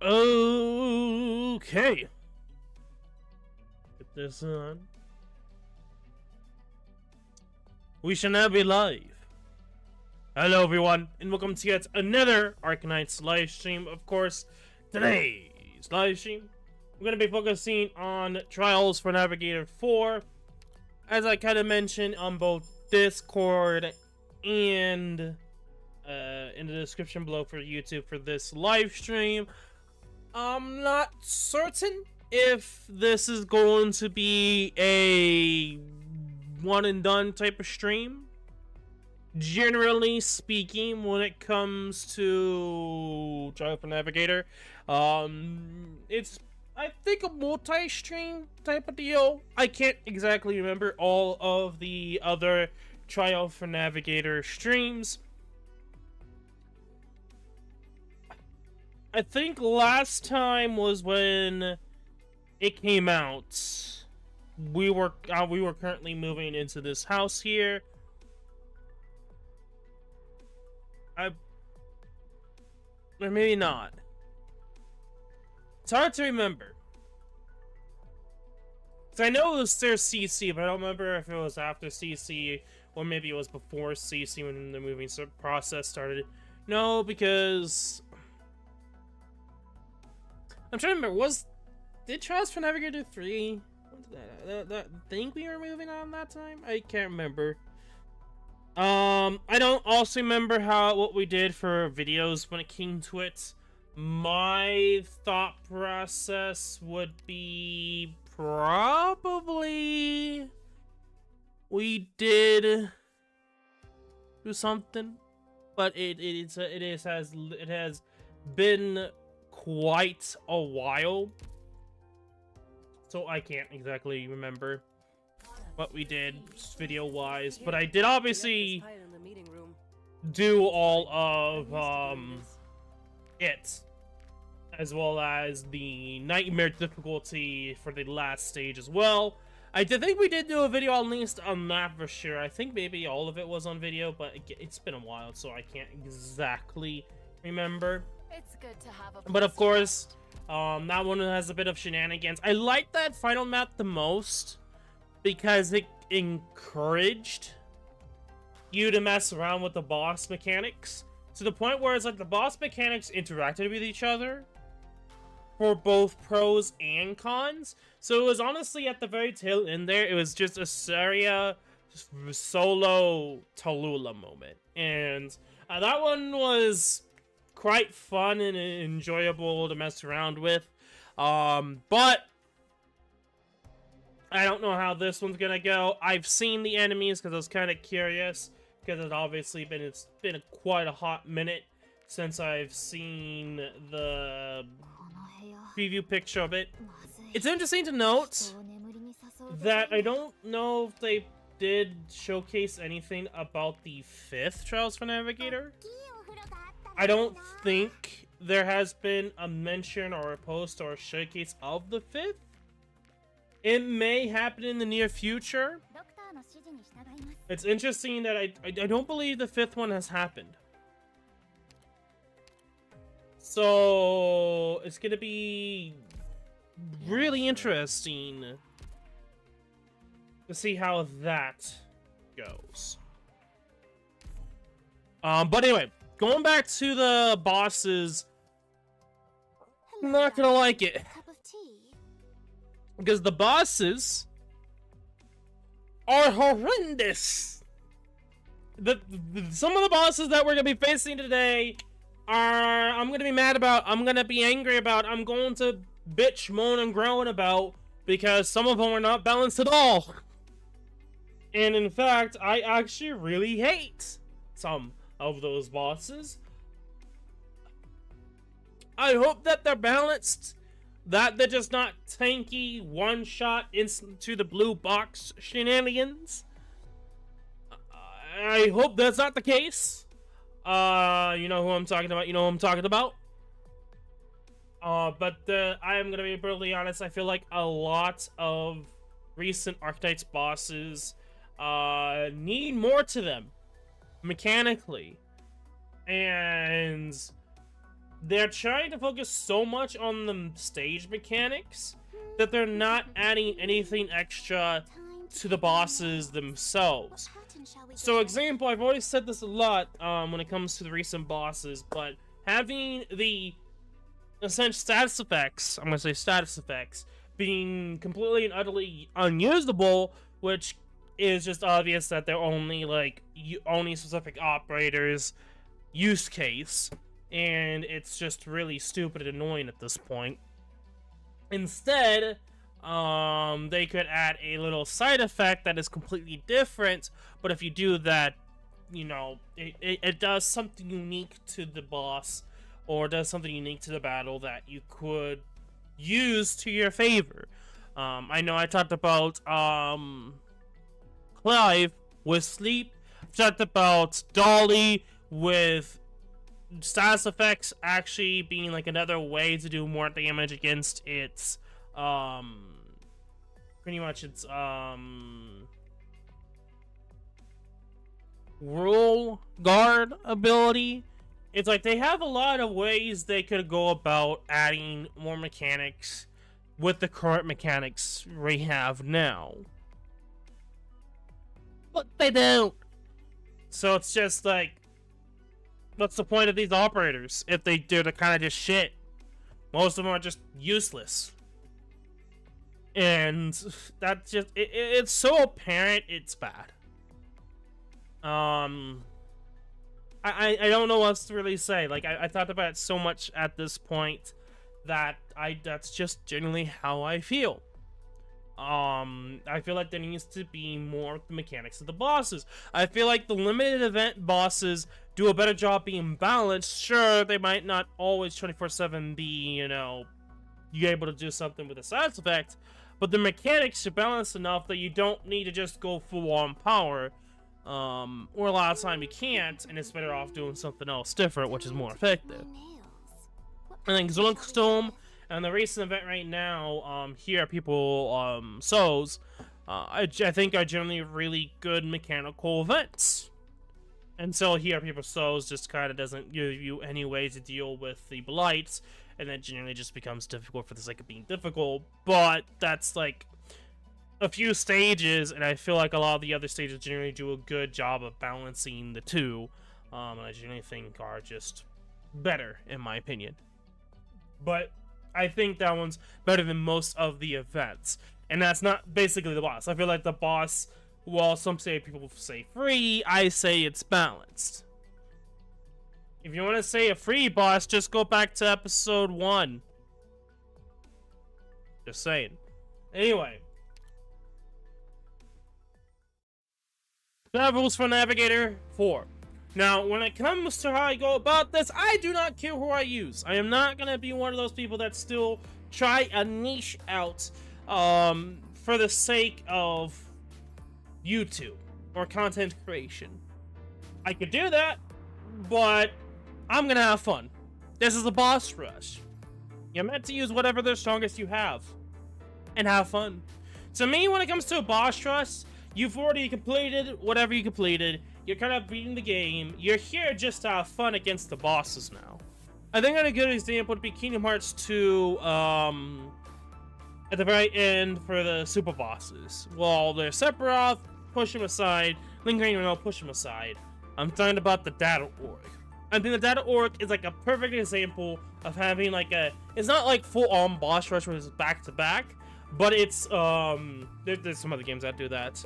Okay. Get this on. We shall now be live. Hello everyone, and welcome to yet another Arknights live stream. Of course, today's live stream, we're going to be focusing on Trials for Navigator 4. As I kind of mentioned on both Discord and in the description below for YouTube for this live stream, I'm not certain if this is going to be a one and done type of stream. Generally speaking, when it comes to Trial for Navigator, it's, I think, a multi-stream type of deal. I can't exactly remember all of the other Trial for Navigator streams. I think last time was when it came out. We were currently moving into this house here. Or maybe not. It's hard to remember. So I know it was their CC, but I don't remember if it was after CC or maybe it was before CC when the moving process started. No, because I'm trying to remember. Did Trials for Navigator 3? That think we were moving on that time? I can't remember. I don't also remember what we did for videos when it came to it. My thought process would be probably we did do something, but it has been quite a while, so I can't exactly remember what we did video wise, but I did obviously do all of it, as well as the nightmare difficulty for the last stage as well. I think we did do a video at least on that for sure. I think maybe all of it was on video, but it's been a while, so I can't exactly remember. It's good to have a but of course, that one has a bit of shenanigans. I like that final map the most, because it encouraged you to mess around with the boss mechanics to the point where it's like the boss mechanics interacted with each other for both pros and cons. So it was honestly at the very tail end there, it was just a Saria solo Tallulah moment, and that one was quite fun and enjoyable to mess around with. But I don't know how this one's gonna go. I've seen the enemies because I was kind of curious, because it's been quite a hot minute since I've seen the preview picture of it. It's interesting to note that I don't know if they did showcase anything about the 5th Trials for Navigator. I don't think there has been a mention or a post or a showcase of the 5th. It may happen in the near future. It's interesting that I don't believe the 5th one has happened. So it's gonna be really interesting to see how that goes. But anyway, going back to the bosses, I'm not gonna like it. Because the bosses are horrendous. Some of the bosses that we're going to be facing today are, I'm going to be mad about, I'm going to be angry about, I'm going to bitch, moan, and groan about, because some of them are not balanced at all. And in fact, I actually really hate some of those bosses. I hope that they're balanced, that they're just not tanky, one-shot, instant to the blue box shenanigans. I hope that's not the case. You know who I'm talking about, But I am going to be brutally honest, I feel like a lot of recent Arknights bosses need more to them, mechanically. And they're trying to focus so much on the stage mechanics that they're not adding anything extra to the bosses themselves. So example, I've always said this a lot when it comes to the recent bosses, but having the essential status effects, I'm going to say status effects, being completely and utterly unusable, which is just obvious that they're only like only specific operators use case, and it's just really stupid and annoying at this point. Instead, they could add a little side effect that is completely different, but if you do that, you know, it does something unique to the boss, or does something unique to the battle that you could use to your favor. I know I talked about Clive with sleep. I've talked about Dolly with status effects actually being like another way to do more damage against its pretty much its rule guard ability. It's like they have a lot of ways they could go about adding more mechanics with the current mechanics we have now, but they don't. So it's just like, what's the point of these operators if they do the kind of just shit? Most of them are just useless, and that's just it's so apparent it's bad. I don't know what else to really say. Like, I thought about it so much at this point that that's just generally how I feel. I feel like there needs to be more of the mechanics of the bosses. I feel like the limited event bosses do a better job being balanced. Sure, they might not always 24/7 be, you know, you able to do something with a side effect, but the mechanics are balanced enough that you don't need to just go full on power. Or a lot of time you can't, and it's better off doing something else different, which is more effective. I think Zulungstorm and the recent event right now, here at people, Souls, I think are generally really good mechanical events. And so here at people Souls just kind of doesn't give you any way to deal with the blights, and that generally just becomes difficult for the sake of being difficult. But that's like a few stages, and I feel like a lot of the other stages generally do a good job of balancing the two, and I generally think are just better, in my opinion. But I think that one's better than most of the events, and that's not basically the boss. I feel like the boss, well, some say people say free, I say it's balanced. If you want to say a free boss, just go back to episode 1. Just saying. Anyway. Rules for Navigator 4. Now, when it comes to how I go about this, I do not care who I use. I am not going to be one of those people that still try a niche out for the sake of YouTube or content creation. I could do that, but I'm going to have fun. This is a boss rush. You're meant to use whatever the strongest you have and have fun. To me, when it comes to a boss rush, you've already completed whatever you completed. You're kind of beating the game. You're here just to have fun against the bosses now. I think a good example would be Kingdom Hearts 2 at the very end for the super bosses. Well, they're Sephiroth, push him aside. Lingering Renault, push him aside. I'm talking about the Data Org. I think the Data Org is like a perfect example of having like a... It's not like full-on boss rush where it's back-to-back. But it's, there's some other games that do that,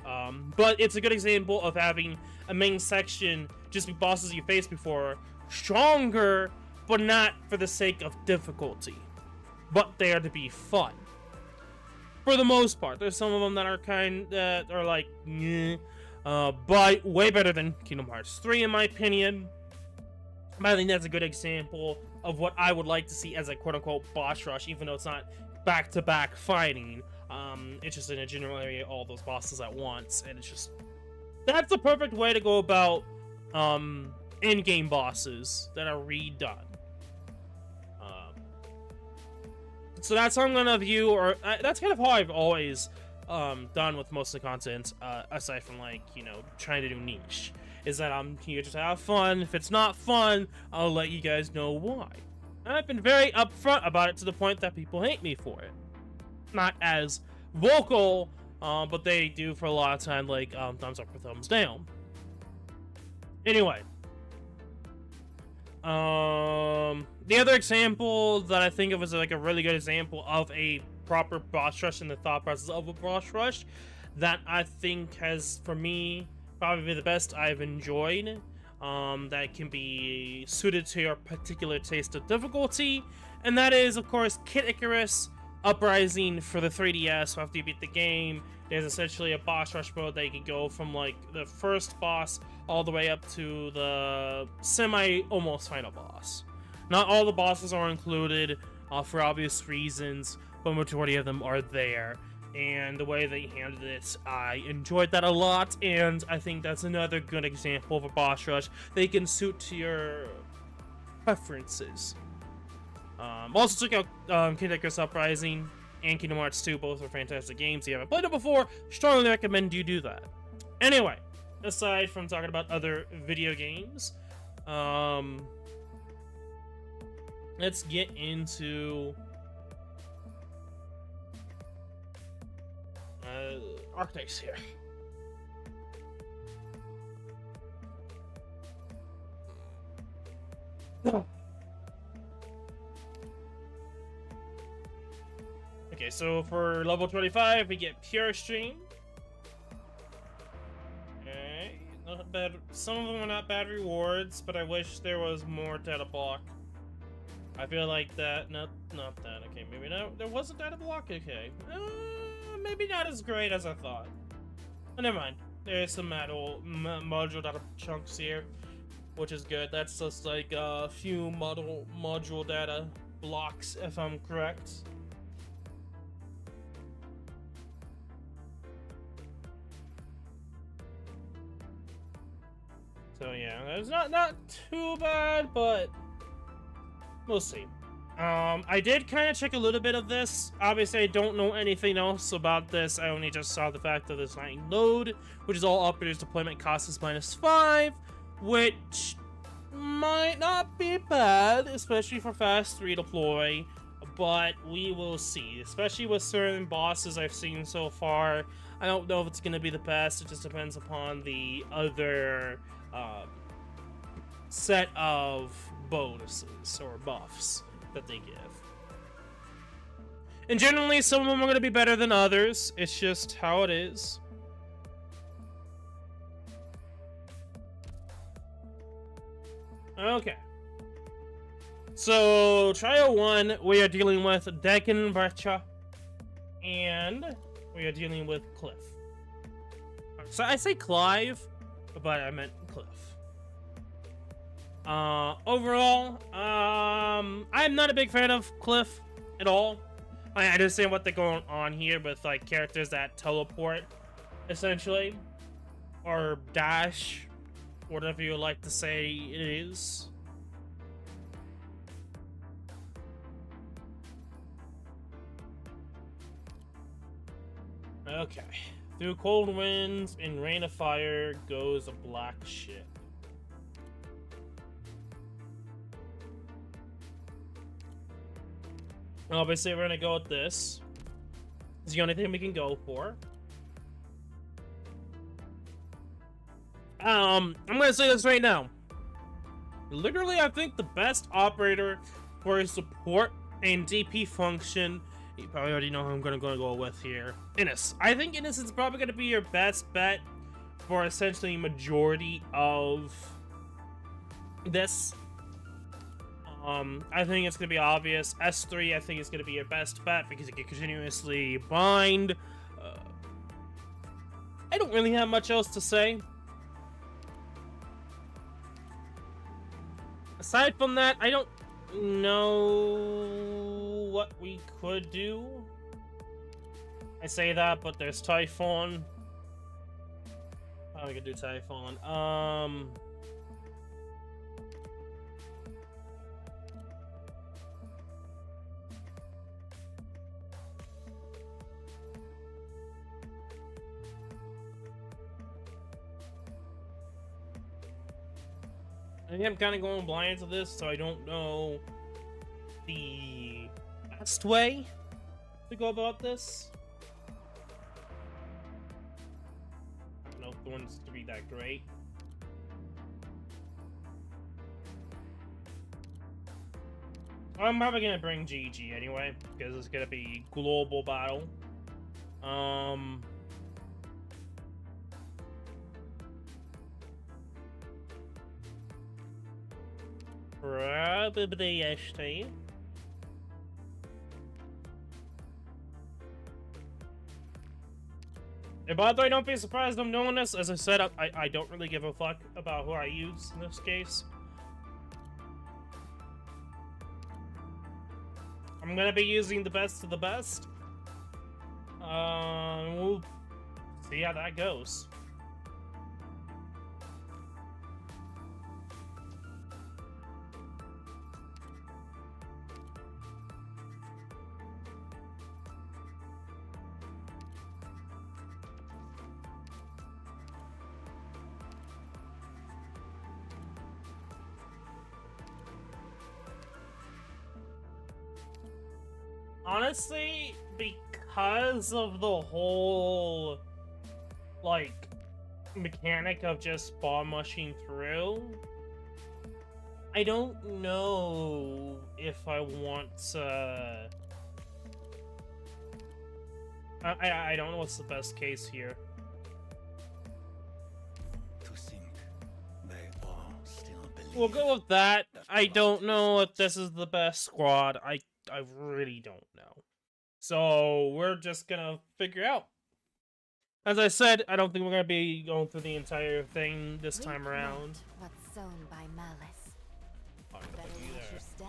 but it's a good example of having a main section just be bosses you faced before, stronger, but not for the sake of difficulty, but there to be fun. For the most part, there's some of them that are like, but way better than Kingdom Hearts 3 in my opinion. But I think that's a good example of what I would like to see as a quote-unquote boss rush, even though it's not back-to-back fighting. It's just in a general area, all those bosses at once, and it's just... That's the perfect way to go about in-game bosses that are redone. So that's how I'm gonna view, or that's kind of how I've always done with most of the content, aside from, like, you know, trying to do niche. Is that I'm here just to have fun. If it's not fun, I'll let you guys know why. And I've been very upfront about it to the point that people hate me for it. Not as vocal, but they do for a lot of time, like thumbs up or thumbs down. Anyway, the other example that I think of as like a really good example of a proper boss rush and the thought process of a boss rush that I think has, for me, probably the best I've enjoyed, that can be suited to your particular taste of difficulty, and that is, of course, Kid Icarus Uprising for the 3DS. So after you beat the game, there's essentially a boss rush mode that you can go from like the first boss all the way up to the almost final boss. Not all the bosses are included for obvious reasons, but majority of them are there. And the way they handled it, I enjoyed that a lot, and I think that's another good example of a boss rush they can suit to your preferences. Also check out Kid Icarus Uprising and Kingdom Hearts 2, both are fantastic games. If you haven't played them before, strongly recommend you do that. Anyway, aside from talking about other video games, let's get into Arknights here. Okay, so for level 25, we get Pure Stream. Okay, not bad. Some of them are not bad rewards, but I wish there was more data block. I feel like that, not that. Okay, maybe not. There was a data block. Okay, maybe not as great as I thought. But never mind. There's some module data chunks here, which is good. That's just like a few module data blocks, if I'm correct. So yeah, it's not too bad, but we'll see. I did kind of check a little bit of this. Obviously, I don't know anything else about this. I only just saw the fact that it's not load, which is all operators deployment cost is -5, which might not be bad, especially for fast redeploy, but we will see. Especially with certain bosses I've seen so far, I don't know if it's going to be the best. It just depends upon the other set of bonuses or buffs that they give. And generally, some of them are going to be better than others. It's just how it is. Okay. So, Trial 1, we are dealing with Dakin Barcha, and we are dealing with Cliff. So, I say Clive, but I meant Cliff. Overall, I'm not a big fan of Cliff at all. I understand what they're going on here with, like, characters that teleport, essentially, or dash, whatever you like to say it is. Okay. Through cold winds and rain of fire goes a black ship. Obviously, we're gonna go with this. It's the only thing we can go for. I'm gonna say this right now. Literally, I think the best operator for a support and DP function, you probably already know who I'm gonna go with here. Innes. I think Innes is probably gonna be your best bet for essentially majority of this. I think it's going to be obvious. S3, I think, is going to be your best bet because you can continuously bind. I don't really have much else to say. Aside from that, I don't know what we could do. I say that, but there's Typhon. Oh, we could do Typhon. I think I'm kind of going blind to this, so I don't know the best way to go about this. I don't know if the one's to be that great. I'm probably gonna bring GG anyway, because it's gonna be global battle. Probably ST. And by the way, don't be surprised I'm doing this. As I said, I don't really give a fuck about who I use in this case. I'm gonna be using the best of the best. We'll see how that goes. Honestly, because of the whole, like, mechanic of just bomb rushing through, I don't know if I want to... I don't know what's the best case here. To think they all still believe. We'll go with that. I don't know if this is the best squad. I really don't know. So we're just gonna figure out. As I said, I don't think we're gonna be going through the entire thing this time around. What's sown by malice? Oh, Better nobody watch there. your step.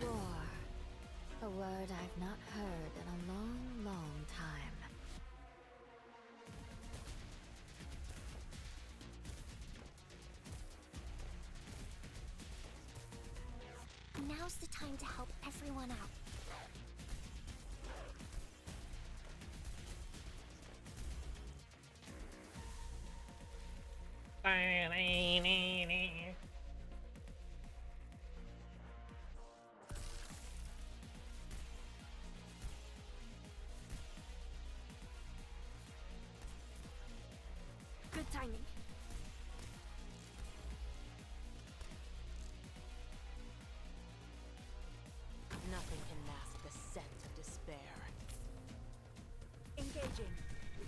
War. A word I've not heard in a long, long time. Now's the time to help everyone out. Good timing. Nothing can mask the scent of despair. Engaging.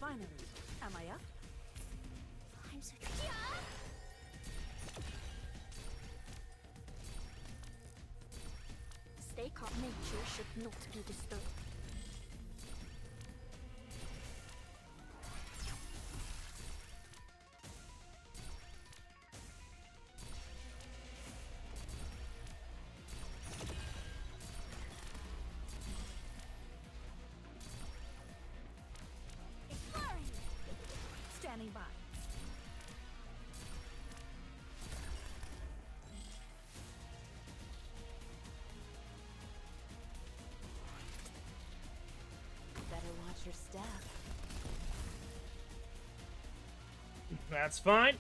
Finally, am I up? I'm so Stay calm. Nature should not be disturbed. Standing by. Better watch your step. That's fine.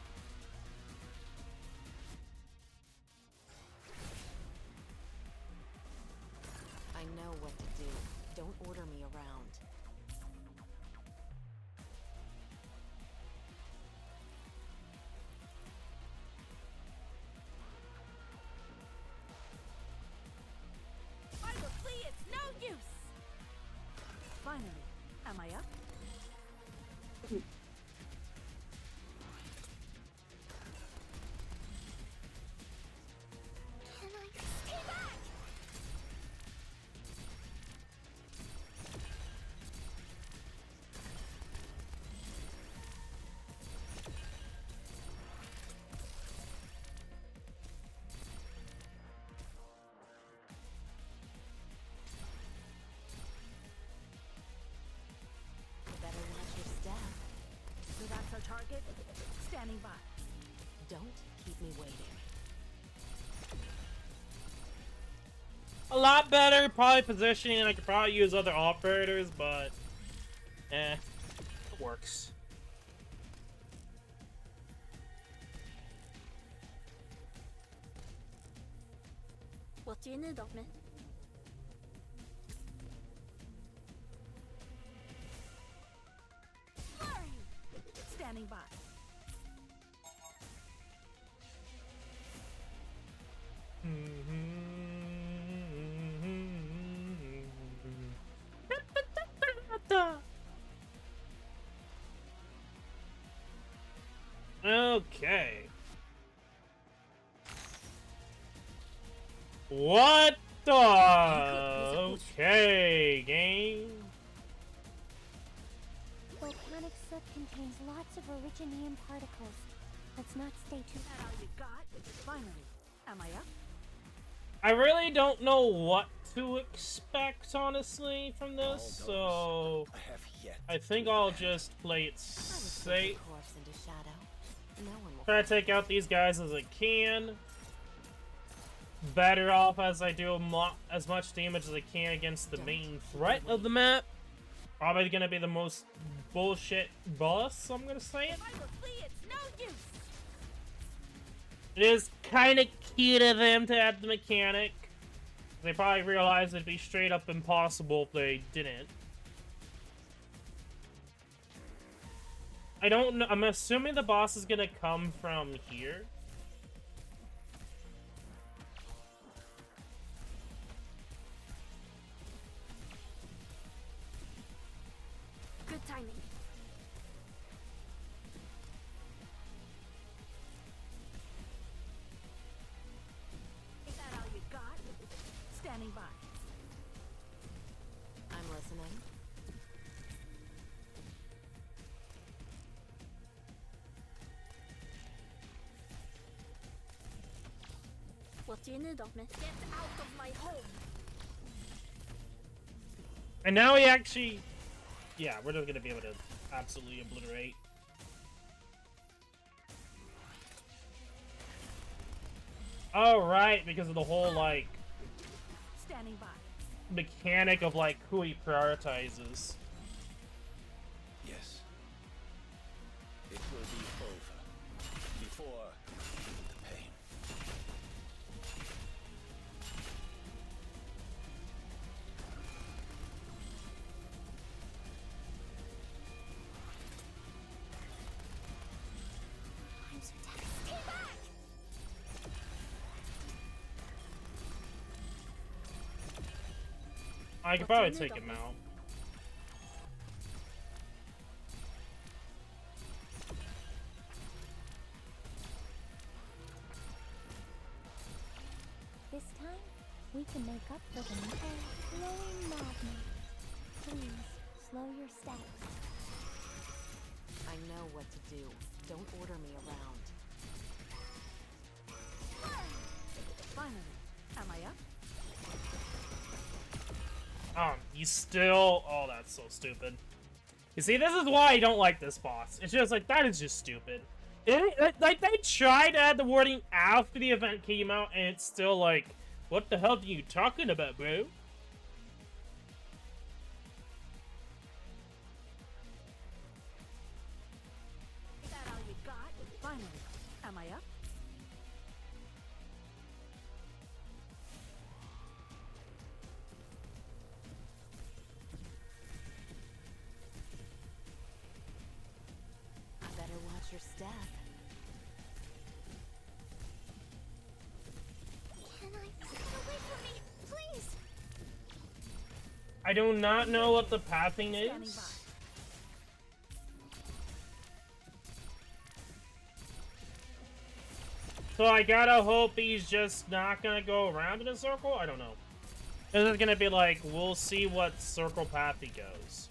I know what to do. Don't order me around. I will flee. It's no use. Finally, am I up? Can I stay back? Better watch your step. So that's our target. Standing by. Don't keep me waiting. A lot better, probably positioning. I could probably use other operators, but works. What do you need of me? Standing by. Okay. What the? Okay, game. Volcanic soot contains lots of originium particles. Let's not stay too. That all you got? Finally, am I up? I really don't know what to expect, honestly, from this, so I have yet I think I'll just play it safe. Course into shadow. No one will Try to take out these guys as I can. Better off as I do as much damage as I can against the main threat of the map. Probably gonna be the most bullshit boss, I'm gonna say it. If I will flee, it's no use. It is kind of key to them to add the mechanic. They probably realized it'd be straight up impossible if they didn't. I don't know. I'm assuming the boss is gonna come from here. Good timing. Is that all you got? Standing by. I'm listening. What do you need of me? Get out of my home. And now we actually... Yeah, we're just gonna be able to absolutely obliterate. Oh, right, because of the whole, like, Standing by. mechanic of, like, who he prioritizes. yes. It will be over before the pain. I'm so tired. Stay back! I could What's probably your need take of him me? out. This time, we can make up for the flowing madness. Please, slow your steps. I know what to do. Don't order me around. Finally, am I up? He's still... Oh, that's so stupid. You see, this is why I don't like this boss. It's just like, that is just stupid. Like, they tried to add the wording after the event came out, and it's still like, what the hell are you talking about, bro? Is that all you got? Finally, am I up? Better watch your step. Can I get away from me, please? I do not know what the pathing Standing is. by. So I gotta hope he's just not gonna go around in a circle? I don't know. This is gonna be like, we'll see what circle path he goes.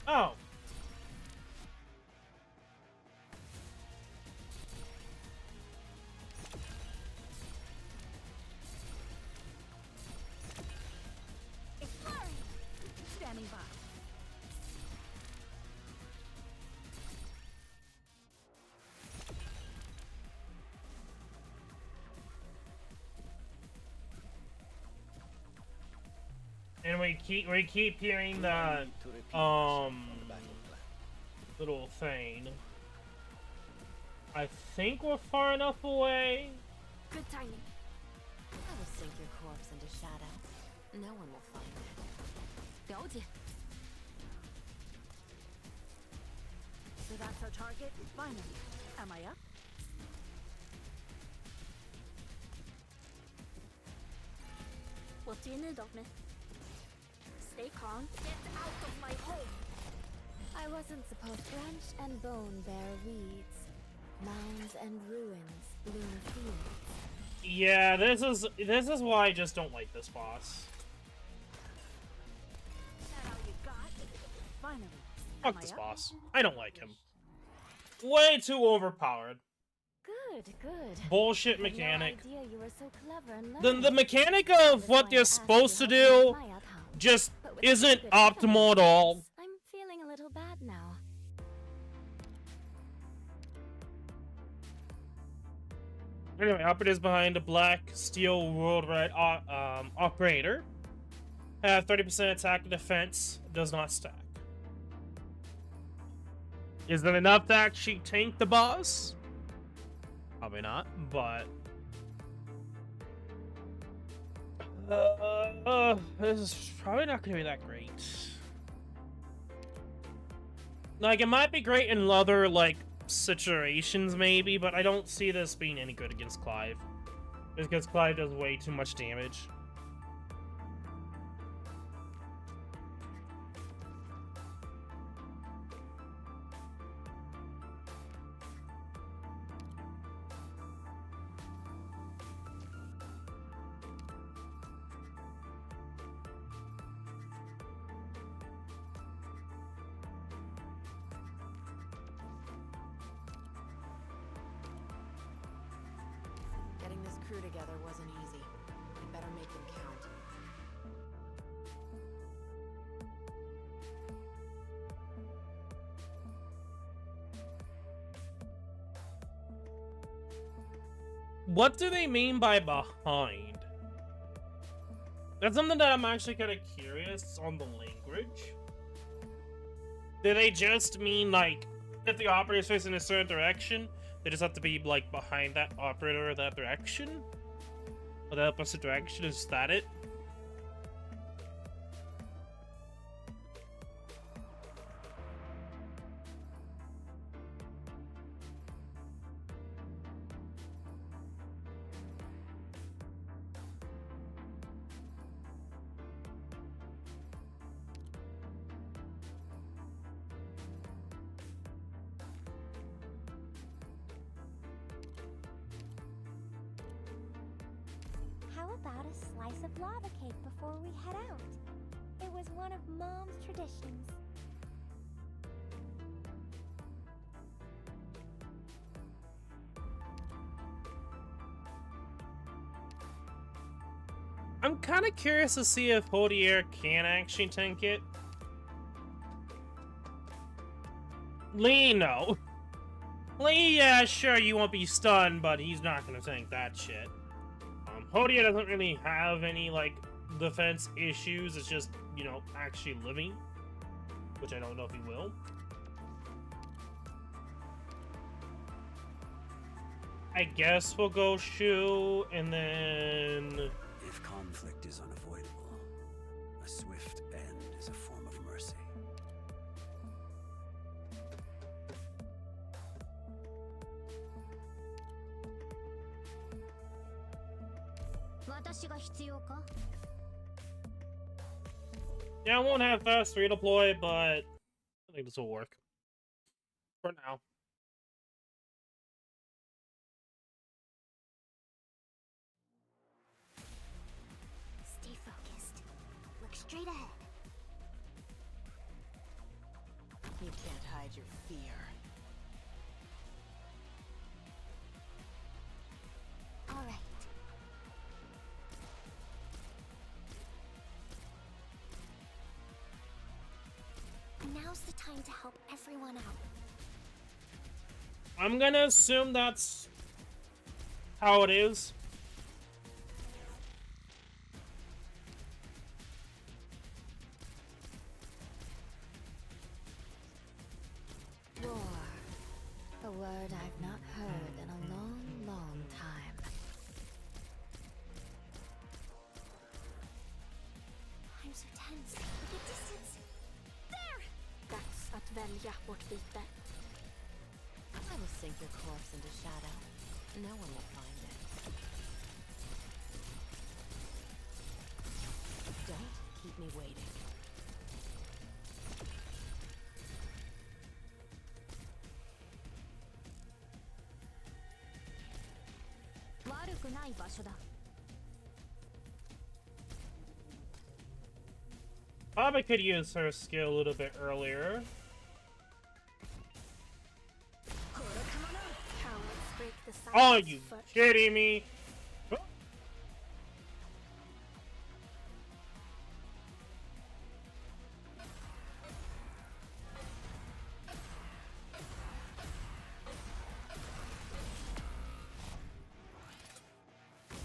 Oh. Standing by. And we keep hearing the To repeat on the battle plan. little thing. I think we're far enough away. Good timing. I will sink your corpse into shadow. No one will find it. 了解. So that's our target? Finally. Am I up? What's in it, Dogman? Stay calm. Get out of my home! I wasn't supposed to. Branch and bone bear weeds. Mounds and ruins bloom fields. Yeah, this is why I just don't like this boss. Is that all you got? Finally. Fuck Am I this up? boss. I don't like him. Way too overpowered. Good, good. Bullshit I had mechanic. No idea you were so clever and The learned. mechanic of what they're supposed to do just isn't optimal at all. I'm feeling a little bad now. Anyway, operatives behind the Black Steel Worldwide operator have 30% attack and defense, does not stack. Is that enough to actually tank the boss? Probably not, but... this is probably not going to be that great. Like, it might be great in other, like, situations, maybe, but I don't see this being any good against Clive. Because Clive does way too much damage. Getting this crew together wasn't easy. I'd better make them count. What do they mean by behind? That's something that I'm actually kind of curious on the language. Do they just mean, like, if the operator's facing a certain direction, they just have to be, like, behind that operator or that direction? Or the opposite direction? Is that it? How about a slice of lava cake before we head out? It was one of Mom's traditions. I'm kind of curious to see if Hodier can actually tank it. Lee, no. Lee, yeah, sure, you won't be stunned, but he's not gonna tank that shit. Hodier doesn't really have any, like, defense issues. It's just, you know, actually living. Which I don't know if he will. I guess we'll go Shu, and then... If conflict is unavoidable, a swift end is a form of mercy. 私が必要か? Yeah, I won't have fast redeploy, but I think this will work. For now. Stay focused. Look straight ahead. You can't hide your fear. All right. Now's the time to help everyone out. I'm gonna assume that's how it is. 「 I'll do my best. 私が必要か? 「 All right. word I've not heard in a long, long time. I'm so tense. Look at distance. There! Dags att välja vårt byte. I will sink your corpse into shadow. No one will find it. Don't keep me waiting. Probably could use her skill a little bit earlier. Cowards break the silence Are you first. kidding me?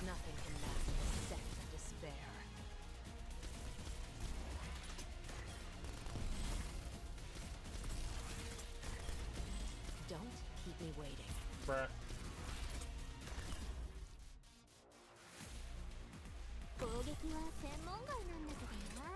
Nothing can mask the sense of despair. Don't keep me waiting. Bruh. 攻撃は専門外なんだけどな。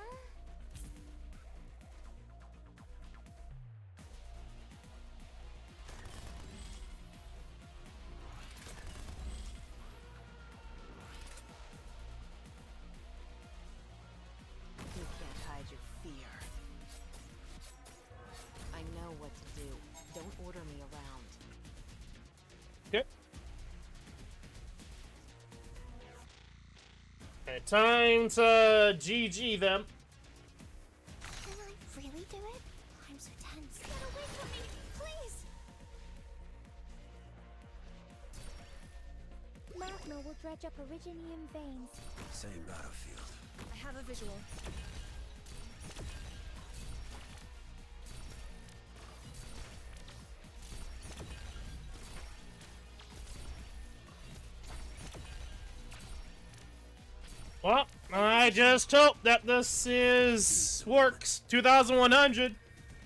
You can't hide your fear. I know what to do. Don't order me around. Okay. Okay, time to GG them. Can I really do it? I'm so tense. Get away from me, please! Magma will dredge up Originium veins. Same battlefield. I have a visual. Well, I just hope that this works 2100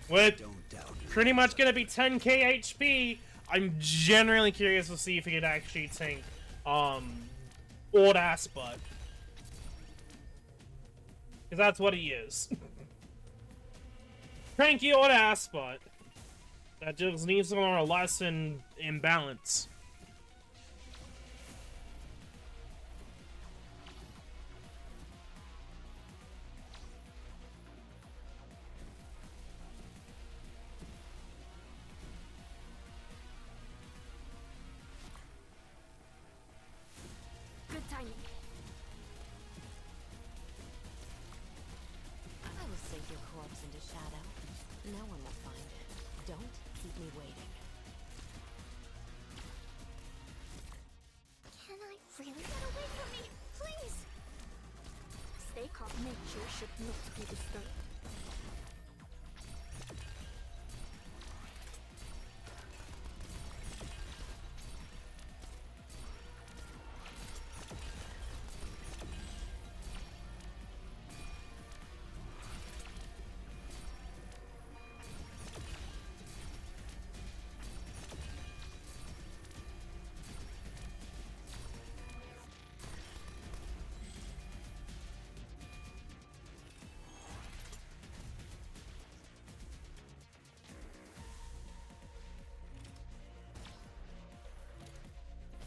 with Don't doubt me. pretty much gonna be 10k HP. I'm generally curious to see if he could actually tank old ass butt. Cause that's what he is. Cranky old ass butt. That just needs to learn a lesson in balance. Good timing. I will sink your corpse into shadow. No one will find it. Don't keep me waiting. Can I really get away from me, please? Stay calm. Nature should not be disturbed.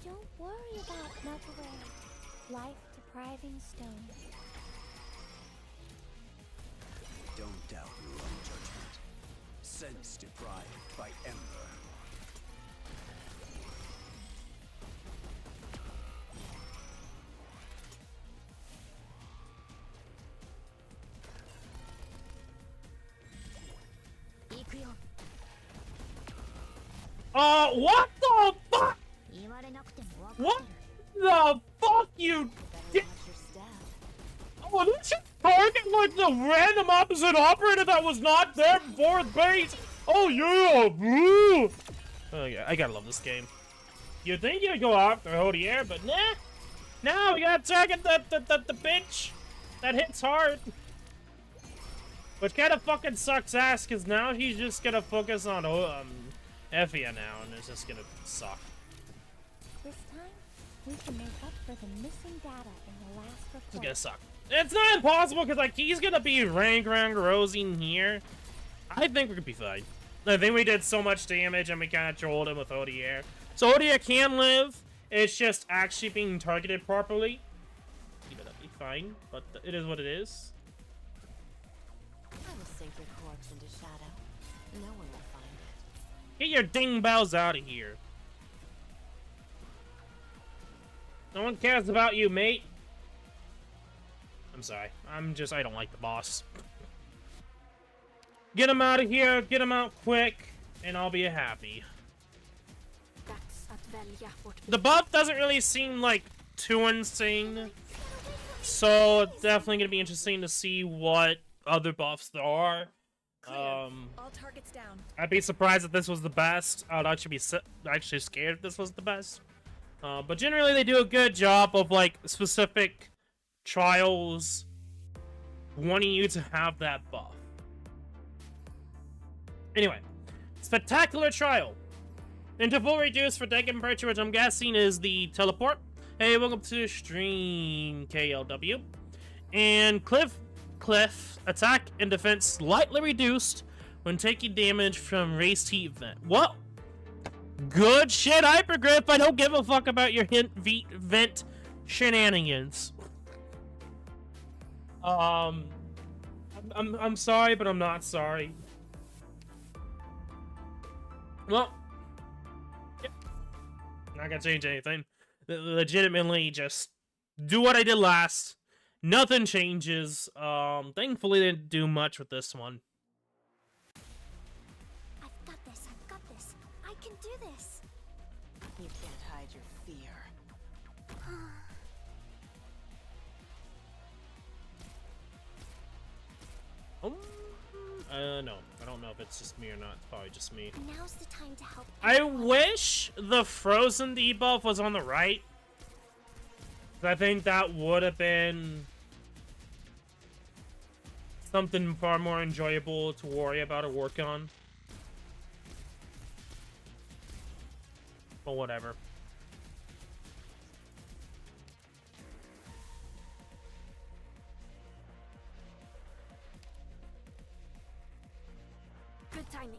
Don't worry about melt away. Life-depriving stone. Don't doubt your own judgment. Sense deprived by ember. What the fuck? What the fuck, you Better watch your step. Oh, did you target like the random opposite operator that was not there before base? Oh yeah, woo! Oh yeah, I gotta love this game. You'd think you'd go after Hodier, but nah. No, we gotta target the bitch that hits hard. Which kinda fucking sucks ass, cause now he's just gonna focus on F yeah now, and it's just gonna suck. This time, we can make up for the missing data in the last report. It's gonna suck. It's not impossible, because, like, he's gonna be rank Rosing here. I think we're gonna be fine. I think we did so much damage, and we kind of trolled him with Odia. So Odia can live. It's just actually being targeted properly. That'll be fine, but it is what it is. I will sink your corpse into shadow. No one will find it. Get your dingbows out of here. No one cares about you, mate. I'm sorry. I don't like the boss. Get him out of here. Get him out quick, and I'll be happy. The buff doesn't really seem like too insane, so it's definitely gonna be interesting to see what other buffs there are. All targets down. I'd be surprised if this was the best. I'd actually be actually scared if this was the best. But generally, they do a good job of like specific trials wanting you to have that buff. Anyway, spectacular trial. Interval reduced for deck temperature, which I'm guessing is the teleport. Hey, welcome to stream, KLW. And Cliff, attack and defense slightly reduced when taking damage from raised heat vent. What? Good shit, Hypergrip. I don't give a fuck about your vent shenanigans. I'm sorry, but I'm not sorry. Well, yeah. Not gonna change anything. Legitimately, just do what I did last. Nothing changes. Thankfully, they didn't do much with this one. I've got this. I can do this. You can't hide your fear. No. I don't know if it's just me or not. It's probably just me. Now's the time to help. I wish the frozen debuff was on the right. I think that would have been something far more enjoyable to worry about or work on. But whatever. Good timing.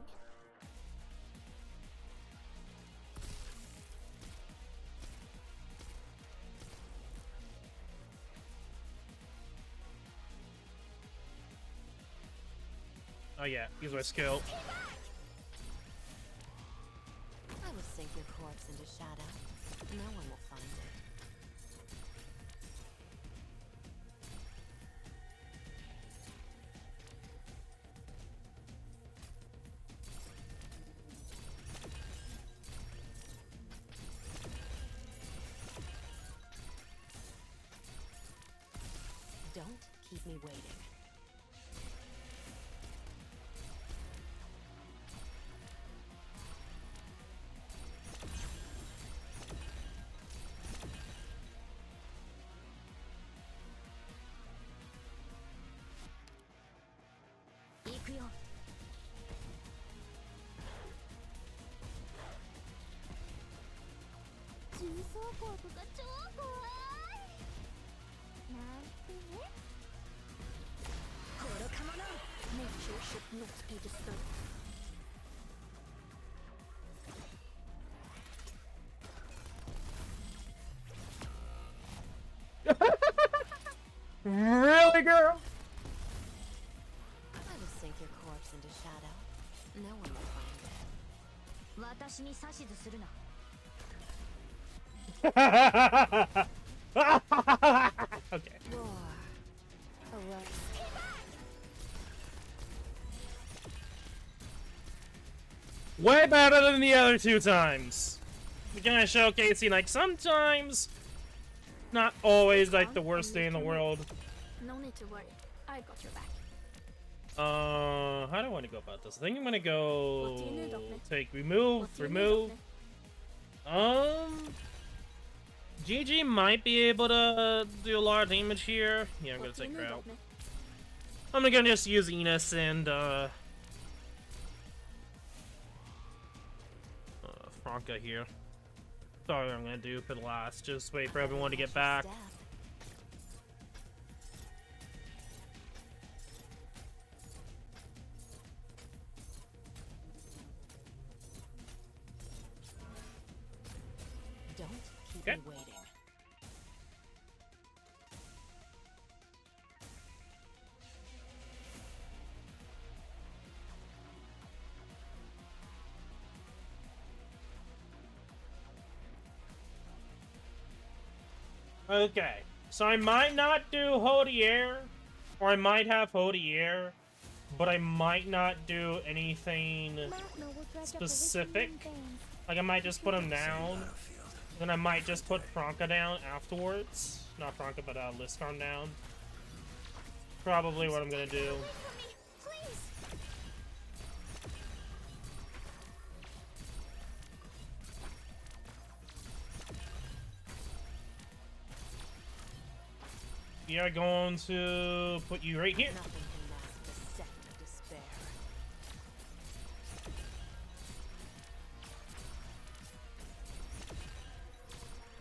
Oh yeah, use my skill. I will sink your corpse into shadow. No one will find it. Don't keep me waiting. Nature should not be disturbed. Really, girl? I will sink your corpse into shadow. No one will find it. Okay. Roar. Arrest. Way better than the other two times. We're kind of showcasing, like, sometimes, not always, like, the worst day in the world. No need to worry. I got your back. How do I want to go about this? I think I'm gonna go What do you need of me? take remove. What do you need of me? GG might be able to do a lot of damage here. Yeah, I'm gonna What do you take need her out. of me? I'm gonna just use Enos and Franca here. Sorry, what I'm gonna do for the last. Just wait for everyone to get back. Don't keep Okay. me waiting. Okay, so I might not do Hodier, or I might have Hodier, but I might not do anything specific. Like, I might just put him down, then I might just put Franca down afterwards. Not Franca, but Liskarn down. Probably what I'm gonna do. We are going to put you right here. Nothing can mask the second of despair.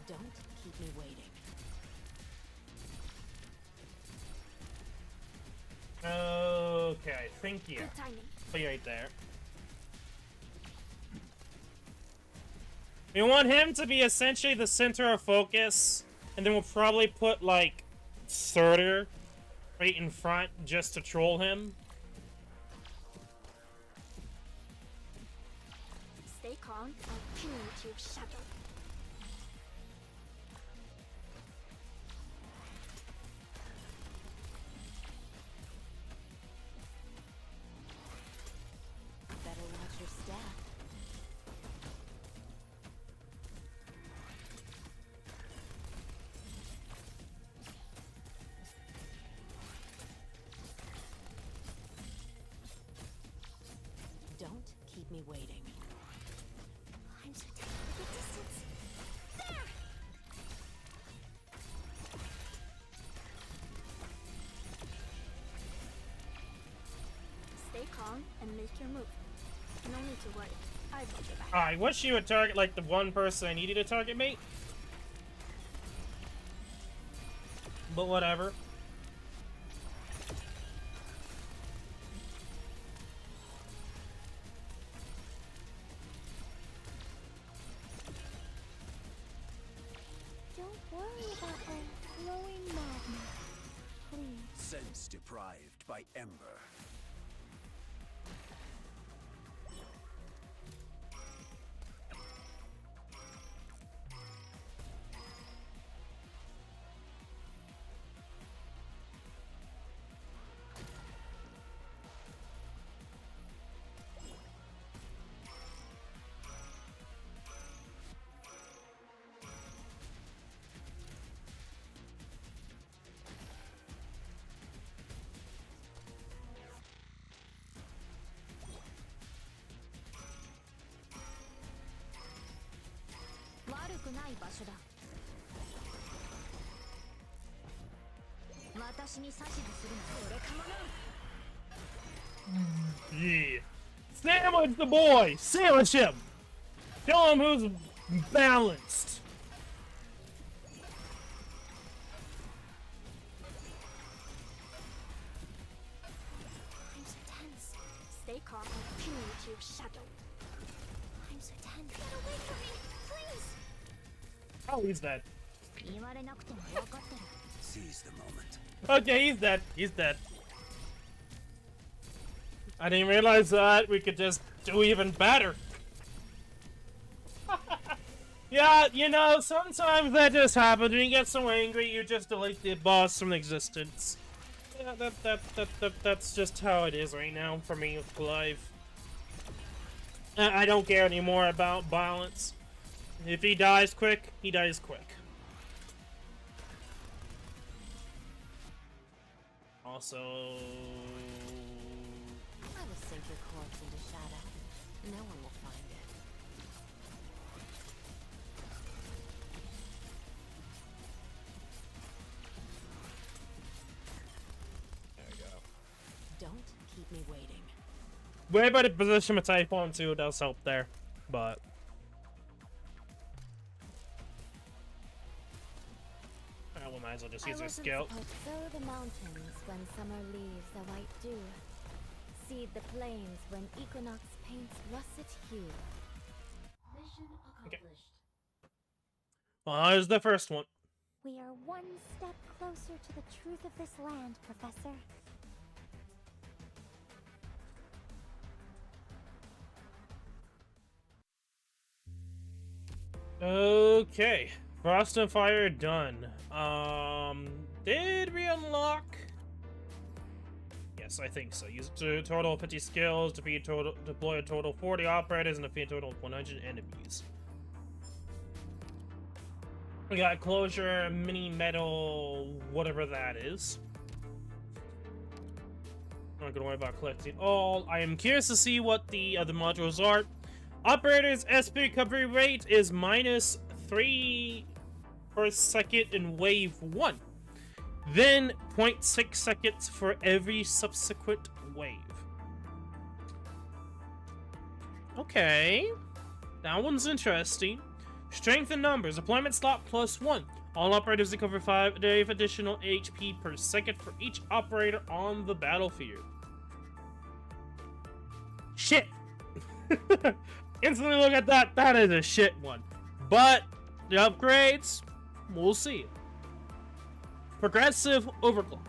Don't keep me waiting. Okay, I think yeah. Good timing. Put you right there. We want him to be essentially the center of focus, and then we'll probably put, like, Surtur right in front just to troll him. Stay calm. I'll pin you to your shadow. Better watch your step. Don't keep me waiting. I'm so tired of the distance. There! Stay calm and make your move. No need to worry. I got your back. I wish you would target, like, the one person I needed to target me. But whatever. Don't worry about our glowing madness. Please. Sense deprived by Ember. Yeah. Sandwich the boy! Sandwich him! Show him who's balanced! I'm so tense. Stay calm and pin you to your shadow. I'm so tense. Get away from me, please! Oh, he's dead. Seize the moment. Okay, he's dead. He's dead. I didn't realize that we could just do even better. Yeah, you know, sometimes that just happens. When you get so angry, you just delete the boss from existence. Yeah, that's just how it is right now for me with Clive. I don't care anymore about violence. If he dies quick, he dies quick. Also... I will sink your corpse into shadow. No one will find it. There we go. Don't keep me waiting. Way better position with Typhon too does help there, but... Might as well just I use her wasn't skill. supposed to sow the mountains when summer leaves the white dew. Seed the plains when equinox paints russet hue. Mission accomplished. Well, here's the first one. We are one step closer to the truth of this land, Professor. Okay, Frost and Fire done. Did we unlock? Yes, I think so. Use a total of 50 skills, deploy a total of 40 operators, and defeat a total of 100 enemies. We got closure, mini metal, whatever that is. I'm not gonna worry about collecting all. I am curious to see what the other modules are. Operator's SP recovery rate is -3 per second in wave 1. Then 0.6 seconds for every subsequent wave. Okay. That one's interesting. Strength in numbers. Deployment slot +1. All operators recover 5 additional HP per second for each operator on the battlefield. Shit! Instantly look at that. That is a shit one. But the upgrades, we'll see. Progressive overclock.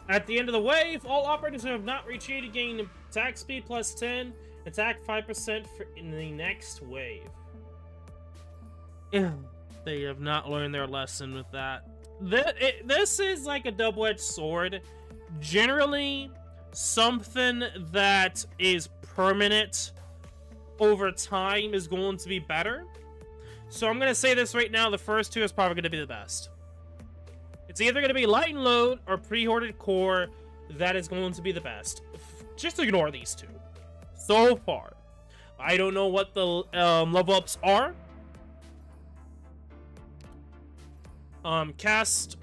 At the end of the wave, all operators who have not retreated gain attack speed +10, attack 5% in the next wave. They have not learned their lesson with that. This is like a double-edged sword. Generally, something that is permanent over time is going to be better. So I'm going to say this right now, the first two is probably going to be the best. It's either going to be Light and Load or Pre-Hoarded Core that is going to be the best. Just ignore these two. So far. I don't know what the level ups are. Cost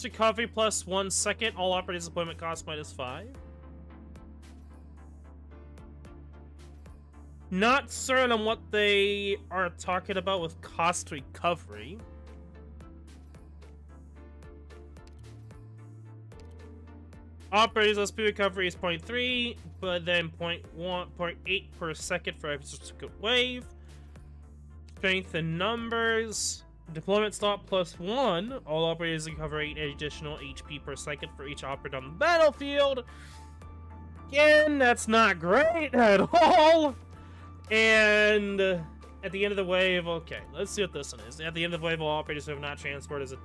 recovery +1 second. All operators deployment cost -5. Not certain on what they are talking about with cost recovery. Operators SP recovery is 0.3, but then 0.8 per second for every subsequent wave. Strength in numbers. Deployment slot +1. All operators recover 8 additional HP per second for each operator on the battlefield. Again, that's not great at all. And at the end of the wave, okay, let's see what this one is. At the end of the wave, all operators who have not transported is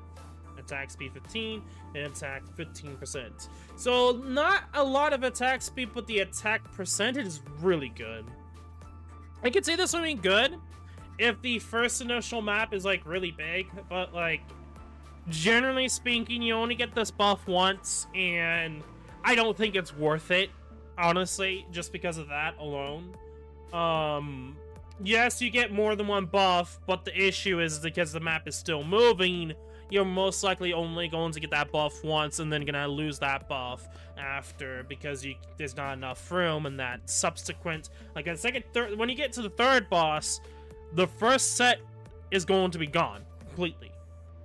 attack speed 15 and attack 15%. So not a lot of attack speed, but the attack percentage is really good. I could see this one being good if the first initial map is like really big, but like generally speaking, you only get this buff once, and I don't think it's worth it, honestly, just because of that alone. Yes, you get more than one buff, but the issue is because the map is still moving, you're most likely only going to get that buff once and then gonna lose that buff after because there's not enough room in that subsequent, like a second, third, when you get to the third boss, the first set is going to be gone completely.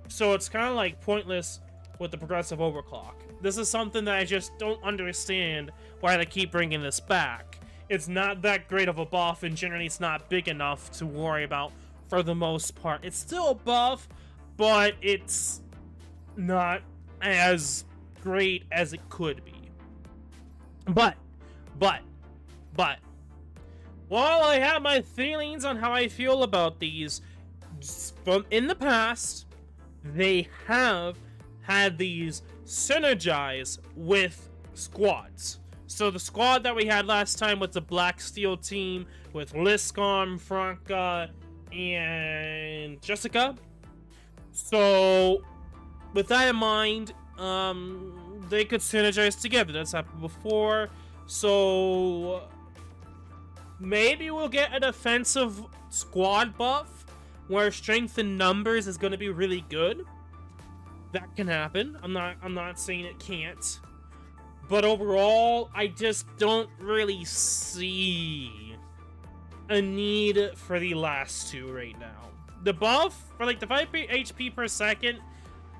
So it's kind of like pointless with the progressive overclock. This is something that I just don't understand why they keep bringing this back. It's not that great of a buff, and generally it's not big enough to worry about for the most part. It's still a buff, but it's not as great as it could be. But, while I have my feelings on how I feel about these, from in the past, they have had these synergize with squads. So the squad that we had last time with the Black Steel team, with Liscom, Franca, and Jessica. So, with that in mind, they could synergize together. That's happened before. So, maybe we'll get an offensive squad buff where strength in numbers is going to be really good. That can happen. I'm not saying it can't. But overall, I just don't really see a need for the last two right now. The buff for like the 5 HP per second,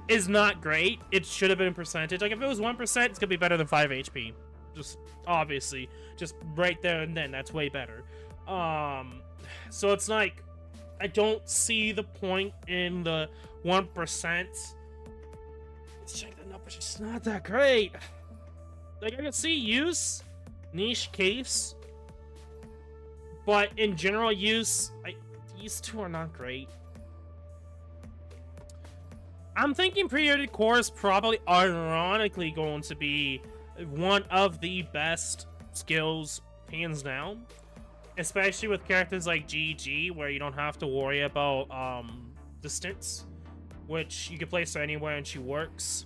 is not great. It should have been a percentage. Like, if it was 1%, it's gonna be better than 5 HP. Just, obviously. Just right there and then, that's way better. So it's like, I don't see the point in the 1%. Let's check the numbers, it's not that great. Like, I can see use, niche case, but in general use, these two are not great. I'm thinking periodic core is probably ironically going to be one of the best skills, hands down. Especially with characters like GG, where you don't have to worry about distance, which you can place her anywhere and she works.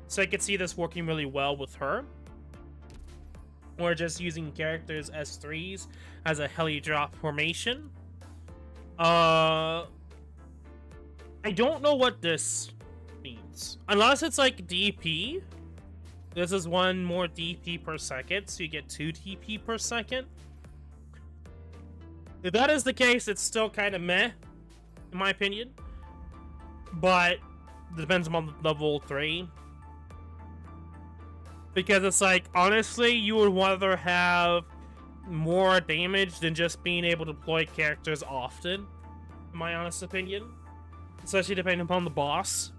So I could see this working really well with her. Or just using characters S3s as a heli drop formation. I don't know what this means. Unless it's like DP. This is one more DP per second, so you get 2 DP per second. If that is the case, it's still kind of meh, in my opinion. But it depends on level 3. Because it's like, honestly, you would rather have more damage than just being able to deploy characters often, in my honest opinion. Especially depending upon the boss.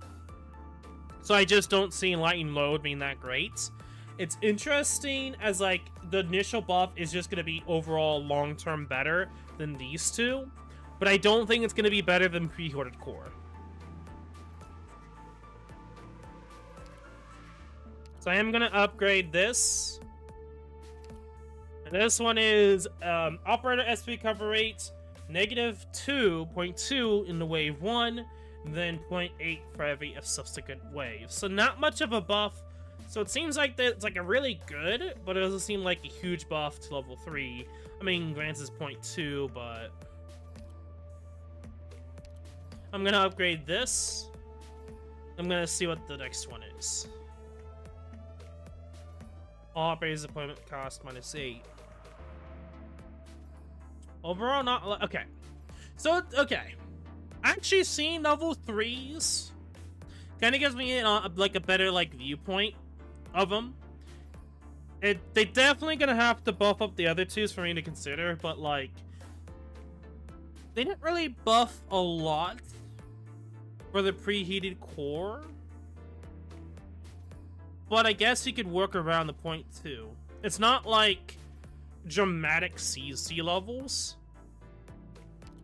So I just don't see lightning load being that great. It's interesting as like the initial buff is just going to be overall long-term better than these two. But I don't think it's going to be better than pre-hoarded core. So I am going to upgrade this. And this one is operator SP cover rate negative 2.2 in the wave 1, then 0.8 for every subsequent wave. So not much of a buff. So it seems like it's like a really good, but it doesn't seem like a huge buff to level 3. I mean, Grants is 0.2, but I'm gonna upgrade this. I'm gonna see what the next one is. All operators appointment cost -8. Overall, not okay. So okay, actually seeing level 3s kind of gives me like a better like viewpoint of them. They definitely gonna have to buff up the other twos for me to consider, but like they didn't really buff a lot for the preheated core. But I guess you could work around the 0.2. It's not like dramatic CC levels.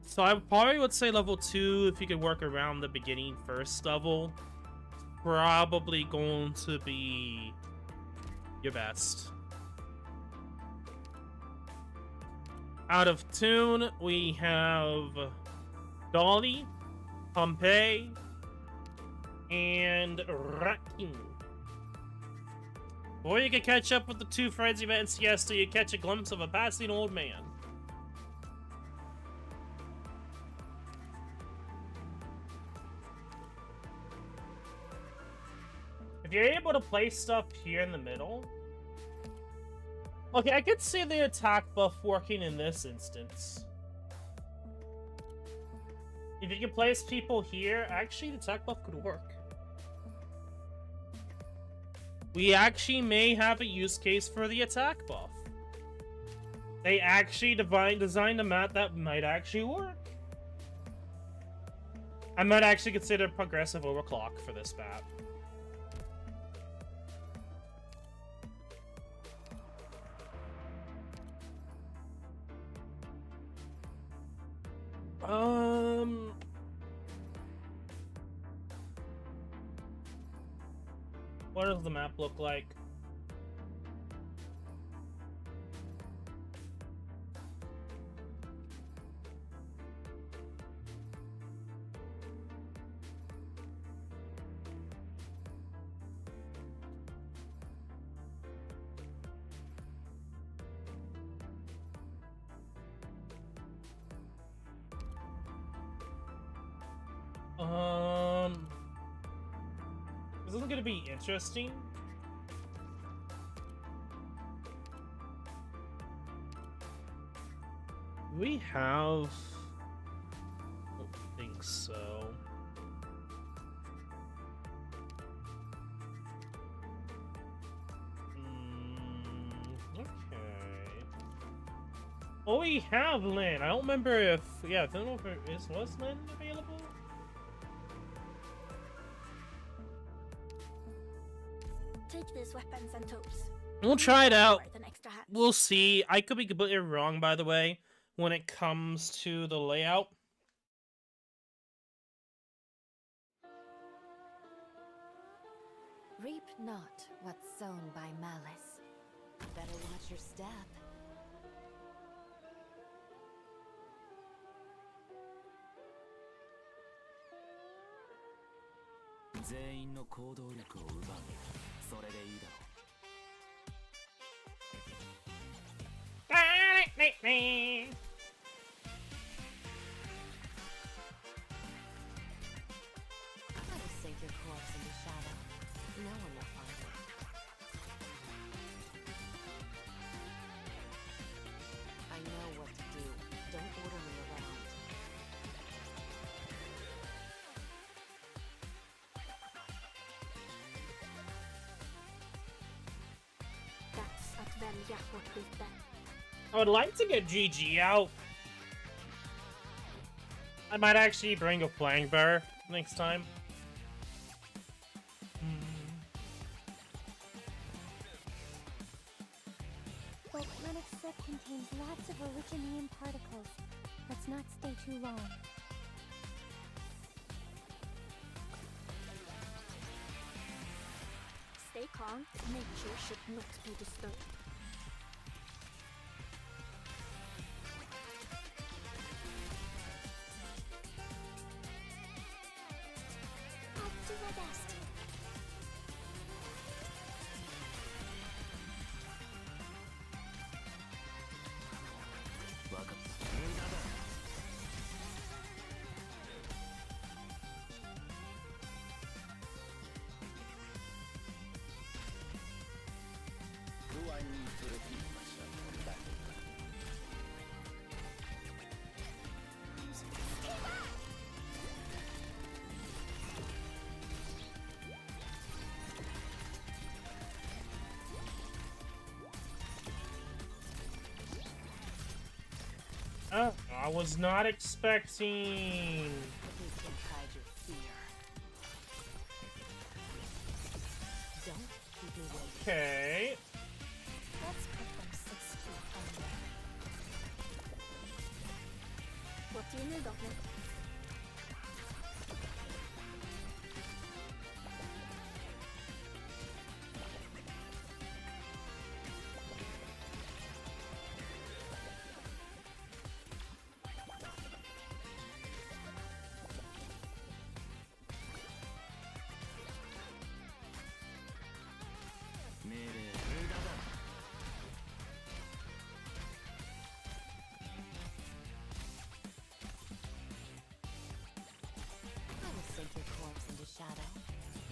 So I probably would say level 2 if you could work around the beginning first level. Probably going to be your best. Out of tune, we have Dolly, Pompeii, and Rakin. Or you can catch up with the 2 frenzy events, yes, so you catch a glimpse of a passing old man. If you're able to place stuff here in the middle... Okay, I could see the attack buff working in this instance. If you can place people here, actually the attack buff could work. We actually may have a use case for the attack buff. They actually designed a map that might actually work. I might actually consider progressive overclock for this map. What does the map look like? This isn't gonna be interesting. We have... I don't think so. Oh, we have Lynn. I don't remember if... Yeah, I don't know if was Lynn available? Take these weapons and tools. We'll try it out. Worth an extra hat. We'll see. I could be completely wrong, by the way, when it comes to the layout. Reap not what's sown by malice. Better watch your step. 全員の行動力を奪う。それでいいだろう。 Let us sink your corpse into shadow. No one will find it. I know what to do. Don't order me around. Dags att välja vårt byte. I would like to get GG out. I might actually bring a flying bear next time. Volcanic soot contains lots of originium particles. Let's not stay too long. Stay calm. Nature should not be disturbed. I'll do my best. Do I need to repeat myself on that? I was not expecting. You can't hide your fear. Don't keep me waiting. Okay. Let's put them 6 feet under. What do you need of me? I will sink your corpse into shadow.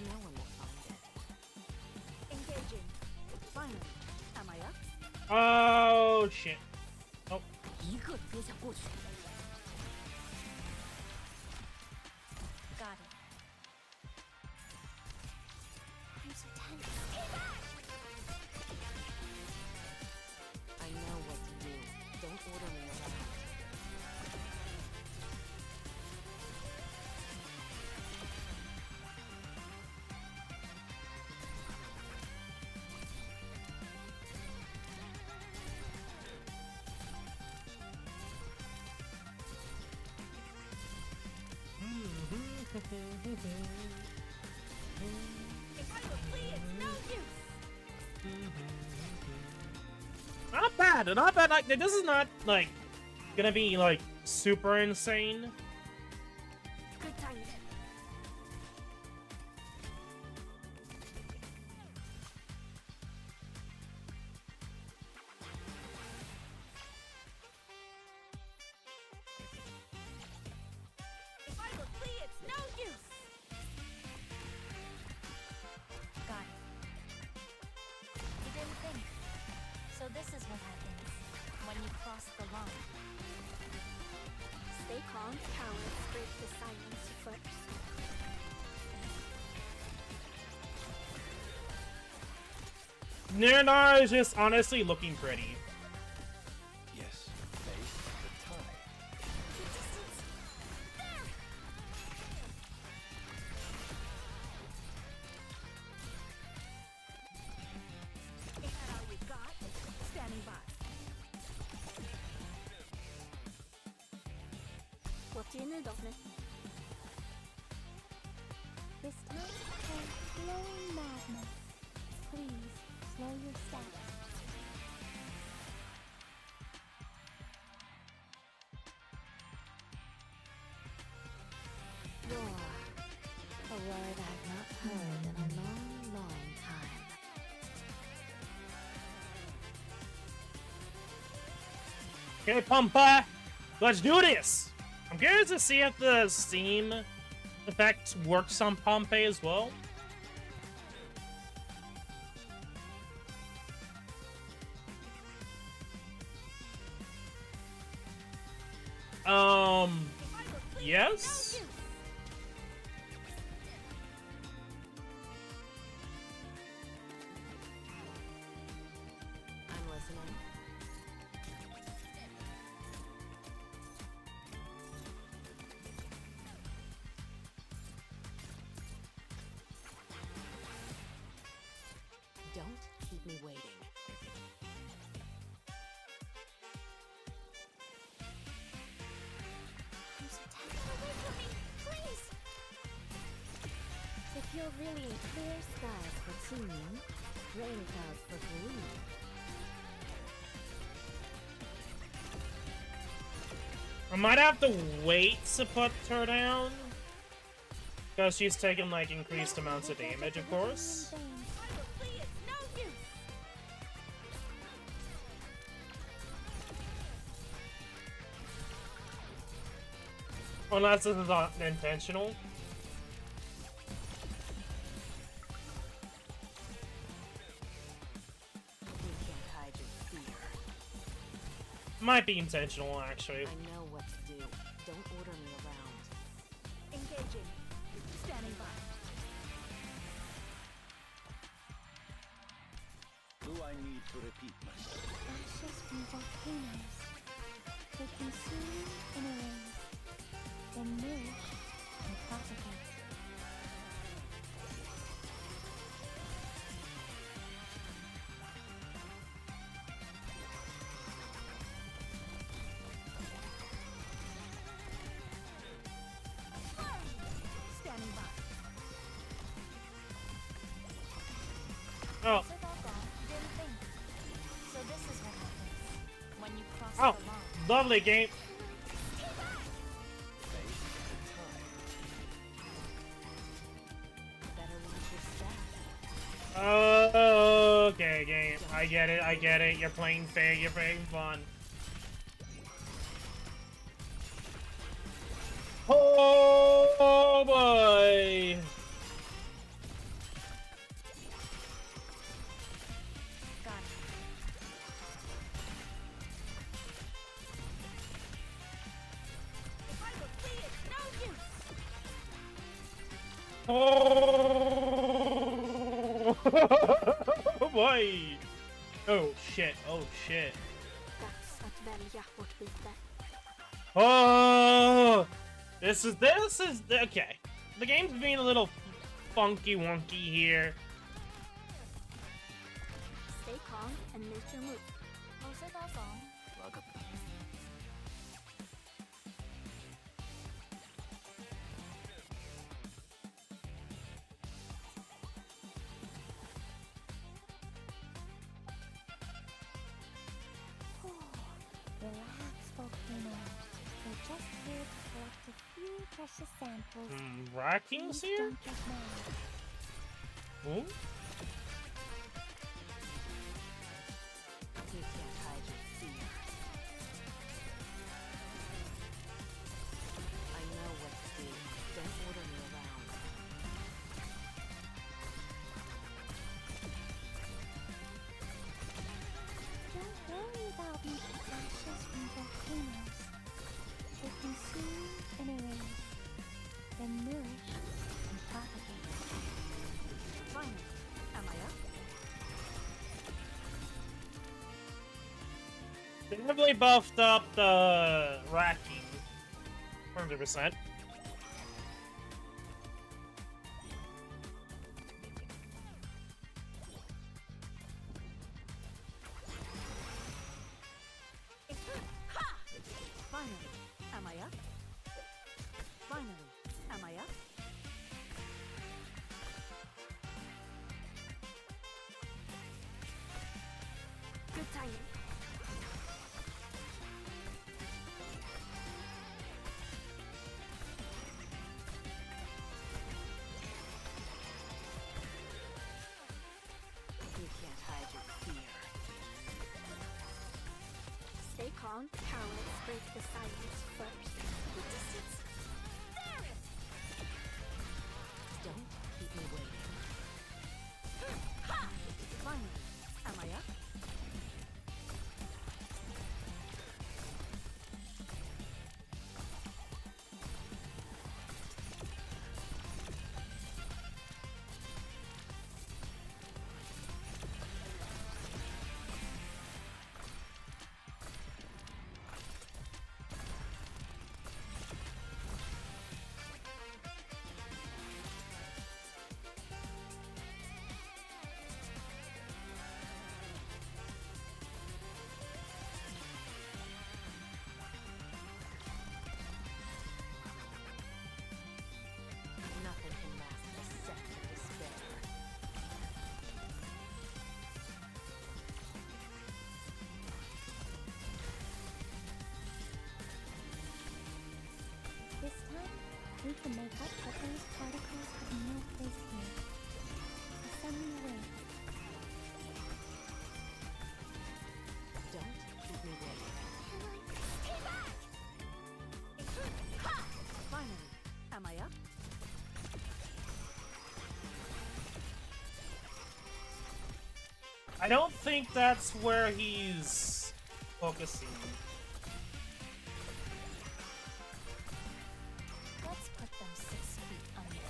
No one will find it. Engaging. Finally. Am I up? Oh shit. Oh. 一个别想过去。 Got it. I'm so tense. I know what to do. Don't order me around. If I don't flee, it's no use. Not bad. Not bad. Like this is not like gonna be like super insane. Good timing. If I don't flee, it's no use. Got it. You didn't think. So this is what happens when you cross the line. Stay calm. Cowards break the silence first. Nirnar is just honestly looking pretty. Yes. This time for flowing madness. Please slow your steps. Roar. A word I've not heard in a long, long time. Okay, Pumpa, let's do this. I'm curious to see if the Steam effect works on Pompeii as well. Yes? I'm listening. Don't keep me waiting. If you're really in clear skies for teaming, rain clouds for green. I might have to wait to put her down. Because she's taking, like, increased amounts of damage, of course. Unless this is not intentional. You can't hide your fear. Might be intentional, actually. I know what to do. Don't order me around. Engaging. Standing by. Do I need to repeat myself? Ashes from volcanoes. They consume and erase, then nourish and propagate. Standing by. Oh, So that's all. Didn't think. So this is what happens when you cross oh, the line. lovely game. Better watch your step. Okay, game. I get it, I get it. You're playing fair, you're playing fun. Oh boy! Got it. If I could see it, no use. Oh boy! Oh shit, oh shit. Dags att välja vårt byte. Oh! This is, okay. The game's being a little funky wonky here. Stay calm and make your move. Oh, so that's all. Relax, volcanoes. We're just here to collect a few precious samples. Rackings Please here? don't get mad. Ooh. You can't hide your fear. I know what to do. Don't order me around. Don't worry about me. Ashes from volcanoes. They consume and erase, then nourish and propagate. Finally, am I up? They heavily buffed up the racking. 100%. Ha! Finally, am I up? silent. You can't hide your fear. Stay calm. Arknights break the silence first. The distance. There it. Don't keep me waiting. Finally, am I up? Nothing can mask the scent of despair. This time, we can make up that those particles have no place here. Send me away. Don't keep me waiting. Stay back! Finally, am I up? I don't think that's where he's focusing. Let's put them 6 feet under.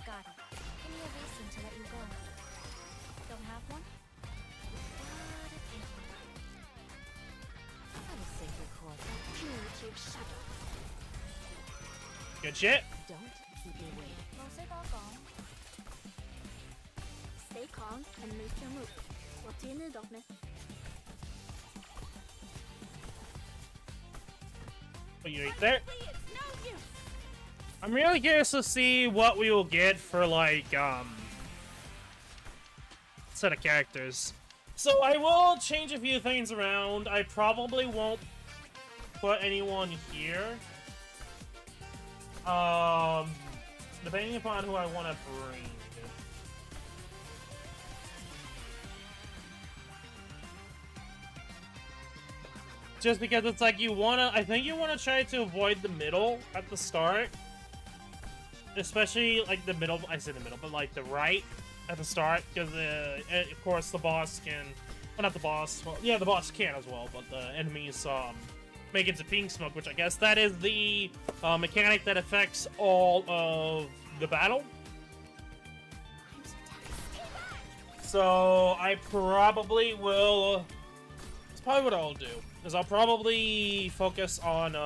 Got it. Give me a reason to let you go. Don't have one? What a pity. What a sacred course. Punitive shadow. Good shit. Don't keep me waiting. 冇識多講。 Stay calm and make your move. What do you need of me? Put you right there. It's no use. I'm really curious to see what we will get for, like, set of characters. So I will change a few things around. I probably won't put anyone here. Depending upon who I want to bring. Just because it's like I think you wanna try to avoid the middle at the start. Especially like the middle, I say the middle, but like the right at the start, because of course the boss can, well not the boss, well yeah the boss can as well, but the enemies make it to pink smoke, which I guess that is the mechanic that affects all of the battle. So I probably will, that's probably what I'll do, is I'll probably focus on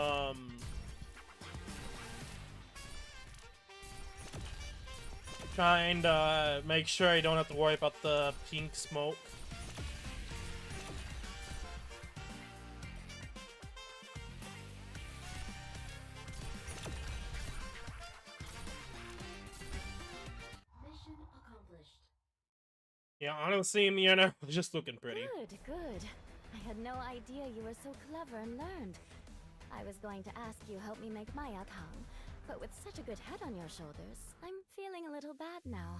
trying to make sure I don't have to worry about the pink smoke. Mission accomplished. Yeah, honestly, Miana was just looking pretty. Good, good. I had no idea you were so clever and learned. I was going to ask you help me make my account, but with such a good head on your shoulders, I'm feeling a little bad now.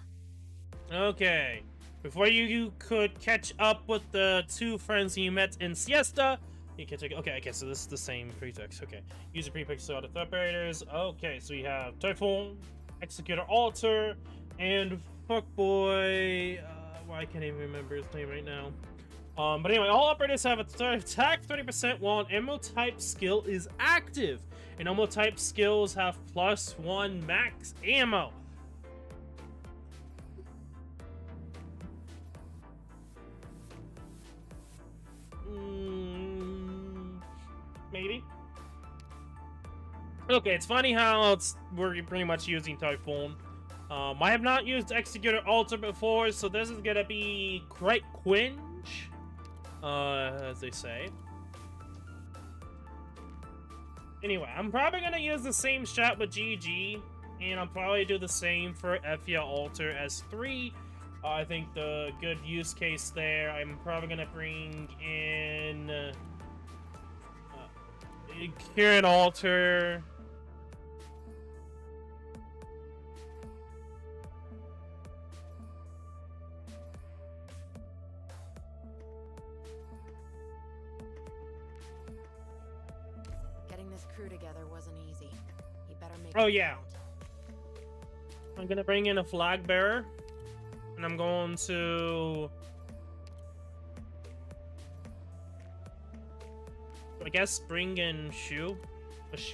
Okay, before you could catch up with the two friends you met in Siesta, you can check. Okay, so this is the same pretext. Okay, use a prefix to all the threat barriers. Okay, so you have Typhoon, Executor Alter, and Fuckboy. Well, I can't even remember his name right now. But anyway, all operators have attack 30% while an ammo type skill is active. And ammo type skills have +1 max ammo. Maybe. Okay, it's funny how we're pretty much using Typhoon. I have not used Executor Alter before, so this is gonna be quite cringe, as they say. Anyway, I'm probably gonna use the same strat with GG, and I'll probably do the same for Effia Alter S3. I think the good use case there, I'm probably gonna bring in Kieran Alter. Getting this crew together wasn't easy. You better make Oh it yeah. count. I'm gonna bring in a flag bearer, and I'm going to, I guess, bring in a shoe. Is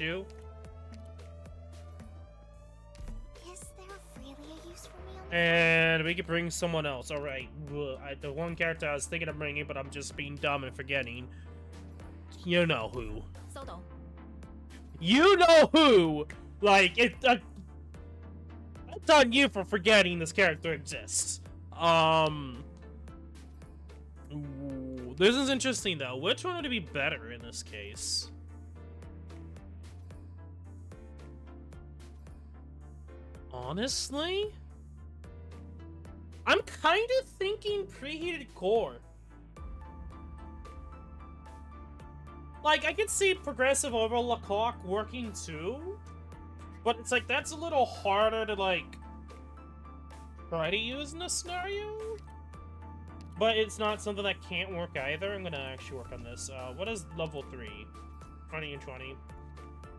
there really a use for me on the And we could bring someone else. All right, the one character I was thinking of bringing, but I'm just being dumb and forgetting. You know who? Sodo. You know who? Like it's on you for forgetting this character exists. Ooh, this is interesting though. Which one would be better in this case? Honestly, I'm kind of thinking preheated core. Like, I could see progressive over the clock working too, but it's like that's a little harder to like try to use in a scenario. But it's not something that can't work either. I'm gonna actually work on this. What is level 3? 20 and 20.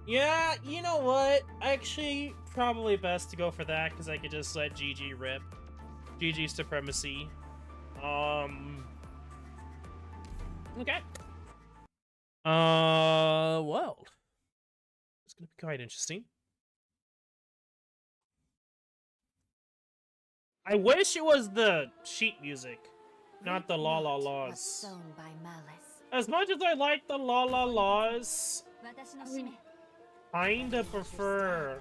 Yeah, you know what? Actually, probably best to go for that because I could just let GG rip. GG supremacy. Okay. Well, it's gonna be quite interesting. I wish it was the sheet music, not the la la Not laws. what's sown by malice. As much as I like the la la laws, 私の使命 kinda prefer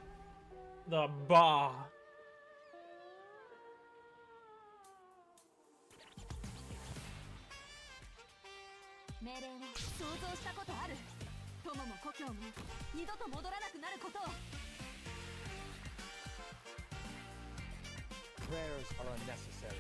the ba. 命令を想像したことある。友も故郷も二度と戻らなくなることを。 Prayers are unnecessary.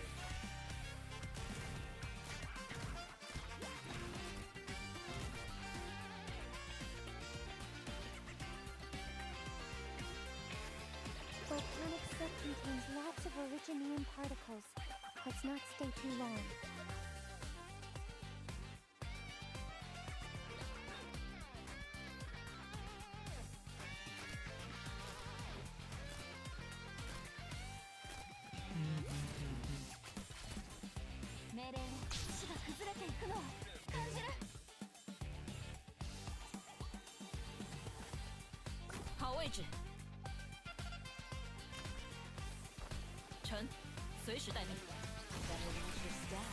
volcanic soot contains lots of originium particles. Let's not stay too long. Better watch your step.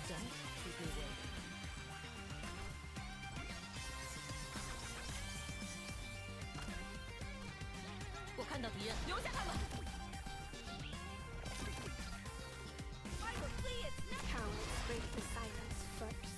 Don't keep me waiting. 我看到敌人，留下他们。 Cowards break the silence first.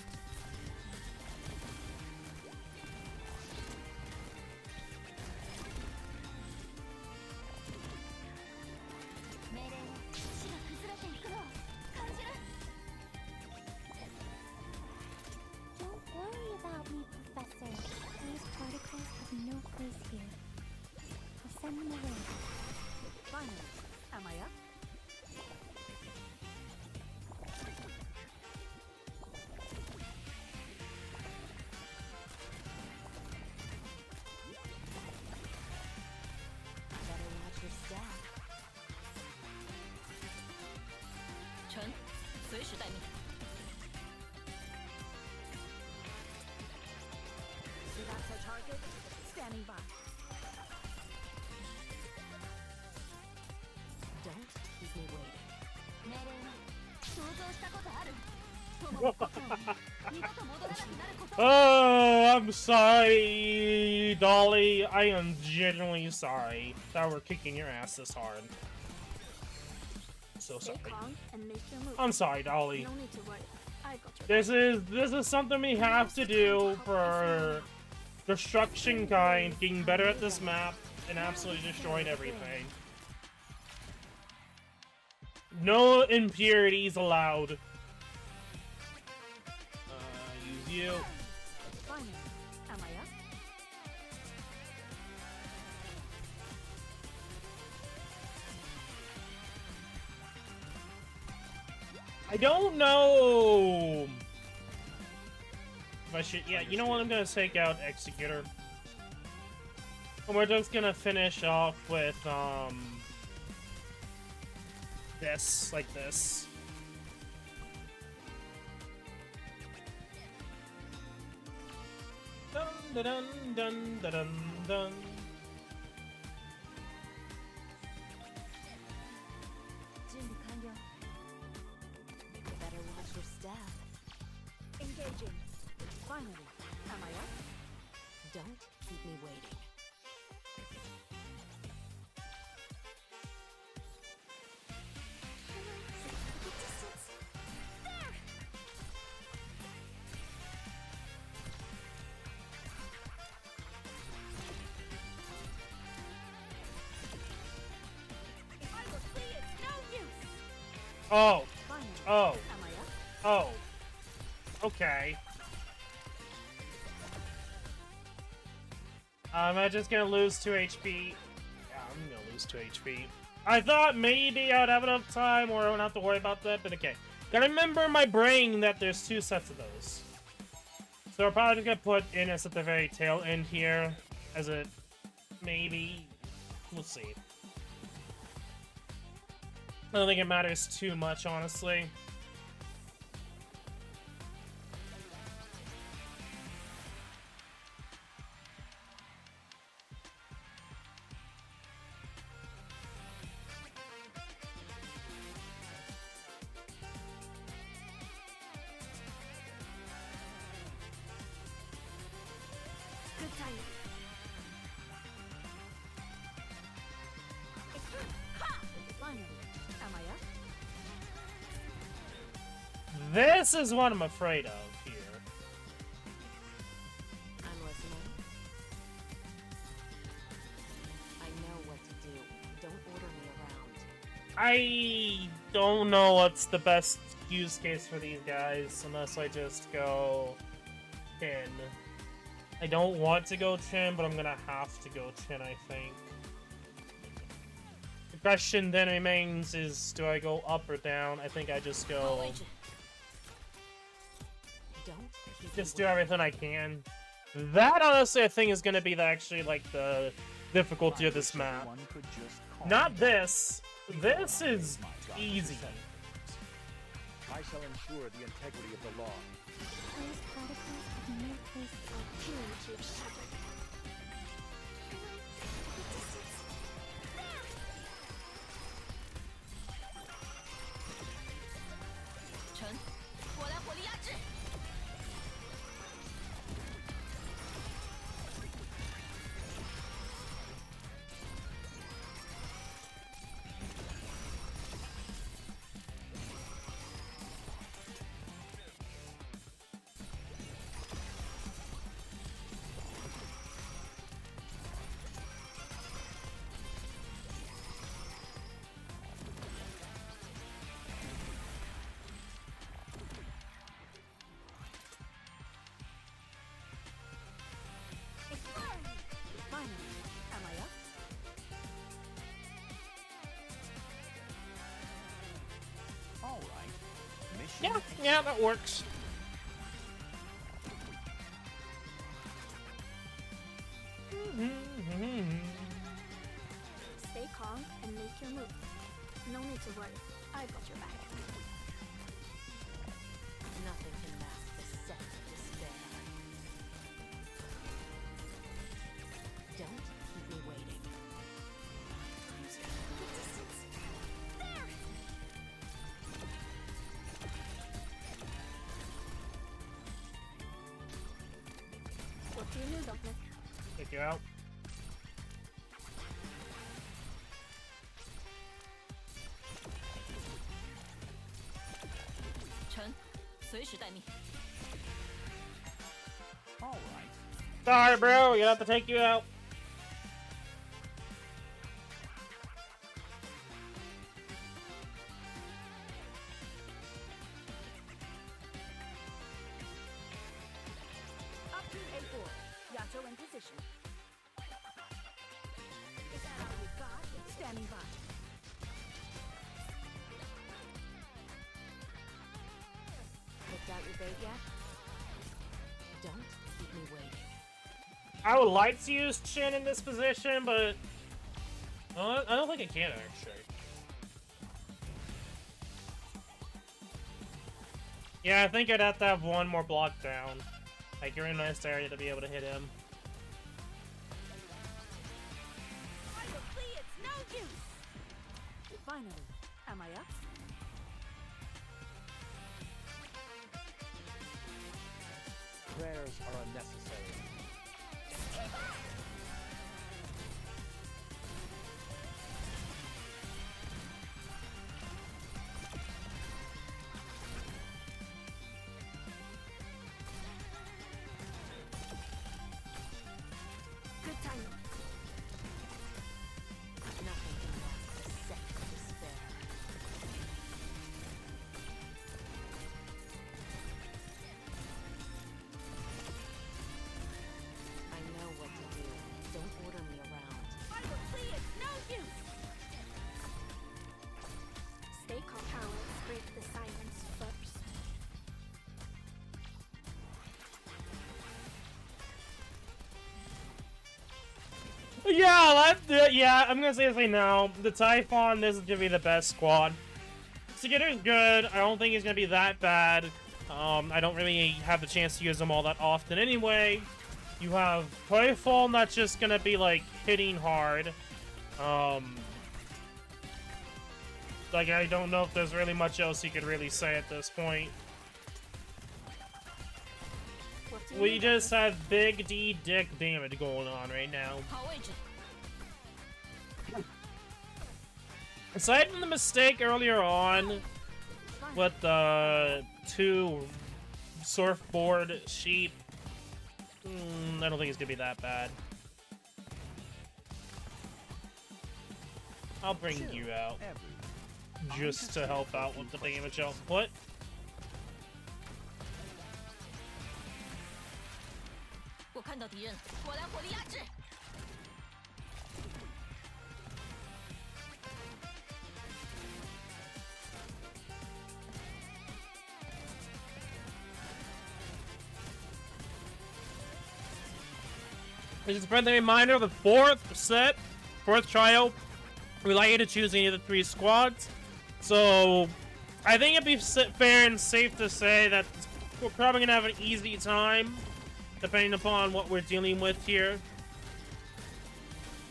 Don't worry about me, Professor. These particles have no place here. I'll send them away. Finally, am I up? Better watch your step. 臣随时待命。 So that's our target. Standing by. Don't keep me waiting. 命令を想像したことある。友も故郷も Oh, I'm sorry, Dolly. I am genuinely sorry that we're kicking your ass this hard. So sorry. I'm sorry, Dolly. This is something we have to do for Destruction Kind getting better at this map and absolutely destroying everything. No impurities allowed. Use you. Am I up? I don't know if I should. Yeah, you know what? I'm gonna take out Executor. And we're just gonna finish off with this, like this. Dun dun dun dun dun dun. You better watch your step. Engaging. Finally. Am I up? Don't keep me waiting. If I will see, it's no use. Oh, Finally. oh, Am I up? oh. Okay. Am I just gonna lose 2 HP? Yeah, I'm gonna lose 2 HP. I thought maybe I would have enough time or I wouldn't have to worry about that, but okay. Gotta remember in my brain that there's 2 sets of those. So we're probably just gonna put Innis at the very tail end here, as a maybe. We'll see. I don't think it matters too much, honestly. Good timing. Ha! Finally. Am I up? This is what I'm afraid of here. I'm listening. I know what to do. Don't order me around. I don't know what's the best use case for these guys unless I just go Chin. I don't want to go Chin, but I'm gonna have to go Chin, I think. The question then remains is, do I go up or down? I think I just go... Don't keep Just me do everything I can. That, honestly, I think is gonna be actually, like, the difficulty of this map. Not this. This is easy. I shall ensure the integrity of the law. Those particles have no place to go. Chen, 我来火力压制。Finally. Am I up? All right. Mission Yeah, that works. Stay calm and make your move. No need to worry. I've got your back. Nothing can mask the scent of despair. Don't keep me waiting. you out. All right. Sorry, bro. We have to take you out. Up to A4. Yato in position. Standing by. Picked out your bait yet? Don't keep me waiting. I would like to use Chin in this position, but I don't think I can actually. Yeah, I think I'd have to have one more block down. Like, you're in a nice area to be able to hit him. It's no use. Finally, am I up? Prayers are unnecessary. Good timing. Nothing can last a second to spare. I know what to do. Don't order me around. It's no use. Stay calm. Cowards break the silence first. Yeah, I'm gonna say this right now. The Typhon, this is gonna be the best squad. Sigitter's good. I don't think he's gonna be that bad. I don't really have the chance to use him all that often anyway. You have Typhon that's just gonna be like hitting hard. Like, I don't know if there's really much else you could really say at this point. We just have big D dick damage going on right now. Aside from the mistake earlier on with the 2 surfboard sheep, I don't think it's gonna be that bad. I'll bring you out just to help out with the damage output. Just a friendly reminder, the fourth trial, we allow you to choose any of the 3 squads. So, I think it'd be fair and safe to say that we're probably gonna have an easy time, depending upon what we're dealing with here.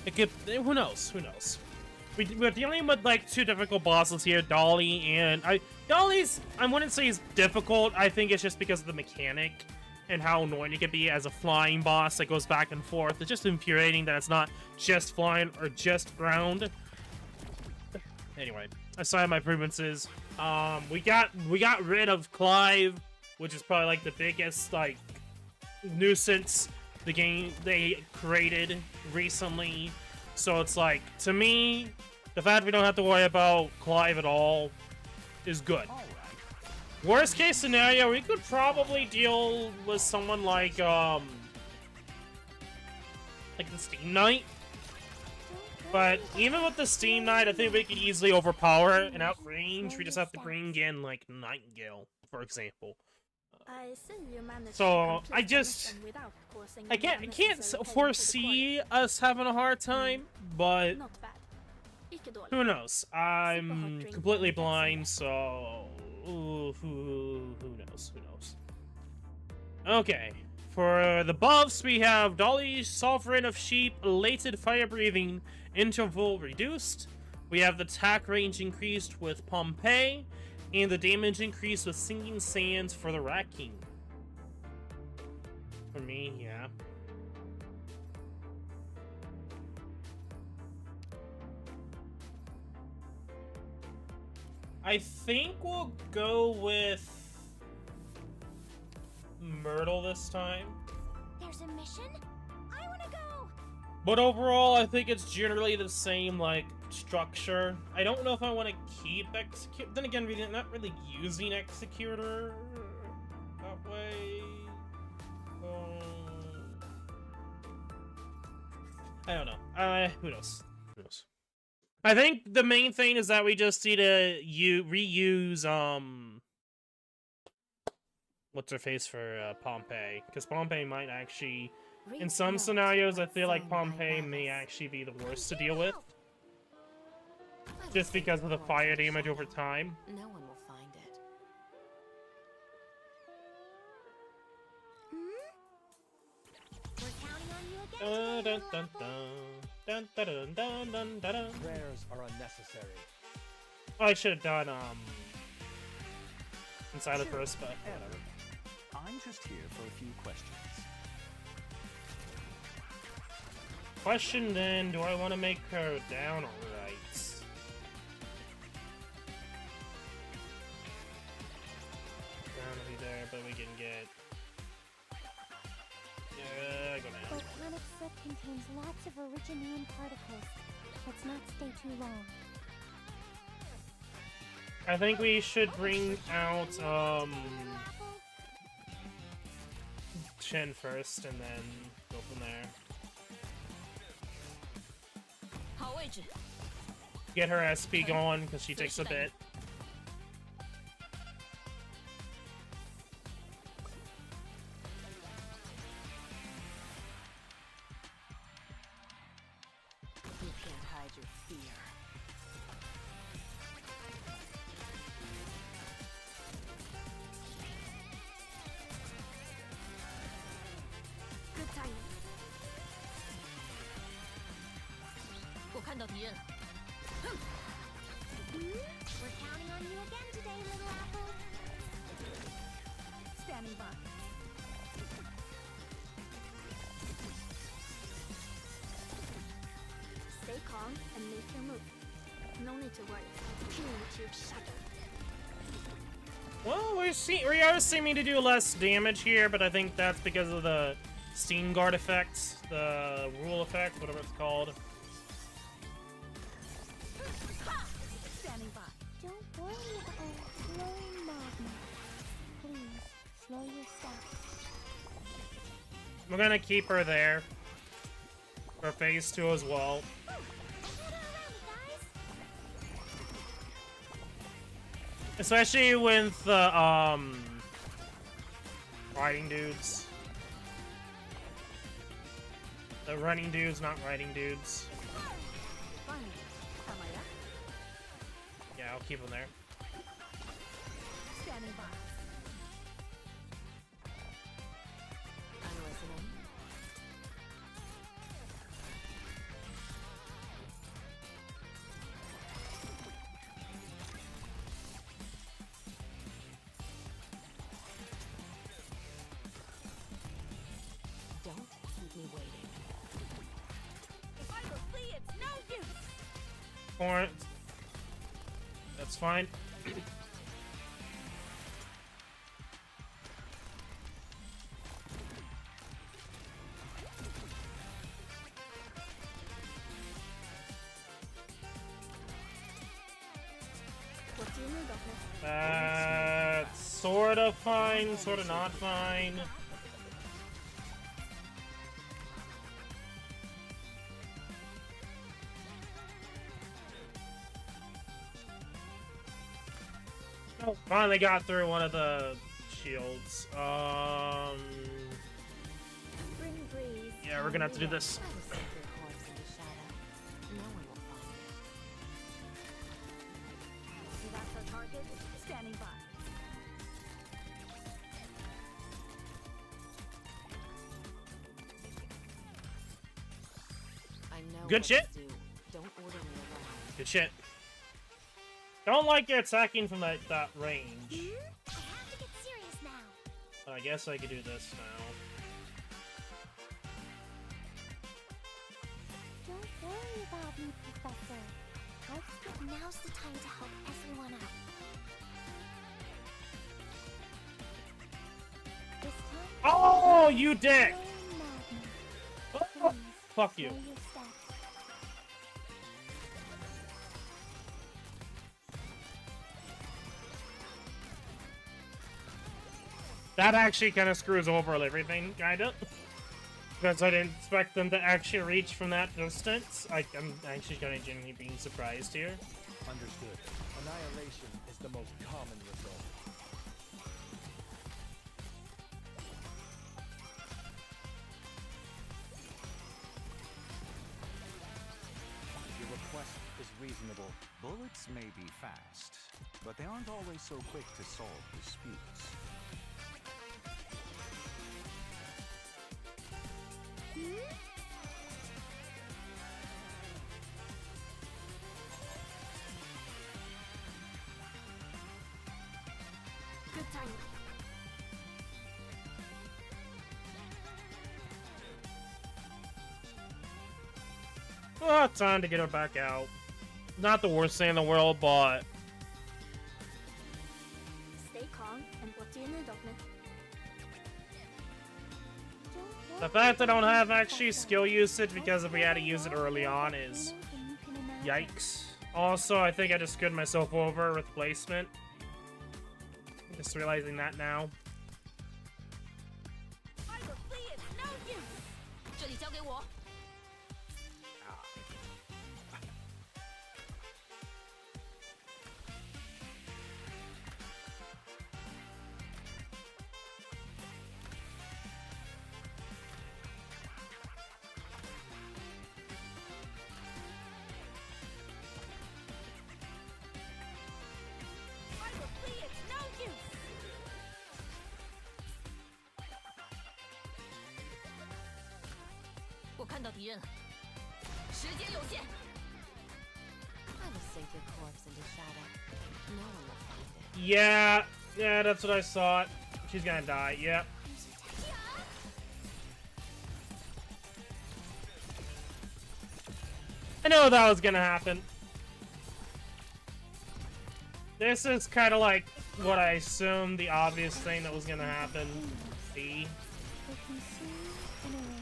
It could, who knows? Who knows? We're dealing with like 2 difficult bosses here, Dolly and Dolly's. I wouldn't say is difficult. I think it's just because of the mechanic and how annoying it can be as a flying boss that goes back and forth. It's just infuriating that it's not just flying or just ground. Anyway, aside my grievances, we got rid of Clive, which is probably like the biggest like nuisance the game they created recently. So it's like, to me, the fact we don't have to worry about Clive at all is good. Worst case scenario, we could probably deal with someone like the Steam Knight. But even with the Steam Knight, I think we could easily overpower and outrange. We just have to bring in like Nightingale, for example. So I can't foresee us having a hard time, but who knows? I'm completely blind, so who knows? Who knows? Okay, for the buffs, we have Dolly's Sovereign of Sheep, elated fire breathing, interval reduced. We have the attack range increased with Pompeii, and the damage increased with Singing Sands for the Rat King. For me, yeah. I think we'll go with Myrtle this time. There's a mission? I wanna go! But overall, I think it's generally the same, like, structure. I don't know if I want to keep Execute. Then again, we're not really using Executor that way. I don't know. Who knows? Who knows? I think the main thing is that we just need to reuse, what's her face for Pompeii. Because Pompeii might actually, in some scenarios, I feel like Pompeii may actually be the worst to deal with. Just because of the fire damage over time. No one will find it. We're counting on you again Dun, today, dun, little dun, apple. dun, dun, dun, dun, dun, dun. Prayers are unnecessary. Oh, I should have done inside the first, but Anna, whatever. I'm just here for a few questions. Question then, do I want to make her down alright? Down to be there, but we can get... Yeah, go down. Volcanic soot contains lots of originium particles. Let's not stay too long. I think we should bring out, Chen first, and then go from there. 好位置， Get her SP going, because she takes a bit. You can't hide your fear. Good timing. 我看到敌人了。 We're counting on you again today, little apple. Standing by. Stay calm and make your move. No need to worry. Cumulative shadow. Well, we are seeming to do less damage here, but I think that's because of the Steam Guard effect, the rule effect, whatever it's called. Standing by. Don't worry about slowing Magma. Please, slow your steps. We're gonna keep her there for phase 2 as well. Especially with the riding dudes. The running dudes, not riding dudes. Finally. Am I up? Yeah, I'll keep them there. Standing by. I'm listening. Don't keep me waiting. If I go flee, it's no use. Or that's fine. What do you need, Doctor? That's sort of fine, sort of not fine. Oh, finally got through one of the shields. Spring breeze. Yeah, we're gonna have to do this. I will save your corpse in the shadow. No one will find it. See that's our target? Standing by. I know Good what shit. to do. Don't order me around. Good shit. Don't like you attacking from that range. I have to get serious now. I guess I could do this now. Don't worry about me, Professor. Now's the time to help everyone out. Oh, you dick! No madness. Oh, Please, fuck you. slow your steps. That actually kind of screws over everything, kinda. Because I didn't expect them to actually reach from that distance. I'm actually kind of genuinely being surprised here. Understood. Annihilation is the most common result. Your request is reasonable. Bullets may be fast, but they aren't always so quick to solve disputes. Good timing. Oh, time to get her back out. Not the worst thing in the world, but Stay calm and watch in the darkness. Don't the worry fact I don't about have me, actually Professor. skill usage I'll because if we had to clear use it a lot early more on volcanoes is than you can imagine. yikes. Also, I think I just screwed myself over with placement. Just realizing that now. 这里交给我。 我看到敌人了，时间有限。 I will sink your corpse into shadow. No one will find it. Yeah, that's what I thought. She's gonna die, yep. I know that was gonna happen. This is kind of like what I assumed the obvious thing that was gonna happen. See? They consume and erase,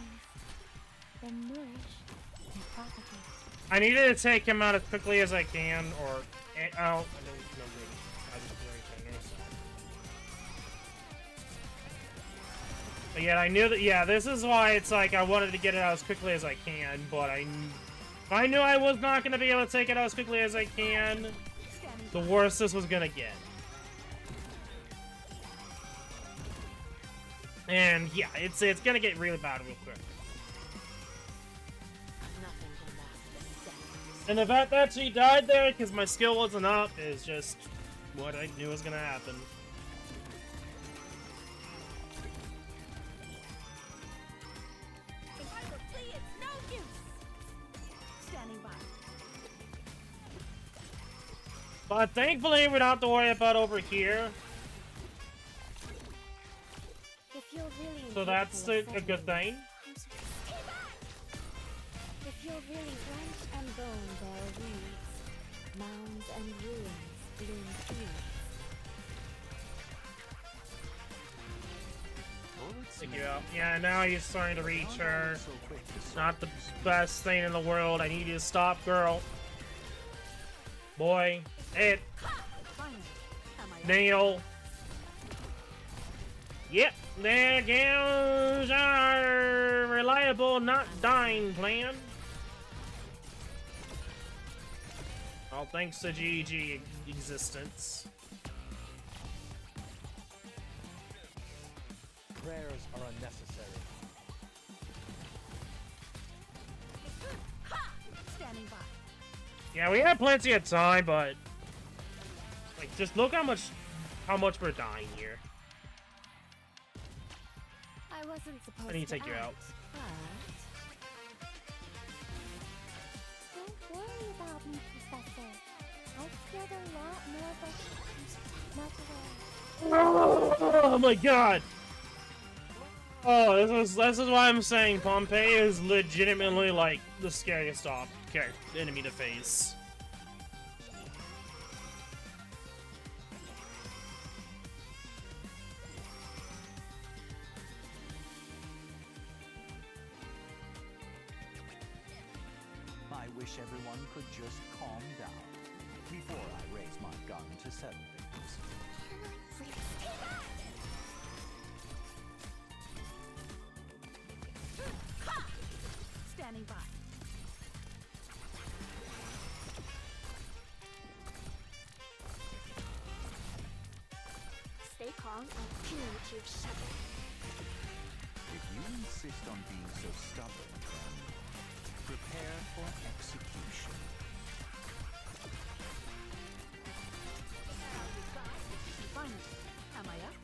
then nourish and propagate. I needed to take him out as quickly as I can, or I don't know. I was very generous. But yet I knew that. Yeah, this is why it's like I wanted to get it out as quickly as I can, but I knew I was not going to be able to take it out as quickly as I can. The worse this was gonna get. And yeah, it's gonna get really bad real quick. Nothing can last a second. And the fact that she died there because my skill wasn't up is just what I knew was gonna happen. If I were free, it's no use. Standing by. But thankfully, we don't have to worry about over here. If you're really So that's a good thing. If you're really flesh and bone, there are weeds, mounds and ruins, bloom fields. Bullets Take may you out. be Yeah, fast, now he's starting to but they reach aren't her. always so quick to solve Not the disputes. best thing in the world. I need you to stop, girl. Boy. Hit. Finally. Am I Nail. Yep, there goes our reliable not dying plan. All thanks to GG existence. Prayers are unnecessary. standing by? Yeah, we have plenty of time, but like, just look how much we're dying here. I wasn't supposed I need to take you act, out. but Don't worry about me, Professor. I've killed a lot more volcanoes. Not today. Oh my god! Oh, this is why I'm saying Pompeii is legitimately like the scariest enemy to face. wish everyone could just calm down before I raise my gun to settle things. Standing by. Stay calm and finish your shuttle. If you insist on being so stubborn, then prepare for execution. Finally, am I up?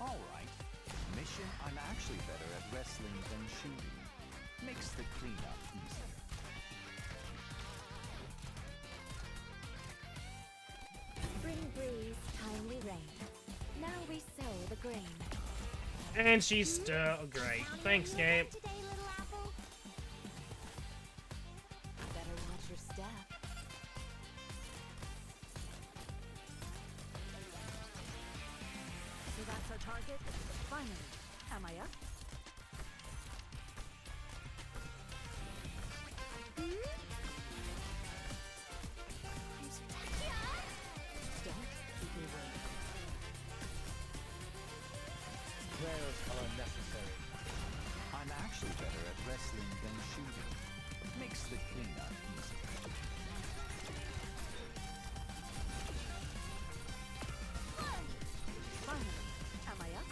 All right. Mission, I'm actually better at wrestling than shooting. Makes the cleanup easier. Spring breeze, timely rain. Now we sow the grain. And she's still great. Thanks, Gabe. Today, little apple. Better watch your step. So that's our target? Finally, am I up? Don't keep me waiting. Prayers are unnecessary. I'm actually better at wrestling than shooting. Makes the cleanup easier. Finally, am I up?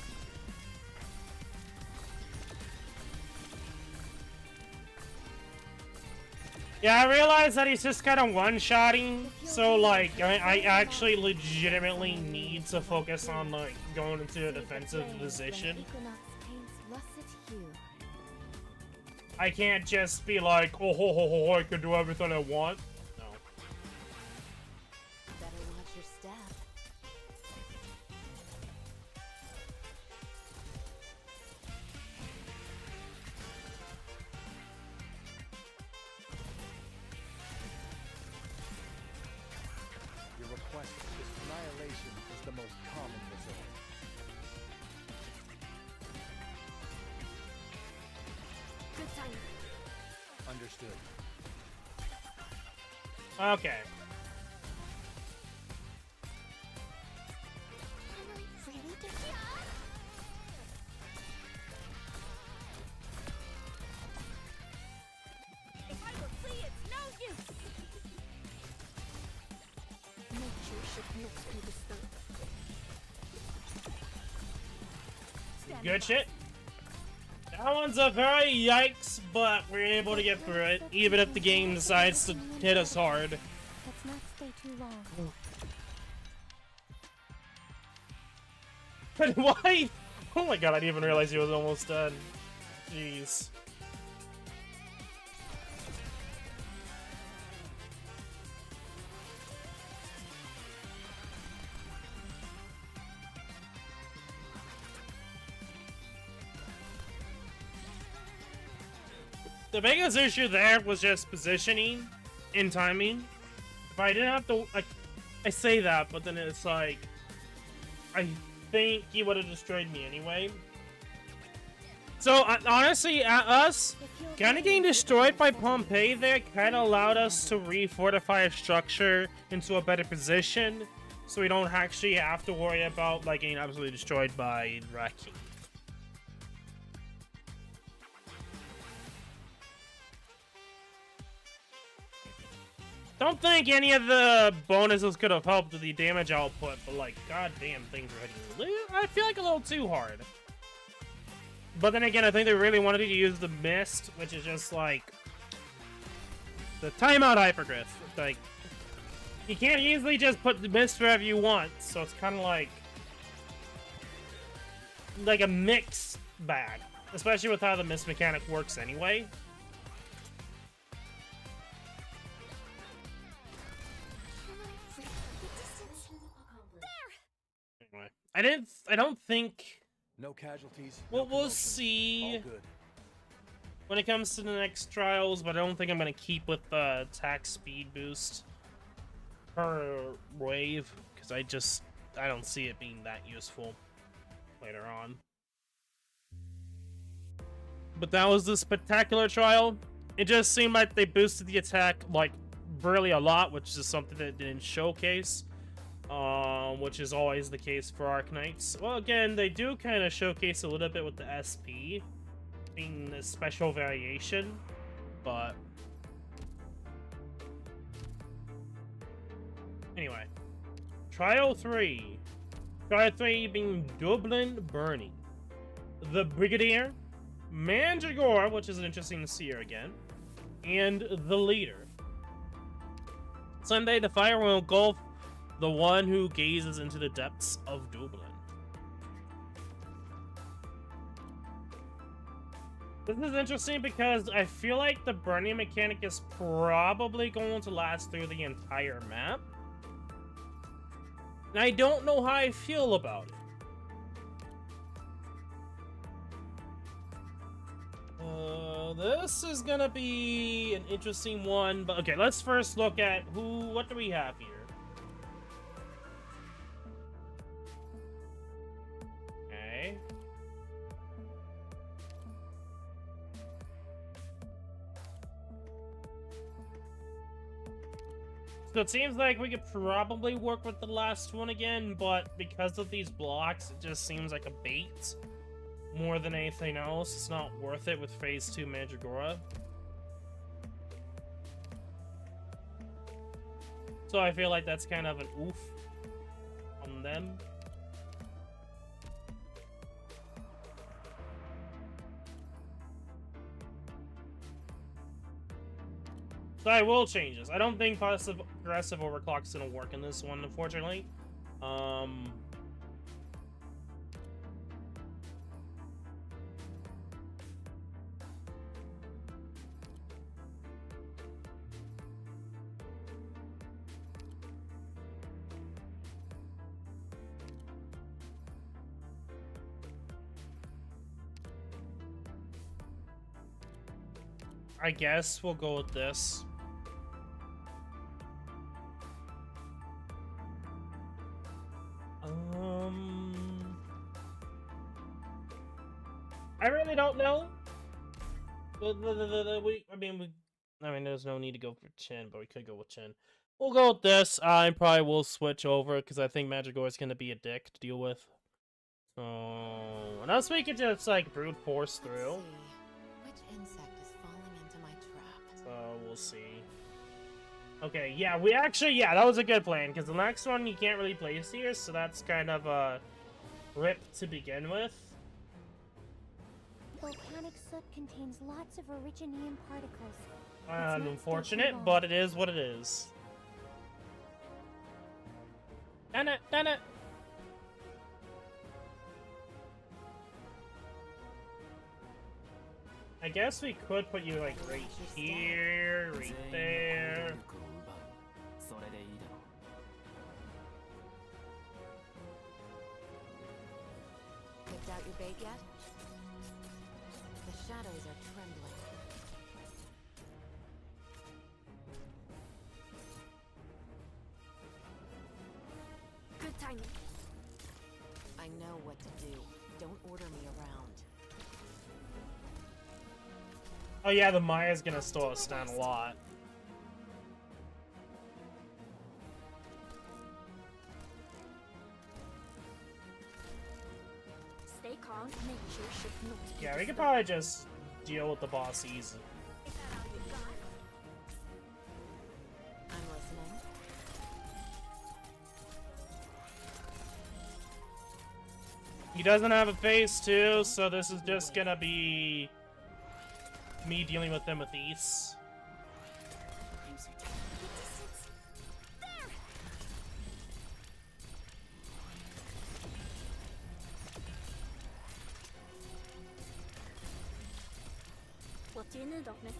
Yeah, I realize that he's just kind of one-shotting, so, like, I actually legitimately need to focus on, like, going into a defensive position. Equinox paints russet hue. I can't just be like, oh, ho, ho, ho, I can do everything I want. No. Better watch your step. Your request is annihilation is the most common result. Good time. Understood. Okay. Really do. If I will flee, it's no use! Nature should not be disturbed. Standing Good by. shit. That one's a very yikes, but we're able to get through it, even if the game decides to hit us hard. Let's not stay too long. But why? Oh my god, I didn't even realize he was almost done. Jeez. The biggest issue there was just positioning and timing. If I didn't have to, like, I say that, but then it's like, I think he would have destroyed me anyway. So honestly, us kind of getting destroyed by Pompeii there kind of allowed us to refortify a structure into a better position, so we don't actually have to worry about like getting absolutely destroyed by Raki. Don't think any of the bonuses could have helped with the damage output, but like, goddamn, things are hitting, I feel like a little too hard. But then again, I think they really wanted to use the mist, which is just like the timeout hypergriff. Like, you can't easily just put the mist wherever you want, so it's kind of like a mix bag, especially with how the mist mechanic works anyway. Anyway, I don't think. No casualties. Well, no we'll commotion. see All good. when it comes to the next trials, but I don't think I'm gonna keep with the attack speed boost per wave, because I just I don't see it being that useful later on. But that was the spectacular trial. It just seemed like they boosted the attack like really a lot, which is something that didn't showcase. Which is always the case for Arknights. Well, again, they do kind of showcase a little bit with the SP being a special variation, but anyway, Trial 3. Trial 3 being Dublin Burning. The Brigadier, Mandragora, which is interesting to see her again, and the Leader. Sunday, the fire will engulf the one who gazes into the depths of Dublin. This is interesting because I feel like the burning mechanic is probably going to last through the entire map. And I don't know how I feel about it. This is gonna be an interesting one, but okay, let's first look at what do we have here? Okay. So it seems like we could probably work with the last one again, but because of these blocks, it just seems like a bait. More than anything else, it's not worth it with Phase 2 Mandragora. So I feel like that's kind of an oof on them. So I will change this. I don't think passive aggressive overclock's gonna work in this one, unfortunately. I guess we'll go with this. I really don't know. I mean, there's no need to go for Chin, but we could go with Chin. We'll go with this. I probably will switch over because I think Mandragora is going to be a dick to deal with. So, unless we could just like brute force through. Which insect is falling into my trap? So we'll see. Okay, yeah, that was a good plan because the next one you can't really place here, so that's kind of a rip to begin with. Volcanic soot contains lots of originium particles. Unfortunate, but it is what it is. Done it, done it. I guess we could put you like right here, right there. Picked out your bait yet? The shadows are trembling. Good timing. I know what to do. Don't order me around. Oh yeah, the Maya's gonna slow us down a lot. Stay calm, make sure ship not. Yeah, we could probably just deal with the boss easy. I'm listening. He doesn't have a phase 2, so this is just gonna be me dealing with him with ease. What's in the darkness?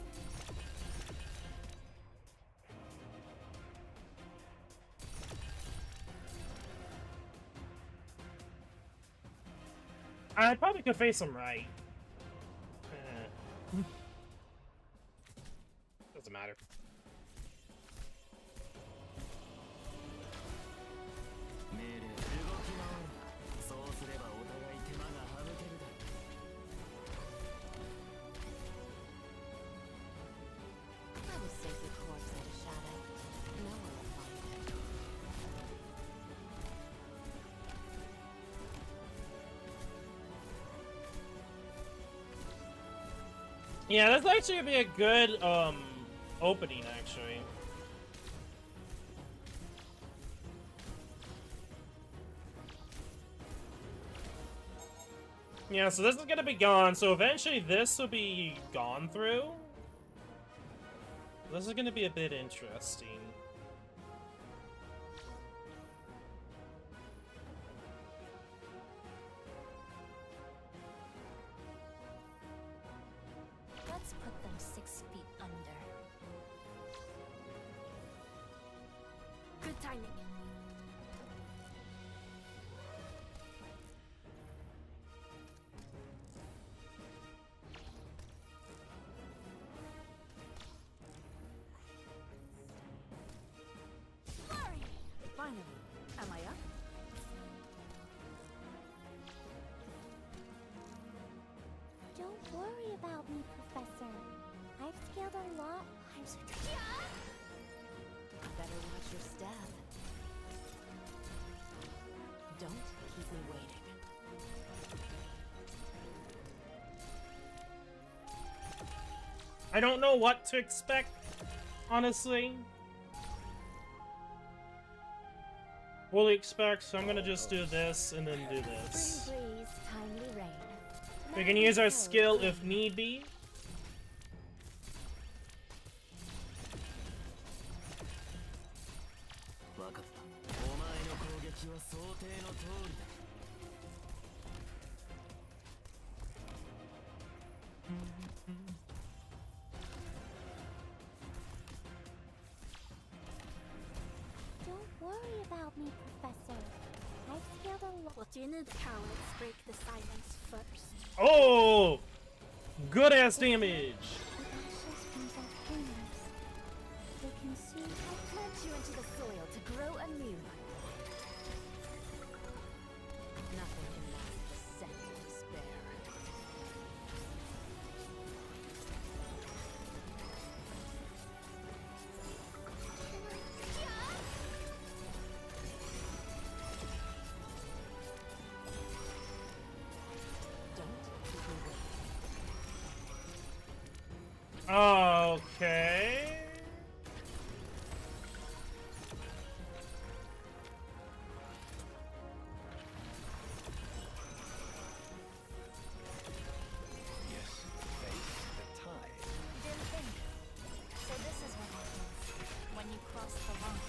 I probably could face him right. Doesn't matter. Yeah, that's actually gonna be a good opening actually. Yeah, so this is gonna be gone, so eventually this will be gone through. This is gonna be a bit interesting. Let's put them 6 feet under. Good timing. Finally. Am I up? Don't worry about me, Professor. I've scaled a lot. Better watch your step. Don't keep me waiting. I don't know what to expect, honestly. Fully expect, so I'm gonna just do this and then do this. Spring breeze, timely rain. We can use our skill if need be. Don't worry about me, Professor. I've scaled a lot. What inner cowards break the silence first? Oh! Good ass damage! The ashes from volcanoes. They consume. I plant you into the soil to grow anew. Nothing can mask the scent of despair. Don't keep me waiting. Okay. Yes, face the tide. Didn't think. So this is what happens when you cross the line.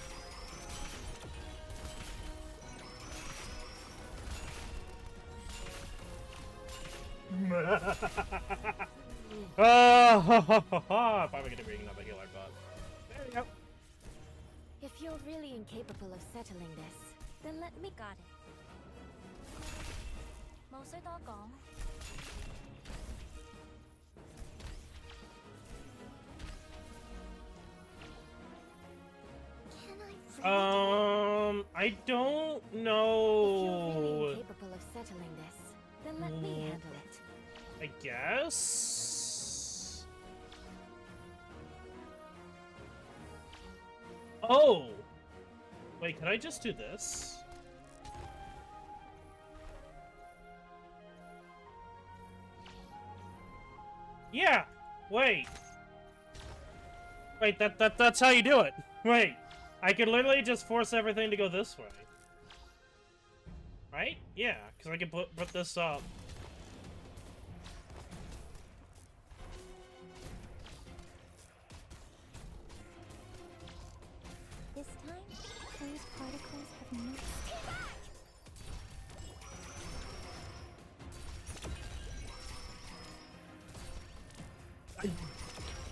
Probably gonna bring another healer, but there we go. If you're really incapable of settling this, then let me. Got it. 冇需多講。I don't If you're really know. incapable of settling this, then let me handle it. I guess. Oh! Wait, can I just do this? Yeah! Wait! Wait, that's how you do it! Wait! I could literally just force everything to go this way. Right? Yeah, because I can put this up. This time, those particles have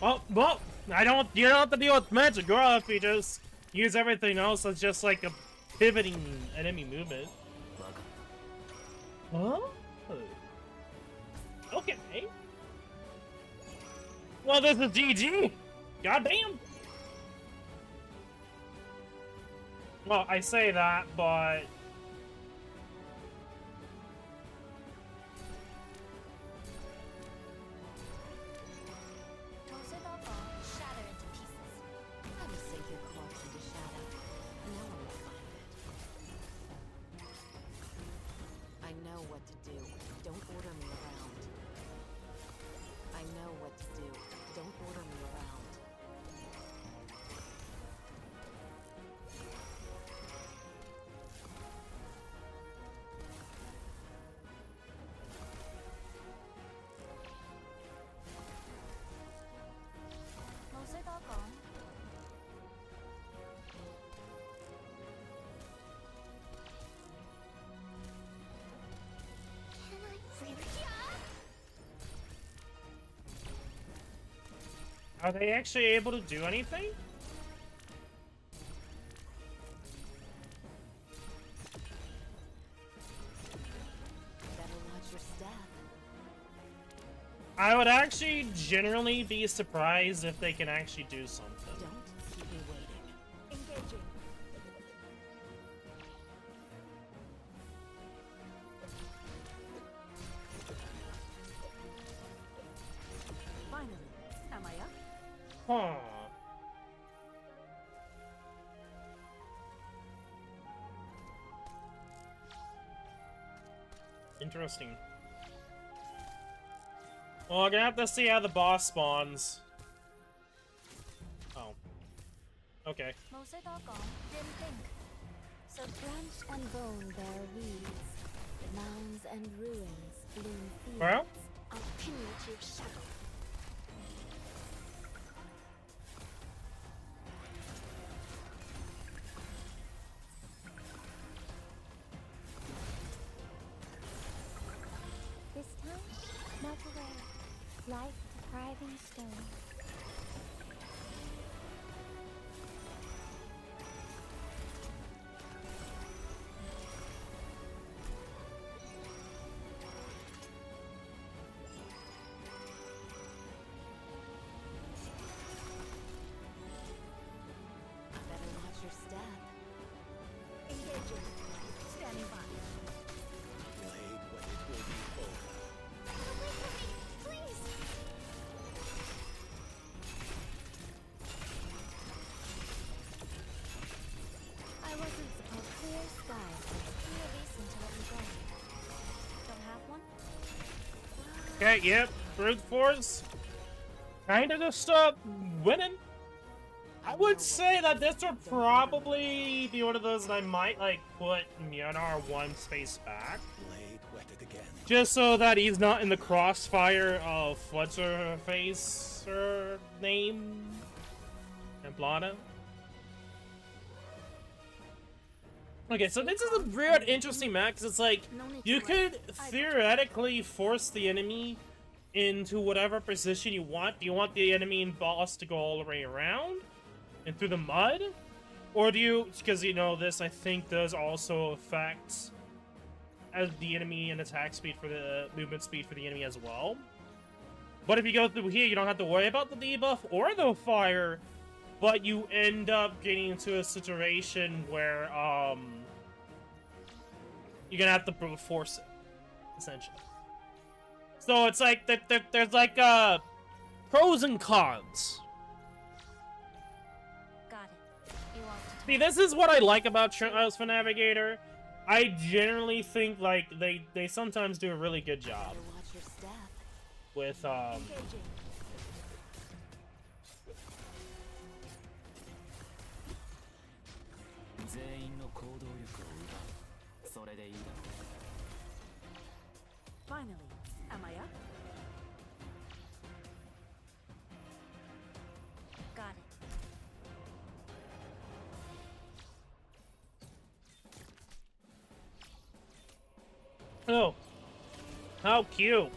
no. Well, I don't. You don't have to deal with magic, girl. If you just use everything else as just like a pivoting enemy movement. Huh? Okay. Well, this is GG. Goddamn. Well, I say that, but shatter into pieces. I will sink your corpse into shadow. No one will find it. I know what to do. Don't order me around. I know what to do. Are they actually able to do anything? Better watch your step. I would actually generally be surprised if they can actually do something. Don't keep me waiting. Engaging. Finally. Am I up? Huh. Interesting. Well, I'm gonna have to see how the boss spawns. Oh. Okay. 冇需多講，didn't think. So Branch and bone bear weeds. Mounds and ruins bloom fields. Well? I'll pin you to your shadow. This time, not aware. Life-depriving stone. Better watch your step. Engaging. Standing by. Blade what it will be for. please. I wasn't supposed clear skies. Be a reason to let you go. Don't have one? Okay, yep. Brute Force. Kinda just, winning. I would say that this would probably be one of those that I might, like, put Mjolnir one space back. Blade wetted again. Just so that he's not in the crossfire of what's her face, her name? Emblana. Okay, so this is a weird, interesting map, because it's like, you could theoretically force the enemy into whatever position you want. Do you want the enemy and boss to go all the way around? And through the mud? Or do you, because you know, this I think does also affect as the enemy and attack speed for the movement speed for the enemy as well. But if you go through here, you don't have to worry about the debuff or the fire, but you end up getting into a situation where you're gonna have to brute force it, essentially. So it's like there's like pros and cons. Got it. You want to talk? See, this is what I like about for Navigator. I generally think like they sometimes do a really good job Better watch your step. with Engaging. 全員の行動力を奪う。それでいいだろう。 Finally. Am I up? Got it. oh, how cute.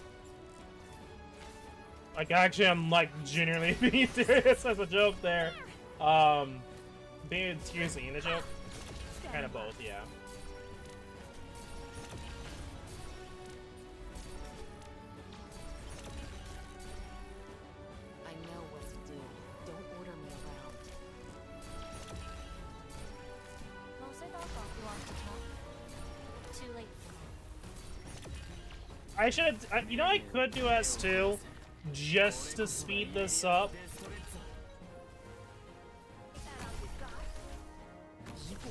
Like actually I'm like genuinely being serious as a joke there. Being seriously in the joke. Kind of both, yeah. I know what to do. Don't order me around. 冇需多講 you want to talk? Too late for now. I should, you know, I could do S2 just to speed this up. 一步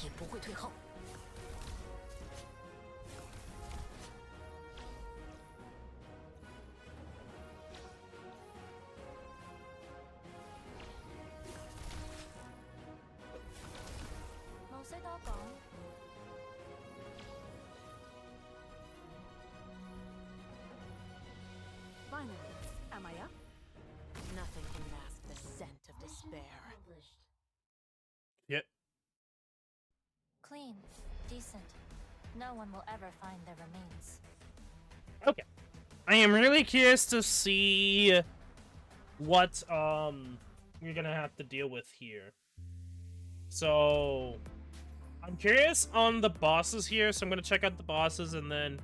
也不会退后。冇需多講。Finally. Am I up? Nothing can mask the scent of despair. Yep. Clean. Decent. No one will ever find their remains. Okay. I am really curious to see what we're gonna have to deal with here. So I'm curious on the bosses here, so I'm gonna check out the bosses and then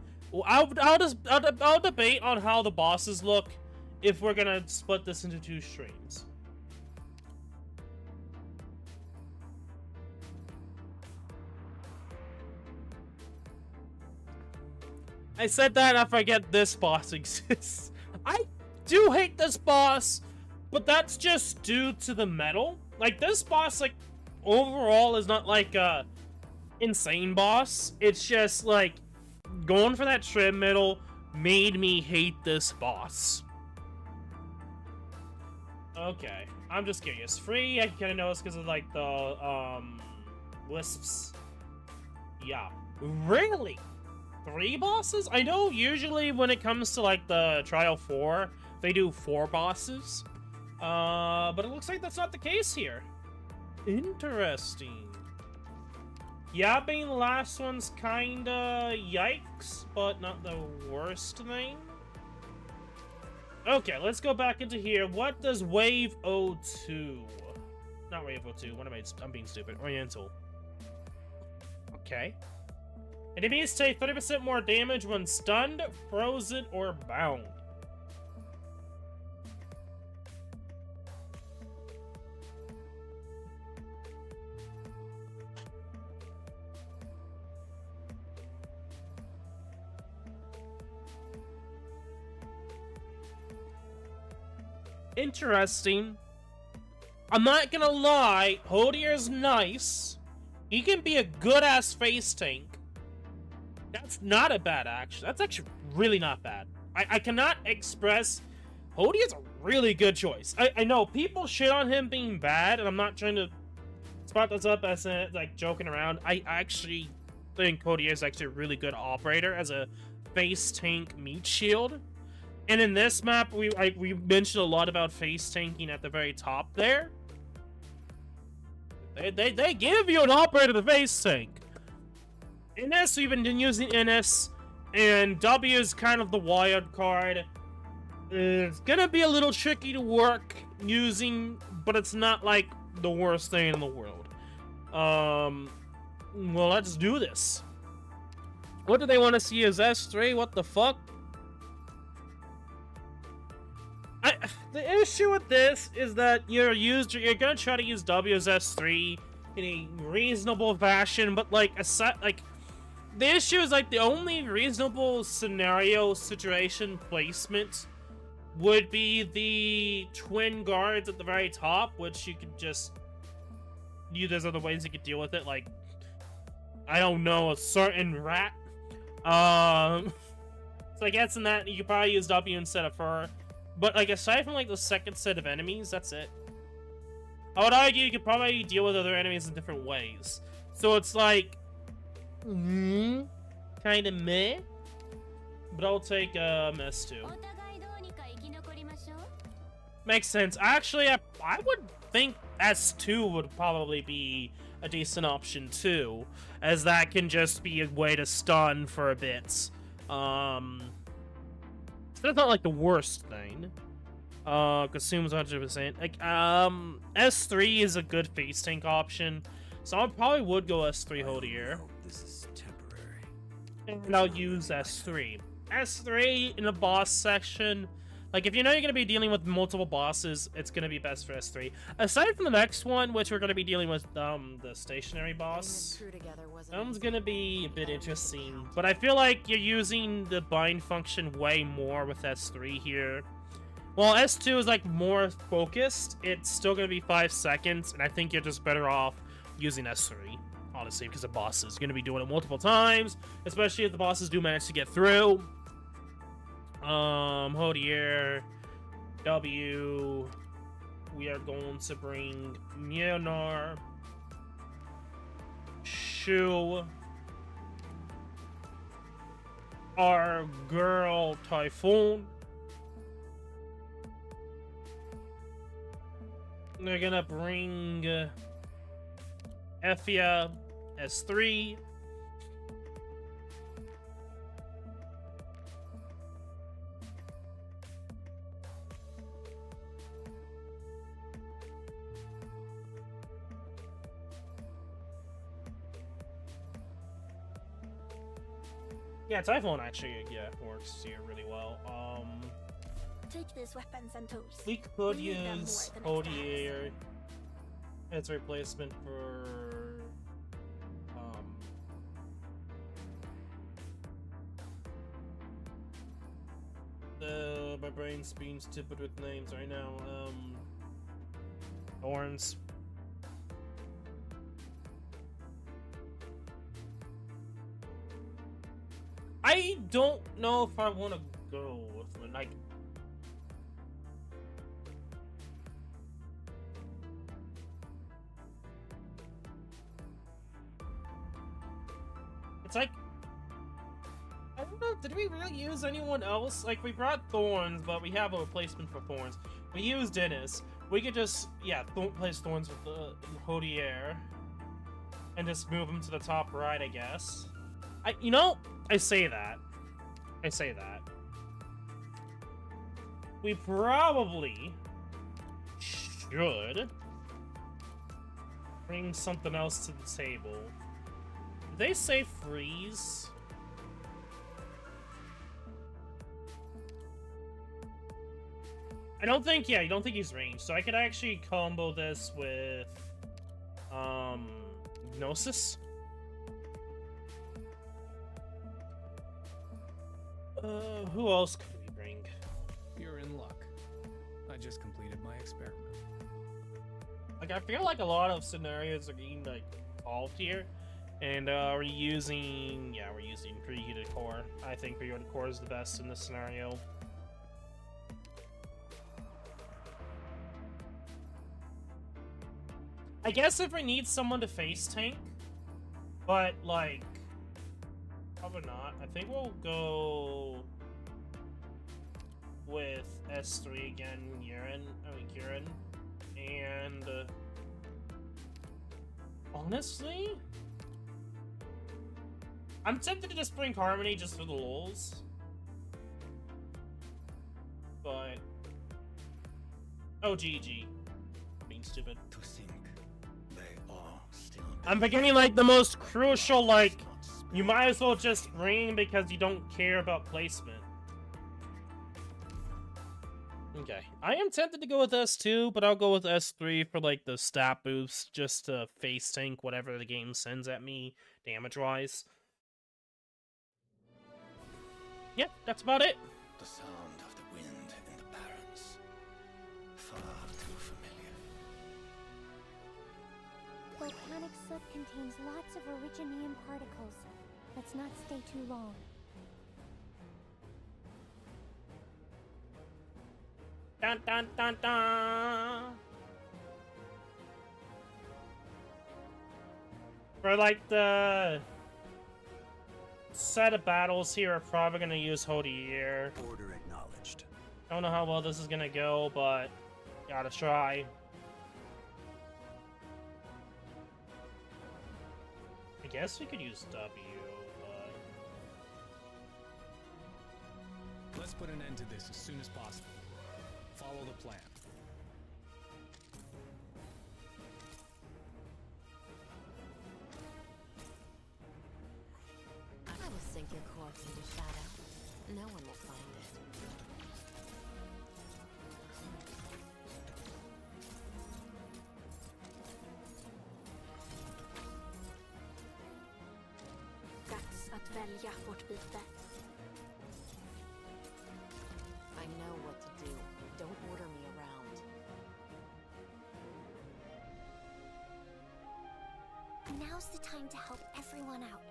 I'll debate on how the bosses look if we're gonna split this into 2 streams. I said that I forget this boss exists. I do hate this boss, but that's just due to the metal. Like, this boss, like, overall is not like a insane boss. It's just like going for that trim metal made me hate this boss. Okay, I'm just curious. Free, I kind of know it's because of like the wisps. Yeah, really? 3 bosses? I know usually when it comes to like the Trial 4, they do 4 bosses. But it looks like that's not the case here. Interesting. Yeah, being the last one's kinda yikes, but not the worst thing. Okay, let's go back into here. What does Wave 02? Not Wave 02, what am I'm being stupid. Oriental. Okay. Enemies take 30% more damage when stunned, frozen, or bound. Interesting. I'm not gonna lie, Hodier's nice. He can be a good-ass face tank. That's not a bad action. That's actually really not bad. I cannot express... Hodier's a really good choice. I know people shit on him being bad, and I'm not trying to spot this up as like joking around. I actually think Hodier is actually a really good operator as a face tank meat shield. And in this map, we mentioned a lot about face tanking at the very top there. They give you an operator to face tank. NS, we've been using NS, and W is kind of the wild card. It's gonna be a little tricky to work using, but it's not like the worst thing in the world. Well, let's do this. What do they want to see as S3? What the fuck? The issue with this is that you're gonna try to use W as S3 in a reasonable fashion, but like the issue is like the only reasonable situation placement would be the twin guards at the very top, which you could just there's other ways you could deal with it, like I don't know, a certain rat. So I guess in that you could probably use W instead of her. But, like, aside from, like, the second set of enemies, that's it. I would argue you could probably deal with other enemies in different ways. So it's like... kind of meh. But I'll take, S2. Makes sense. Actually, I would think S2 would probably be a decent option, too. As that can just be a way to stun for a bit. So that's not like the worst thing. Consumes 100%. Like, S3 is a good face tank option. So I probably would go S3 Hodier. This is temporary. And I'll use S3. S3 in a boss section. Like, if you know you're going to be dealing with multiple bosses, it's going to be best for S3. Aside from the next one, which we're going to be dealing with, the stationary boss. That one's going to be a bit interesting. But I feel like you're using the bind function way more with S3 here. While S2 is, like, more focused, it's still going to be 5 seconds, and I think you're just better off using S3. Honestly, because the boss is going to be doing it multiple times, especially if the bosses do manage to get through. Hodier, W, we are going to bring Mjolnir, Shu, our girl Typhoon. They're gonna bring Effia S3. Yeah, Typhoon actually, yeah, works here really well. Take these weapons and tools. We could We need them use more than Hodier as a replacement for my brain's being stupid with names right now. Thorns. I don't know if I want to go with them. Like, it's like, I don't know, did we really use anyone else? Like, we brought Thorns, but we have a replacement for Thorns. We used Dennis. We could just, yeah, place Thorns with the Hodier. And just move him to the top right, I guess. You know, I say that. We probably should bring something else to the table. Did they say freeze? I don't think he's ranged, so I could actually combo this with, Gnosis? Who else could we bring? You're in luck. I just completed my experiment. Like, I feel like a lot of scenarios are getting, like, solved here. And, we're using preheated core. I think preheated core is the best in this scenario. I guess if we need someone to face tank, but, like, probably not. I think we'll go with S3 again, Kieran, and honestly, I'm tempted to just bring Harmony just for the lulz, but oh, GG, being stupid. To think they are still I'm beginning like the most crucial, like, you might as well just bring because you don't care about placement. Okay, I am tempted to go with S2, but I'll go with S3 for, like, the stat boost, just to face tank whatever the game sends at me, damage-wise. Yep, that's about it. the sound of the wind in the barrens. Far too familiar. Volcanic soot contains lots of originium particles. Let's not stay too long. Dun dun dun dun! For, like, the set of battles here, we're probably gonna use Hodier. Order acknowledged. Don't know how well this is gonna go, but gotta try. I guess we could use W, but Let's put an end to this as soon as possible. Follow the plan. I will sink your corpse into shadow. No one will find it. Dags att välja vårt byte. I know what to do. Don't order me around. Now's the time to help everyone out.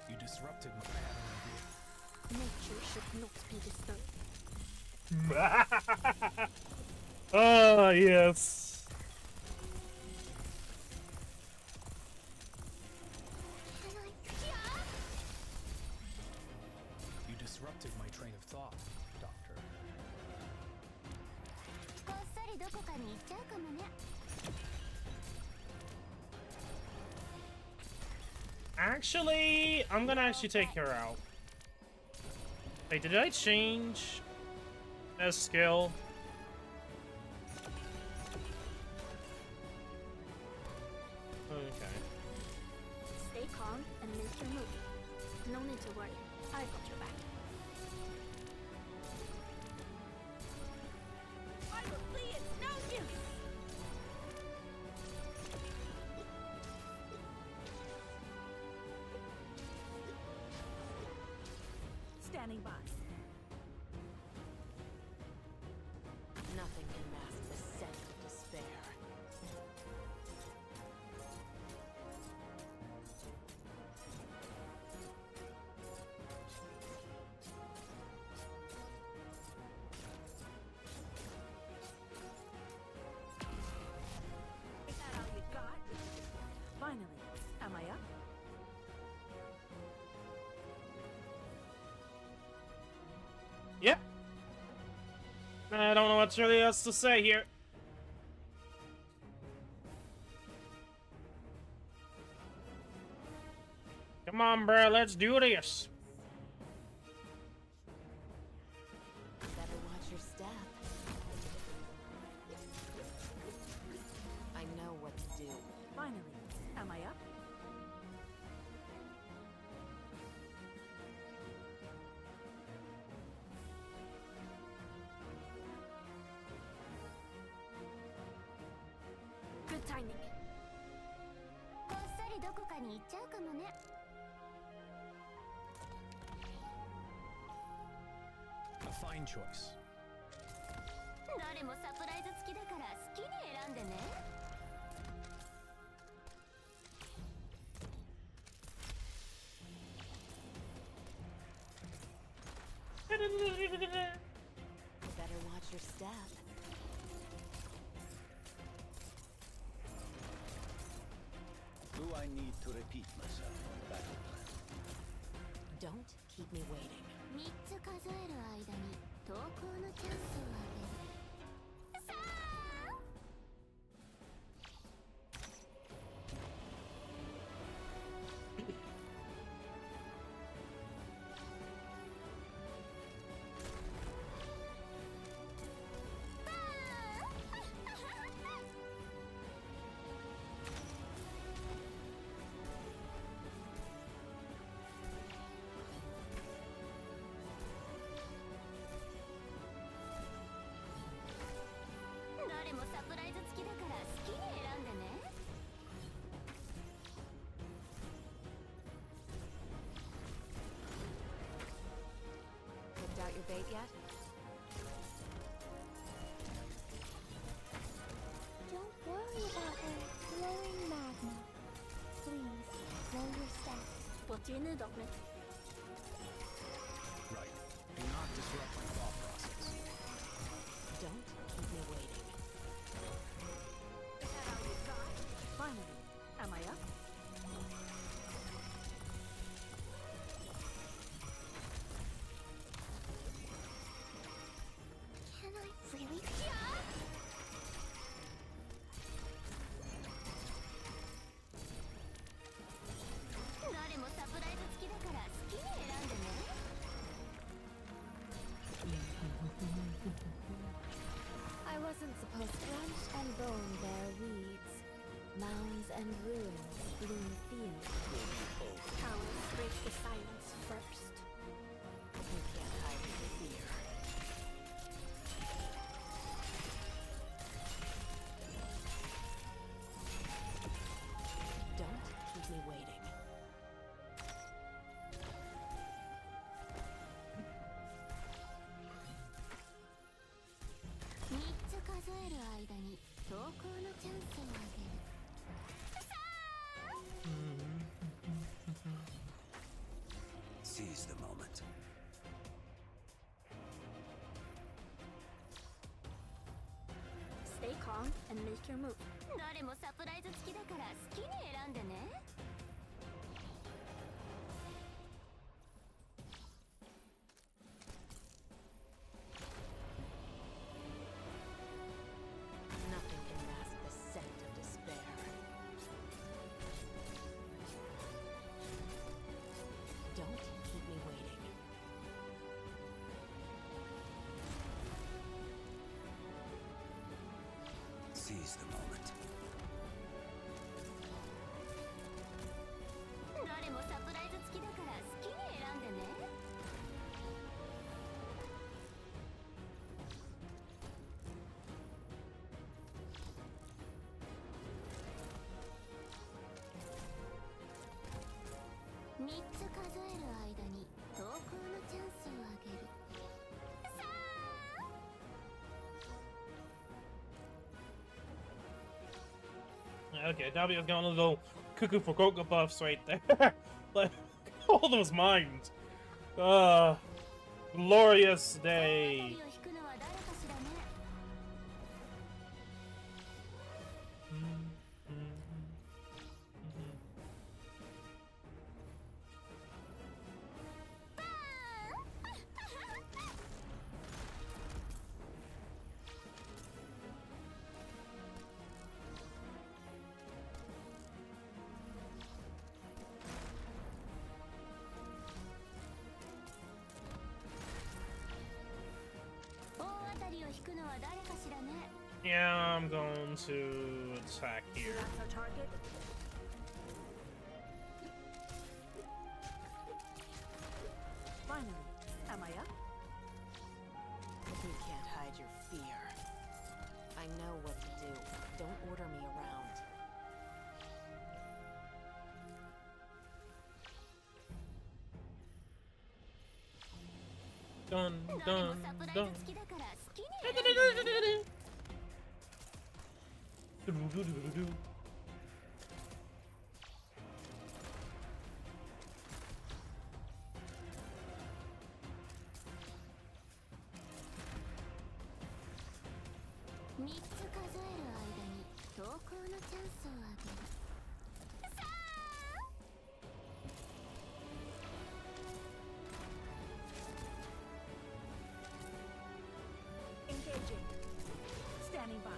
You disrupted my pattern. Nature should not be disturbed. oh yes. You disrupted my train of thought, Doctor. こっそりどこかに行っちゃうかもね。 Actually, I'm gonna actually take her out. Wait, did I change a skill? your move. No need to worry. I've got your back. I will flee, it's no use! Standing by. Nothing can mask the scent of despair. Is that all you got? Finally, am I up? Yeah. I don't know what's really else to say here. Come on, bro, let's do this. Better watch your step. I know what to do. Finally, am I up? Good timing. こっそりどこかに行っちゃうかもね。 A fine choice. 誰もサプライズ付きだから好きに選んでね。Better watch your step. Do I need to repeat myself on the battle plan? Don't keep me waiting. 3つ数える間に投稿のチャンスをあげる。さあ 誰もサプライズ付きだから好きに選んでね。 Picked out your bait yet? Don't worry about her glowing magma. Please, slow your steps. 我接那种呢。 Right. Do not disrupt my thought process. Don't keep me waiting. Is that all you got? Finally, am I up? Can I really? Yeah! 誰もサプライズ付きだから好きに選んでね。 I wasn't supposed to crunch and bone their weeds. Mounds and ruins bloom fields. Cowards break the silence first. You can't hide your fear. Don't keep me waiting. 3つ数える間に投稿のチャンスをあげる。 Seize the moment. Stay calm and make your move. 誰もサプライズ付きだから好きに選んでね。 Nothing can mask the scent of despair. Don't keep me waiting. Seize the moment. 誰もサプライズ Okay, W's got a little cuckoo for Cocoa Puffs right there. Like, all those mines. Glorious day. Yeah, I'm going to attack here. That's our target. Finally, am I up? You can't hide your fear. I know what to do. Don't order me around. Dun, dun, dun. Do-do-do-do-do-do. Engaging. Standing by.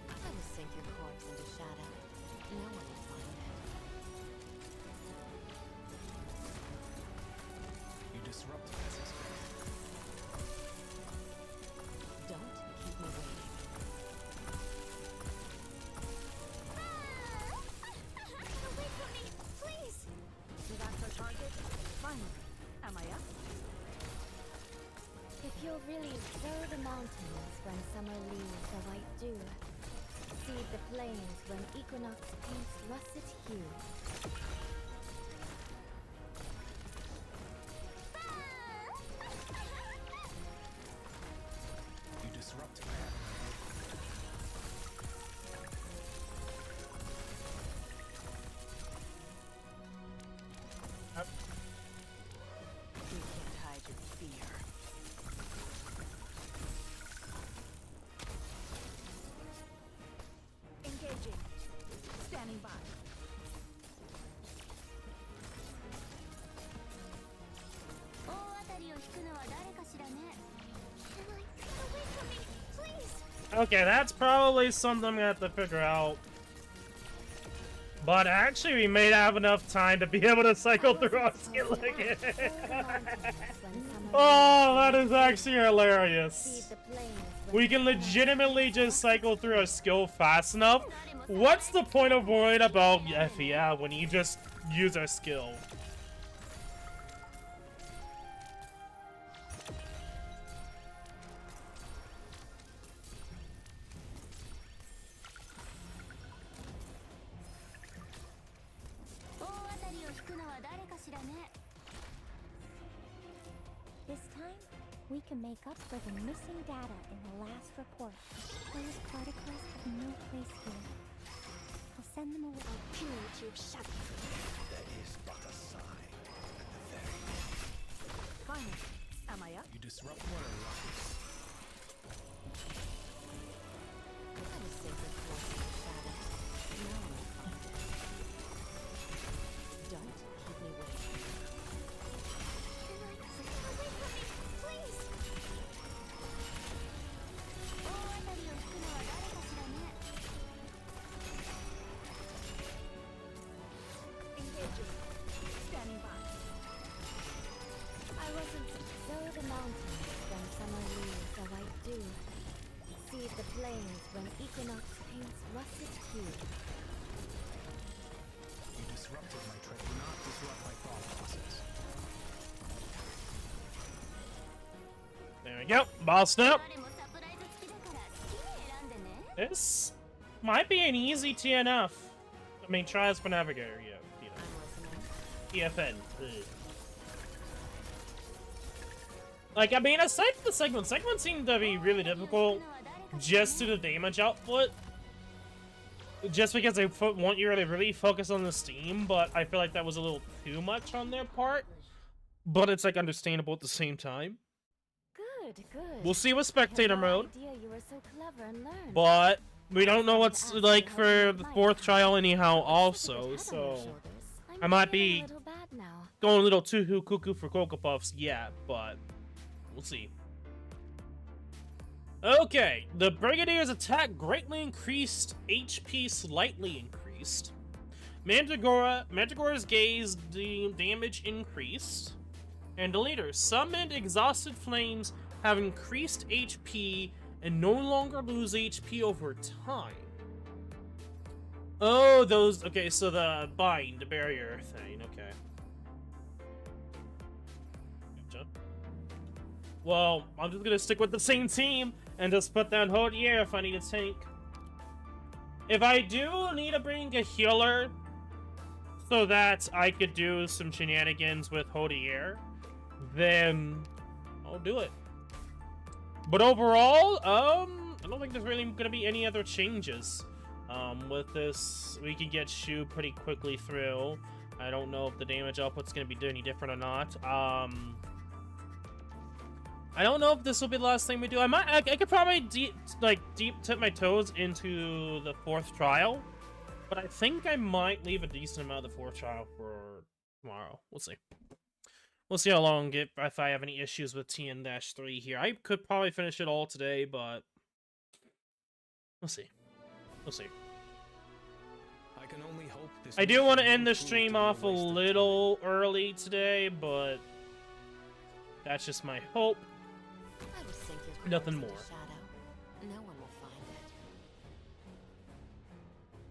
I'm gonna sink your corpse into shadow. No one will find it. You disrupt Peasant's Bay. Don't keep me waiting. Wait for me, please! So that's our target. Finally, am I up? If you'll really sow the mountains when summer leaves a white dew, seed the plains when equinox paints russet hue. You disrupt You can't hide your fear. Engaging. Standing by. Okay, that's probably something I'm gonna have to figure out. But actually, we may have enough time to be able to cycle through our skill again. Oh, that is actually hilarious. We can legitimately just cycle through a skill fast enough. What's the point of worrying about FEA when you just use our skill? This time, we can make up for the missing data in the last report. Those particles have no place here. I'll send them away. There is but a sign at the very end. Finally, am I up? You disrupt what arrives. I'm gonna sink your corpse into shadow. No one will find it. Don't keep me waiting. Engaging. Standing by. I wasn't sow the mountains when summer leaves a white dew, seed the plains when equinox paints russet hue. You disrupted my trip. Do not disrupt my thought process. There we go. Bossed up. This might be an easy TNF. I mean, try us for Navigator, yeah. You know. EFN. Ugh. Like, I mean, aside from the segment seemed to be really difficult just to the damage output. just because they want you to really focus on the Steam, but I feel like that was a little too much on their part. But it's like understandable at the same time. Good, good. We'll see with I had spectator no mode, idea you were so clever and learned. but we don't know what's like for the 4th trial anyhow also, With your head on your so shoulders, I'm I might feeling be a little bad now. going a little too cuckoo for Cocoa Puffs yet, but we'll see. Okay, the Brigadier's attack greatly increased, HP slightly increased. Manticora's gaze damage increased. And the leader, summoned exhausted flames have increased HP and no longer lose HP over time. Oh, those, okay, so the bind, the barrier thing, okay. Gotcha. Well, I'm just gonna stick with the same team and just put down Hodier if I need a tank. If I do need to bring a healer so that I could do some shenanigans with Hodier, then I'll do it. But overall, I don't think there's really gonna be any other changes. With this, we can get Shu pretty quickly through. I don't know if the damage output's gonna be any different or not. I don't know if this will be the last thing we do. I could probably deep tip my toes into the 4th trial, but I think I might leave a decent amount of the 4th trial for tomorrow. We'll see. We'll see how long if I have any issues with TN-3 here. I could probably finish it all today, but we'll see. We'll see. I can only hope this I do want to mission end the won't prove stream to be a off a waste of little early today, but that's just my hope. I will sink your Nothing corpse into more. shadow. No one will find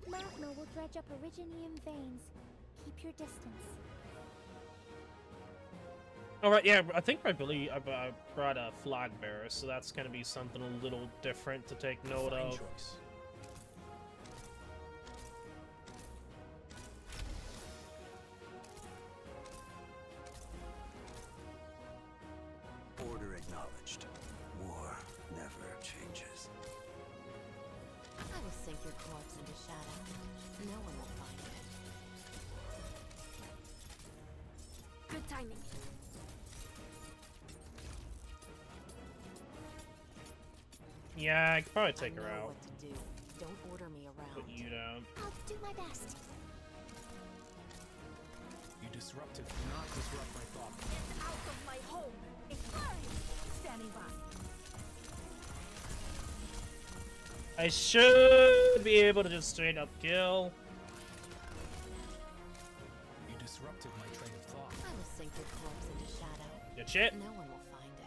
it. Magma will dredge up Originium veins. Keep your distance. Alright, yeah, I think I brought a flag bearer, so that's gonna be something a little different to take note Fine of. choice. Order acknowledged. War never changes. I will sink your corpse into shadow. No one will find it. Good timing. Yeah, I could probably take I her know out. what to do. Don't order me around. Put you down. I'll do my best. You disrupted. Do not disrupt my thought. Get out of my home! Aquarium! Standing by. I should be able to just straight up kill. You disrupted my train of thought. I will sink your corpse into shadow. Good shit. No one will find it.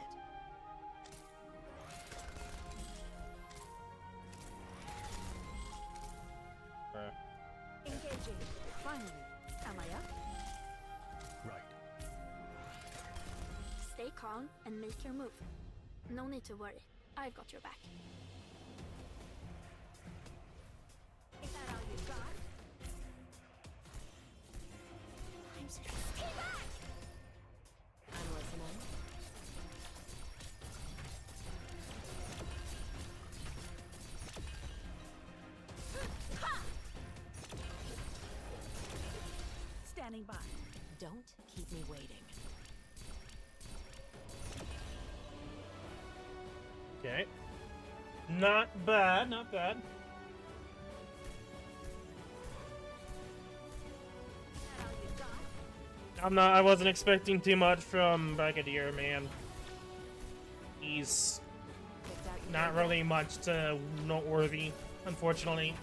Engaging. Finally. Am I up? Right. Stay calm and make your move. No need to worry. I've got your back. Is that all you got? Stay back! I'm listening. Standing by. Don't keep me waiting. Okay. Not bad, not bad. Is that all you got? I wasn't expecting too much from Brigadier, man. He's Picked out your not target. really much to noteworthy, unfortunately.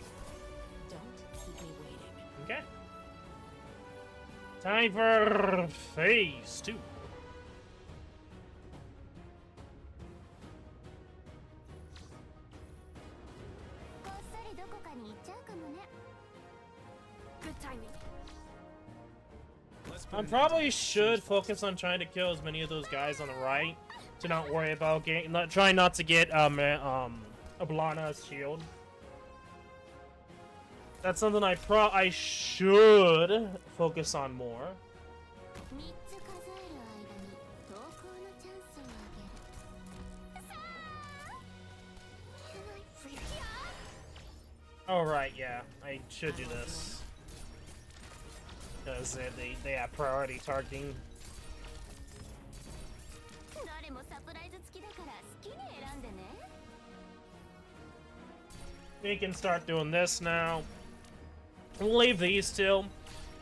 Don't keep me waiting. Okay. Time for phase 2. Good timing. Let's put I an end to probably this as soon should as possible. focus on trying to kill as many of those guys on the right to not worry about getting, try not to get Oblana's shield. That's something I should focus on more. 3つ数える間に投稿のチャンスをあげる。Can I free? Oh right, yeah, I should do this because they have priority targeting. どれもサプライズ付きだから好きに選んでね。 We can start doing this now. We'll leave these two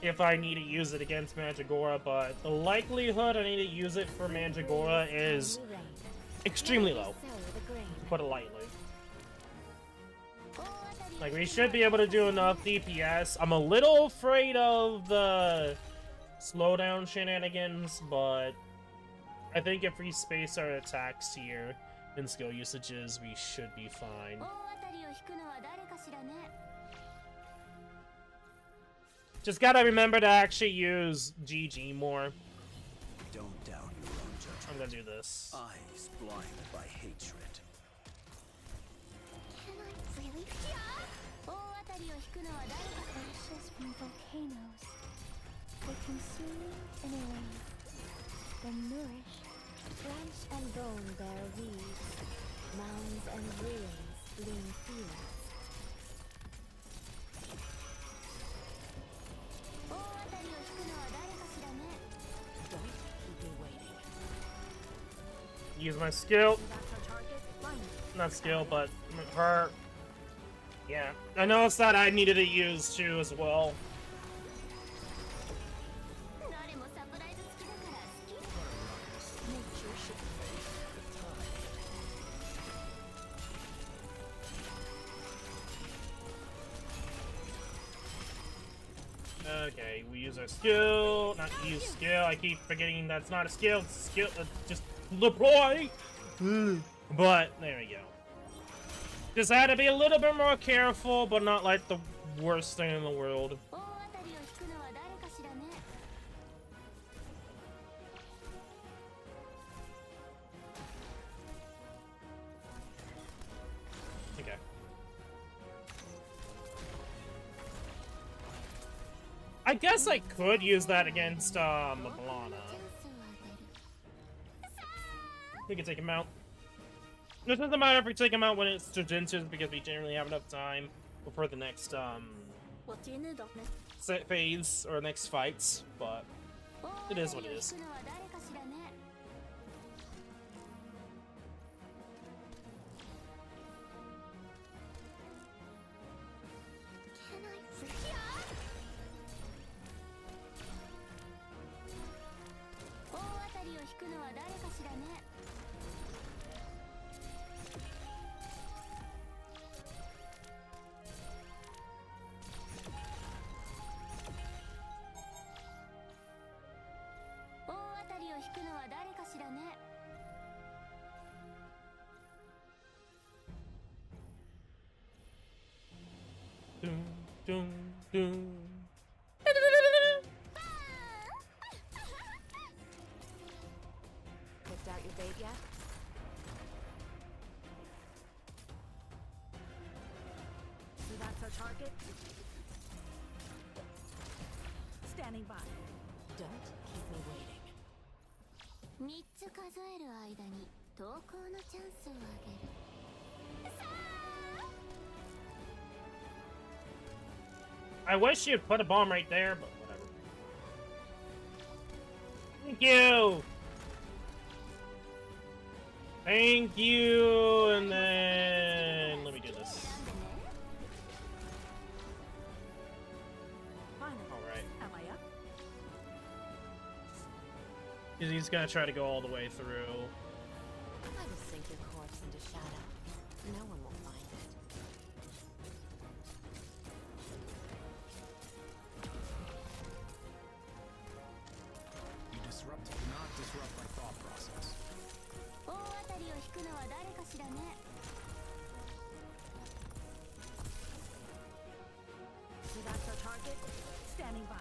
if I need to use it against Mandragora, but the likelihood I need to use it for Mandragora is extremely low, to put it lightly. Like, we should be able to do enough DPS. I'm a little afraid of the slowdown shenanigans, but I think if we space our attacks here and skill usages, we should be fine. 大当たりを引くのは誰かしらね。 Just gotta remember to actually use GG more. Don't doubt your own judgment. I'm gonna do this. Eyes blinded by hatred. Can I really? 大当たりを引くのは誰か。 Ashes from volcanoes. They consume and erase. Then nourish. Flesh and bone bear weeds, mounds and ruins bloom fields. 大当たりを引くのは誰かしらね。 Don't keep me waiting. Use my skill. That's our target. Finally. Not skill, but her. Yeah. I noticed that I needed to use too as well. 誰もサプライズ付きだから好き。 Nature should face the tide. Okay, we use our skill. Not use skill. I keep forgetting that's not a skill. It's a skill. Just deploy. But there we go. Just had to be a little bit more careful, but not like the worst thing in the world. 大当たりを引くのは誰かしらね。 Okay. I guess I could use that against Mablana. チャンスをあげる。 We can take him out. It doesn't matter if we take him out when it's Jujutsu because we generally have enough time before the next What do you need of me? phase or next fights, but 大 it 当 is た what り it を is. 引くのは誰かしらね。 Can I really? 大当たりを引くのは誰かしらね。 大当たりを引くのは誰かしらね。 Doom, doom, doom. Picked out your bait yet? So that's our target. Standing by. Don't keep me waiting. 3つ数える間に投稿のチャンスをあげる。 I wish you'd put a bomb right there, but whatever. Thank you! Thank you! And then... let me do this. Finally. Alright. Am I up? He's gonna try to go all the way through. I will sink your corpse into shadow. No one will find it. You do not disrupt my thought process. 大当たりを引くのは誰かしらね。 So that's our target. Standing by.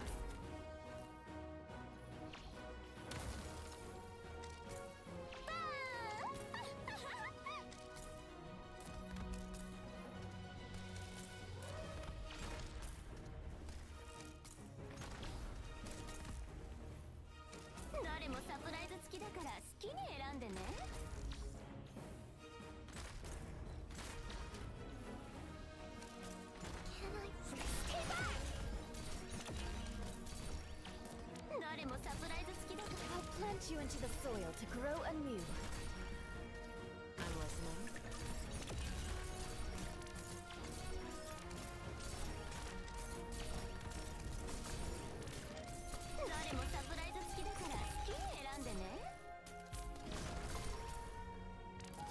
into the soil to grow anew. I'm listening.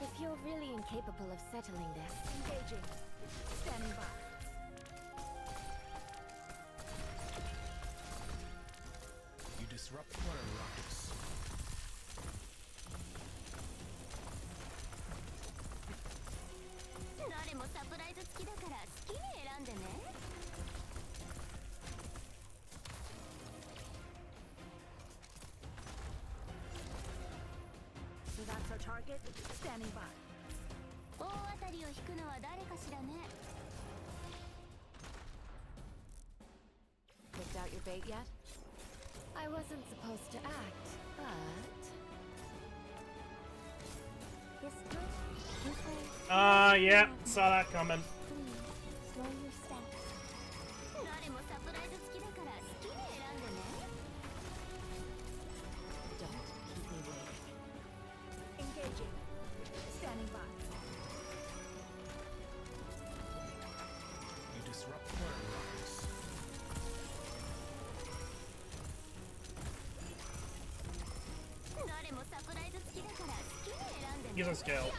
If you're really incapable of settling this, Engaging. Standing by. You disrupt water rockets. So that's our target. Standing by. Picked out your bait yet? I wasn't supposed to act, but... This way. Yeah, saw that coming. Please, slow your steps. Don't keep me waiting. Engaging. Standing by. You disrupt water rockets. He's on scale.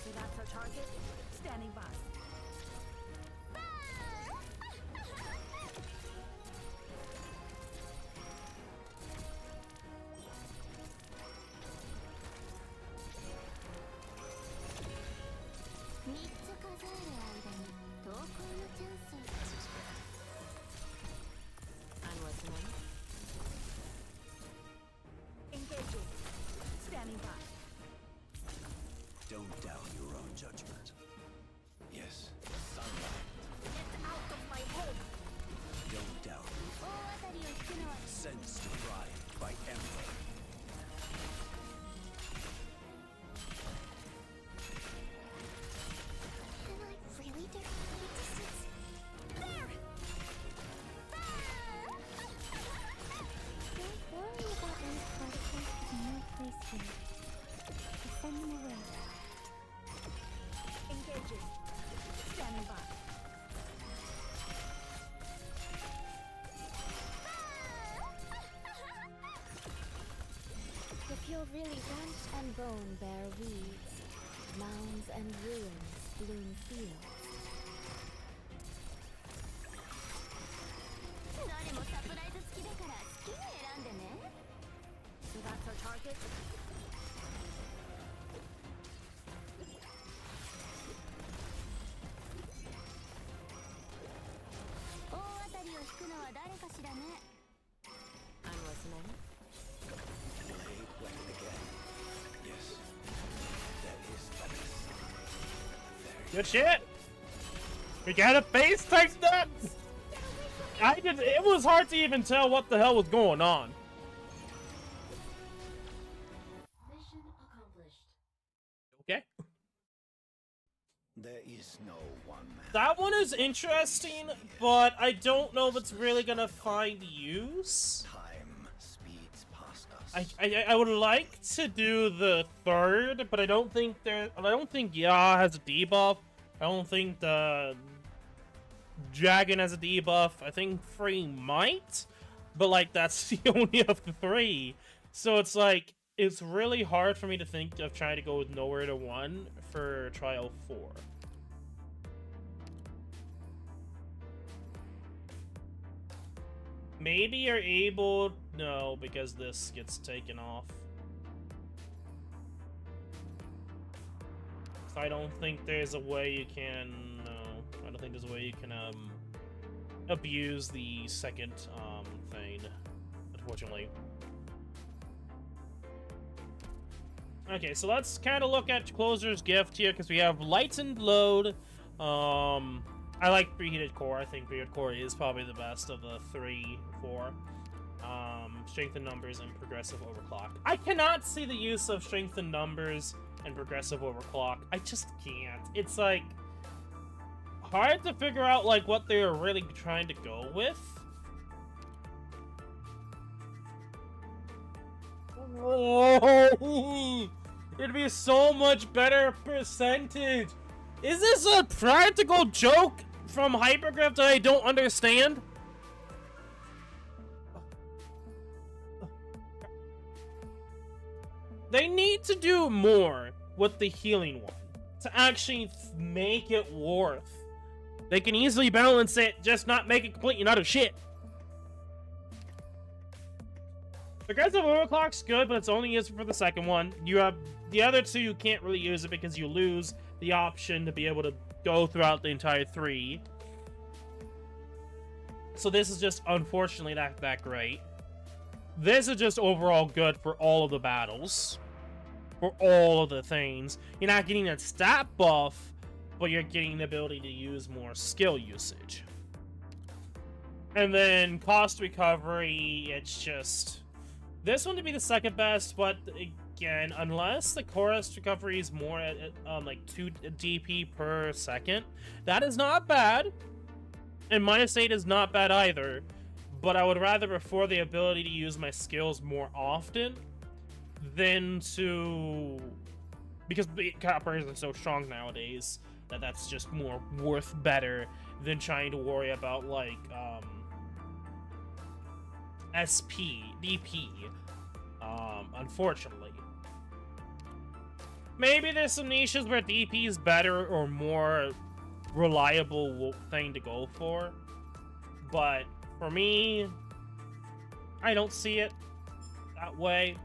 So that's our target. Standing by. I'm listening. Engaging. Standing by. Don't doubt your own judgment. Yes, sunlight. Get out of my head. Don't doubt it. Sense to Pride by Emperor. Can I really do distance? There! Don't worry about those particles with no place here. Just send them away. Engaging. Standing by. If you're really ranch and bone bear weeds, mounds and ruins bloom fields. So that's our target. I'm listening. Blade weapon again. Yes, that is very Good shit. We got a face type that. It was hard to even tell what the hell was going on. Mission accomplished. Okay. There is no one man. That one is interesting, but I don't know if it's really gonna find use. Time speeds past us. I would like to do the third, but I don't think Ya has a debuff. I don't think the Dragon has a debuff. I think Free might, but like that's the only of the three. So it's like it's really hard for me to think of trying to go with Nowhere to 1 for Trial 4. Maybe you're able... No, because this gets taken off. So I don't think there's a way you can... No, I don't think there's a way you can, abuse the second, thing, unfortunately. Okay, so let's kind of look at Closer's Gift here, because we have Lightened Load. I like Preheated Core. I think Preheated Core is probably the best of the 3, 4. Strength in Numbers and Progressive Overclock. I cannot see the use of Strength in Numbers and Progressive Overclock. I just can't. It's like... hard to figure out, like, what they were really trying to go with. Oh, it'd be so much better percentage. Is this a practical joke from Hypergriff that I don't understand? They need to do more with the healing one to actually make it worth. They can easily balance it, just not make it complete and utter shit. Progressive overclock's good, but it's only used for the second one. You have the other two, you can't really use it because you lose the option to be able to go throughout the entire 3. So this is just unfortunately not that great. This is just overall good for all of the battles. For all of the things. You're not getting a stat buff, but you're getting the ability to use more skill usage. And then cost recovery, it's just... This one to be the second best, but again, unless the chorus recovery is more at like 2 DP per second, that is not bad. And minus 8 is not bad either. But I would rather prefer the ability to use my skills more often than to... Because the operators are so strong nowadays that that's just more worth better than trying to worry about, like, SP, DP, unfortunately. Maybe there's some niches where DP is better or more reliable thing to go for, but for me, I don't see it that way.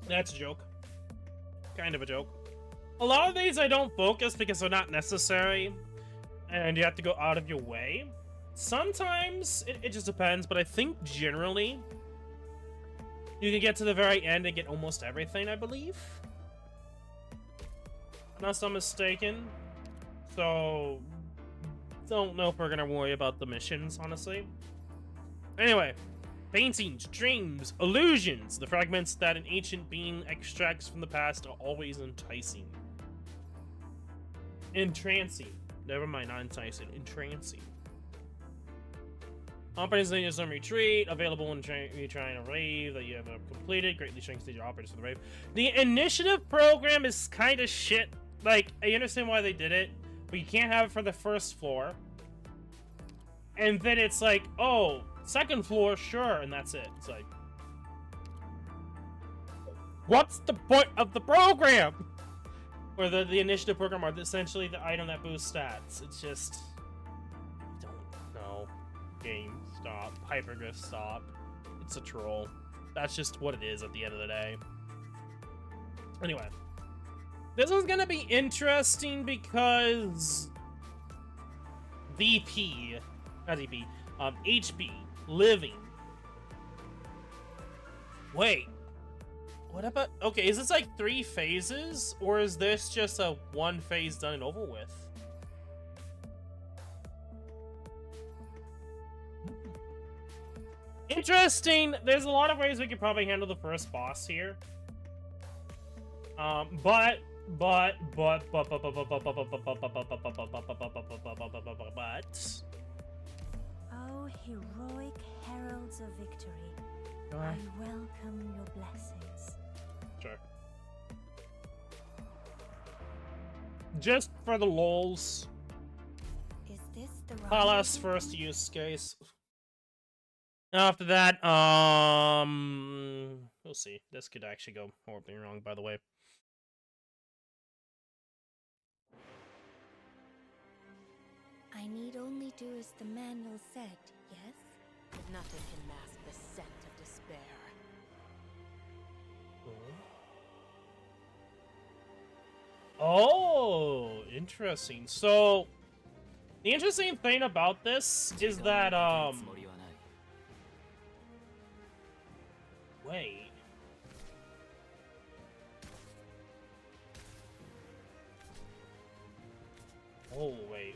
That's a joke. Kind of a joke. A lot of these I don't focus because they're not necessary, and you have to go out of your way. Sometimes, it just depends, but I think generally, you can get to the very end and get almost everything, I believe. Unless I'm mistaken. So, don't know if we're gonna worry about the missions, honestly. Anyway. Paintings, dreams, illusions. The fragments that an ancient being extracts from the past are always enticing. Entrancing. Never mind, not enticing. Entrancing. Operators need some retreat. Available when you're trying a rave that you have completed. Greatly strengthens your operators for the rave. The initiative program is kind of shit. Like, I understand why they did it, but you can't have it for the first floor. And then it's like, oh... Second floor, sure, and that's it. It's like... What's the point of the program? Or the initiative program are essentially the item that boosts stats. It's just... I don't know. Game, stop. Hypergriff, stop. It's a troll. That's just what it is at the end of the day. Anyway. This one's gonna be interesting because... VP... Not VP. HB. Living. Wait. What about... Okay, is this like 3 phases? Or is this just a 1 phase done and over with? Interesting. There's a lot of ways we could probably handle the first boss here. But... Oh, heroic heralds of victory, I welcome your blessings. Sure. Just for the lols. Is this the Palas first use case. After that, we'll see. This could actually go horribly wrong, by the way. I need only do as the manual said, yes? Nothing can mask the scent of despair. Oh, interesting. So, the interesting thing about this is that, Wait. Oh, wait.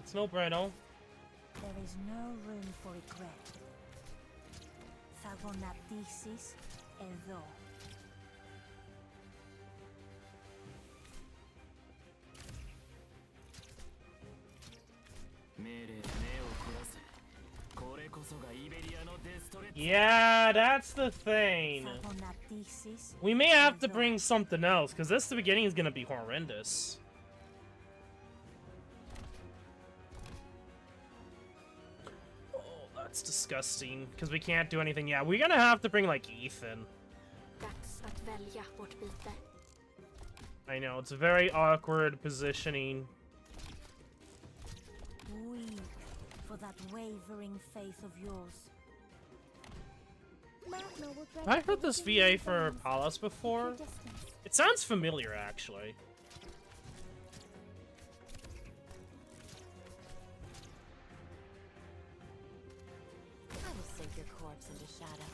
It's no bueno. There is no room for regret. Fagonathesis εδώ. Yeah, that's the thing. We may have to bring something else, because this the beginning is gonna be horrendous. Oh, that's disgusting, because we can't do anything. Yeah, we're gonna have to bring, like, Ethan. I know, it's a very awkward positioning. Weep for that wavering faith of yours. Have I heard this VA for Palace before? It sounds familiar, actually. I will sink your corpse into shadow.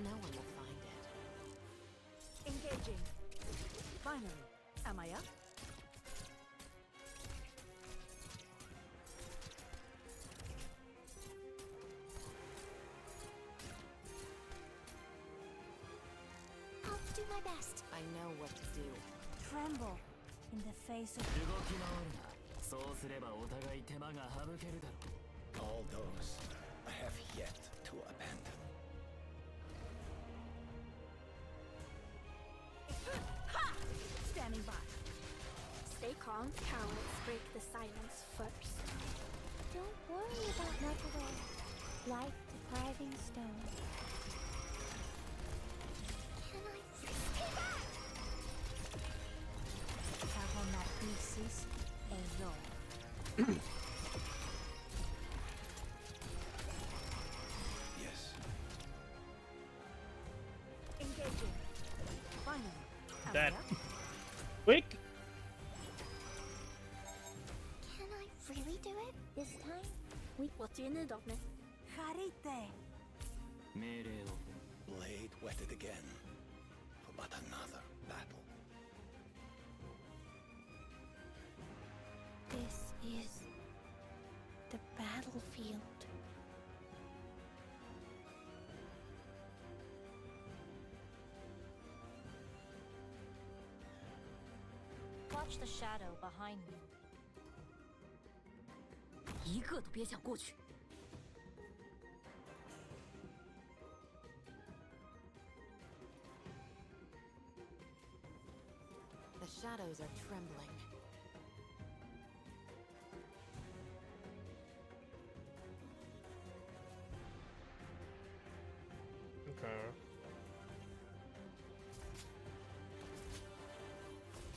No one will find it. Engaging. Finally, am I up? I'll do my best. I know what to do. Tremble in the face of All those I have yet to abandon. standing by. Stay calm, cowards. Break the silence first. Don't worry about Meltaway. Life-depriving stone. Can I stay back? Fagonathesis εδώ. Yes. Engaging. Finally, am That. I up? Quick! Can I really do it? This time, What do you need of me? Harite. Blade whetted again for but another battle. This is the battlefield. Watch the shadow behind me. 一个都别想过去。 The shadows are trembling. Okay.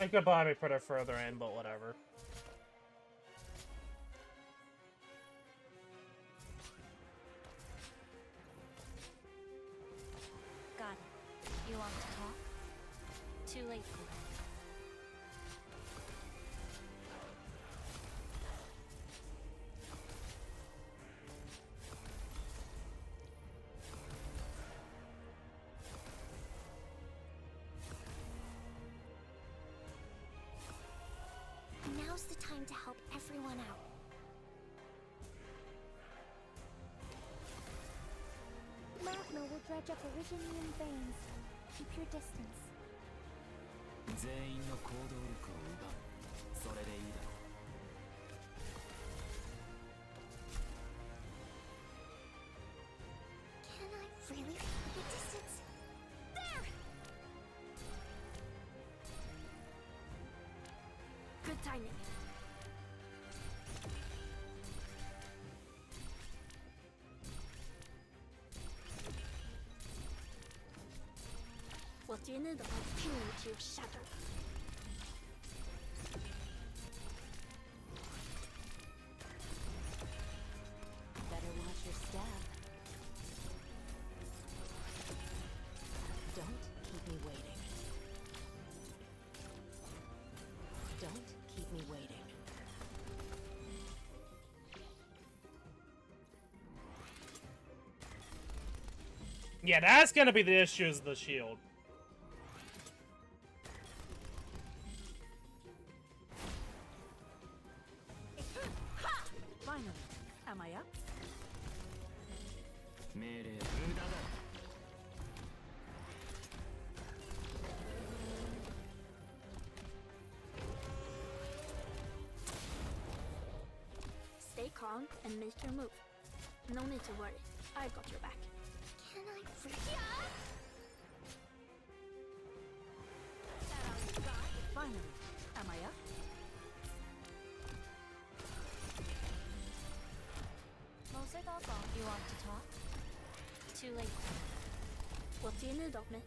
I could probably put it further in, but whatever. Got it. You want to talk? Too late for that. Now's the time to help everyone out. Magma will dredge up Originian veins. Keep your distance. 全員の行動力を奪う。それでいいだろう。 Can I really feel the distance? There! Good timing. What do you need of my punitive shadow? Better watch your step. Don't keep me waiting. Don't keep me waiting. Yeah, that's gonna be the issue, is the shield. Finally. Am I up? Stay calm and make your move. No need to worry. I got your back. Can I freak? Finally. Am I up? You want to talk? Too late. What do you need of me?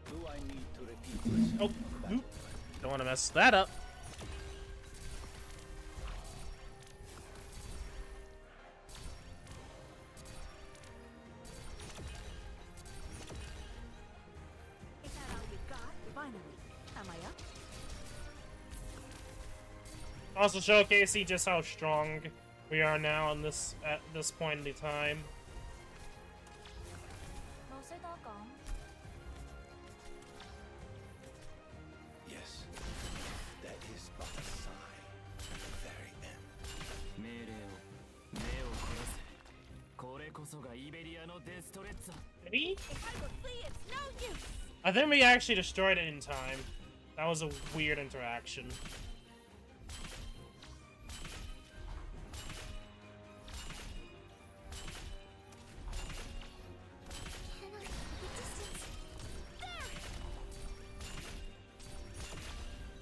Do I need to repeat myself? Oh, don't want to mess that up. Is that all you got? Finally. Am I up? Also showcasing just how strong we are now at this point in the time. Yes, that is but a sign at the very end. Did he? If I go flee, it's no use. I think we actually destroyed it in time. That was a weird interaction.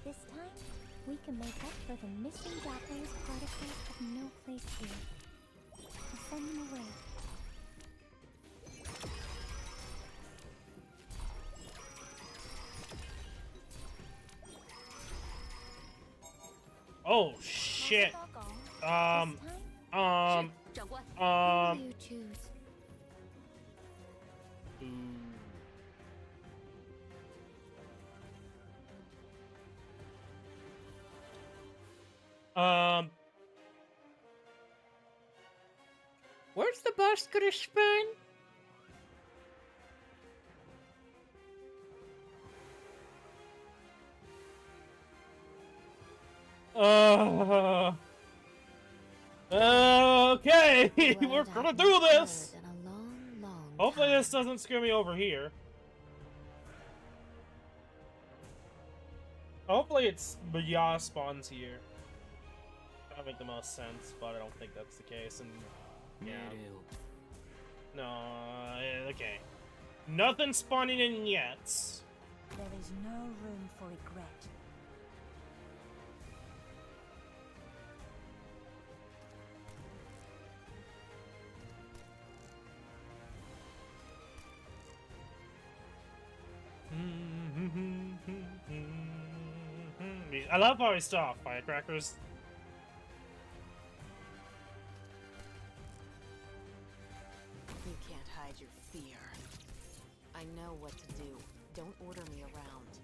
This time, we can make up for the missing Japanese particles of no place here. I'll send them away. Oh shit. This time, who do you choose? Where's the bus gonna spin? Okay, we're gonna do this. In a long, long Hopefully time. this doesn't screw me over here. Hopefully it's Baya spawns here. That would make the most sense, but I don't think that's the case, and yeah. No, okay. Nothing spawning in yet. There is no room for regret. I love how he start off firecrackers. You can't hide your fear. I know what to do. Don't order me around.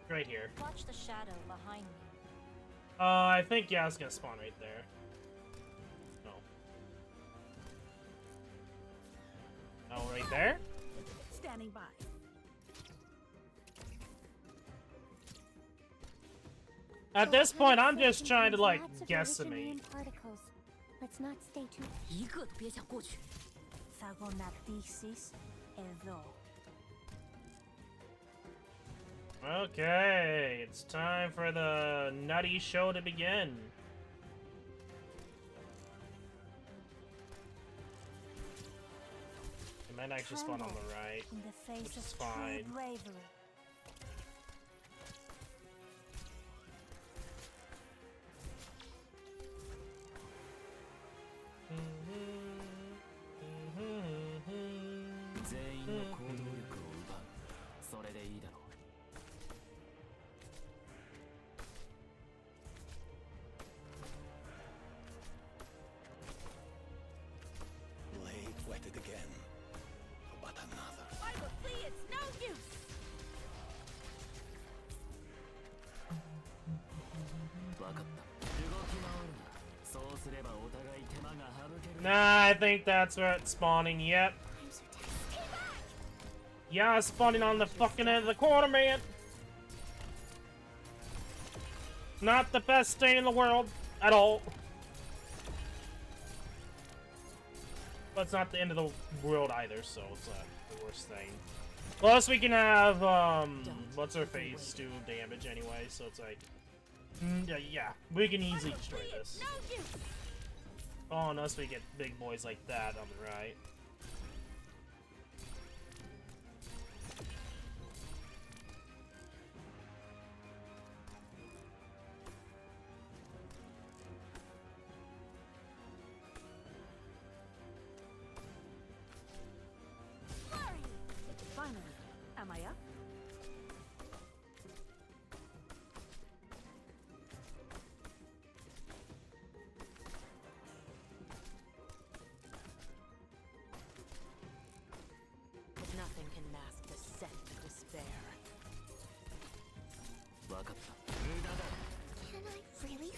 Right here. Watch the shadow behind me. I think yeah, it's gonna spawn right there. No. Oh, right there? Standing by. At this point, I'm just Lots trying to, like, of guesstimate. originating particles. Let's not stay too... Sagonaptisis εδώ. Okay, it's time for the nutty show to begin. It might actually spawn on the right, In the face which is of true fine. bravery. Blade wetted again. But another. Nah, I think that's where it's spawning. Yep. Yeah, it's spawning on the fucking end of the corner, man. Not the best thing in the world at all. But it's not the end of the world either, so it's not the worst thing. Plus, we can have, what's her face do damage anyway, so it's like, yeah, we can easily destroy this. Oh, unless we get big boys like that on the right. Finally. Am I up? Nothing can mask the scent of despair. Can I really?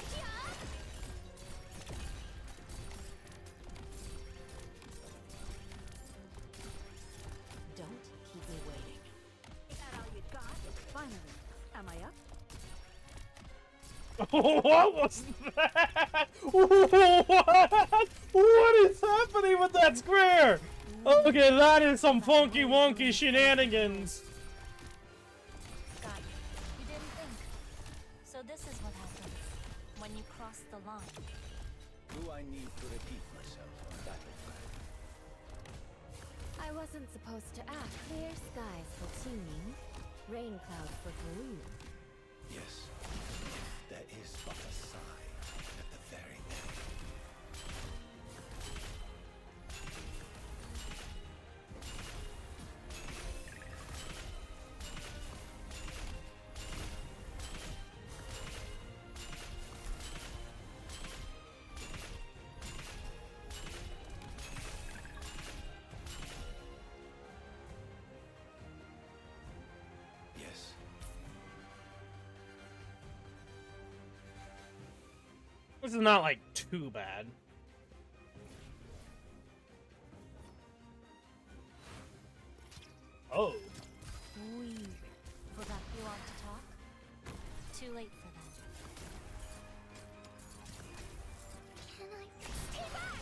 Don't keep me waiting. Is that all you got? Finally. Am I up? What was that? What is happening with that square? Okay, that is some funky wonky shenanigans. Got it. You didn't think. So this is what happens when you cross the line. Do I need to repeat myself on battlefield? I wasn't supposed to ask. Clear skies for tuning, rain clouds for Peru. Yes. That is but a sign at the very end. Yes. This is not like too bad. Oh. Weird. Forgot you want to talk? Too late for that. Can I? Stay back!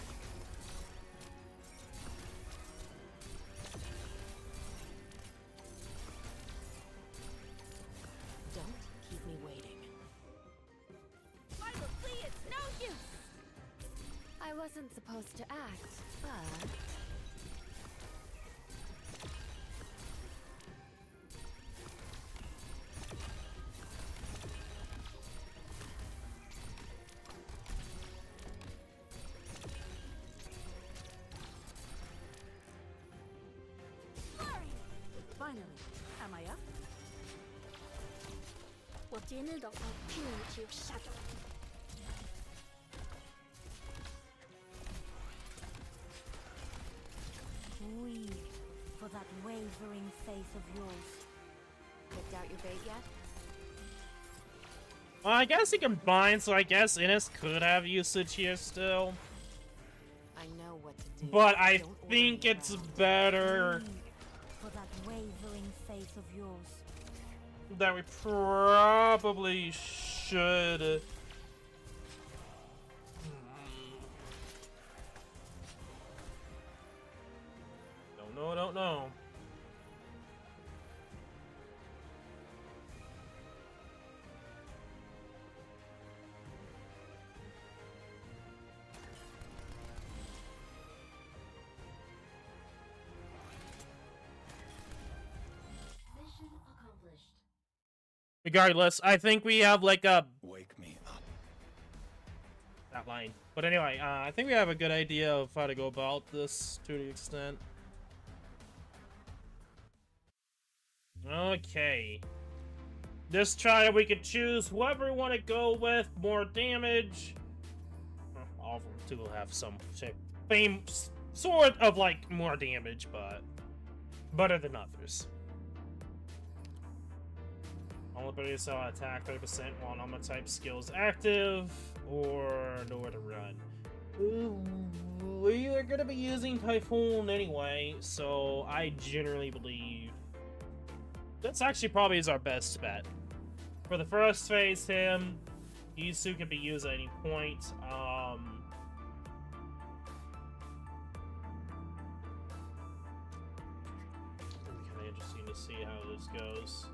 Don't keep me waiting. I will see it's no use! I wasn't supposed to act, but... Finally. Am I up? 我今日的话，拼命去下手。 Weird. For that wavering face of yours. Picked out your bait yet? Well, I guess he combined, so I guess Innis could have usage here still. I know what to do. But I Don't order think me it's around. better For that wavering face of yours. that we probably should. Don't know. Mission accomplished. Regardless, I think we have like a Wake me up. that line. But anyway, I think we have a good idea of how to go about this to the extent. Okay. This try we could choose whoever we want to go with, more damage. All of them too will have some sort of like more damage, but better than others. All abilities so attack 30% while normal type skills active, or nowhere to run. Ooh, we are gonna be using Typhoon anyway, so I generally believe this actually probably is our best bet. For the first phase, him, Yisu can be used at any point. It'll be kind of interesting to see how this goes.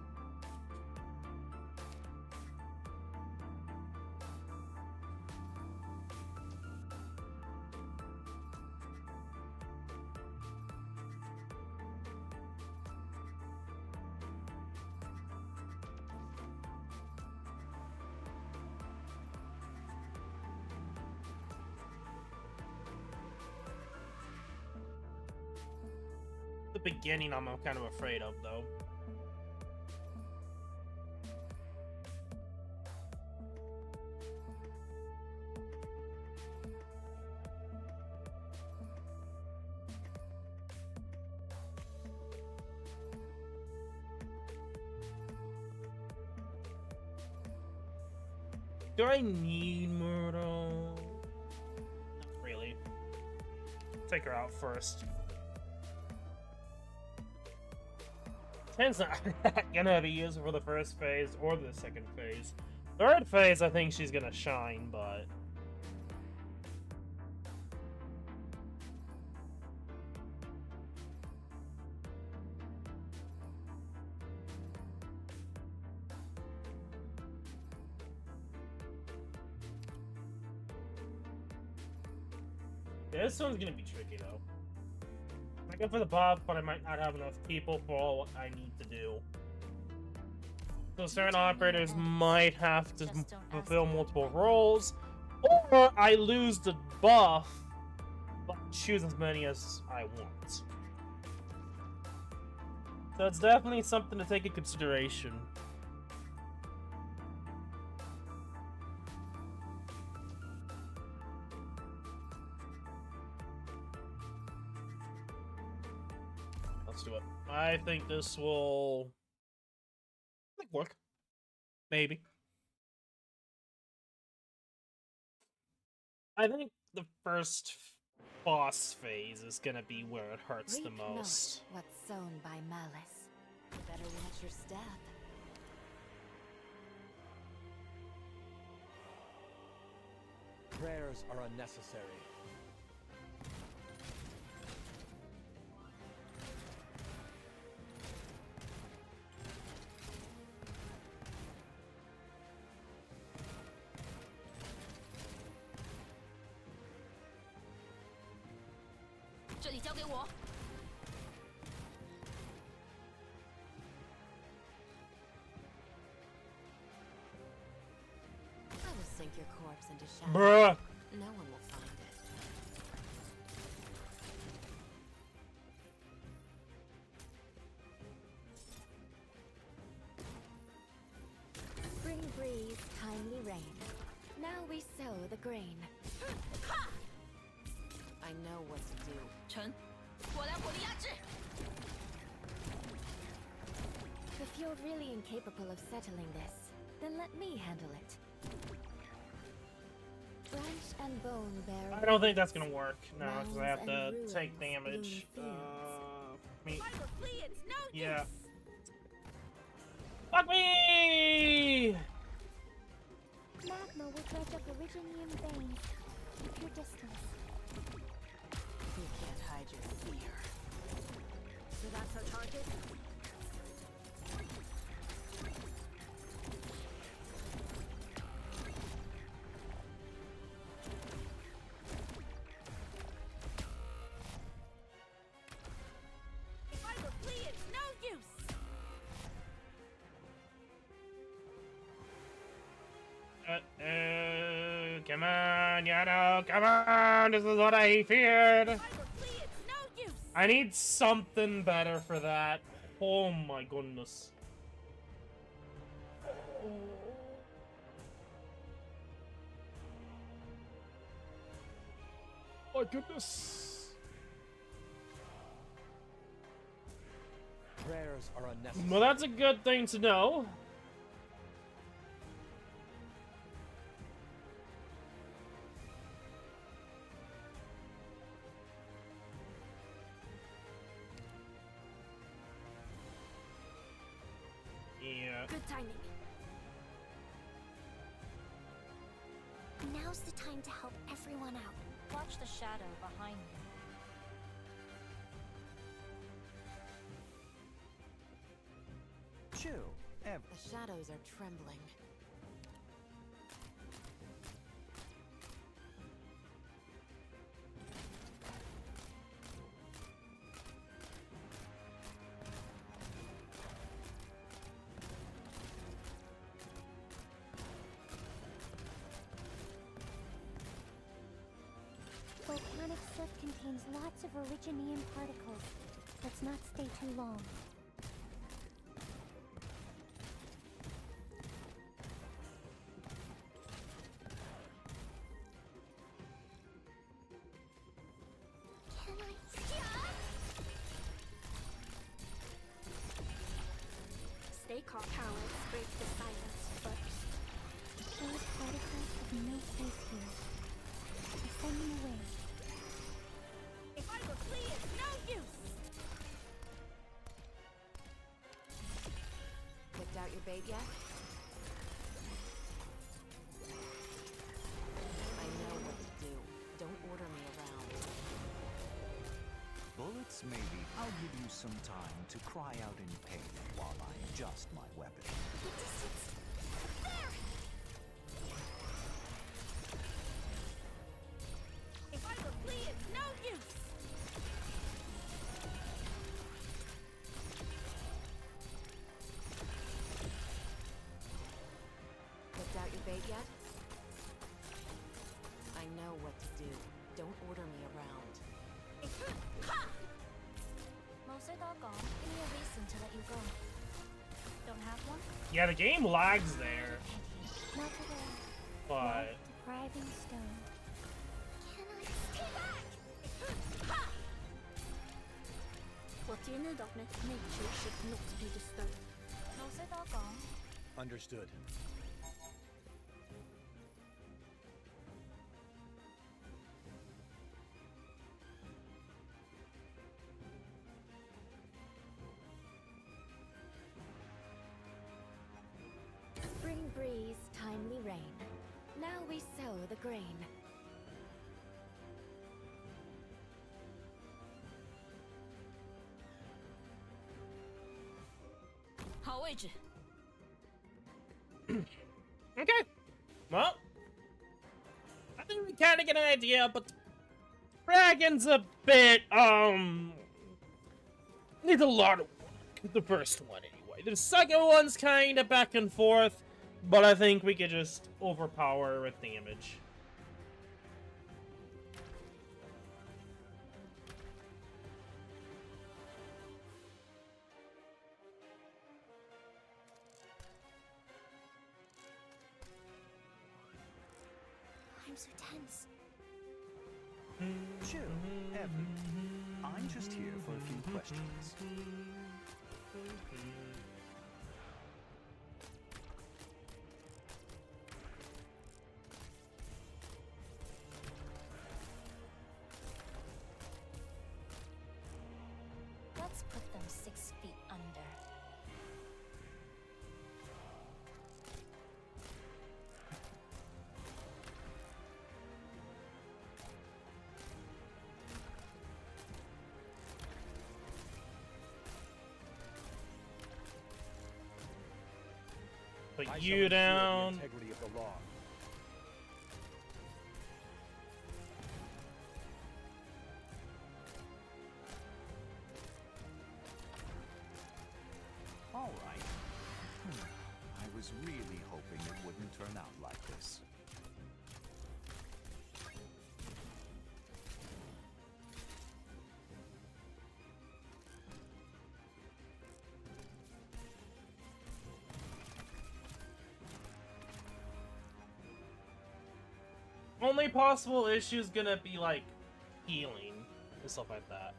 The beginning I'm kind of afraid of, though. Do I need Myrtle? Not really. Take her out first. Ten's not gonna be used for the first phase or the second phase. Third phase, I think she's gonna shine, but... This one's gonna be tricky, though. I go for the buff, but I might not have enough people for all what I need to do. So certain operators might have to fulfill multiple roles, or I lose the buff, but choose as many as I want. So it's definitely something to take into consideration. Let's do it. I think this will work. Maybe. I think the first boss phase is gonna be where it hurts the most. What's sown by malice. Better watch your step. Prayers are unnecessary. I will sink your corpse into shadow. Bruh. No one will find it. Spring breeze, timely rain. Now we sow the grain. I know what to do. 臣，我来火力压制。 If you're really incapable of settling this, then let me handle it. Branch and bone bear. I don't think that's gonna work. No, because I have to take damage. Yeah. Fuck me! Magma will dredge up Originium veins. Keep your distance. You can't hide your fear. So that's our target. If I were flee, it's no use. Come on, Yano, come on! This is what I feared! If I were flee, it's no use. I need something better for that. Oh my goodness. My goodness. Prayers are unnecessary. Well, that's a good thing to know. that. Good timing. Now's the time to help everyone out. Watch the shadow behind me. Chill. The shadows are trembling. Volcanic soot contains lots of originium particles. Let's not stay too long. Can I? Stay calm. Cowards break the silence first. Those particles have no place here. Send them away. If I were flee, it's no use! Picked out your bait yet? I know what to do. Don't order me around. Bullets, maybe. I'll give you some time to cry out in pain while I adjust my weapon. The distance! There! If I were flee, it's no use! Picked out your bait yet? I know what to do. Don't order me around. Ha! Mostly doggone. Give me a reason to let you go. Don't have one? Yeah, the game lags there, Not today. but Depriving stone. Can I stay back? Ha! What's in the darkness, nature should not be disturbed. Mostly doggone. Understood. Spring breeze, timely rain. Now we sow the grain. okay. Well, I think we kind of get an idea, but the dragon's a bit, needs a lot of work. The first one, anyway. The second one's kind of back and forth, but I think we could just overpower with damage. I'm so tense. Chill, Evan. I'm just here for a few questions. Let's put them 6 feet under. Put I shall you ensure the down. integrity of the law. All right. I was really hoping it wouldn't turn out like this. Only possible issue is gonna be like healing and stuff like that.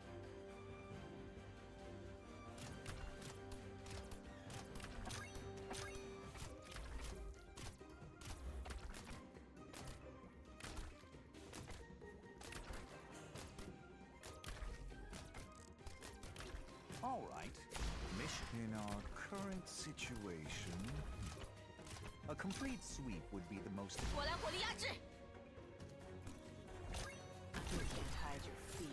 All right. Mission in our current situation, a complete sweep would be the most. You can't hide your fear.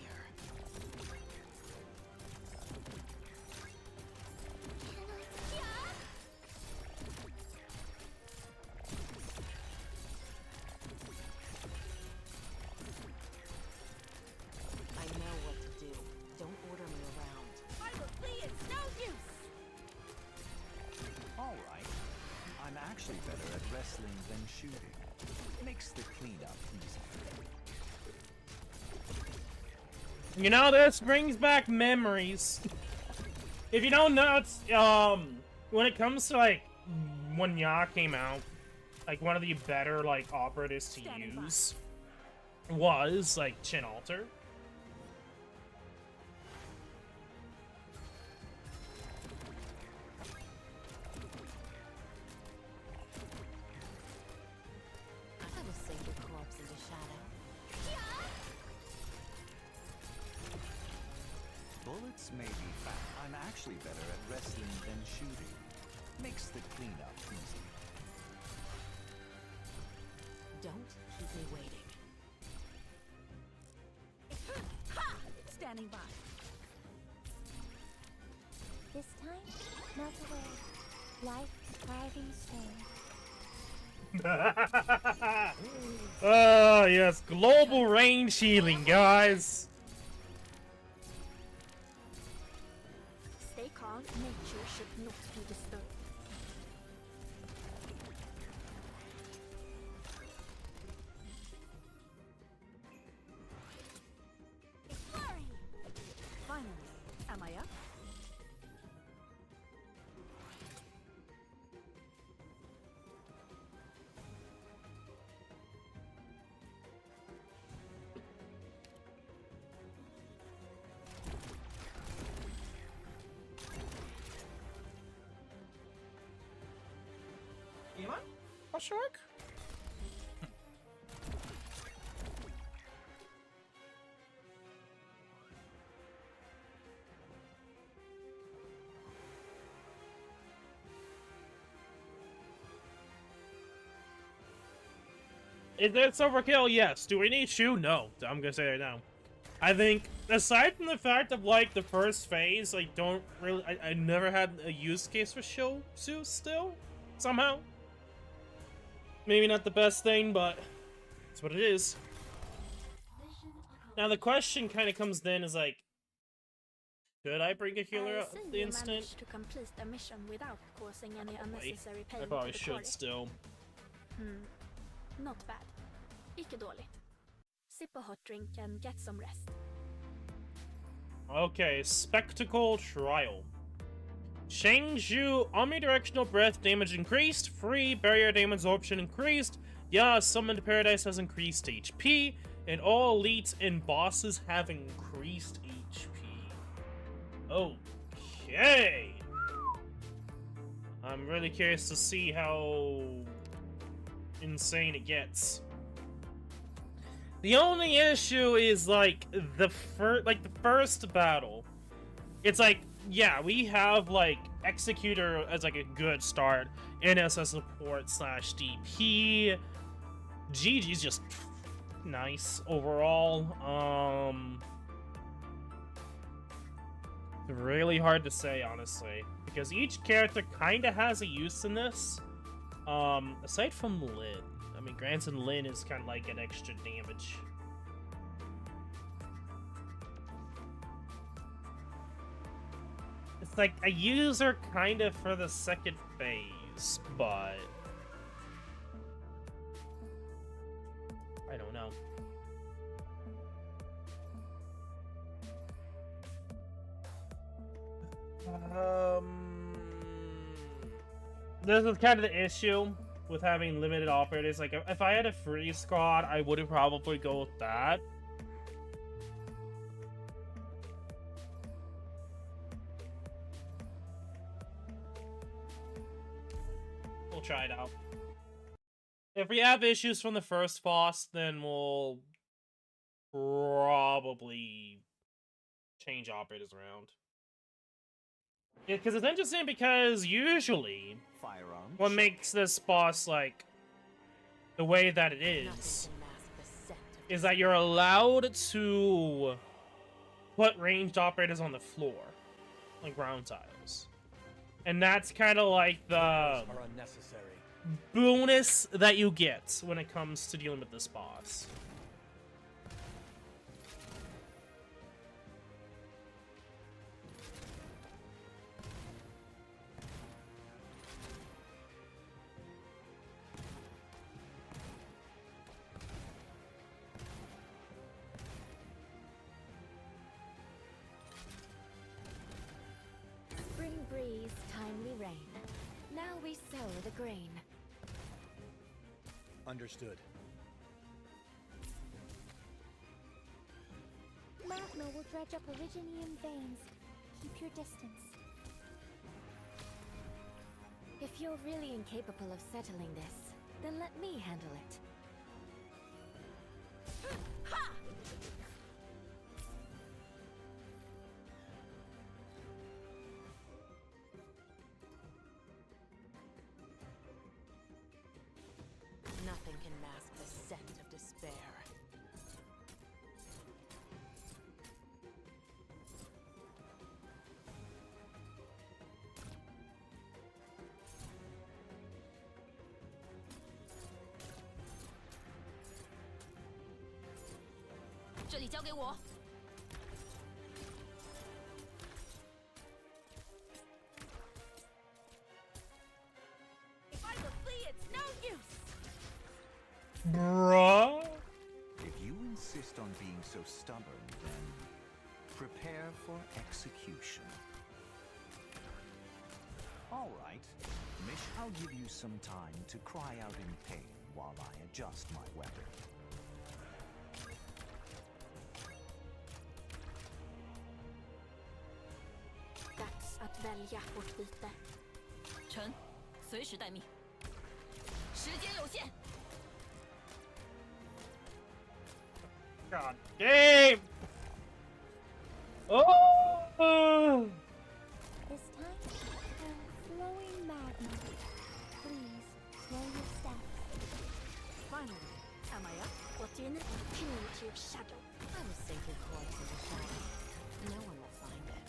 I know what to do. Don't order me around. I will flee, it's no use! All right. I'm actually better at wrestling than shooting. Makes the cleanup easy. You know, this brings back memories. If you don't know, it's, when it comes to, like, when Ya came out, like, one of the better, like, operatives to use was, like, Chin Alter. I will sink your corpse into shadow. Bullets may be fast. I'm actually better at wrestling than shooting. Makes the cleanup easy. Don't keep me waiting. Ha! Standing by. This time, melt away. Life carving stone. Ah, yes, global range healing, guys. Stay calm. Nature should not be disturbed. Flurry! Finally, am I up? Shark? Is this overkill? Yes. Do we need Shu? No. I'm gonna say that now. I think, aside from the fact of, like, the first phase, like, don't really... I never had a use case for Shu still, somehow. Maybe not the best thing, but it's what it is. Now the question kind of comes then is like, could I bring a healer I up see the you instant? managed to complete the mission without causing any unnecessary pain I probably to the should quarry. still. Not bad. Ikke dåligt. Sip a hot drink and get some rest. Okay, Spectacle Trial. Shangju, omnidirectional breath damage increased, free barrier damage absorption increased, yeah, summoned paradise has increased HP, and all elites and bosses have increased HP. Okay! I'm really curious to see how insane it gets. The only issue is, like, the first battle. It's like, yeah, we have, like, Executor as, like, a good start. NSS support / DP. GG's just nice overall. Really hard to say, honestly. Because each character kind of has a use in this. Aside from Lin. I mean, granted, Lin is kind of like an extra damage. It's like a user kind of for the second phase, but I don't know. This is kind of the issue with having limited operators. Like, if I had a free squad, I would probably go with that. We'll try it out. If we have issues from the first boss, then we'll probably change operators around. Because it's interesting because usually Firearm. what makes this boss like the way that it Nothing is can mask the scent of is that you're allowed to put ranged operators on the floor, like ground tiles. And that's kind of like the Are unnecessary. bonus that you get when it comes to dealing with this boss. Spring breeze, timely rain. Now we sow the grain. Understood. Magma will dredge up Originium veins. Keep your distance. If you're really incapable of settling this, then let me handle it. Nothing can mask the scent of despair. If I will flee, it's no use. Bruh. If you insist on being so stubborn, then prepare for execution. All right, Mish, I'll give you some time to cry out in pain while I adjust my weapon. Dags att välja vårt byte. 臣，随时待命。时间有限。 God damn! Oh! This time, flowing magma. Please, slow your steps. Finally, am I up? What do you know? Pin me to your shadow. I will sink your corpse in the shadows. No one will find it.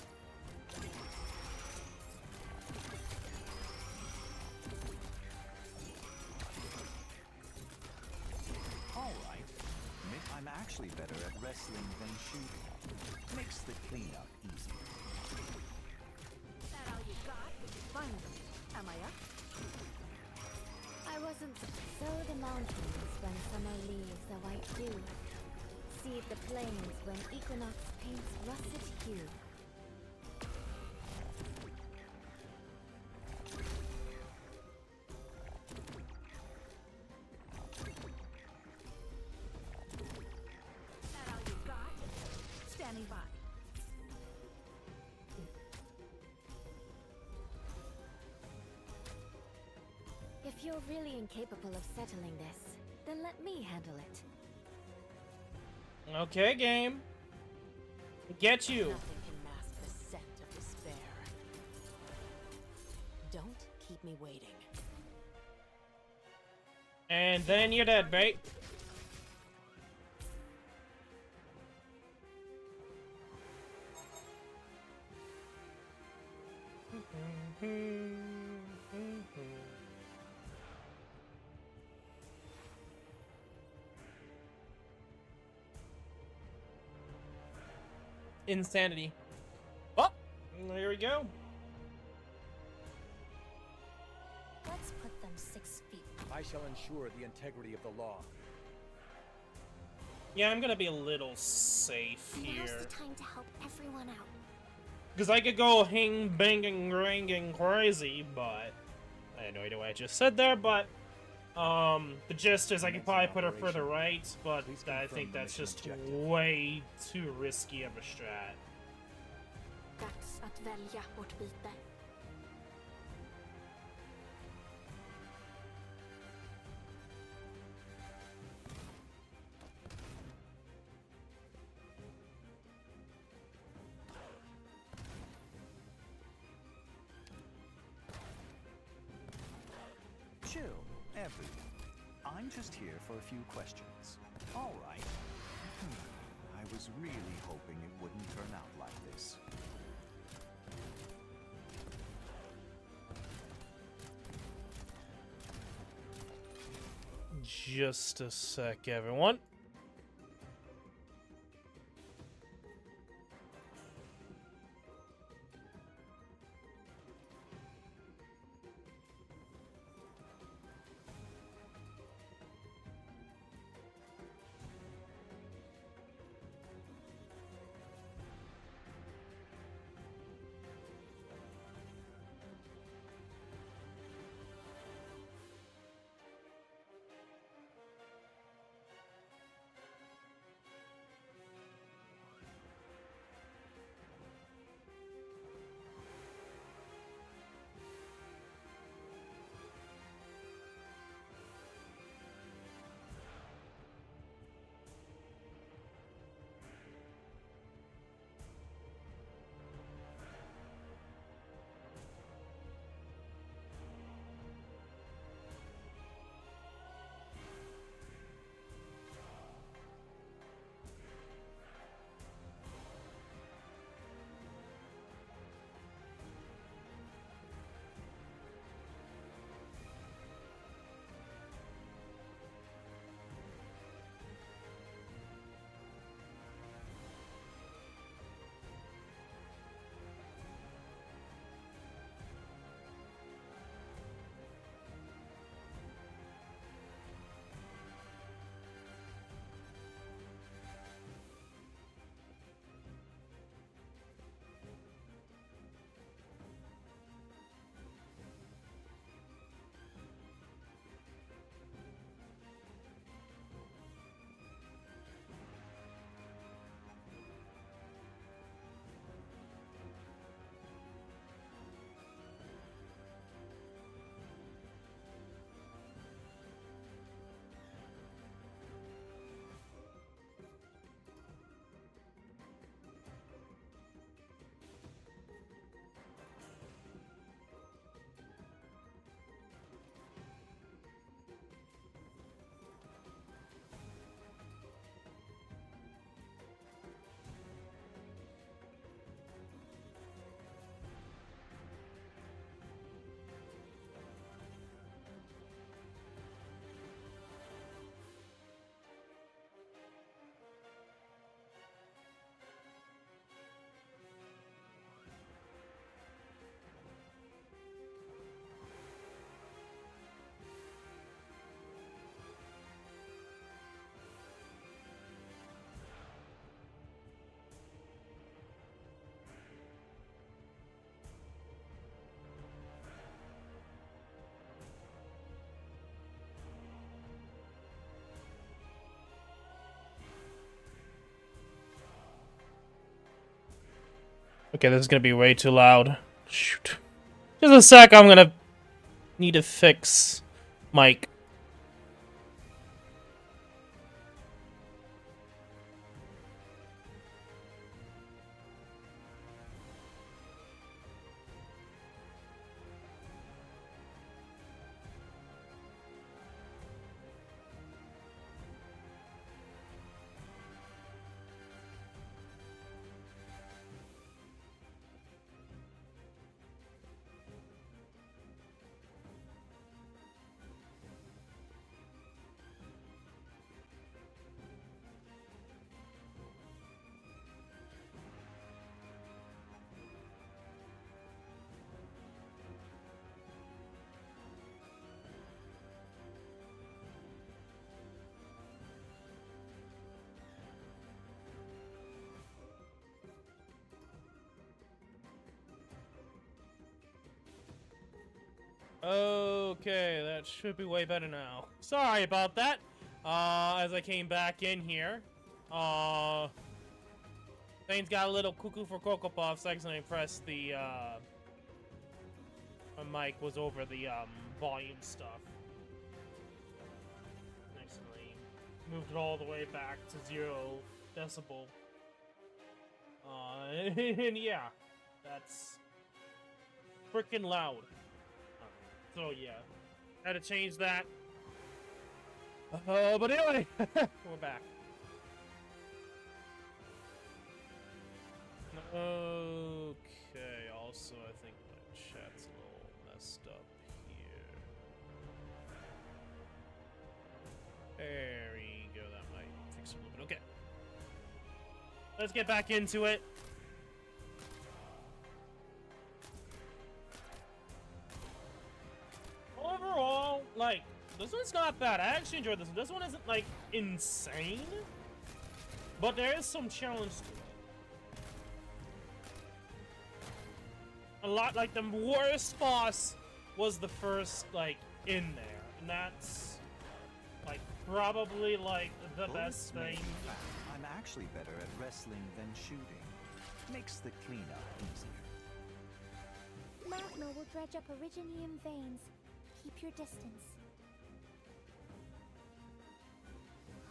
All right, Mish, I'm actually better at wrestling than shooting. Makes the cleanup easier. That all you got? Finally, am I up? I wasn't. Sow the mountains when summer leaves a white dew. Seed the plains when equinox paints russet hue. That all you got? Standing by. If you're really incapable of settling this, then let me handle it. Okay, game. Get you. Nothing can mask the scent of despair. Don't keep me waiting. And then you're dead, bait. Insanity. Oh, there we go. Let's put them 6 feet. I shall ensure the integrity of the law. Yeah, I'm gonna be a little safe Now's here. the time to help everyone out. Because I could go hang, banging, ranging crazy, but I had no idea what I just said there, but the gist is I could probably put her further right, but I think that's just way too risky of a strat. Dags att välja vårt byte. Chill, everyone. I'm just here for a few questions. All right. I was really hoping it wouldn't turn out like this. Just a sec, everyone. Okay, this is gonna be way too loud. Shoot. Just a sec, I'm gonna need to fix mic. Okay, that should be way better now. Sorry about that. As I came back in here, things got a little cuckoo for Cocoa Puffs. Actually, I pressed the, my mic was over the, volume stuff. Actually, moved it all the way back to 0 decibel. And yeah, that's freaking loud. So yeah, Had to change that. But anyway, we're back. Okay, also I think my chat's a little messed up here. There we go, that might fix it a little bit. Okay. Let's get back into it. Overall, like, this one's not bad. I actually enjoyed this one. This one isn't, like, insane, but there is some challenge to it. A lot, like, the worst boss was the first, like, in there, and that's, like, probably, like, the best thing. I'm actually better at wrestling than shooting. Makes the cleanup easier. Magma will dredge up Originium veins. Keep your distance.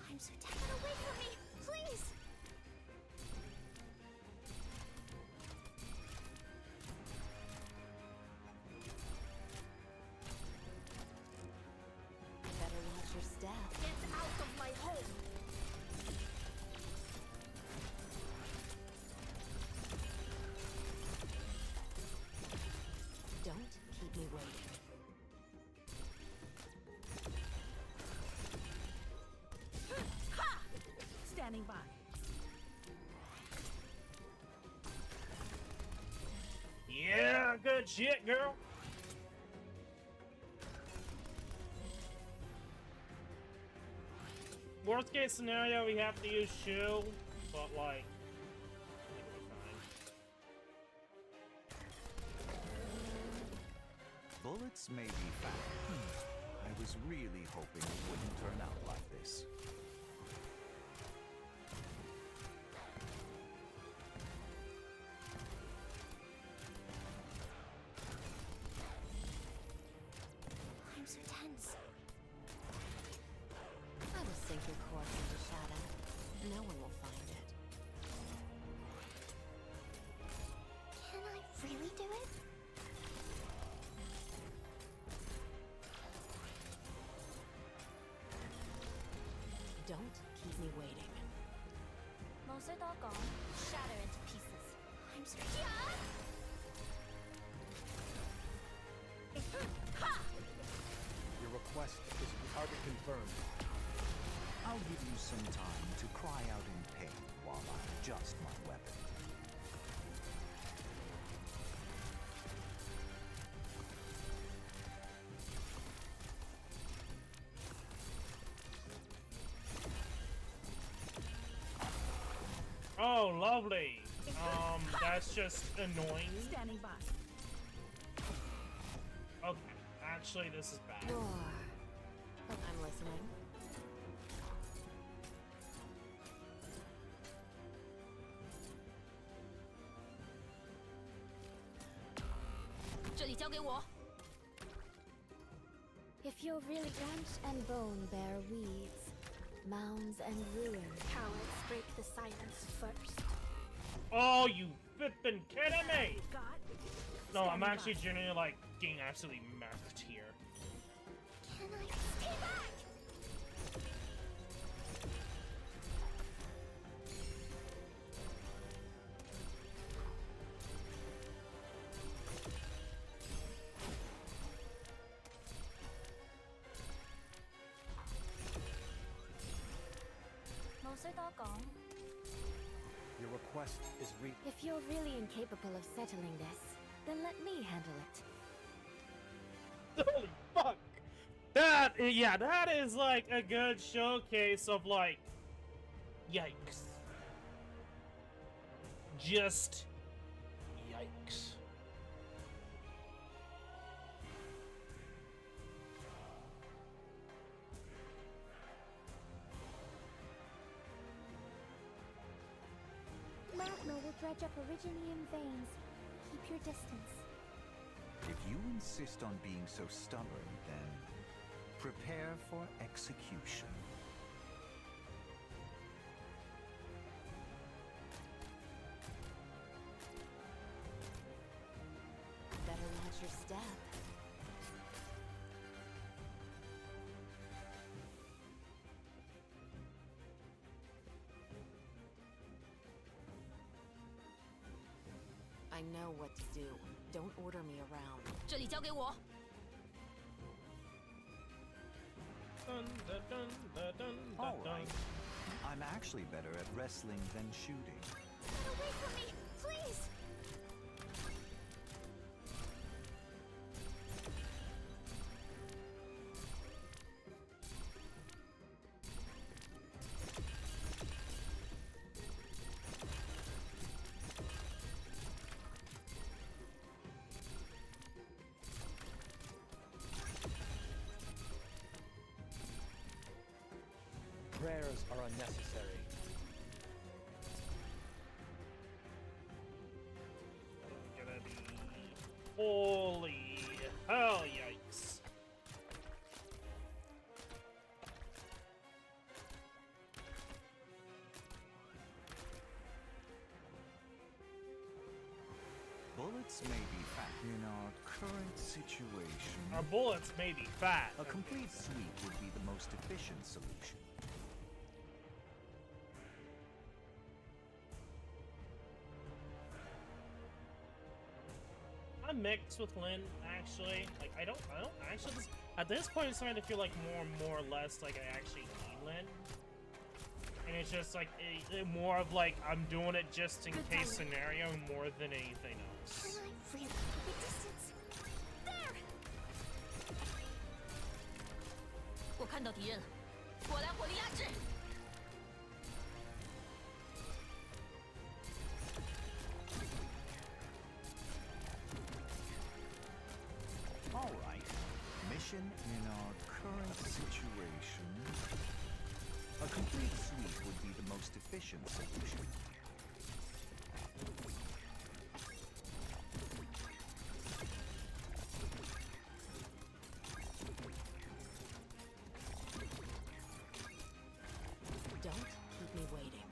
I'm so tired. Get away from me, please! Better watch your step. Get out of my home! Don't keep me waiting. Standing by. Yeah, good shit, girl. Worst case scenario, we have to use shield, but like, I think it'll be fine. Bullets may be fast. I was really hoping it wouldn't turn out like this. I'm so tense. I will sink your course into shadow. No one will find it. Can I really do it? Don't keep me waiting. 冇需多講 shatter into pieces. I'm so Your request is target confirmed. I'll give you some time to cry out in pain while I adjust my weapon. Oh, lovely. That's just annoying. Standing by. Okay, actually, this is bad. Roar. I'm listening. If your really branch and bone bear weeds, mounds and ruins. Cowards break the silence first. Oh, you flippin' kidding me? Got. No, I'm Standing actually by. genuinely like getting absolutely murked here. Can I stay back? Your request is If you're really incapable of settling this, then let me handle it. Holy fuck! That, yeah, that is like a good showcase of like, yikes. Just, yikes. Magma will dredge up Originium veins. Keep your distance. If you insist on being so stubborn, then prepare for execution. Better watch your step. I know what to do. Don't order me around. 这里交给我。 Dun, dun, dun, dun, dun, All dun. right. I'm actually better at wrestling than shooting. Get away from me, please! Prayers are unnecessary. Gonna be... Holy hell, yikes. Bullets may be fat in our current situation. Our bullets may be fat. A complete sweep would be the most efficient solution. I'm mixed with Lynn, actually. Like, I don't actually, at this point, it's starting to feel like more or less like I actually need Lynn. And it's just like, more of like, I'm doing it just in case scenario more than anything else. Can I really keep a distance? There! 我看到敌人了，我来火力压制。 All right. Mission in our current situation. A complete sweep would be the most efficient solution. Don't keep me waiting.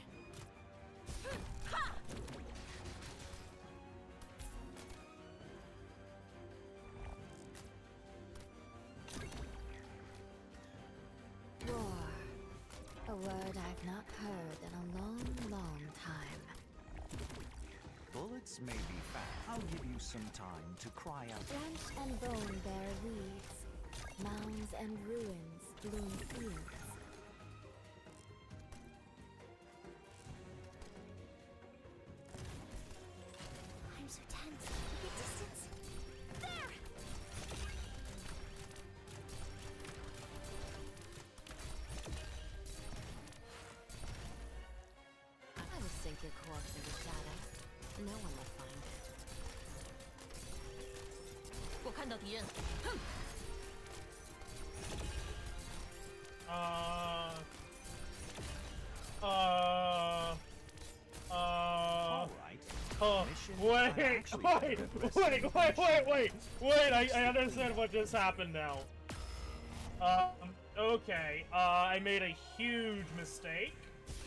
War. A word I've not heard in a long, long time. Bullets may be fat. I'll give you some time to cry out. Branch and bone bear weeds. Mounds and ruins bloom fields. I'm so tense. Keep a distance. There! I will sink your corpse into shadow. No one will find it. 我看到敌人了，哼！ All right. Oh, Mission wait, I'm actually wait, better at wrestling wait, I understand what just happened now. Okay, I made a huge mistake.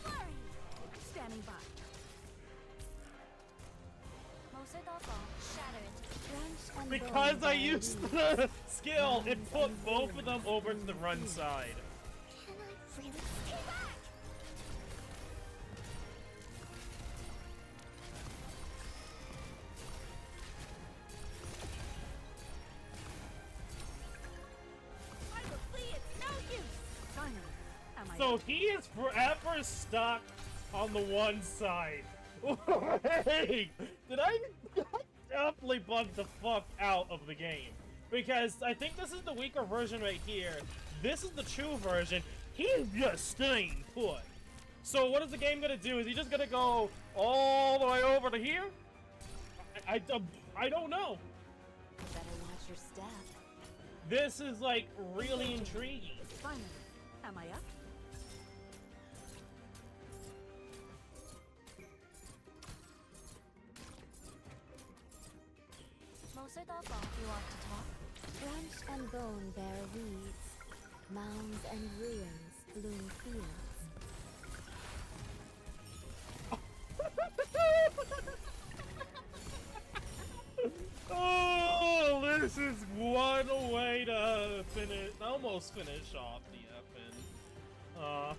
Flurry! Standing by. 某些刀锋 shattered。 Branch and Because bone I bear used weeds. the skill, it put both of them over to the run side. Can I really stay back? I will flee, it's no use! Finally, am I So up? he is forever stuck on the one side. Wait, did I definitely bugged the fuck out of the game? Because I think this is the weaker version right here. This is the true version. He's just staying put. So what is the game gonna do? Is he just gonna go all the way over to here? I don't know. Better watch your step. This is like really intriguing. Finally, am I up? You want to talk? Branch and bone bear weeds. Mounds and ruins bloom fields. Oh, this is one way to finish, almost finish off the effing. I'm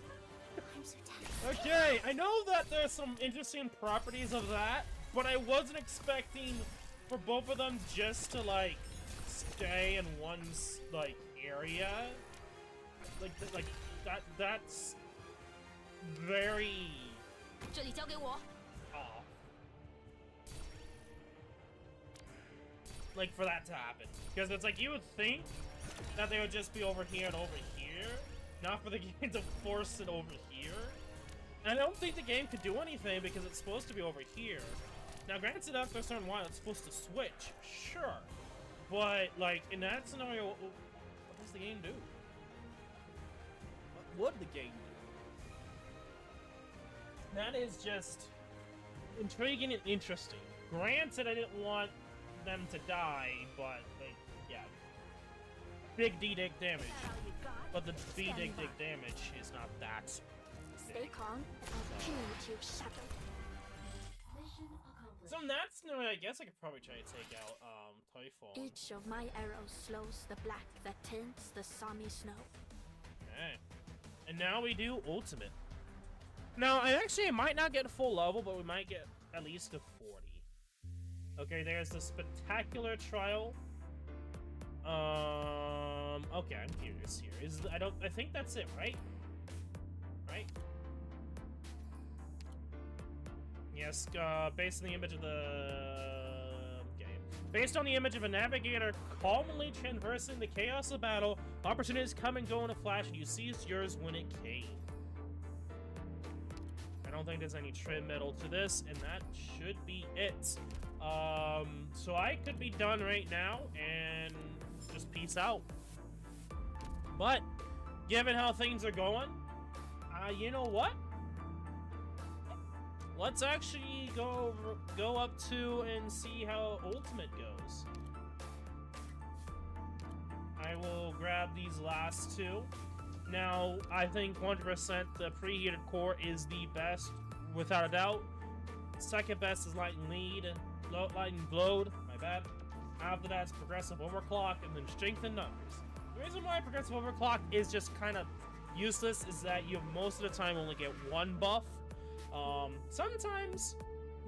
so tense. Okay, I know that there's some interesting properties of that but I wasn't expecting for both of them just to, like, stay in one, like, area. That's very 这里交给我。 off. Like, for that to happen. Because it's like, you would think that they would just be over here and over here, not for the game to force it over here. And I don't think the game could do anything because it's supposed to be over here. Now, granted, after a certain while, it's supposed to switch, sure. But, like, in that scenario, what does the game do? What would the game do? That is just intriguing and interesting. Granted, I didn't want them to die, but, like, yeah. Big D-Dig damage. But the B-Dig damage is not that Stay big. calm. I'll kill you to your shadow. Mission accomplished. So in that scenario, I guess I could probably try to take out, Typhoon. Each of my arrows slows the black that tints the sunny snow. Okay. And now we do Ultimate. Now, I might not get full level, but we might get at least to 40. Okay, there's the Spectacular Trial. Okay, I'm curious here. I think that's it, right? Right? Yes, based on the image of based on the image of a navigator calmly traversing the chaos of battle, opportunities come and go in a flash, and you seized yours when it came. I don't think there's any trim metal to this, and that should be it. So I could be done right now, and just peace out. But, given how things are going, you know what? Let's actually go up to and see how Ultimate goes. I will grab these last two. Now, I think 100% the preheated core is the best, without a doubt. Second best is Lightning Blowed, my bad. After that, it's Progressive Overclock, and then Strengthened Numbers. The reason why Progressive Overclock is just kind of useless is that you most of the time only get one buff. Sometimes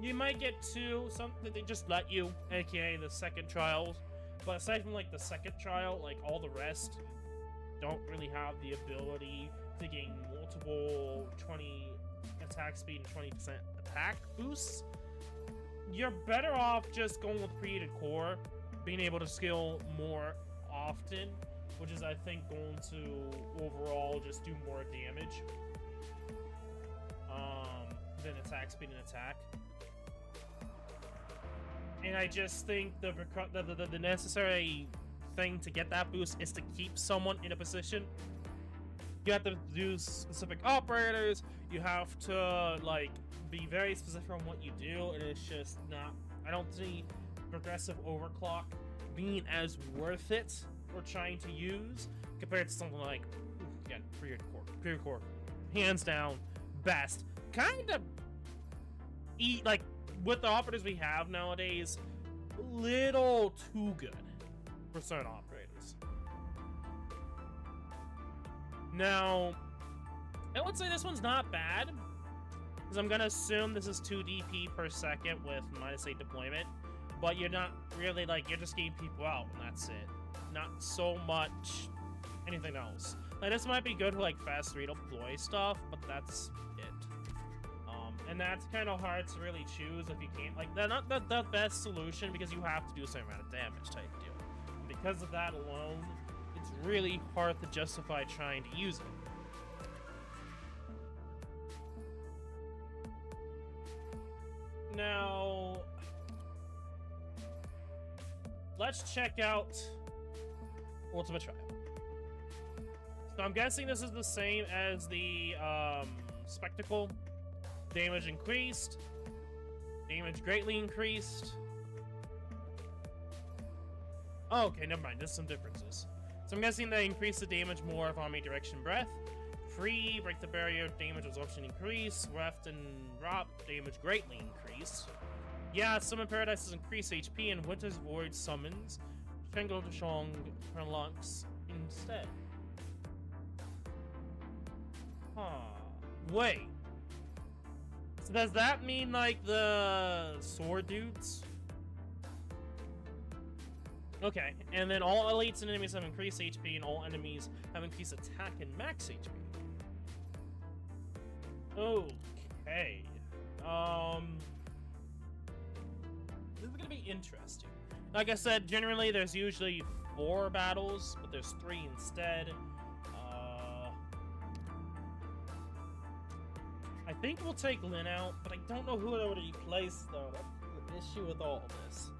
you might get two, something they just let you, aka the second trials. But aside from like the second trial, like all the rest don't really have the ability to gain multiple 20 attack speed and 20% attack boosts. You're better off just going with preheated core, being able to skill more often, which is I think going to overall just do more damage than attack speed and attack. And I just think the necessary thing to get that boost is to keep someone in a position. You have to do specific operators, you have to like be very specific on what you do, and it's just not, I don't see Progressive Overclock being as worth it for trying to use compared to something like, again, Preheated Core, hands down, best. Kind of, like, with the operators we have nowadays, little too good for certain operators. Now, I would say this one's not bad, because I'm gonna assume this is 2 DP per second with -8 deployment, but you're not really, like, you're just getting people out, and that's it. Not so much anything else. Like, this might be good for, like, fast redeploy stuff, but that's it. And that's kind of hard to really choose if you can't, like, they're not the best solution because you have to do a certain amount of damage type deal. And because of that alone, it's really hard to justify trying to use it. Now, let's check out Ultimate Trial. So I'm guessing this is the same as the Spectacle. Damage increased. Damage greatly increased. Oh, okay, never mind. There's some differences. So I'm guessing they increase the damage more of Omnidirection Breath. Free, Break the Barrier, damage absorption increase. Reft and Drop, damage greatly increased. Yeah, Summon Paradise has increased HP, and Winter's Void summons Shengo Deshong Perlux instead. Huh. Wait. So does that mean like the sword dudes? Okay, and then all elites and enemies have increased HP, and all enemies have increased attack and max HP. Okay. This is gonna be interesting. Like I said, generally there's usually 4 battles, but there's 3 instead. I think we'll take Lyn out, but I don't know who I would replace though. That's the issue with all of this.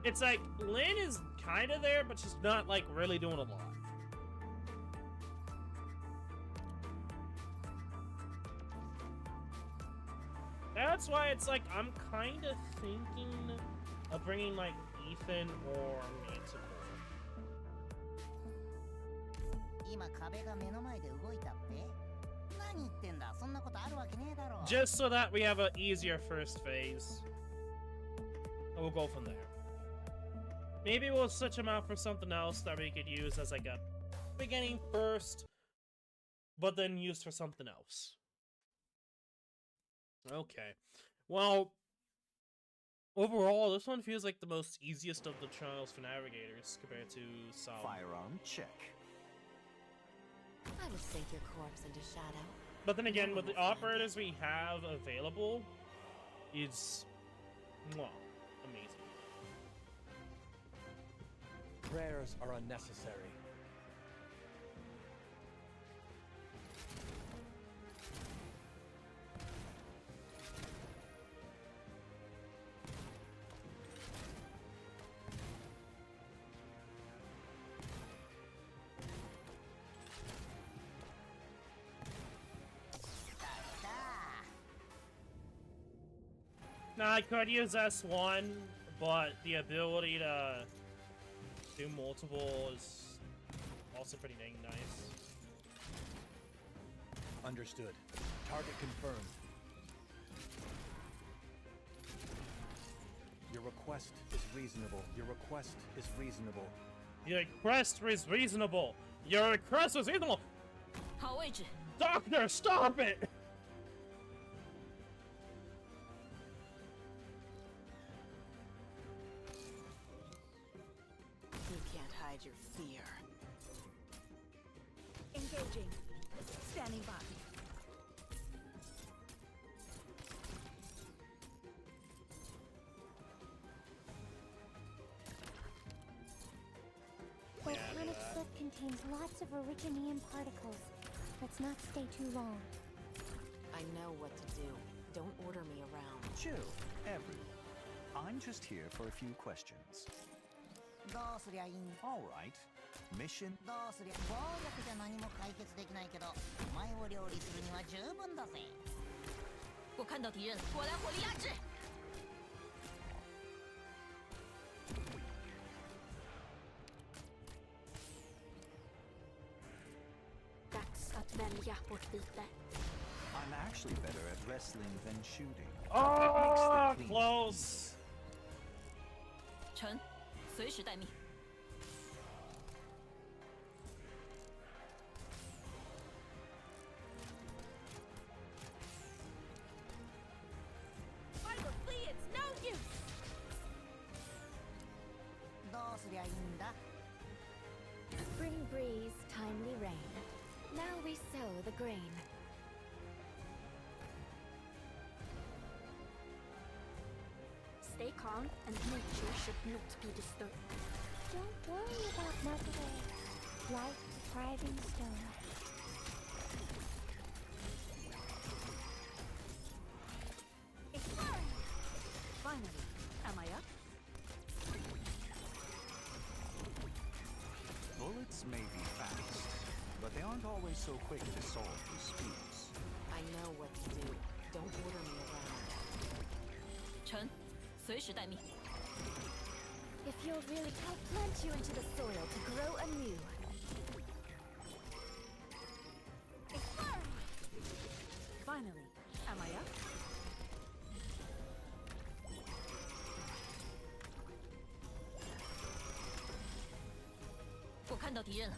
It's like, Lyn is kind of there, but she's not, like, really doing a lot. That's why it's like, I'm kind of thinking of bringing, like, Ethan or Manticore. Just so that we have an easier first phase. And we'll go from there. Maybe we'll switch them out for something else that we could use as like a beginning first, but then used for something else. Okay. Well, overall, this one feels like the most easiest of the trials for navigators compared to some. Firearm check. I would sink your corpse into shadow. But then again, with the operators we have available, it's amazing. Prayers are unnecessary. Now, I could use S1, but the ability to do multiple is also pretty dang nice. Understood. Target confirmed. Your request is reasonable. Your request is reasonable. Your request is reasonable. Your request is reasonable. Doctor, stop it! You can't hide your fear. Engaging. Standing by. Volcanic soot contains lots of originium particles. Let's not stay too long. I know what to do. Don't order me around. Chill, everyone. I'm just here for a few questions. All right. Mission. 暴力じゃ何も解決できないけど、お前を料理するには十分だぜ。我看到敌人，我来火力压制。Dags att välja vårt byte. I'm actually better at wrestling than shooting. Oh, close. 臣，随时待命。 Spring breeze, timely rain. Now we sow the grain. Stay calm, and nature should not be disturbed. Don't worry about Navigator. Life is a thriving stone. Finally, am I up? Bullets may be fast, but they aren't always so quick to solve disputes. I know what to do. Don't order me around. 臣，随时待命。 If you're really, I'll plant you into the soil to grow anew. Finally, am I up? 我看到敌人了。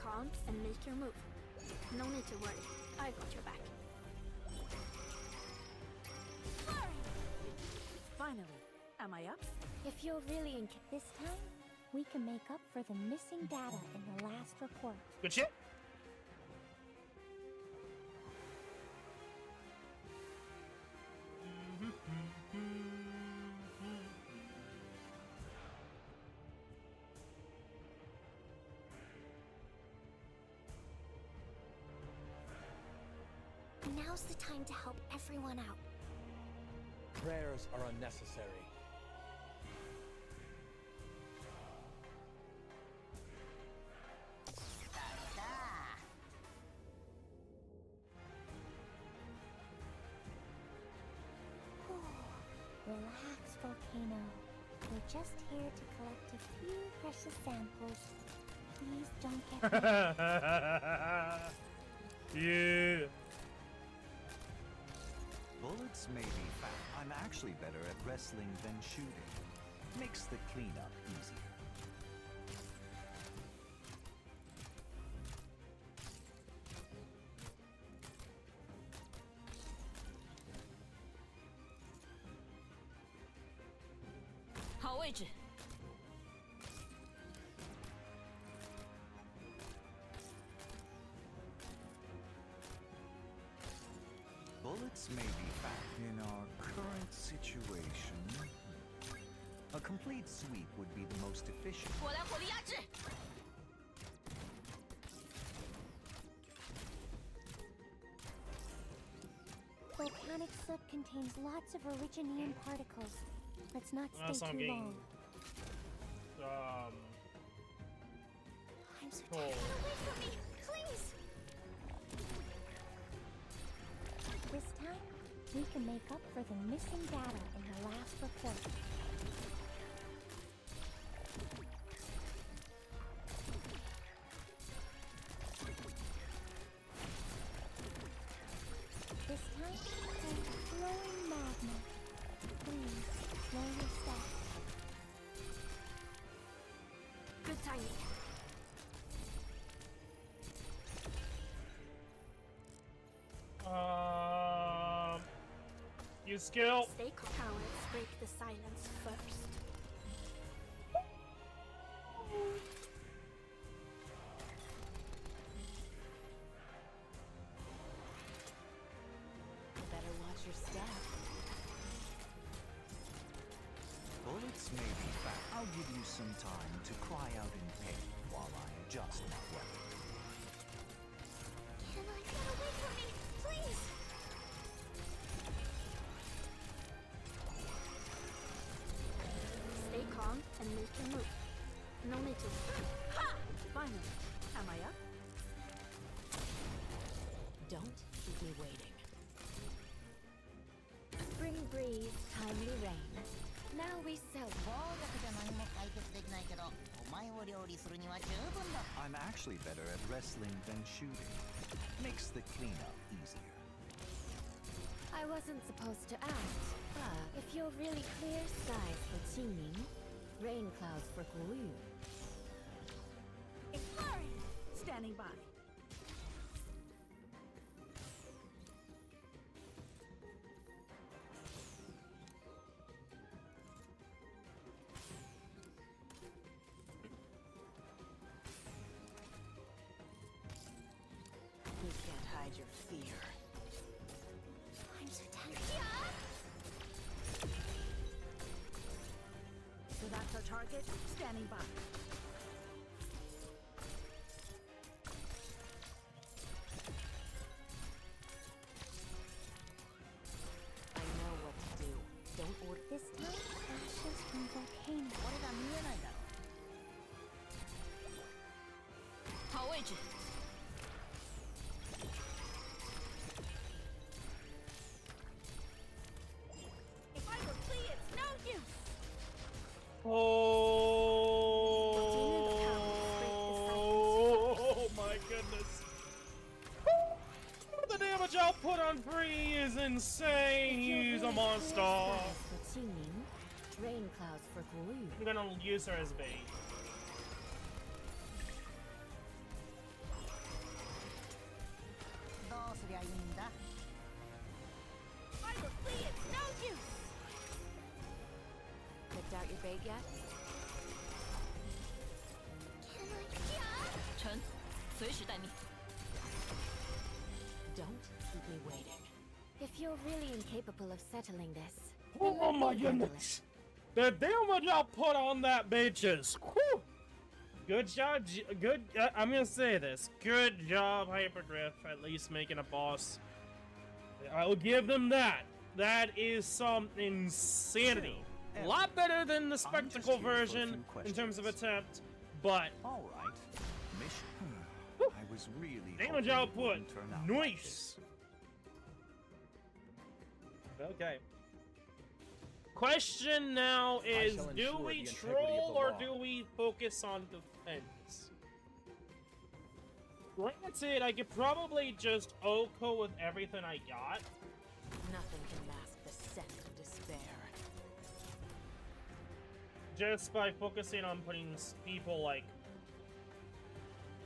calm and make your move. No need to worry. I got your back. Finally, am I up? If you're really in This time, we can make up for the missing data in the last report. Good shit. Now's the time to help everyone out. Prayers are unnecessary. Relax, Volcano. We're just here to collect a few precious samples. Please don't get hurt. Yeah. Bullets may be fat. I'm actually better at wrestling than shooting. Makes the cleanup easier. Bullets may be fat. In our current situation, a complete sweep would be the most efficient. Volcanic soot contains lots of originium particles. Let's not That's stay not too getting- long. I'm so Cool. tired. Get away from me, please. This time, we can make up for the missing data in the last report. This time, like flowing magma. Please, slow your steps. Good timing. Use skill. Stay calm. Cowards break the silence first. Better watch your step. Bullets may be fat. I'll give you some time to cry out in pain while I adjust my weapon. Can I get away from me, please? Stay calm and make your move. No need to. Ha! Finally, am I up? Don't keep me waiting. Spring breeze, timely rain. Now we sell. 暴力じゃ何も解決できないけど、お前を料理するには十分だ。I'm actually better at wrestling than shooting. Makes the cleanup easier. I wasn't supposed to ask, but if you're really clear skies for Qingming, rain clouds for Guyu. Exploring! Standing by. You can't hide your fear. I'm so tired. So that's our target. Standing by. I know what to do. Don't order. This time, ashes from volcano. 俺が見えないだろ。好位置。 If I go flee, it's no use. Oh my goodness. The damage output on free is insane. He's a monster. Skies for Qingming, rain clouds for Guyu. I'm gonna use her as bait. bait yet? Don't keep me waiting. If you're really incapable of settling this, then Oh let my me handle goodness! The damage y'all put on that bitches. Whew. Good job. Good. I'm gonna say this. Good job, Hyperdrift. At least making a boss. I will give them that. That is some insanity. A lot better than the spectacle version in terms of attempt, but All right. Mission. I was really damage hoping it output. wouldn't turn out like Nice. Okay. Question now is, shall do ensure we the integrity of troll the or law. do we focus on defense? Granted, I could probably just OHKO with everything I got. Nothing can mask the scent of despair. Just by focusing on putting people, like,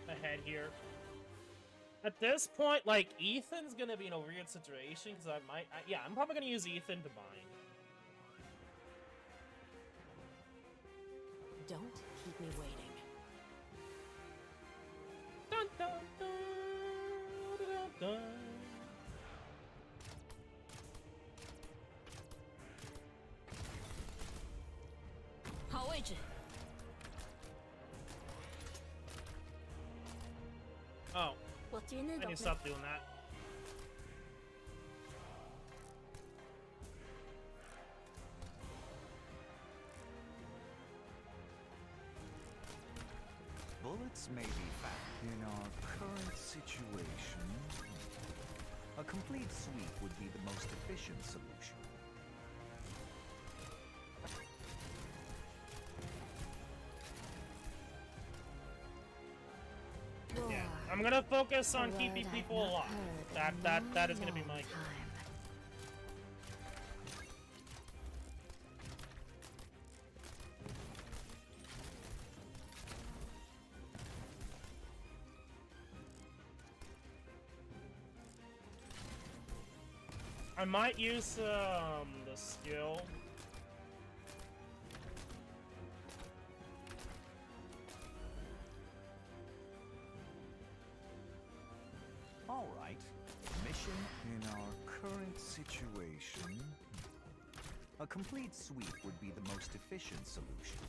ahead here. At this point, like, Ethan's gonna be in a weird situation, because yeah, I'm probably gonna use Ethan to bind. Don't keep me waiting. Dun, dun, dun, dun, dun. Oh, I need to stop doing that. Bullets may be found in our current situation. A complete sweep would be the most efficient solution. Yeah, I'm gonna focus on A keeping word people I've not alive. heard That in is gonna be long my. time. I might use the skill. All right. Mission in our current situation. A complete sweep would be the most efficient solution.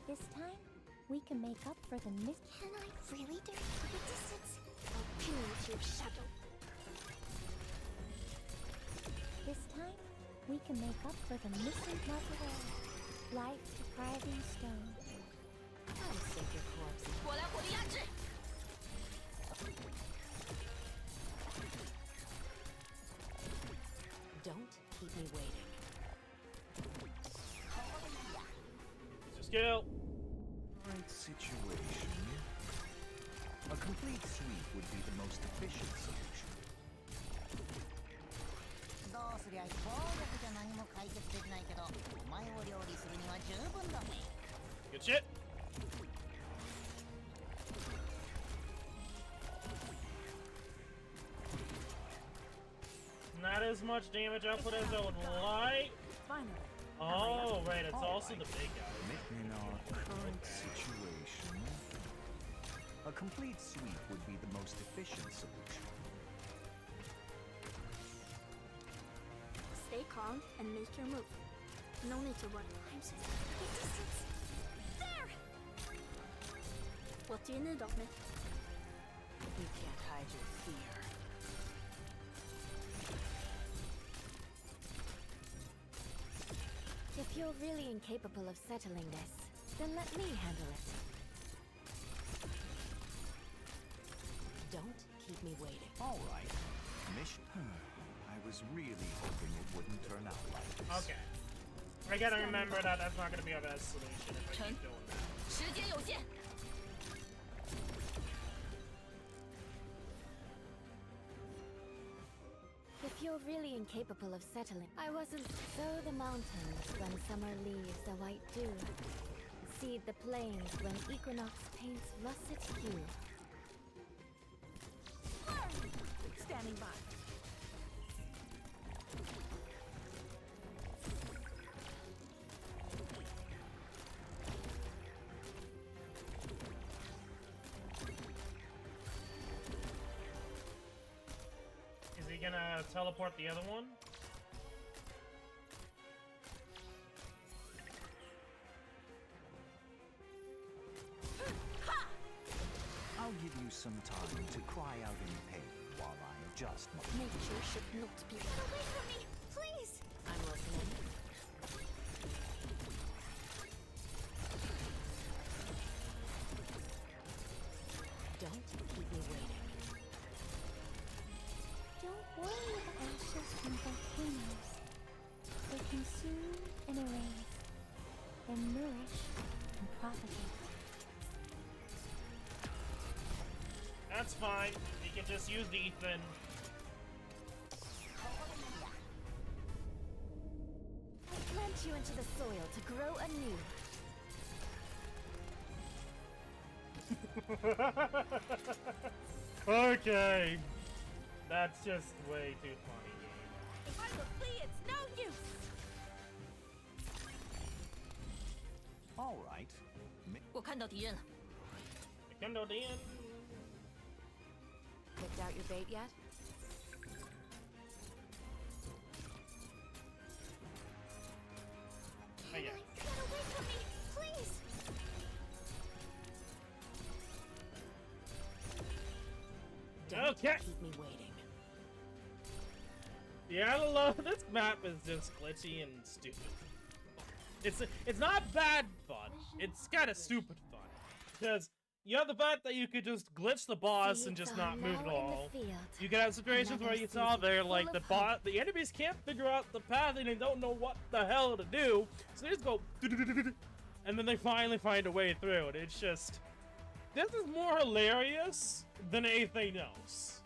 This time, we can make up for the miss. Can I really do it from a distance? I'll pillage your shadow. This time, we can make up for the missing puzzle. Life-depriving stone. I'll sink your corpse. Don't keep me waiting. Skill. Current situation. A complete sweep would be the most efficient solution. どうすりゃいい暴力じゃ何も解決できないけどお前を料理するには十分だぜ Good shit. Not as much damage output as I would like. Finally. Oh, right, it's also the big guy. In our current situation, a complete sweep would be the most efficient solution. Stay calm and make your move. No need to run. I'm so the distance. There! What do you need of me? You can't hide your fear. If you're really incapable of settling this, then let me handle it. Don't keep me waiting. All right. Mission. I was really hoping it wouldn't turn out like this. Okay. I gotta remember that that's not gonna be our best solution if I keep doing that. If you're really incapable of settling, I wasn't. Sow the mountains when summer leaves a white dew. Seed the plains when equinox paints russet hue. Standing by. gonna teleport the other one? I'll give you some time to cry out in pain while I adjust my... Nature should not be. Get away from me, please! I'm listening. Don't keep me waiting. Don't worry about ashes from volcanoes. They consume and erase, then nourish and propagate. That's fine. You can just use Ethan. I plant you into the soil to grow anew. Okay. That's just way too funny, game. If I will flee, it's no use! All right. 我看到敌人了。 Kendall Dan. Picked out your bait yet? Oh, yeah. Get away from me, please! Don't Okay. keep me waiting. Yeah, I don't know. This map is just glitchy and stupid. It's not bad fun. It's kind of stupid fun because you have the fact that you could just glitch the boss and just not move at all. You could have situations where you saw there like the enemies can't figure out the path and they don't know what the hell to do, so they just go and then they finally find a way through. And it's just this is more hilarious than anything else.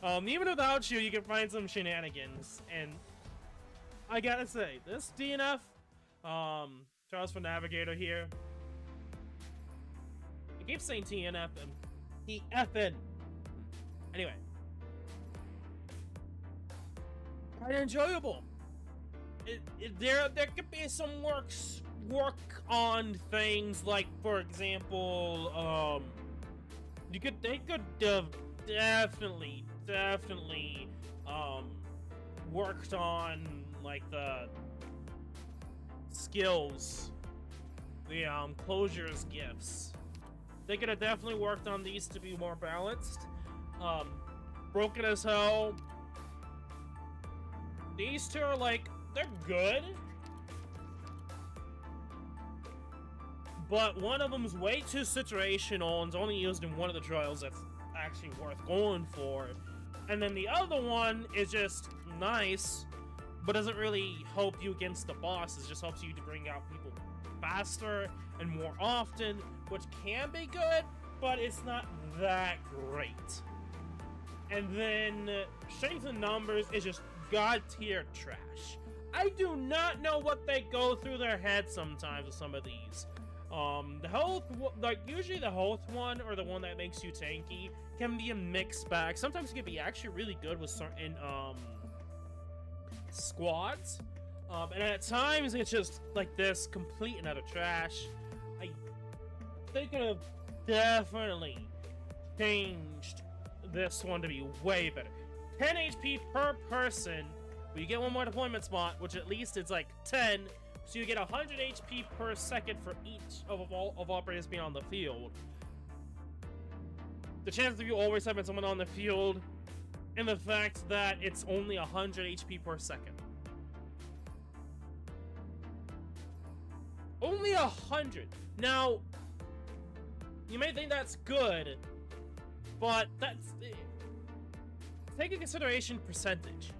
Even without you, you can find some shenanigans, and I gotta say, this DNF, Charles for Navigator here. I keep saying TNF and TFN. Anyway, quite enjoyable. There could be some work on things like, for example, they could definitely worked on like the skills, the closures gifts. They could have definitely worked on these to be more balanced. Broken as hell. These two are like, they're good, but one of them's way too situational and's only used in one of the trials that's actually worth going for. And then the other one is just nice, but doesn't really help you against the bosses, just helps you to bring out people faster and more often, which can be good, but it's not that great. And then strength in numbers is just god tier trash. I do not know what they go through their heads sometimes with some of these. The health, like usually the health one or the one that makes you tanky can be a mixed bag. Sometimes it can be actually really good with certain squads, and at times it's just like this, complete and utter trash. They could have definitely changed this one to be way better. 10 HP per person, but you get one more deployment spot, which at least it's like 10. So you get 100 HP per second for each of all of operators being on the field. The chances of you always having someone on the field, and the fact that it's only 100 HP per second. Only 100. Now, you may think that's good, but that's... Take into consideration percentage.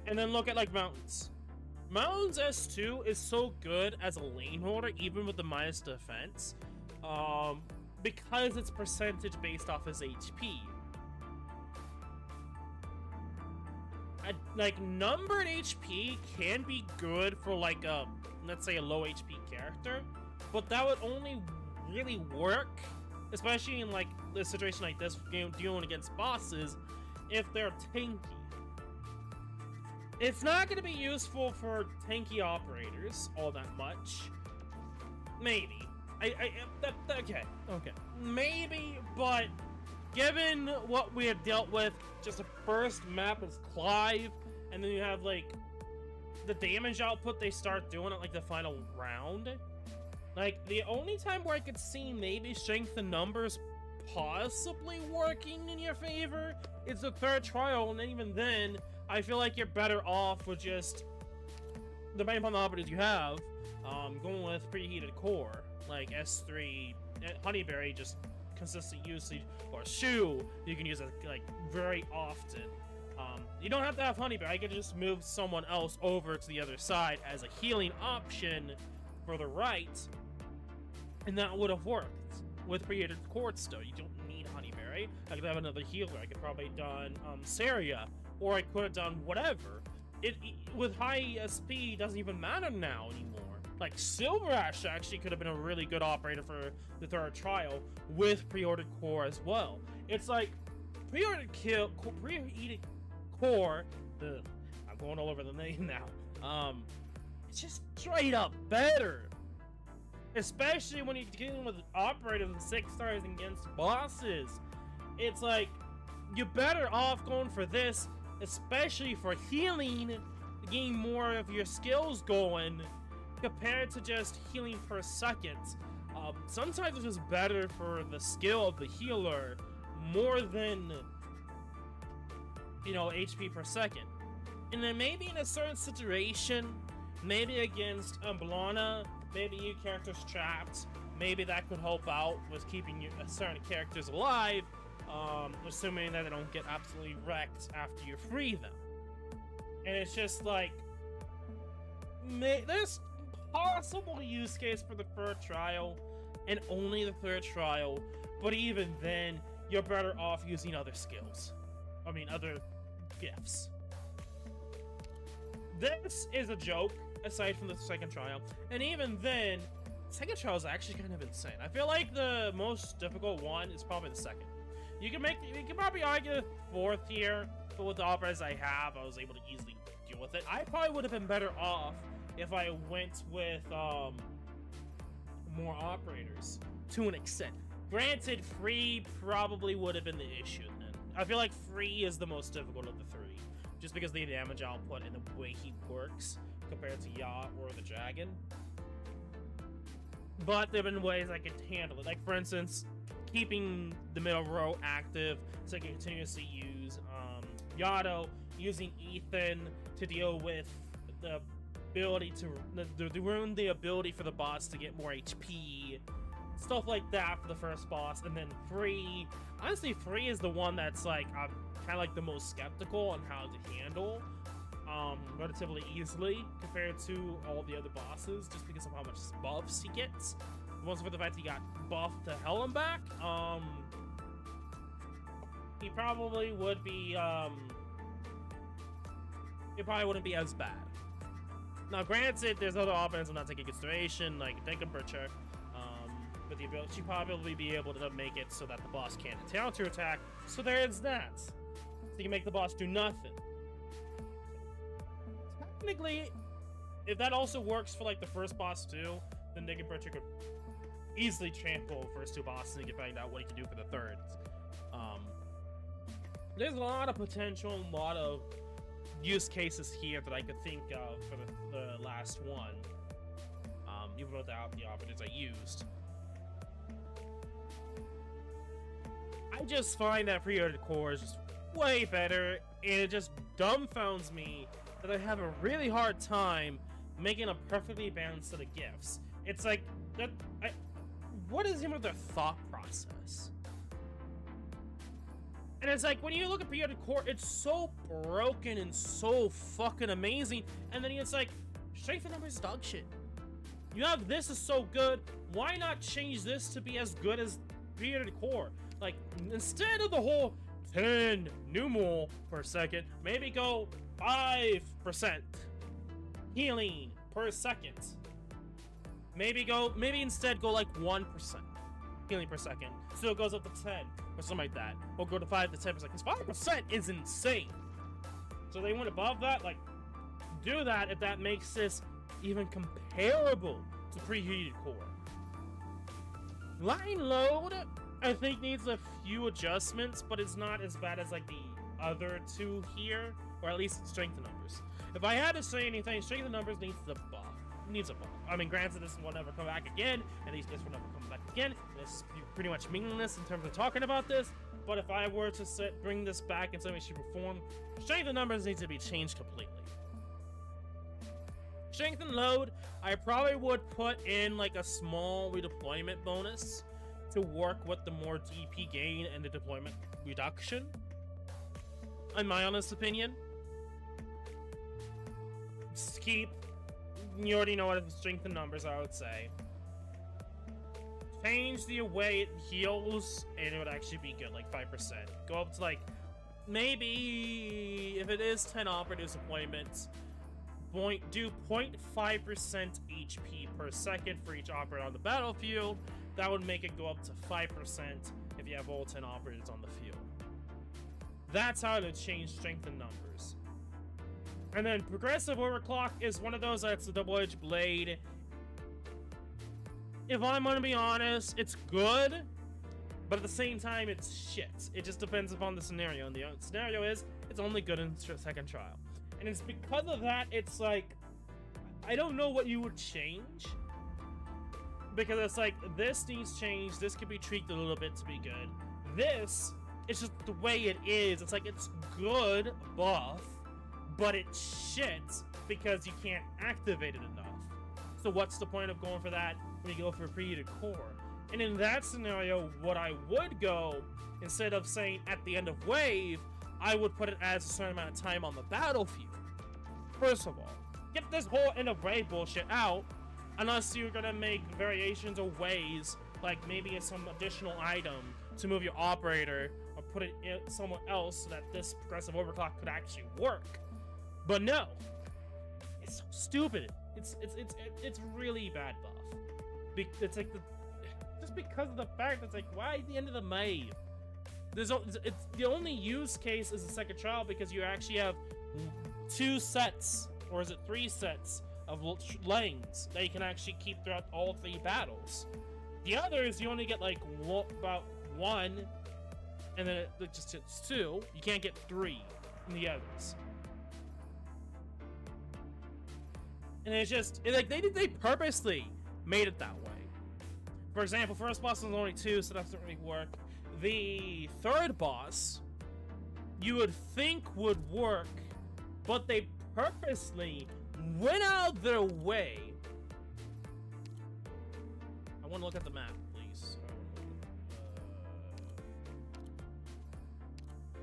And then look at like mountains. Mountains S2 is so good as a lane holder, even with the minus defense, because it's percentage based off his HP. Like, numbered HP can be good for like a, let's say, a low HP character, but that would only really work, especially in like a situation like this, dealing against bosses, if they're tanky. It's not going to be useful for tanky operators all that much. Maybe. Okay. Maybe, but given what we had dealt with, just the first map is Clive, and then you have like the damage output they start doing at like the final round. Like the only time where I could see maybe strength in numbers possibly working in your favor is the third trial, and even then, I feel like you're better off with just, depending upon the operators you have, going with preheated core, like S3, Honeyberry, just consistent usage, or Shoe, you can use it like very often. You don't have to have Honeyberry, I could just move someone else over to the other side as a healing option for the right, and that would have worked. With preheated core still, you don't need Honeyberry. I could have another healer, I could probably have done Saria, or I could have done whatever. With high SP, doesn't even matter now anymore. Like, Silver Ash actually could have been a really good operator for the third trial with pre-ordered core as well. It's like, preheated core, I'm going all over the name now. It's just straight up better. Especially when you're dealing with operators with 6 stars against bosses. It's like, you're better off going for this, especially for healing, getting more of your skills going, compared to just healing per second. Sometimes it's just better for the skill of the healer, more than, you know, HP per second. And then maybe in a certain situation, maybe against Blana, maybe you characters trapped, maybe that could help out with keeping certain characters alive, assuming that they don't get absolutely wrecked after you free them. And it's just like, there's possible use case for the third trial, and only the third trial, but even then, you're better off using other skills. I mean, other gifts. This is a joke, aside from the second trial, and even then, second trial is actually kind of insane. I feel like the most difficult one is probably the second. You can probably argue the fourth here, but with the operas I have, I was able to easily deal with it. I probably would have been better off if I went with more operators to an extent. Granted, free probably would have been the issue then. I feel like free is the most difficult of the three, just because of the damage output and the way he works compared to Ya or the Dragon. But there have been ways I could handle it. Like, for instance, keeping the middle row active so I can continuously use Yato, using Ethan to deal with the ability to ruin the ability for the boss to get more HP. Stuff like that for the first boss. And then Free. Honestly, Free is the one that's like, I'm kind of like the most skeptical on how to handle relatively easily compared to all the other bosses, just because of how much buffs he gets. Also for the fact he got buffed to hell and back, he probably would be, it probably wouldn't be as bad. Now, granted, there's other offenses I'm not taking consideration, like Temperature, but the ability to probably be able to make it so that the boss can't counterattack. So there is that. So you can make the boss do nothing. Technically, if that also works for like the first boss too, then Temperature could easily trample the first two bosses and you can find out what he can do for the third. There's a lot of potential, a lot of use cases here that I could think of for the last one, even without the operators I used. I just find that pre-ordered core is just way better, and it just dumbfounds me that I have a really hard time making a perfectly balanced set of gifts. It's like, what is even their thought process? And it's like, when you look at pre-ordered core, it's so broken and so fucking amazing, and then it's like, strength and numbers is dog shit. You have this is so good, why not change this to be as good as pre-ordered core? Like, instead of the whole 10 numeral per second, maybe go 5% healing per second. Maybe instead go like 1% healing per second. So it goes up to 10 or something like that. Or go to 5 to 10%. Because 5% is insane. So they went above that, like, do that if that makes this even comparable to preheated core. Line load I think needs a few adjustments, but it's not as bad as like the other two here, or at least strength of numbers. If I had to say anything, strength of numbers needs the buff. Needs a buff. I mean, granted, this will never come back again, and these gifts will never come back again. This is pretty much meaningless in terms of talking about this. But if I were to bring this back in some way, shape, or form, strength of numbers needs to be changed completely. Strength and load, I probably would put in like a small redeployment bonus to work with the more DP gain and the deployment reduction. In my honest opinion. Just keep, you already know what the strength and numbers, I would say. Change the way it heals, and it would actually be good, like 5%. Go up to like, maybe, if it is 10 operatives deployments, do 0.5% HP per second for each operator on the battlefield. That would make it go up to 5% if you have all 10 operatives on the field. That's how to change strength and numbers. And then progressive overclock is one of those that's a double-edged blade. If I'm gonna be honest, it's good, but at the same time, it's shit. It just depends upon the scenario, and the scenario is, it's only good in second trial. And it's because of that, it's like, I don't know what you would change. Because it's like, this needs change, this could be tweaked a little bit to be good. This, it's just the way it is. It's like, it's good buff, but it's shit because you can't activate it enough. So what's the point of going for that when you go for a preheated core? And in that scenario, what I would go, instead of saying at the end of wave, I would put it as a certain amount of time on the battlefield. First of all, get this whole end of wave bullshit out, unless you're gonna make variations or ways, like maybe some additional item to move your operator or put it somewhere else so that this progressive overclock could actually work. But no, it's so stupid. It's really bad buff. It's like just because of the fact that it's like, why at the end of the wave? It's the only use case is the second trial because you actually have 2 sets, or is it 3 sets of lanes that you can actually keep throughout all 3 battles. The others you only get like about 1, and then it just hits 2. You can't get 3 in the others. And it's just like they purposely made it that way. For example, first boss was only 2, so that doesn't really work. The third boss, you would think would work, but they purposely went out of their way. I want to look at the map, please.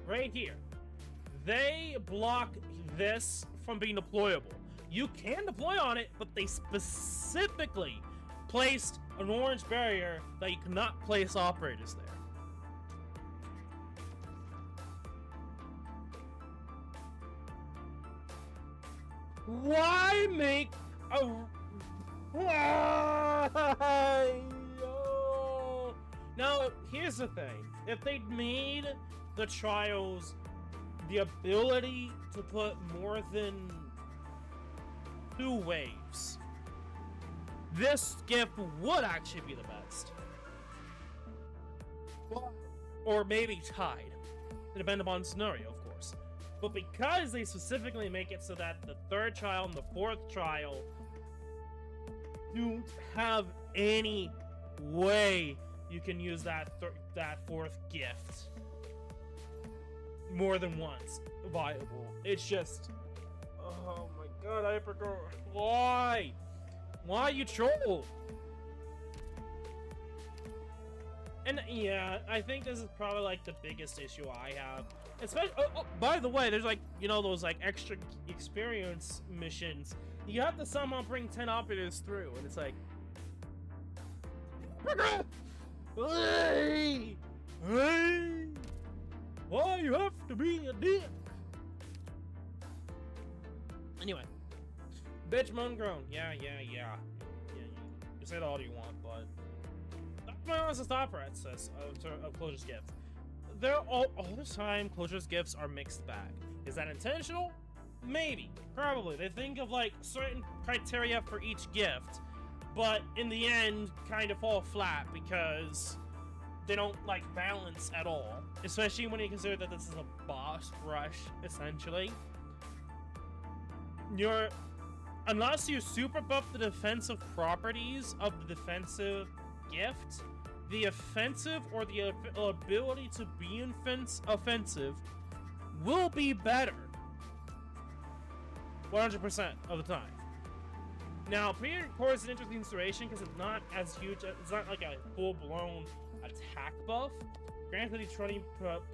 Right here. They block this from being deployable. You can deploy on it, but they specifically placed an orange barrier that you cannot place operators there. Why make a... Why? Oh. Now, here's the thing. If they'd made the trials the ability to put more than 2 waves, this gift would actually be the best. Or maybe tied. Depending upon scenario, of course. But because they specifically make it so that the 3rd trial and the 4th trial don't have any way you can use that 4th gift more than once viable. It's just, oh my god, Hypercore, why? Why you troll? And yeah, I think this is probably like the biggest issue I have. Especially, by the way, there's like, you know, those like extra experience missions. You have to somehow bring 10 operatives through, and it's like, hey, hey, why you have to be a dick? Anyway, bitch, moan, groan. Yeah. You say that all you want, but that's my honest thought process of Closure's gift. They're all the time, Closure's gifts are mixed bag. Is that intentional? Maybe, probably. They think of like certain criteria for each gift, but in the end, kind of fall flat because they don't like balance at all, especially when you consider that this is a boss rush essentially. Unless you super buff the defensive properties of the defensive gift, the offensive or the ability to be offensive will be better 100% of the time. Now, pre-core is an interesting situation because it's not as huge. It's not like a full-blown attack buff. Granted, the 20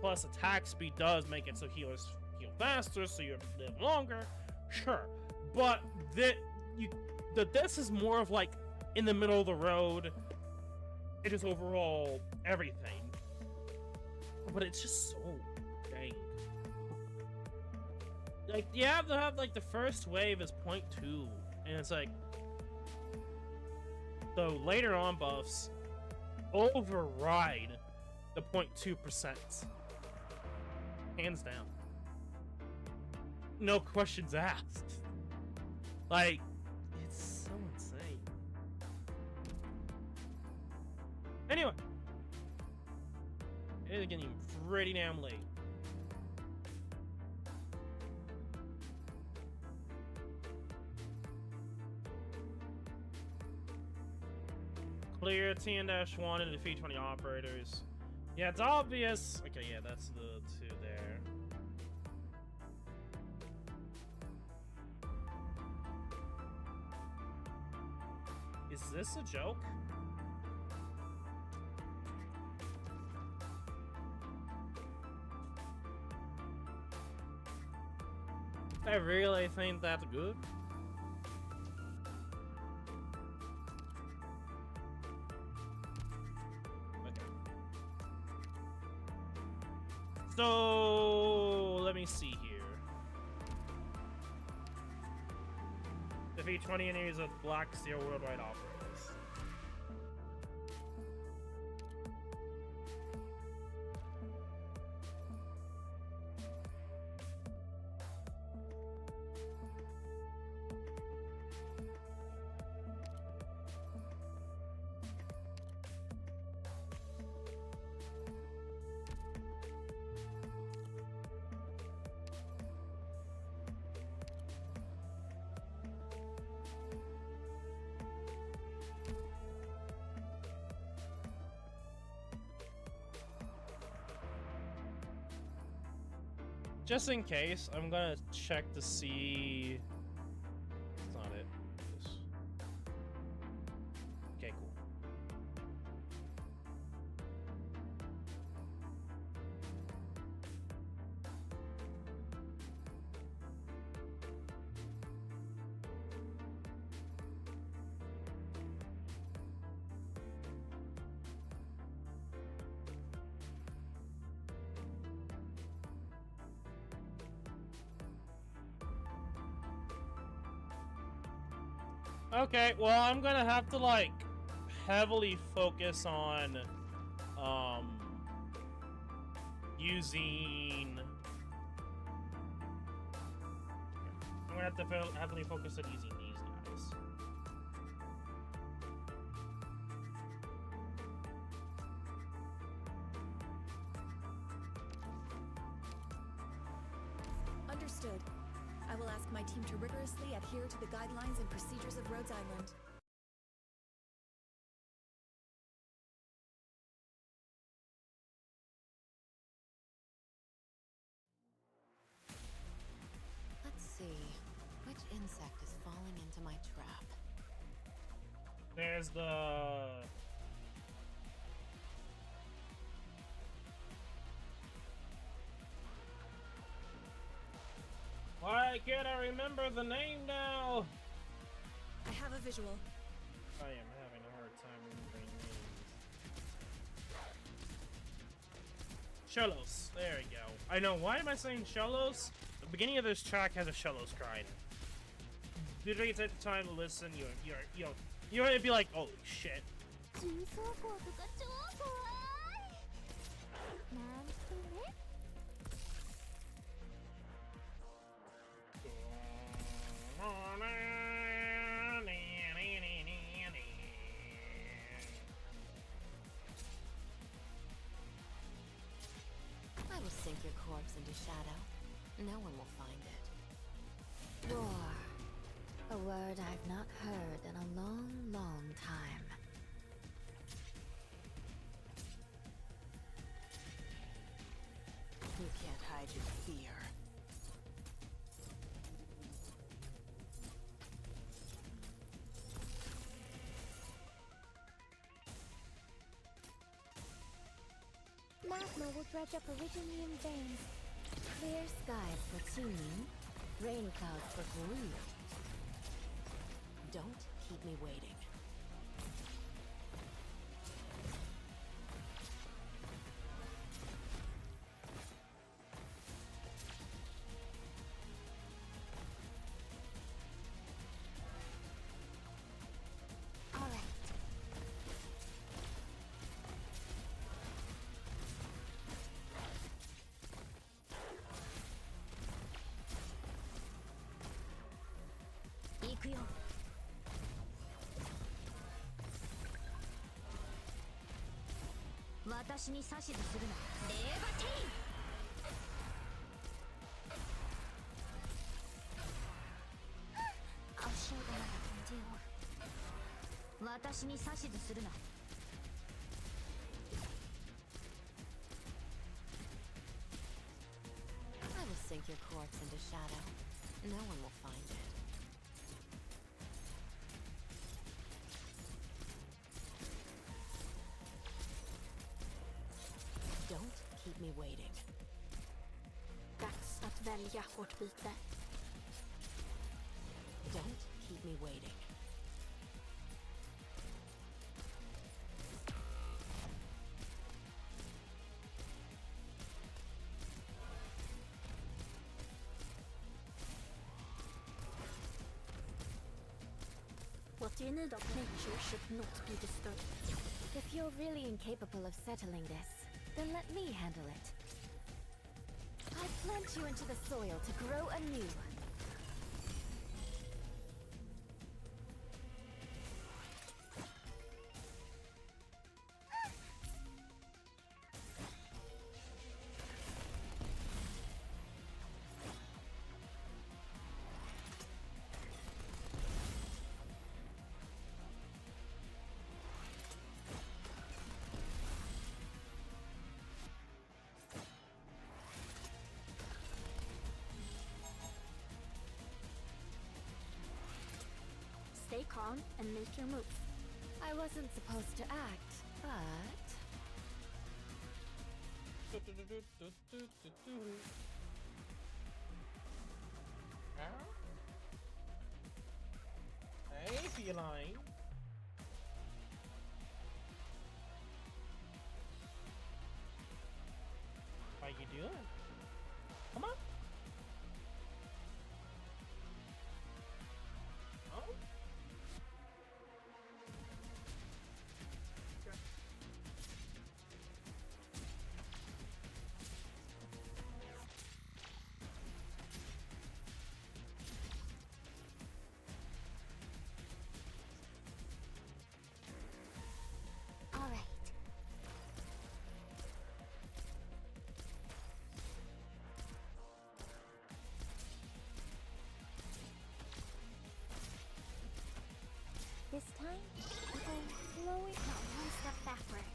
plus attack speed does make it so healers heal faster, so you live longer. Sure, but this is more of like in the middle of the road. It is overall everything, but it's just so dang. Like you have to have like the first wave is 0.2, and it's like the later on buffs override the 0.2%, hands down. No questions asked. Like, it's so insane. Anyway, it is getting pretty damn late. Clear TN-1 and defeat 20 operators. Yeah, it's obvious. Okay, yeah, that's the two there. Is this a joke? I really think that's good. So, let me see here. Defeat 20 enemies with Black Steel worldwide operators. Just in case, I'm gonna check to see. It's not it. Okay, cool. Okay, well, I'm gonna have to, like, heavily focus on, using... I'm gonna have to heavily focus on using these guys. Understood. I will ask my team to rigorously adhere to the guidelines and procedures of Rhodes Island. Let's see. Which insect is falling into my trap? There's the... Why can't I remember the name now? I have a visual. I am having a hard time remembering names. Shellos. There we go. I know. Why am I saying Shellos? The beginning of this track has a Shellos cry in it. Did you take the time to listen? You'd be like, holy shit. corpse into shadow. No one will find it. War. A word I've not heard in a long, long time. You can't hide your fear. Magma will dredge up Originium veins. Clear skies for tuning, rain clouds for gloom. Don't keep me waiting. I'll show them what I can do. I will sink your corpse into shadow. No one will find it. Don't keep me waiting. Dags att välja vårt byte. Don't keep me waiting. What you need of nature should not be disturbed. If you're really incapable of settling this, then let me handle it. I plant you into the soil to grow anew. Stay calm and make your move. I wasn't supposed to act, but... Hey, feline. How you doing? Come on. Oh. All right. This time, I'm going slowly, not one step backward.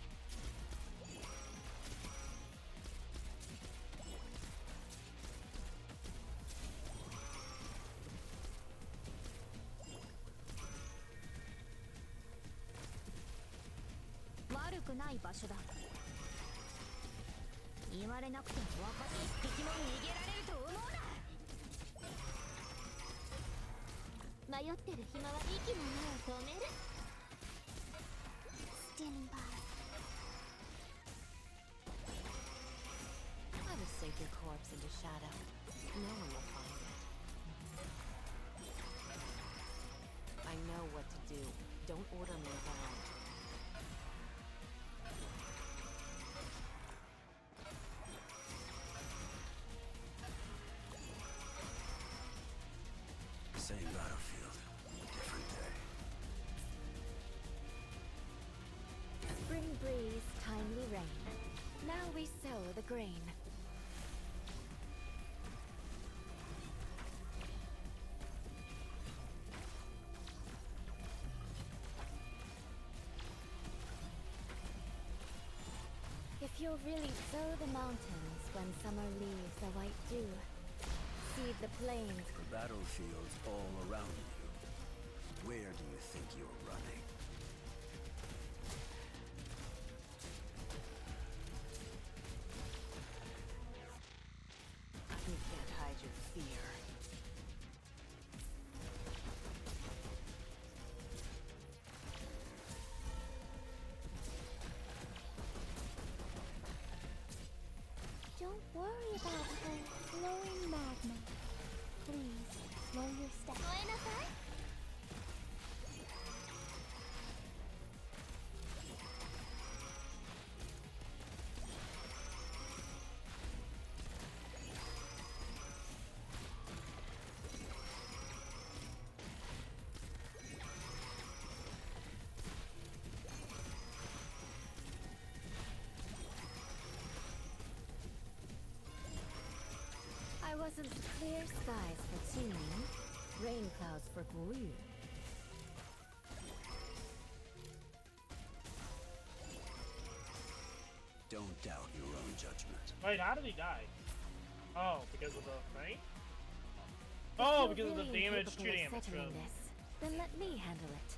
Standing by. I will sink your corpse into shadow. No one will find it. I know what to do. Don't order me around. Same battlefield, different day. Spring breeze, timely rain. Now we sow the grain. you'll really sow the mountains when summer leaves a white dew, seed the plains. The battlefield's all around you. Where do you think you're running? You can't hide your fear. Don't worry about the flowing magma. Please, slow your step. I wasn't clear skies for Tuning, rain clouds for Guru. Don't doubt your own judgment. Wait, how did he die? Oh, because of the thing? Oh, If you're because of the really damage to incapable of damage. settling Good. this, then let me handle it.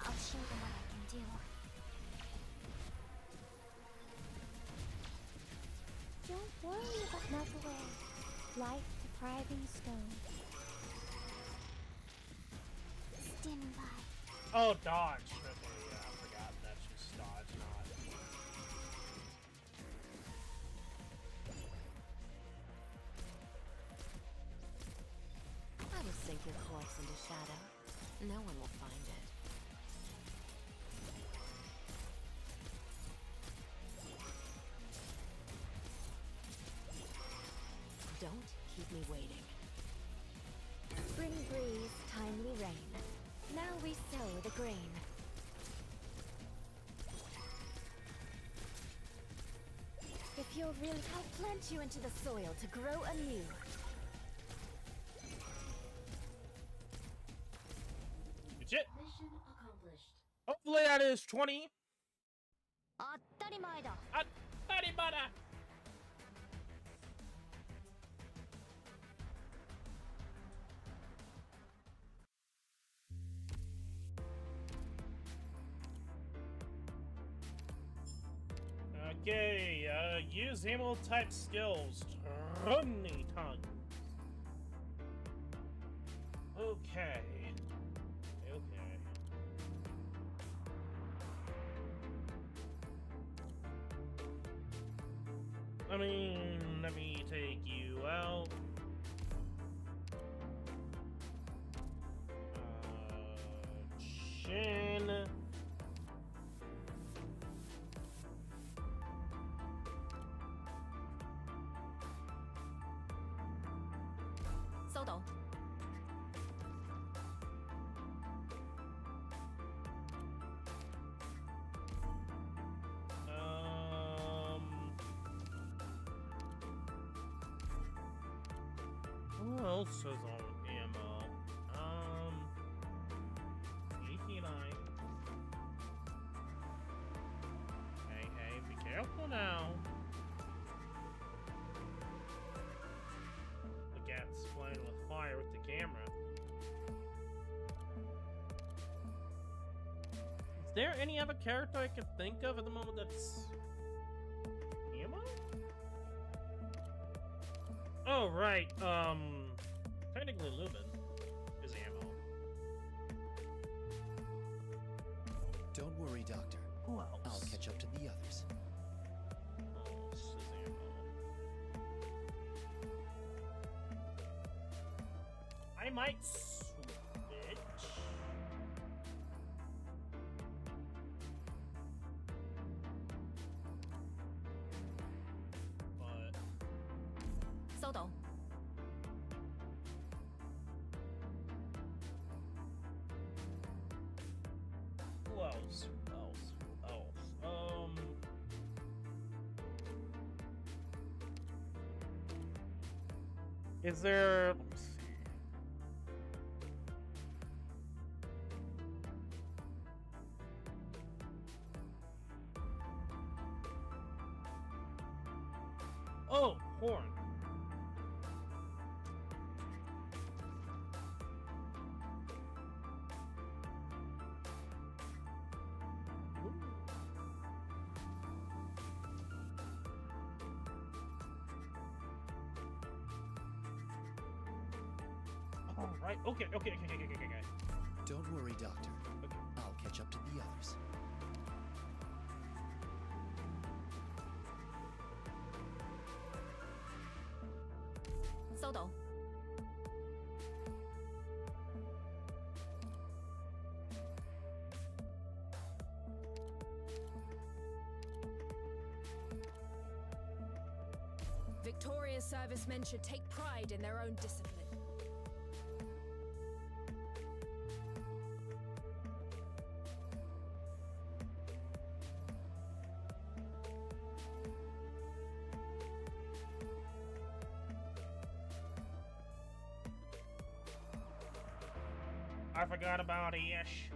I'll show them what I can do. Don't worry about melt away. Life-depriving stone. Stand by. Oh, dodge. Okay, yeah, I forgot that's just dodge, not. I will sink your corpse into shadow. No one will find it. Don't keep me waiting. Spring breeze, timely rain. Now we sow the grain. If you're really, I'll plant you into the soil to grow anew. Good shit. Mission accomplished. Hopefully that is 20. 当たり前だ。 Taribada. Okay, use ammo type skills. Runny tongue. Okay. Okay. I mean, let me take you out. Chin. Sodo. Who else is on ammo? Sneaky Eye. Hey, hey, be careful now. The cat's playing with fire with the camera. Is there any other character I could think of at the moment that's ammo? Oh, right. Technically Lubin is ammo. Don't worry, Doctor. Who else? I'll catch up to the others. Who else is ammo? I might switch. But Sodo. who else? Who else? Who else? Is there? Let me see. Oh, horn. Oh, right. Okay. Don't worry, Doctor. Okay. I'll catch up to the others. Sodo. Victorious servicemen should take pride in their own discipline. I forgot about Ish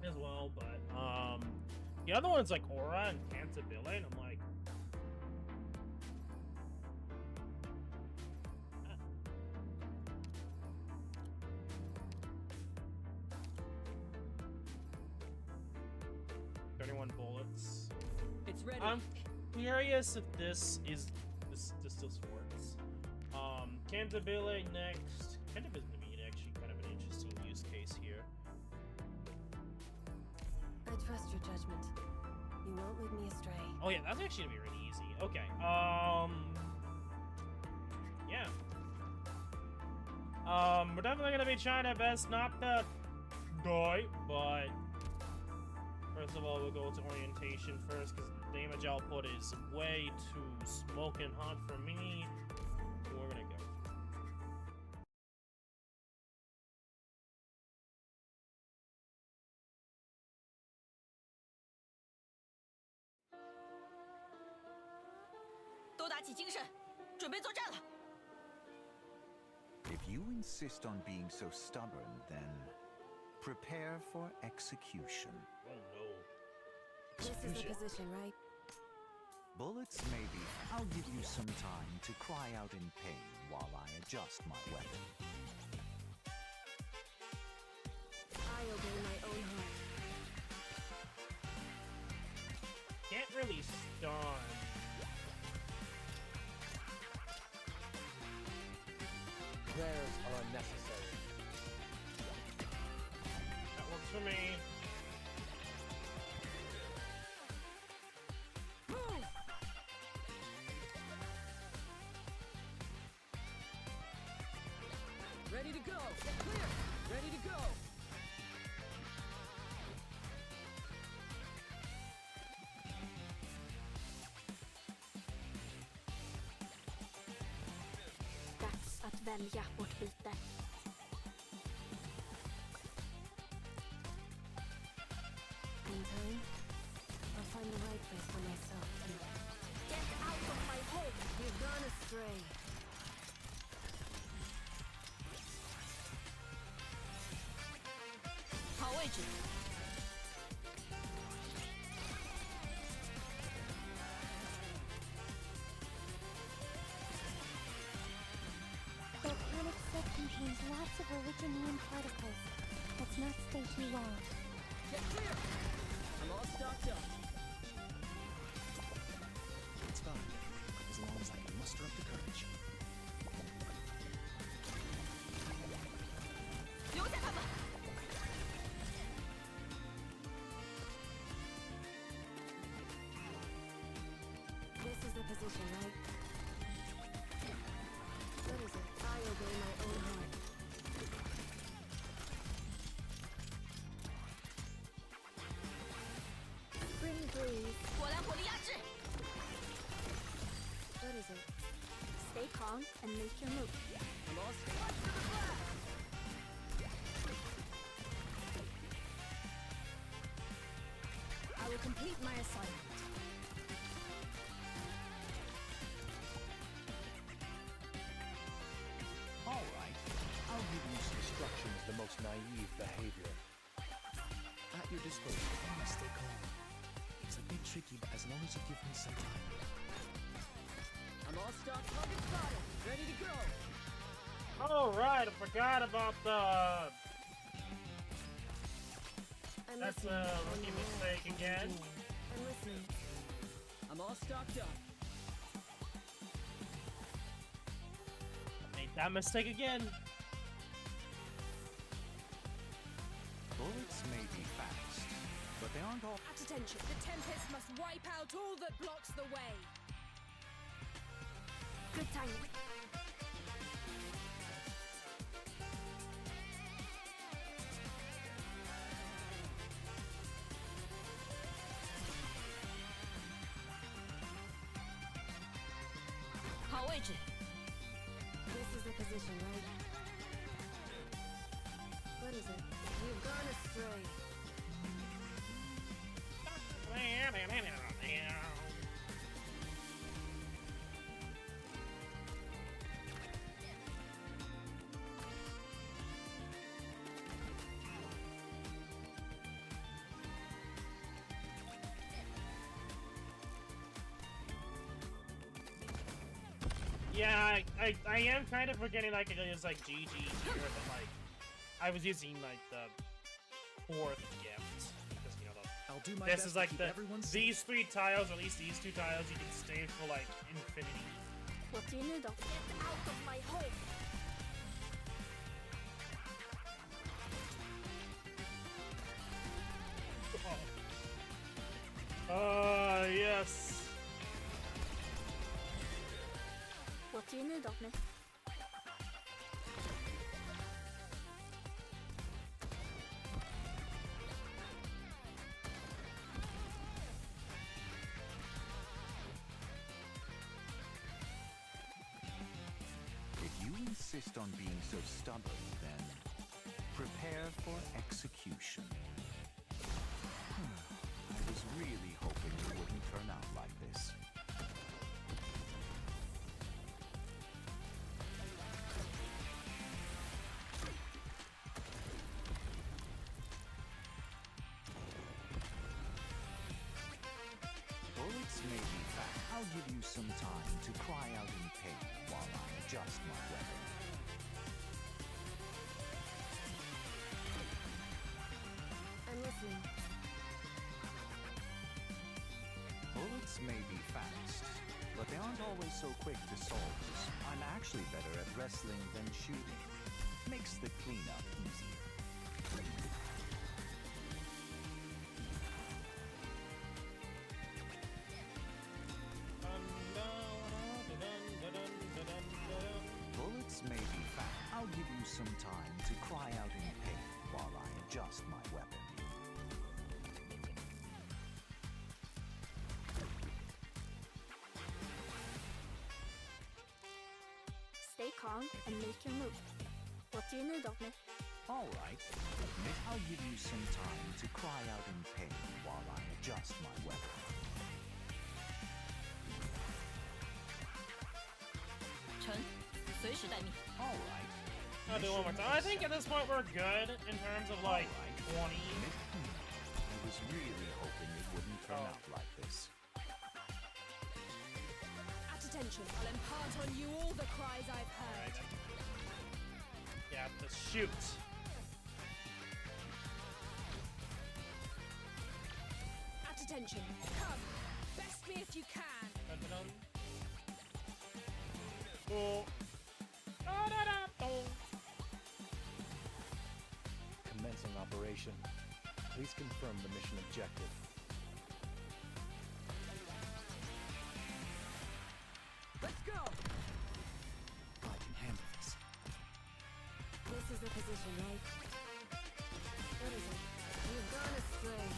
as well, but the other one's like Aura and Cantabile, and I'm like, bullets. It's ready. I'm curious if this still works. Cantabile next. Cantabile is gonna be actually kind of an interesting use case here. I trust your judgment. You won't lead me astray. Oh yeah, that's actually gonna be really easy. Okay. Yeah. We're definitely gonna be trying our best not to die, but first of all, we'll go to orientation first, because the damage output is way too smoking hot for me. We're gonna go. If you insist on being so stubborn, then prepare for execution. Oh no. This is the position, right? Bullets, maybe. I'll give you some time to cry out in pain while I adjust my weapon. I obey my own heart. Can't really stun. Prayers are unnecessary. That works for me. Ready to go. Get clear. Ready to go. Dags att välja vårt byte. In time, I'll find the right place for myself. Get out of my home. You've gone astray. Volcanic set contains lots of originium particles. Let's not stay too long. Get clear. I'm all stocked up. It's fine, as long as I can muster up the courage. This is the position, right? What is it? I obey my own heart. make your move. I will complete my assignment. All right. I'll give you some instructions the most naive behavior. At your disposal, stay calm. It's a bit tricky, but as long as you give me some time. I'm all stock, target spotted. Ready to go. Alright, I forgot about the... I'm That's listening. a rookie mistake again. I'm listening. I'm all stocked up. Made that mistake again. Bullets may be fast, but they aren't all... At attention, the Tempest must wipe out all that blocks the way. Good timing. This is the position, right? What is it? You've gone astray. Yeah, I am kind of forgetting like it is like GG here, but like I was using like the fourth gift because you know I'll do my this best is to like keep the everyone safe. these 3 tiles, or at least these 2 tiles, you can stay for like infinity. What do you need? Get out of my home. Yes. What do you need of me? If you insist on being so stubborn, then prepare for execution. I was really hoping it wouldn't turn out like this. Bullets may be fast. I'll give you some time to cry out in pain while I adjust my weapon. I'm listening. Bullets may be fast, but they aren't always so quick to solve. I'm actually better at wrestling than shooting. Makes the cleanup easier. Bullets may be fast. I'll give you some time to cry out in pain while I adjust my weapon. Stay calm and make your move. What do you need of me? All right. I'll give you some time to cry out in pain while I adjust my weapon. All right. I'll do it one more time. I think at this point we're good in terms of like 20. I was really hoping it wouldn't turn out like this. At attention, I'll impart on you all the cries I've heard. Yeah, the shoot. At attention, come. Best me if you can. Cool. Commencing operation. Please confirm the mission objective. Let's go. I can handle this. This is the position, right? What is it? You've gone astray.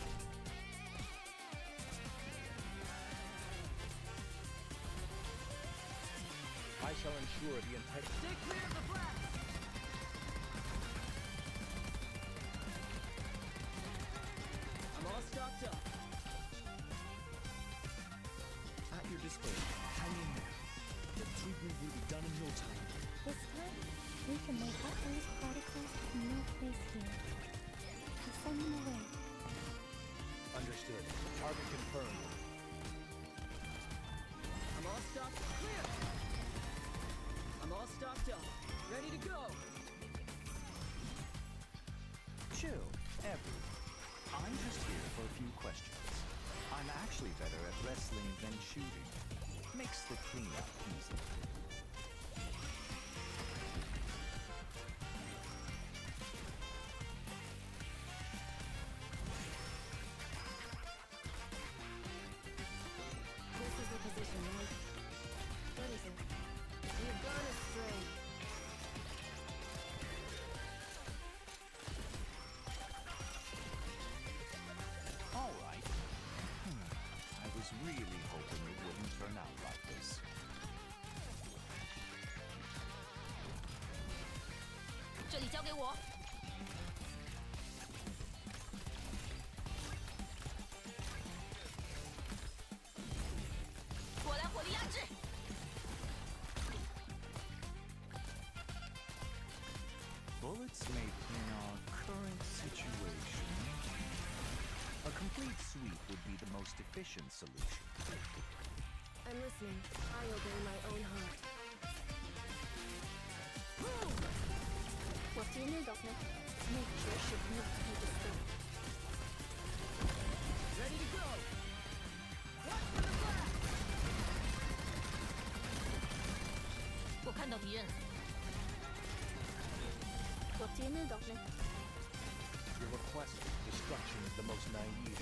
I shall ensure the integrity. Stay clear of the blast! I'm all stocked up. At your disposal. Hang in there. The treatment will be done in no time. This time, we can make up those particles have no place here. I'll send them away. Understood. Target confirmed. I'm all stocked. Clear! I'm all stocked up. Ready to go! Chill, everyone. I'm just here for a few questions. I'm actually better at wrestling than shooting. Makes the cleanup easy. This is the position, right? What is it? You've gone astray. All right. I was really hoping it wouldn't turn out like this. 这里交给我。我来火力压制。 Bullets make in our current situation. A complete sweep would be the most efficient solution. I'm listening. I obey my own heart. What do you need of me? Nature should not be disturbed. Ready to go! Watch for the blast! 我看到敌人。 What do you need of me? Your request for destruction is the most naive.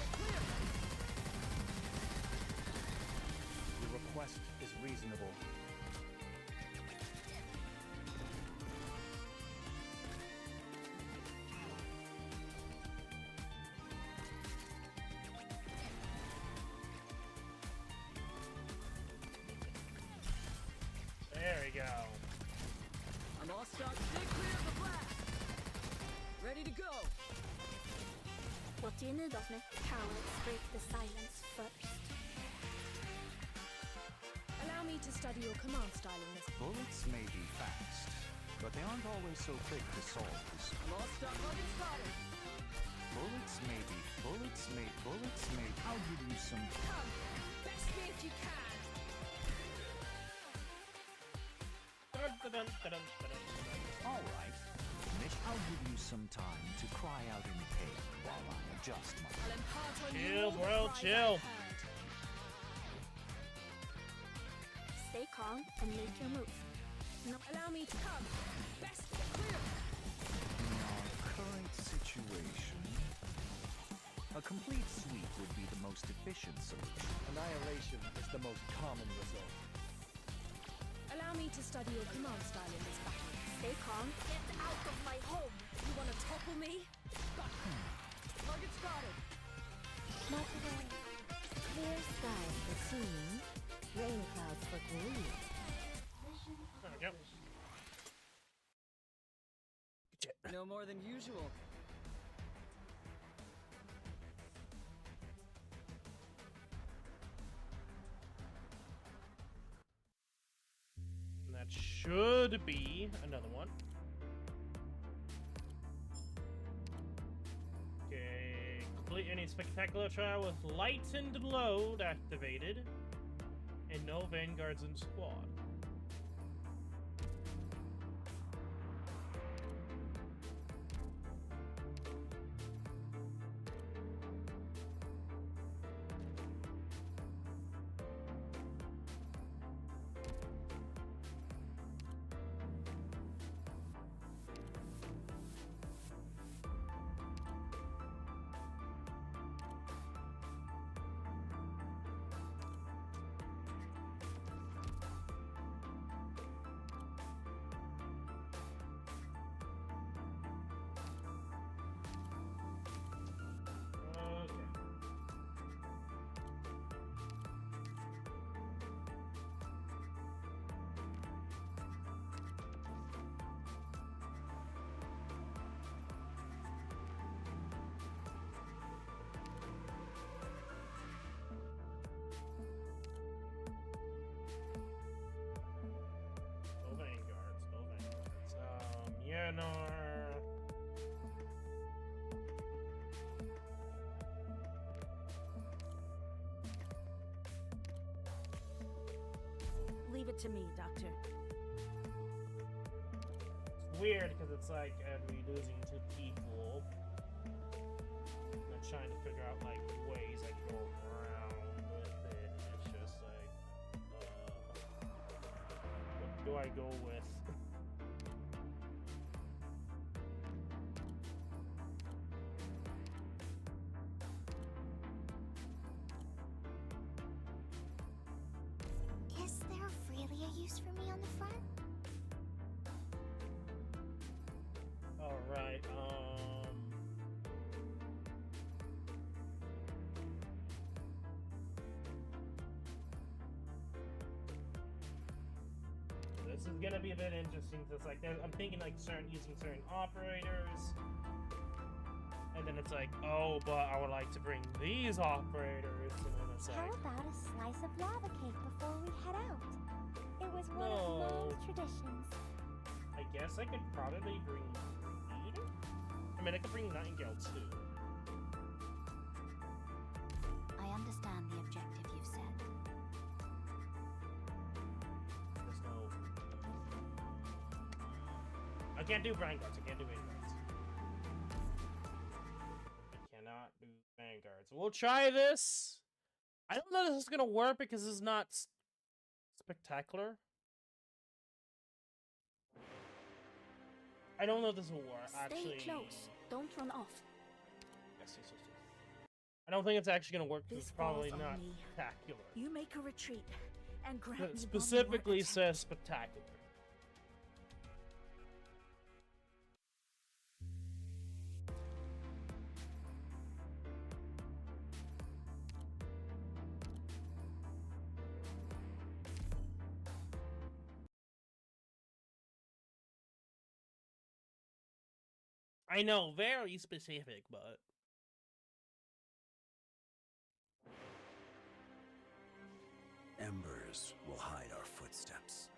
Your request is reasonable. There we go. I'm all stocked. Stay clear of the blast! Ready to go! What do you need of me? Cowards break the silence first. Allow me to study your command style in this. Bullets may be fast, but they aren't always so quick to solve this. I'm all stocked. Target spotted! Bullets may. I'll give you some. Come! Best me if you can! All right. Mitch, I'll give you some time to cry out in pain while I adjust my. I'll impart on you Chill, all the bro, cries chill. I've heard. Stay calm and make your move. No, allow me to come. Best clear. In our current situation, a complete sweep would be the most efficient solution. Annihilation is the most common result. Allow me to study your command style in this battle. Stay calm. Get out of my home! You want to topple me? Target spotted. Mark away. Clear skies for seeing, rain clouds for green. There we go. No more than usual. And that should be another one. Okay, complete any spectacular trial with lightened load activated, and no vanguards in squad. Eleanor. Leave it to me, Doctor. It's weird because it's like, and we losing 2 people. I'm trying to figure out like ways I can go around with it. It's just like, what do I go with? Is there really a use for me on the front? Alright, this is gonna be a bit interesting. It's like I'm thinking like using certain operators, and then it's like, oh, but I would like to bring these operators, and then it's How like, about a slice of lava cake before we head out? It was one of Mom's traditions. I guess I could probably bring Reed. I mean, I could bring Nightingale too. I understand the objective you've set. There's no. I can't do Vanguards. I can't do Vanguards. I cannot do Vanguards. We'll try this. I don't know if this is gonna work because it's not spectacular. I don't know if this will work. Actually, Stay close. Don't run off. Yes. I don't think it's actually gonna work. 'Cause it's This probably falls on not me. spectacular. You make a retreat and grant me It one specifically more says spectacular. I know, very specific, but Embers will hide our footsteps.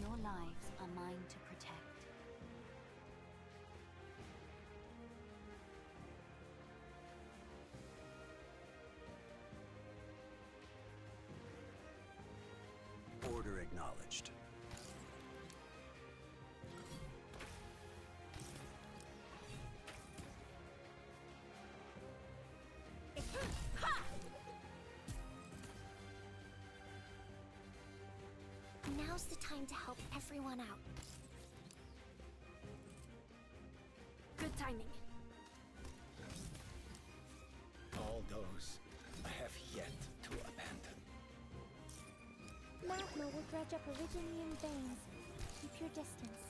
Your lives are mine to protect. Order acknowledged. Now's the time to help everyone out. Good timing. All those I have yet to abandon. Magma will dredge up Originian veins. Keep your distance.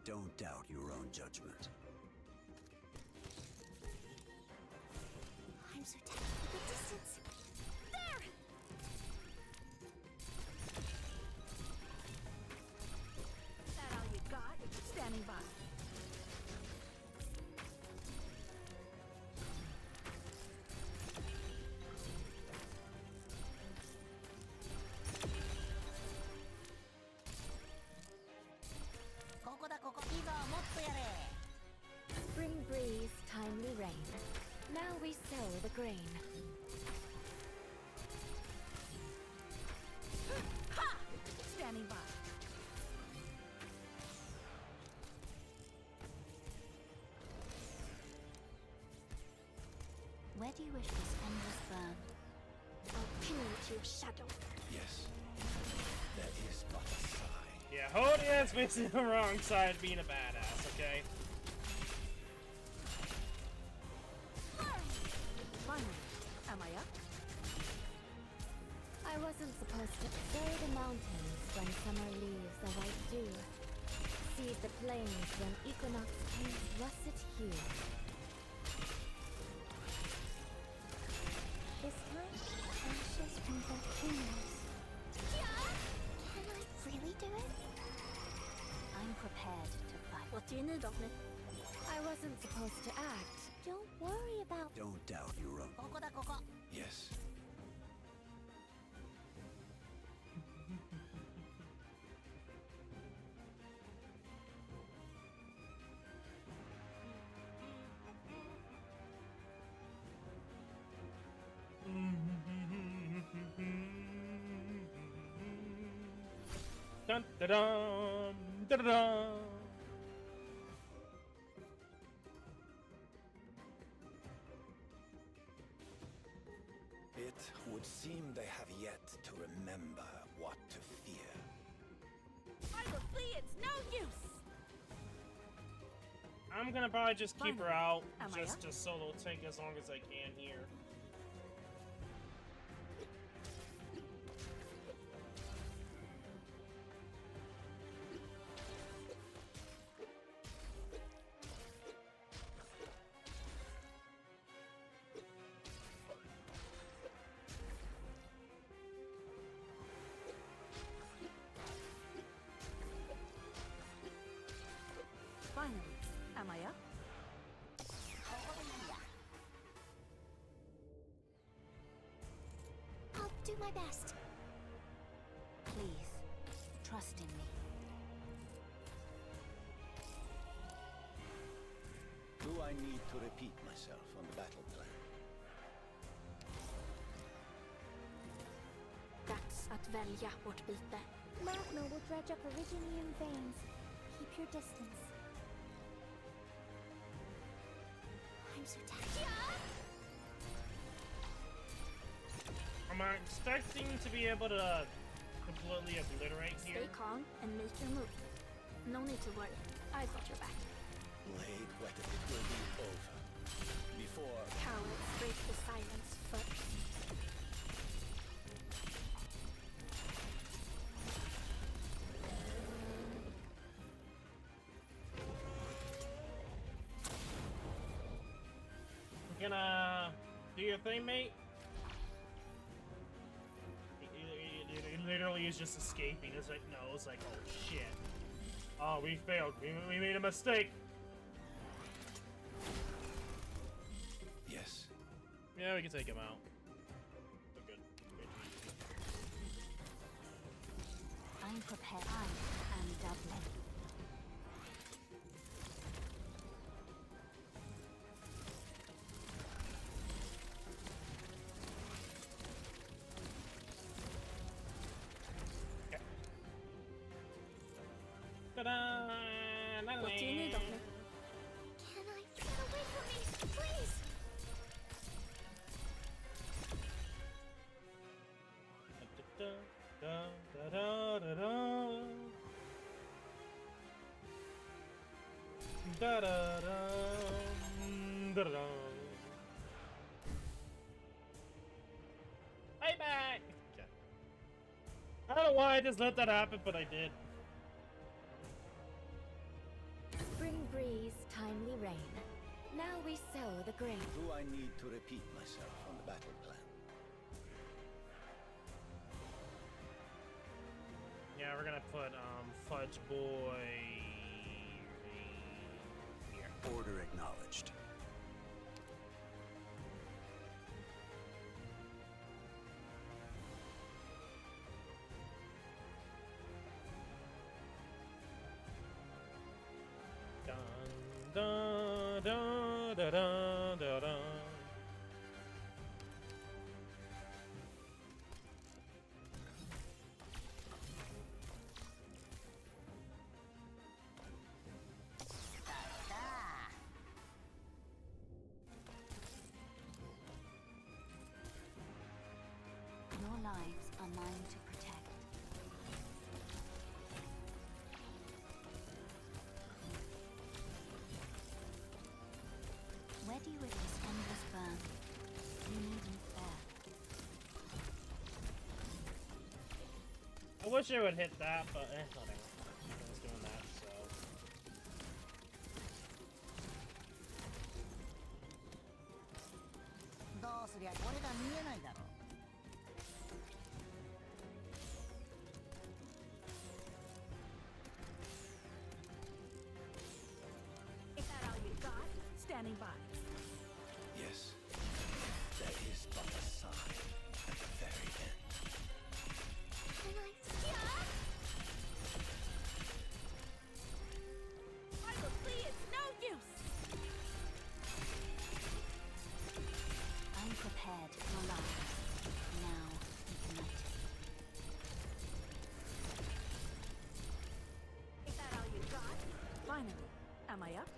Don't doubt your own judgment. I'm so tempted to the distance. There! That all you got? Standing by. Spring breeze, timely rain. Now we sow the grain. Ha! Standing by. Where do you wish this endless burn? I'll pin you to your shadow. Yes, that is but a sigh. yeah, Hodia's missing the wrong side being a badass, okay? Finally, am I up? I wasn't supposed to sow the mountains when summer leaves the white dew. Seed the plains when equinox paints russet hue. This What do you need of me? I wasn't supposed to act. Don't worry about. Don't doubt your own. ここだここ。 Yes. Dun da dum da da dum. It would seem they have yet to remember what to fear. I will flee, it's no use! I'm gonna probably just keep her out, Am I just up? to solo tank as long as I can here. Finally, am I up? ここでいいや。 I'll do my best. Please, trust in me. Do I need to repeat myself on the battle plan? Dags att välja vårt byte. Magma will dredge up Originium veins. Keep your distance. I'm so tired. Am I expecting to be able to completely obliterate here? Stay calm and make your move. No need to worry. I got your back. Blade whetted, it will be over. Before Cowards break the silence first. You gonna do your thing, mate? He literally is just escaping. It's like, no, it's like, oh shit. Oh, we failed. We made a mistake. yes. Yeah, we can take him out. We're good. I'm prepared. I am Dublin. Ta-da! What do you need of me? Can I get away from me, please? Payback! Okay. I don't know why I just let that happen, but I did. Spring breeze, timely rain. Now we sow the grain. Do I need to repeat myself on the battle plan? Yeah, we're gonna put Fudge Boy here. Order acknowledged. Dun dun dun dun dun dun dun. Your lives are mine to protect. Ready with this endless burn. You needn't fear. I wish I would hit that, but whatever. I was doing that, so. どうすりゃこれが見えないだろう。 Dun standing by. Yes, that is but a sign at the very end. Michael, please, it's no use! I'm prepared for life. Now, ignite. Is that all you got? Finally, am I up?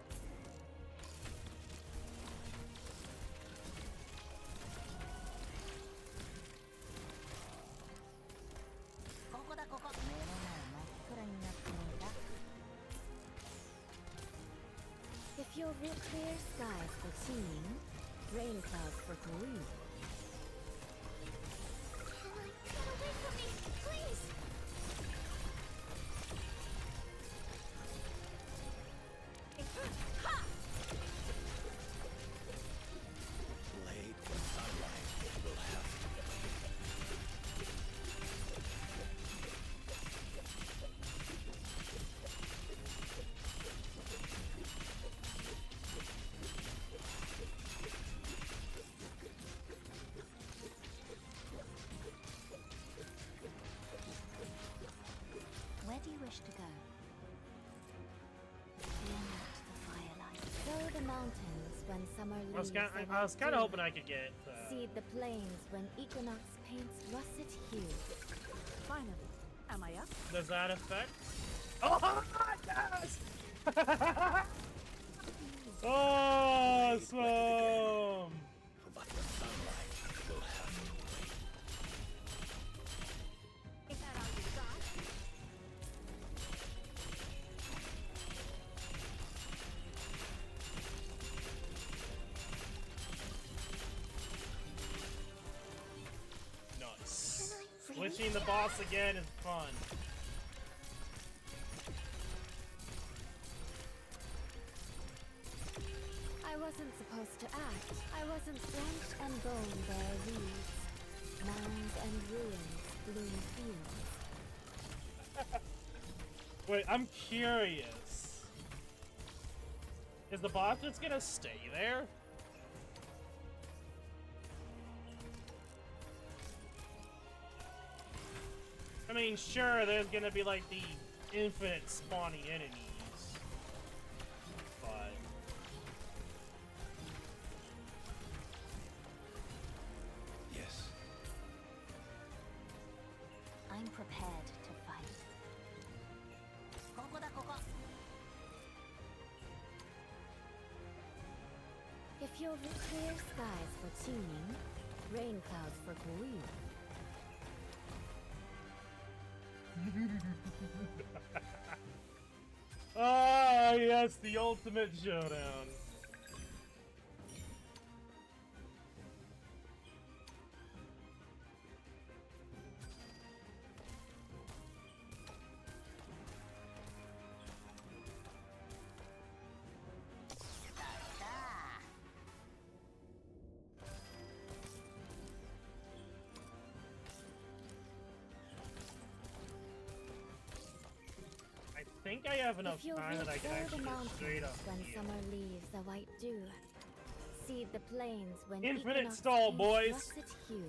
If you'll clear skies for teaming, rain clouds for Korea. Get away from me, please! Blade with sunlight will have to Where do you wish to go? Fear not the firelight. Sow the mountains when summer I was leaves. kind of hoping I could get. Seed the plains when equinox paints russet hue. Finally, am I up? Does that affect? Oh, yes! Awesome! but the sunlight will have to wait. Is that all you got? Nice. Switching the boss again is fun. I wasn't supposed to act. I wasn't flesh and bone bear weeds. Mounds and ruins bloom fields. Wait, I'm curious. Is the boss just gonna stay there? I mean, sure, there's gonna be like the infinite spawning enemies, but Yes. I'm prepared to fight. If you'll clear skies for tuning, rain clouds for Korea. ah, yes, the ultimate showdown. I think I have enough If you'll time that I can sow actually the go mountains straight up when here. summer leaves the white dew. Seed the plains when Infinite equinox stall, paints boys. russet hue.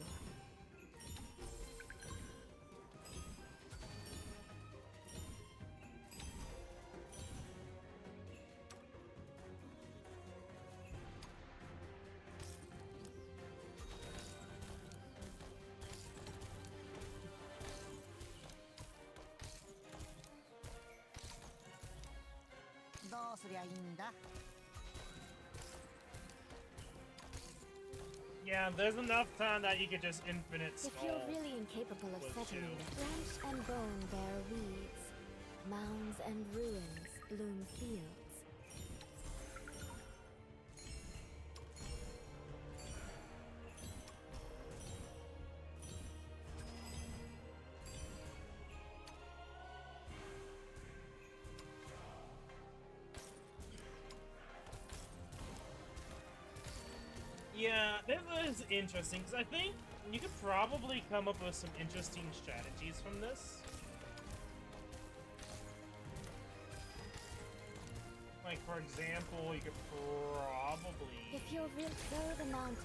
Yeah, there's enough time that you could just infinite If stall. you're really incapable of with settling, you. flesh and bone bear weeds. Mounds and ruins bloom fields. Yeah, this is interesting, because I think you could probably come up with some interesting strategies from this. Like, for example, you could probably If you'll sow the mountains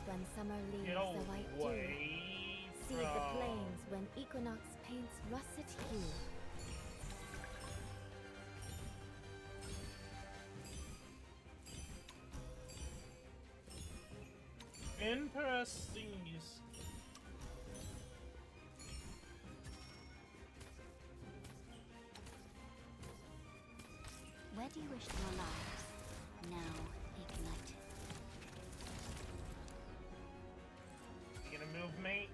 when summer leaves get the white dew, away seed the plains when equinox paints russet hue. Interesting. Where do you wish your lives now ignite? You gonna move, mate?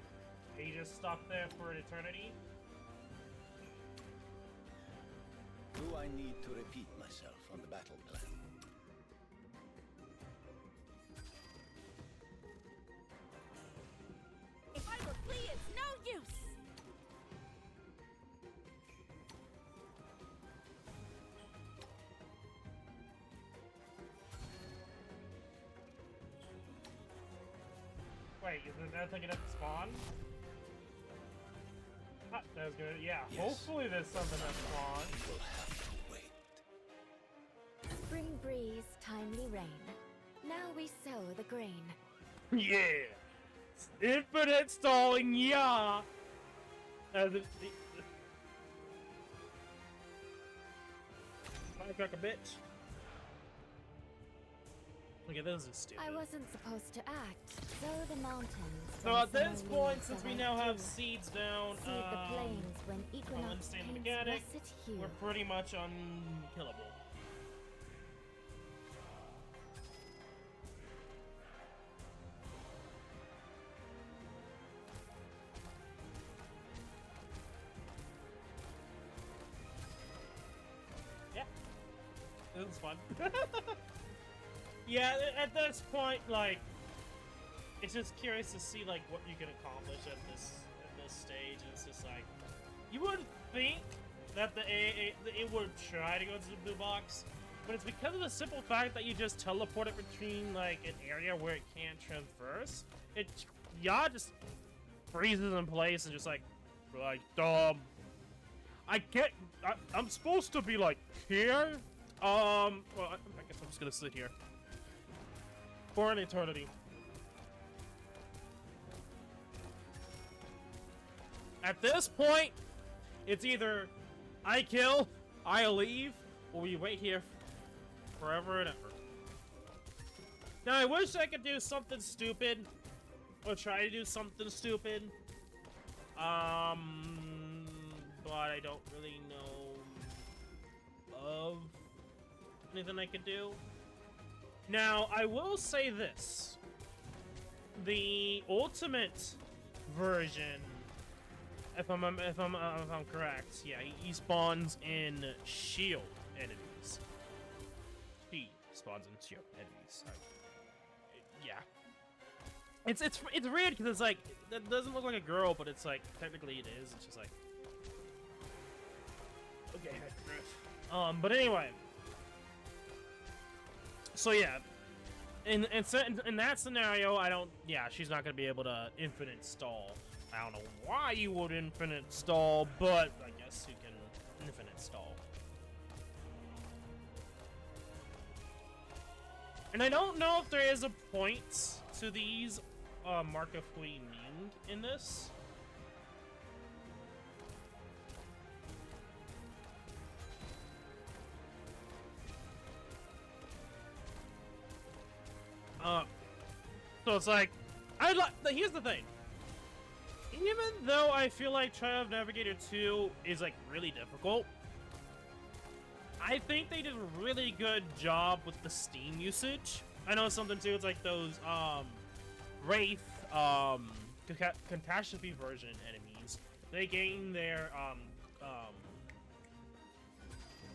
Are you just stuck there for an eternity? Do I need to repeat myself on the battle plan? If I will flee, it's no use! Wait, is there nothing at the spawn? Ah, that was good. Yeah, Yes. hopefully there's something at spawn. We'll have to wait. Spring breeze, timely rain. Now we sow the grain. Yeah! Infinite stalling, yeah! Firecracker bitch. Look at this, is stupid. I wasn't supposed to act. Sow the mountains. So when at this summer point, leaves since the we white now have dew, seeds down, seed the plains when equinox understand the paints mechanic, russet hue. we're pretty much unkillable. Yeah, this is fun. Yeah, at this point, like, it's just curious to see like what you can accomplish at this stage, and it's just like, you would think that it would try to go to the blue box, but it's because of the simple fact that you just teleport it between like an area where it can't traverse. It just freezes in place and just like I can't. I'm supposed to be like here. Well, I guess I'm just gonna sit here for an eternity. At this point, it's either I kill, I leave, or we wait here forever and ever. Now, I wish I could do something stupid, or try to do something stupid. But I don't really know of anything I could do. Now, I will say this. The ultimate version, if I'm correct, yeah, he spawns in shield enemies. He spawns in shield enemies. Yeah. It's weird because it's like that doesn't look like a girl, but it's like technically it is. It's just like okay. But anyway. So yeah, in that scenario, she's not gonna be able to infinite stall. I don't know why you would infinite stall, but I guess you can infinite stall. And I don't know if there is a point to these Mark of Hui Ming in this. So it's like, here's the thing. Even though I feel like Trial of Navigator 2 is like really difficult, I think they did a really good job with the Steam usage. I know something too, it's like those Wraith Catastrophe version enemies. They gain their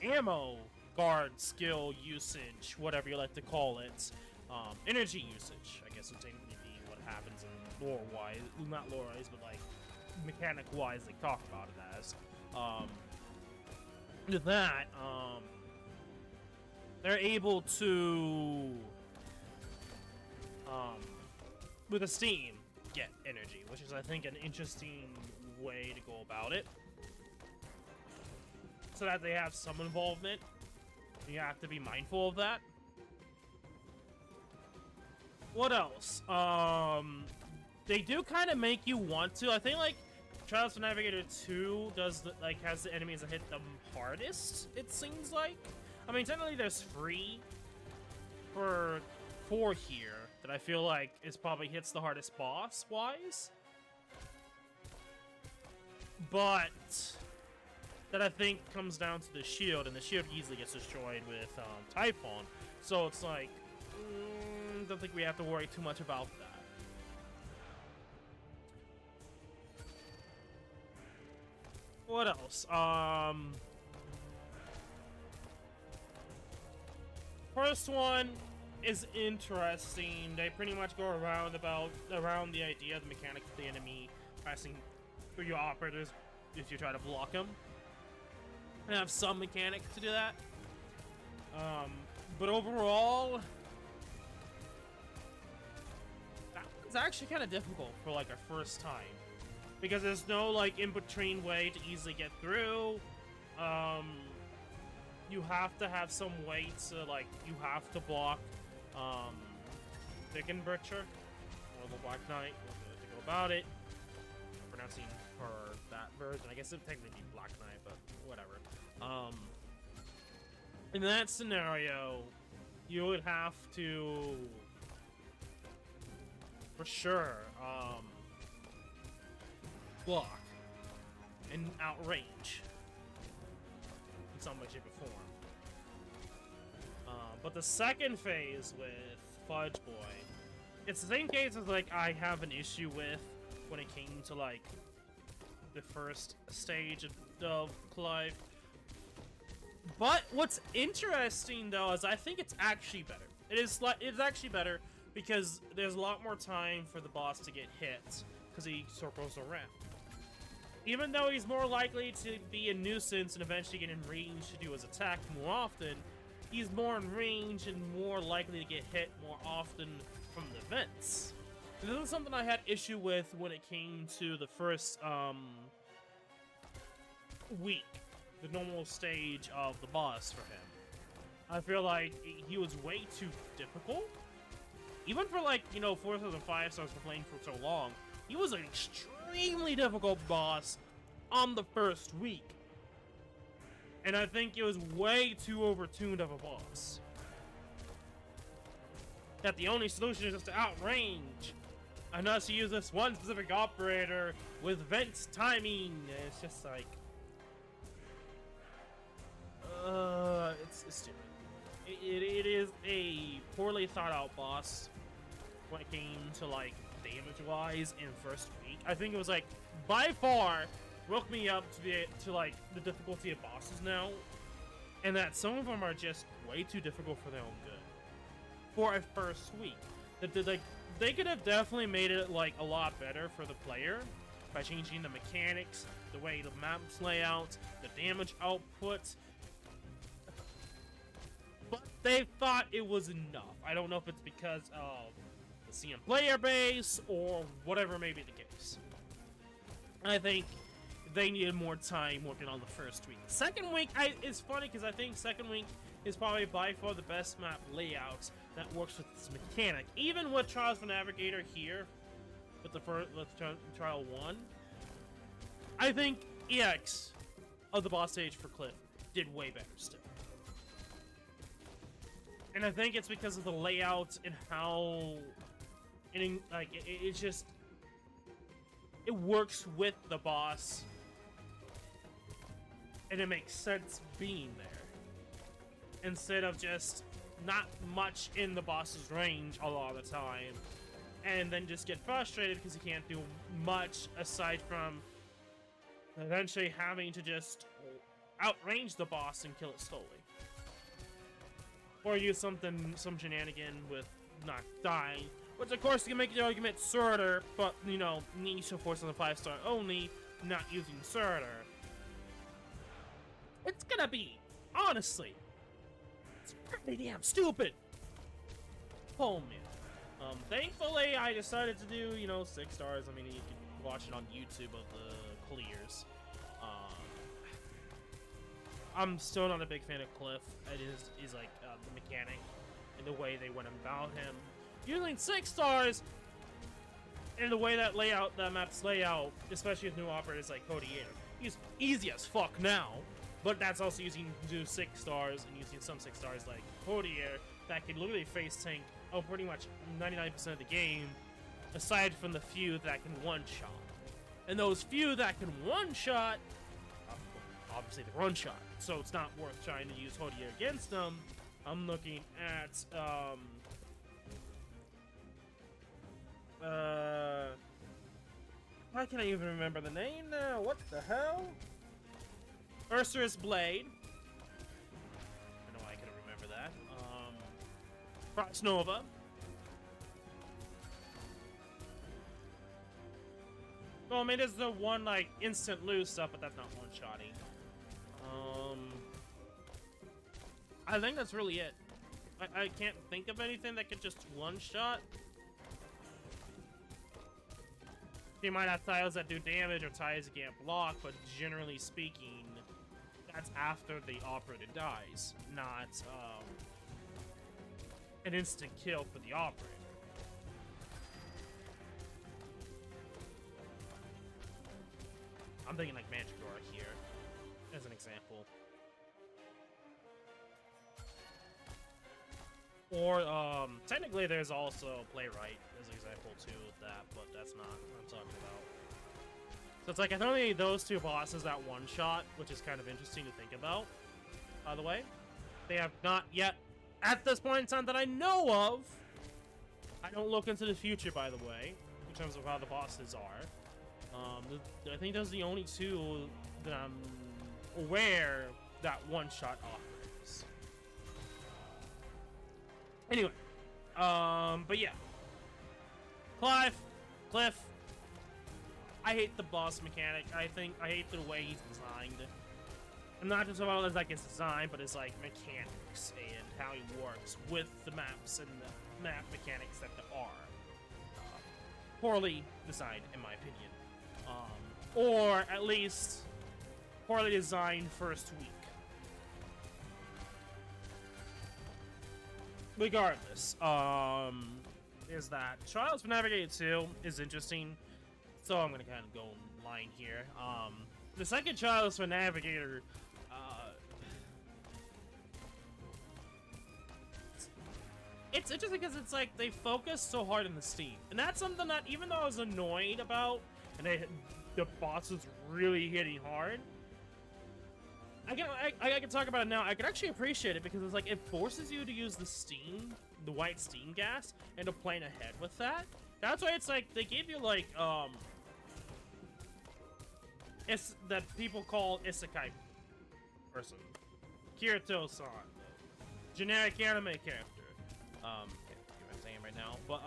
ammo guard skill usage, whatever you like to call it. Energy usage, I guess would technically be what happens in lore-wise. Not lore-wise, but like mechanic-wise, they talk about it as. With that, they're able to, with a Steam, get energy, which is, I think, an interesting way to go about it. So that they have some involvement. You have to be mindful of that. What else? They do kind of make you want to. I think like Trials of Navigator 2 does has the enemies that hit the hardest. It seems like. I mean, technically there's 3 for 4 here that I feel like is probably hits the hardest boss wise. But that I think comes down to the shield, and the shield easily gets destroyed with Typhon. So it's like, don't think we have to worry too much about that. What else? First one is interesting. They pretty much go around the idea of the mechanics of the enemy passing through your operators if you try to block them. And have some mechanic to do that. But overall, that was actually kind of difficult for like our first time. Because there's no like in-between way to easily get through. You have to have some way to like, you have to block Bickenbutcher or the Black Knight. We'll have to go about it. Pronouncing for that version. I guess it would technically be Black Knight, but whatever. In that scenario, you would have to, for sure, block and outrange in some way, shape, or form. But the second phase with Fudge Boy, it's the same case as like I have an issue with when it came to like the first stage of Clive. But what's interesting though is I think it's actually better. It's actually better because there's a lot more time for the boss to get hit because he circles around. Even though he's more likely to be a nuisance and eventually get in range to do his attack more often, he's more in range and more likely to get hit more often from the vents. And this is something I had issue with when it came to the first week, the normal stage of the boss for him. I feel like he was way too difficult. Even for like, 4 stars and 5 stars for playing for so long, he was an extremely difficult boss on the first week. And I think it was way too overtuned of a boss. That the only solution is just to outrange. Unless you use this one specific operator with vent timing. It's just like... it's stupid. It is a poorly thought out boss when it came to like damage-wise in first week. I think it was like, by far, woke me up to like the difficulty of bosses now, and that some of them are just way too difficult for their own good. For a first week, they could have definitely made it like a lot better for the player by changing the mechanics, the way the map's layout, the damage output. But they thought it was enough. I don't know if it's because of the CM player base or whatever may be the case. I think they needed more time working on the first week. Second week is funny because I think second week is probably by far the best map layout that works with this mechanic. Even with Trials of Navigator here, with the first Trial 1, I think EX of the boss stage for Cliff did way better still. And I think it's because of the layout and how, it's just, it works with the boss, and it makes sense being there, instead of just not much in the boss's range a lot of the time, and then just get frustrated because you can't do much aside from eventually having to just outrange the boss and kill it slowly. Or use some shenanigan with not dying, which of course can make the argument Surtur, but niche of 4 and 5 star only, not using Surtur. It's gonna be, honestly, it's pretty damn stupid. Oh man. Thankfully I decided to do, 6 stars. I mean, you can watch it on YouTube of the clears. I'm still not a big fan of Cliff. Is like the mechanic and the way they went about him. Using 6 stars and the way that map's layout, especially with new operators like Codiator, he's easy as fuck now. But that's also using 6 stars and using some 6 stars like Codiator that can literally face tank pretty much 99% of the game, aside from the few that can one-shot. And those few that can one-shot, obviously the one-shot, so it's not worth trying to use Codiator against them. I'm looking at, why can't I even remember the name now? What the hell? Ursurus Blade. I know I couldn't remember that. Frost Nova. Well, I mean, there's the one, like, instant lose stuff, but that's not one-shotting. I think that's really it. I can't think of anything that could just one-shot. You might have tiles that do damage or tiles that can't block, but generally speaking, that's after the operator dies, not an instant kill for the operator. I'm thinking like Manticore here, as an example. Or, technically there's also Playwright as an example too with that, but that's not what I'm talking about. So it's like, it's only those 2 bosses that one-shot, which is kind of interesting to think about, by the way. They have not yet, at this point in time that I know of, I don't look into the future, by the way, in terms of how the bosses are. I think those are the only 2 that I'm aware that one-shot operators. Anyway, but yeah. Cliff. I hate the boss mechanic. I hate the way he's designed. And not just about as like his design, but his like mechanics and how he works with the maps and the map mechanics that there are. Poorly designed, in my opinion. Or at least poorly designed first week. Regardless, is that Trials for Navigator 2 is interesting, so I'm gonna kind of go in line here. The second Trials for Navigator, it's interesting because it's like they focus so hard on the Steam, and that's something that even though I was annoyed about, and the boss was really hitting hard, I can talk about it now. I can actually appreciate it because it's like it forces you to use the steam, the white steam gas, and to plan ahead with that. That's why it's like they gave you like it's that people call isekai person, Kirito-san, generic anime character. Can't think of saying right now, but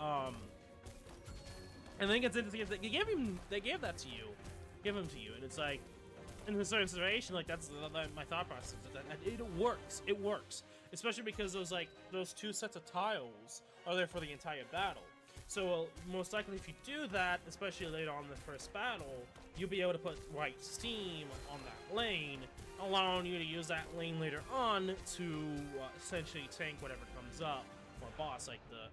I think it's interesting. They gave that to you, give them to you, and it's like, in a certain situation, like that's my thought process. That it works. It works, especially because those 2 sets of tiles are there for the entire battle. So most likely, if you do that, especially later on in the first battle, you'll be able to put white steam on that lane, allowing you to use that lane later on to essentially tank whatever comes up, or a boss like the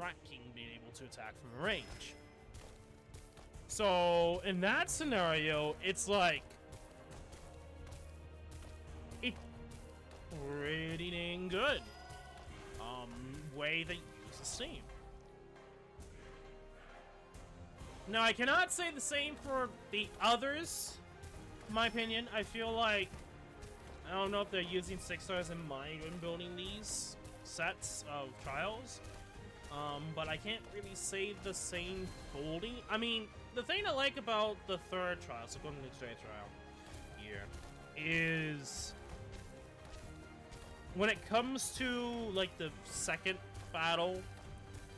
Rat King being able to attack from range. So in that scenario, it's like it's pretty dang good. Way they use the steam. Now I cannot say the same for the others. In my opinion, I feel like I don't know if they're using 6 stars in mind when building these sets of trials. But I can't really say the same folding. I mean, the thing I like about the 3rd trial, so going to the 3rd trial here, is when it comes to like the 2nd battle,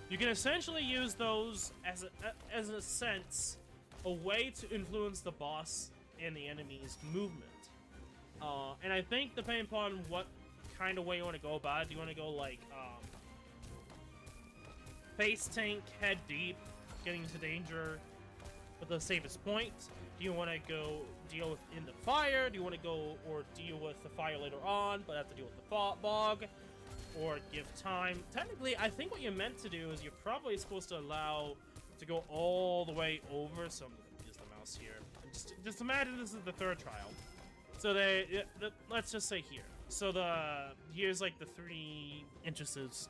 you can essentially use those as a sense a way to influence the boss and the enemy's movement. And I think depending upon what kind of way you want to go about it, do you want to go like face tank, head deep, getting into danger with the safest point, Do you want to go deal with in the fire? Do you want to go or deal with the fire later on, but have to deal with the bog? Or give time? Technically, I think what you're meant to do is you're probably supposed to allow to go all the way over. So I'm gonna use the mouse here. Just imagine this is the third trial. So let's just say here. So here's like the 3 entrances,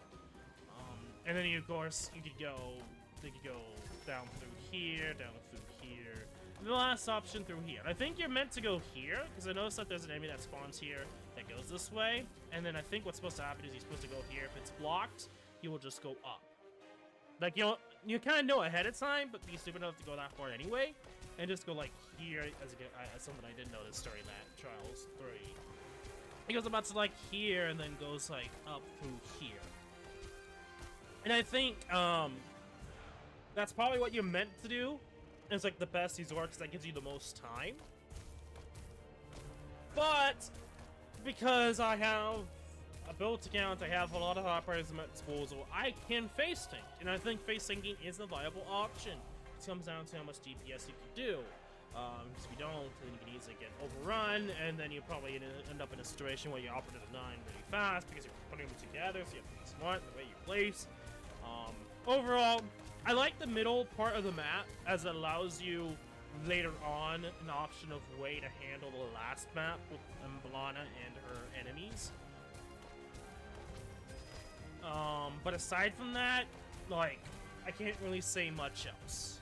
and then of course you could go down through here, down through here. And the last option through here. I think you're meant to go here because I noticed that there's an enemy that spawns here that goes this way, and then I think what's supposed to happen is you're supposed to go here. If it's blocked, you will just go up. Like you kind of know ahead of time, but be stupid enough to go that far anyway, and just go like here as something I didn't notice during that Trials 3. It goes about to like here and then goes like up through here. And I think that's probably what you're meant to do. It's like the best resort because that gives you the most time. But because I have a built account, I have a lot of operators at my disposal, I can face tank. And I think face tanking is a viable option. It comes down to how much DPS you can do. If you don't, then you can easily get overrun, and then you probably end up in a situation where you operate a 9 really fast because you're putting them together, so you have to be smart the way you place. Overall, I like the middle part of the map as it allows you later on an option of way to handle the last map with Blana and her enemies. But aside from that, like, I can't really say much else.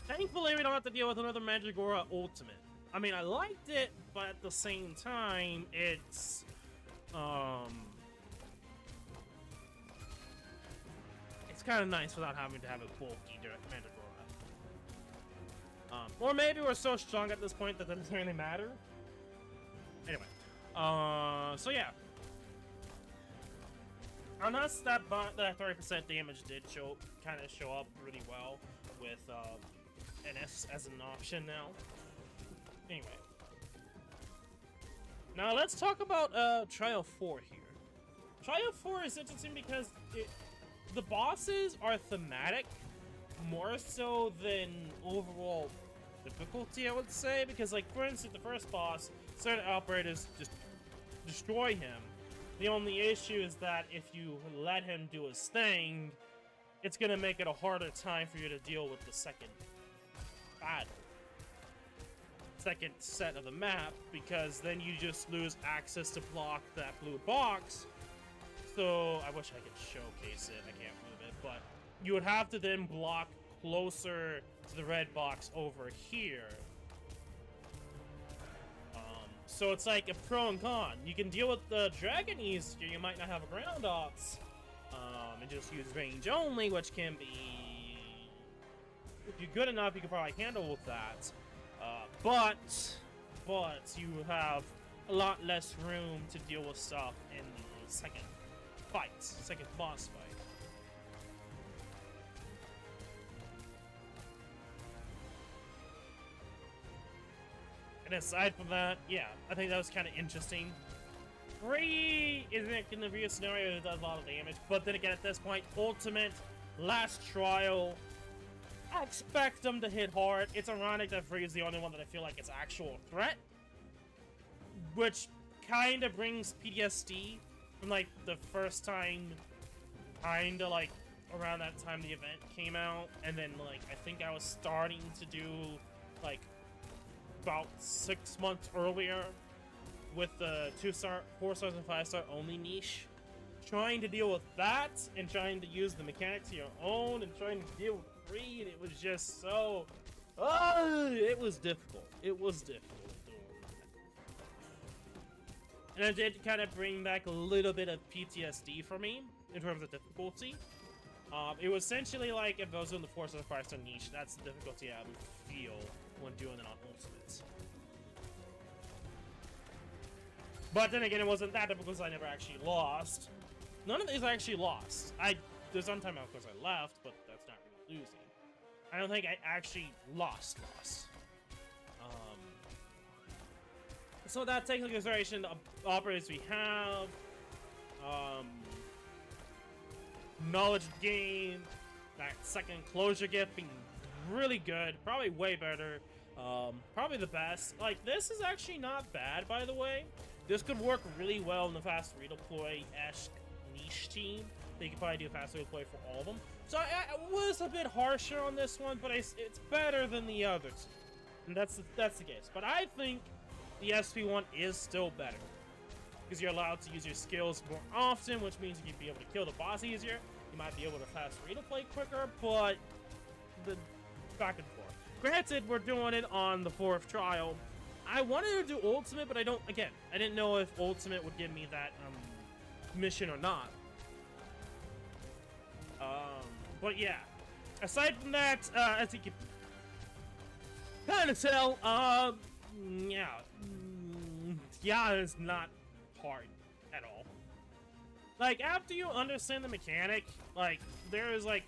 Thankfully, we don't have to deal with another Mandragora Ultimate. I mean, I liked it, but at the same time, it's kind of nice without having to have a bulky direct Mandragora. Or maybe we're so strong at this point that doesn't really matter. Anyway, so yeah. On us, that 30% damage did kind of show up really well with NS as an option now. Anyway. Now let's talk about Trial 4 here. Trial 4 is interesting because the bosses are thematic more so than overall difficulty, I would say. Because, like, for instance, the first boss, certain operators just destroy him. The only issue is that if you let him do his thing, it's gonna make it a harder time for you to deal with the second set of the map, because then you just lose access to block that blue box. So I wish I could showcase it. I can't move it, but you would have to then block closer to the red box over here. So it's like a pro and con. You can deal with the dragon easier. You might not have a ground ops, and just use range only, which can be, if you're good enough, you can probably handle with that. But you have a lot less room to deal with stuff in the second boss fight. And aside from that, yeah, I think that was kind of interesting. Free isn't going to be a scenario that does a lot of damage, but then again, at this point, Ultimate, last trial, I expect them to hit hard. It's ironic that Free is the only one that I feel like it's actual threat, which kind of brings PTSD from, like, the first time, kind of, like, around that time the event came out, and then, like, I think I was starting to do, like, about 6 months earlier with the 2-star, 4-stars, and 5-star only niche. Trying to deal with that and trying to use the mechanics of your own and trying to deal with Free, and it was just so... it was difficult. It was difficult doing that. And it did kind of bring back a little bit of PTSD for me in terms of difficulty. It was essentially like if I was doing the 4-star, 5-star niche, that's the difficulty I would feel when doing it on Ultimates. But then again, it wasn't that difficult because I never actually lost. None of these I actually lost. There's one time, of course, I left, but that's not really losing. I don't think I actually lost. So that takes into consideration the operators we have, knowledge of the game, that second closure gift being really good, probably way better, probably the best. Like, this is actually not bad, by the way. This could work really well in the fast redeploy-esque niche team. They could probably do a fast redeploy for all of them. So I was a bit harsher on this one, but it's better than the others. And that's the case. But I think the SP1 is still better, because you're allowed to use your skills more often, which means you can be able to kill the boss easier. You might be able to fast redeploy quicker, but the back and forth. Granted, we're doing it on the 4th trial. I wanted to do ultimate, but I didn't know if ultimate would give me that mission or not. But yeah, aside from that, as you can kind of tell, yeah, it's not hard at all. Like, after you understand the mechanic, like, there is, like,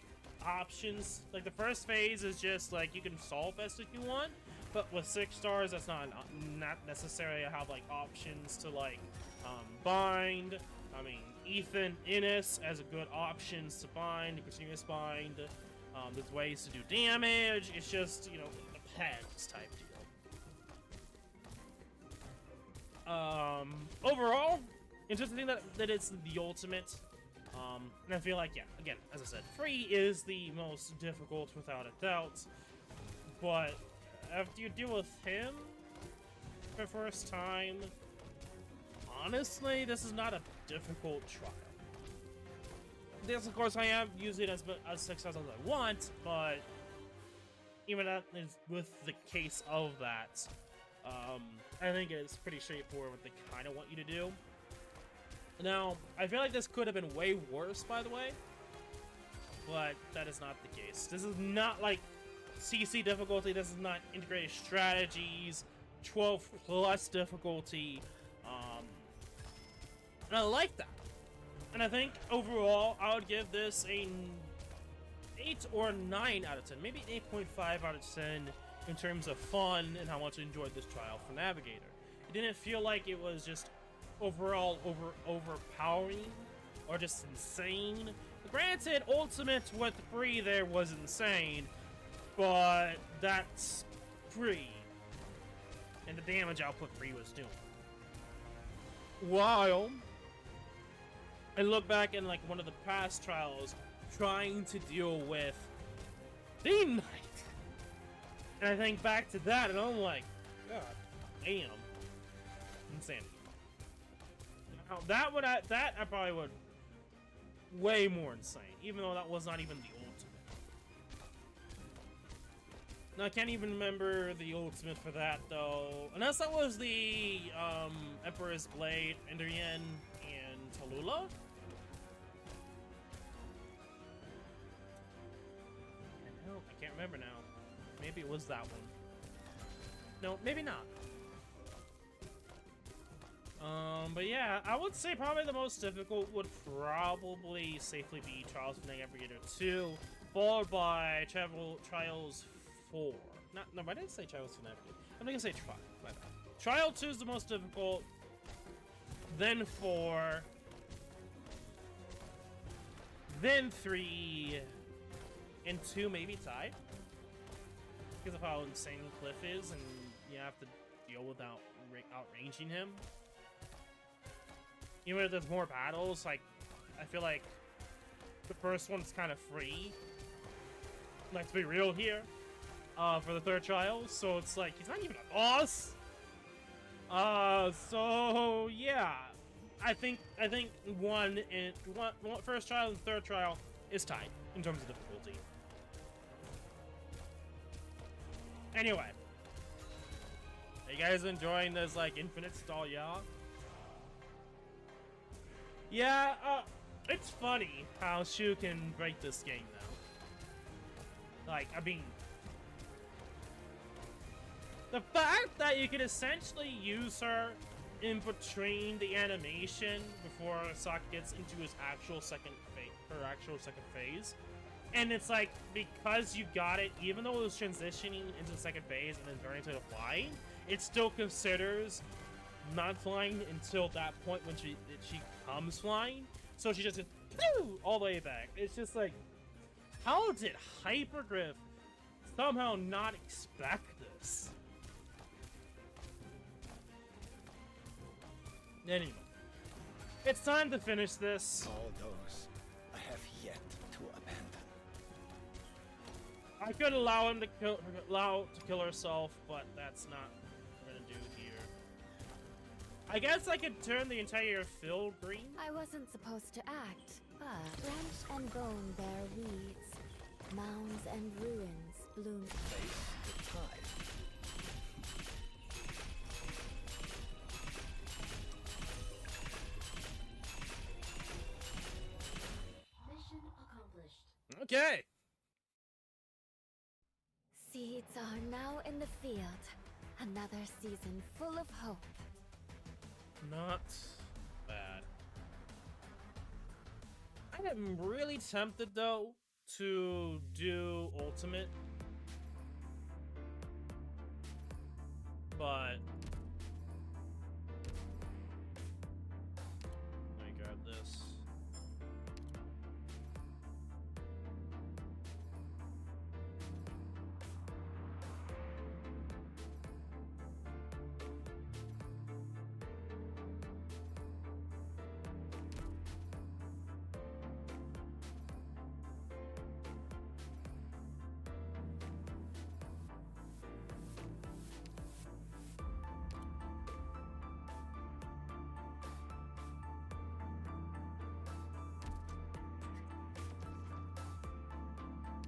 options. Like, the first phase is just, like, you can solve best if you want, but with 6 stars, that's not necessarily have, like, options to, like, bind. I mean, Ethan, Innis as a good options to bind, continuous bind. There's ways to do damage. It's just, you know, it depends type deal. Overall, interesting that it's the ultimate. And I feel like, yeah, again, as I said, free is the most difficult without a doubt. But after you deal with him for the first time, honestly, this is not a difficult trial. This, of course, I am using as successful as I want, but even that is with the case of that, I think it's pretty straightforward what they kind of want you to do. Now, I feel like this could have been way worse, by the way, but that is not the case. This is not like CC difficulty. This is not integrated strategies, 12 plus difficulty. And I like that. And I think overall, I would give this a 8 or 9 out of 10, maybe 8.5 out of 10 in terms of fun and how much I enjoyed this trial for Navigator. It didn't feel like it was just overall overpowering or just insane. Granted, Ultimate with free there was insane, but that's free, and the damage output free was doing. While I look back in like one of the past trials, trying to deal with Theme Night, and I think back to that, and I'm like, God damn, insanity. Now, that I probably would way more insane, even though that was not even the ultimate. Now I can't even remember the ultimate for that though, unless that was the Emperor's Blade, Endurian, and Tallulah. I can't remember now. Maybe it was that one. No, maybe not. But yeah, I would say probably the most difficult would probably safely be Trials of Navigator 2, followed by Trials 4. No, I didn't say Trials of Navigator. I'm gonna say Trial. My bad. Trial 2 is the most difficult, then 4, then 3, and 2 maybe tied, because of how insane Cliff is, and you have to deal without outranging him. Even if there's more battles, like, I feel like the first one's kind of free. Let's be real here. For the third trial, so it's like, he's not even a boss! So, yeah. I think first trial and third trial is tied in terms of difficulty. Anyway. Are you guys enjoying this, like, infinite stall, yeah? Yeah, it's funny how Shu can break this game now. Like, I mean, the fact that you can essentially use her in between the animation before Sokka gets into his actual second phase, and it's like, because you got it, even though it was transitioning into the second phase and then turning to the flying, it still considers not flying until that point when she comes flying. So she just goes all the way back. It's just like, How did Hyperdrift somehow not expect this? Anyway, it's time to finish this. All those I have yet to abandon. I could allow him to kill herself, but that's not what we're gonna do here. I guess I could turn the entire field green. I wasn't supposed to act, but branch and bone bear weeds, mounds and ruins bloom. Face the tide. Mission accomplished. Okay. Seeds are now in the field. Another season full of hope. Not bad. I am really tempted though to do ultimate, but let me grab this.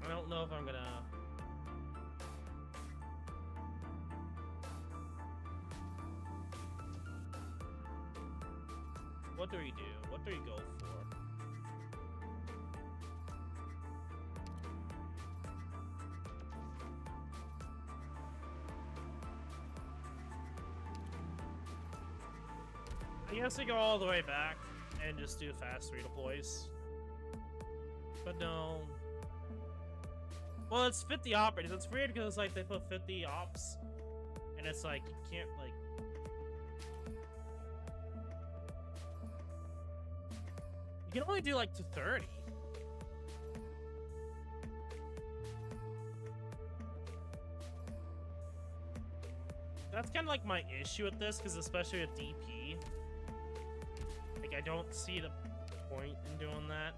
I don't know if I'm gonna. What do we do? What do we go for? I guess we go all the way back and just do fast redeploys. But no. Well, it's 50 operators. It's weird because like they put 50 ops, and it's like you can't like. You can only do like to 30. That's kind of like my issue with this, because especially with DP, like I don't see the point in doing that.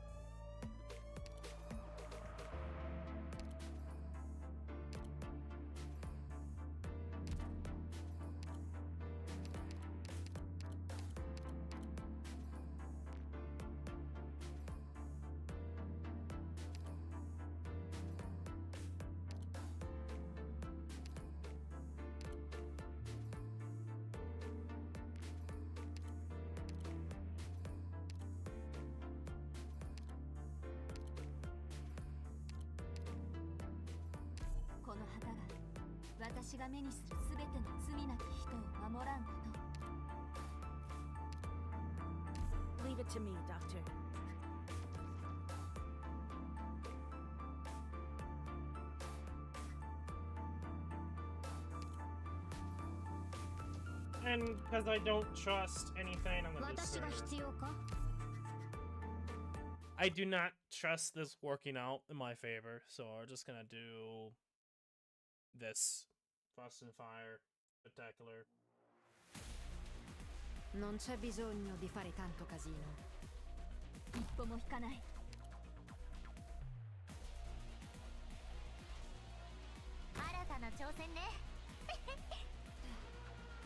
Leave it to me, Doctor. And because I don't trust anything, I'm gonna do Surge. I do not trust this working out in my favor, so we're just gonna do this. Frost and Fire, Spectacular. Non c'è bisogno di fare tanto casino. 一歩も引かない。新たな挑戦ね。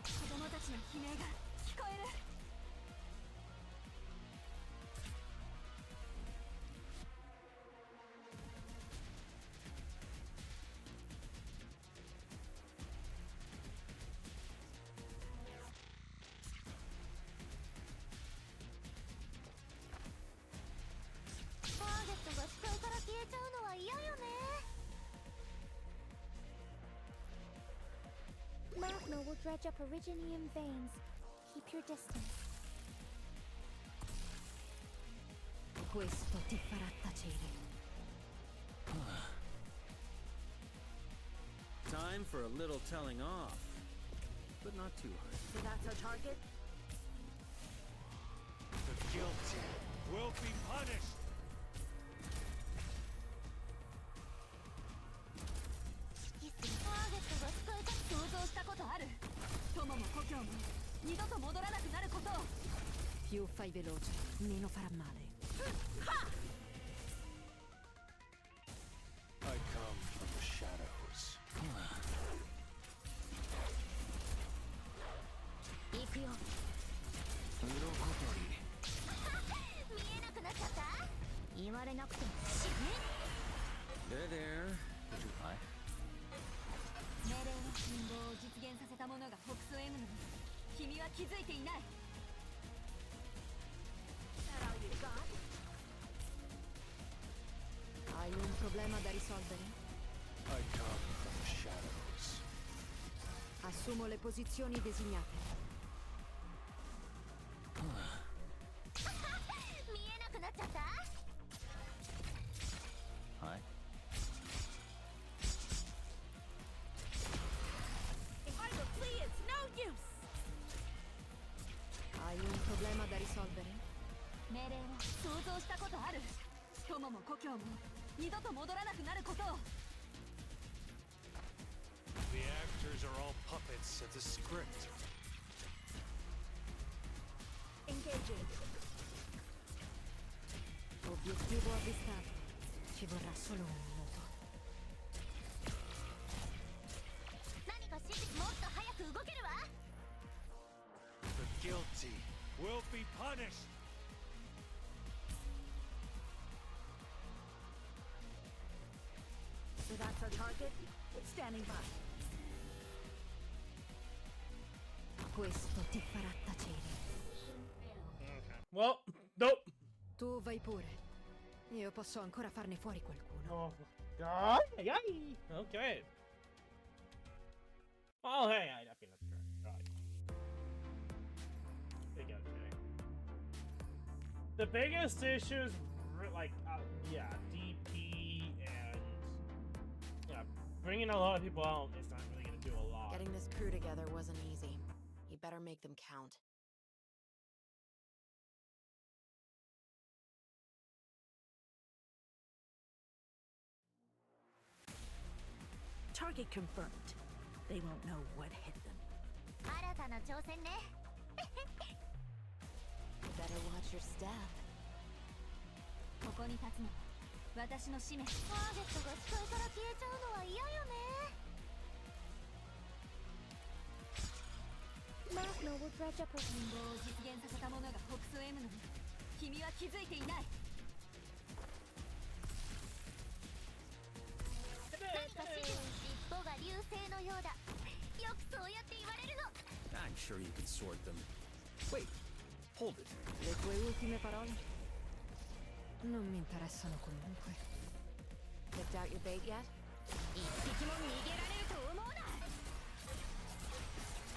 子供たちの悲鳴が聞こえる。ターゲットが視界から消えちゃうのは嫌よね。Magma will dredge up Originium veins. Keep your distance. Questo ti farà tacere. Time for a little telling off, but not too hard. So that's our target? The guilty will be punished. 友も故郷も二度と戻らなくなることを。Più fai veloce, meno farà male. I come from the shadows. 行くよ。鱗取り。見えなくなっちゃった。言われなくても知らね。 There, there. Would you lie? 命令の信号を実現させた者が北総 M なのに君は気づいていない。 Hai un problema da risolvere? I come from the shadows. Assumo le posizioni designate. 見えなくなっちゃった。はい。 If I don't flee, it's no use. Hai un problema da risolvere? 命令を想像したことある。友も故郷も二度と戻らなくなることを。 The actors are all puppets of the script. Engaging. Obiettivo avvistato. Ci vorrà solo un minuto. 何か指示もっと早く動けるわ。 The guilty will be punished. So that's our target? Standing by. Questo ti farà tacere. Okay. Well, nope. Tu vai pure. Io posso ancora farne fuori qualcuno. Oh, God. Yay. Okay. Well, hey, I think that's right. Okay. The biggest issues, like, yeah, DP and yeah, bringing a lot of people out is not really gonna do a lot. Getting this crew together wasn't easy. You better make them count. Target confirmed. They won't know what hit them. 新たな挑戦ね。 You better watch your step. ここに立つの私の使命。ターゲットが視界から消えちゃうのは嫌よね。 Math Noble Dredge Upper. 信号を実現させた者が北総 M なのに君は気づいていない。 何か指示の尻尾が流星のようだ。よくそうやって言われるの。 I'm sure you can sort them. Wait, hold it. Le tue ultime parole? Non mi interessano comunque. Picked out your bait yet? 一匹も逃げられると思うな。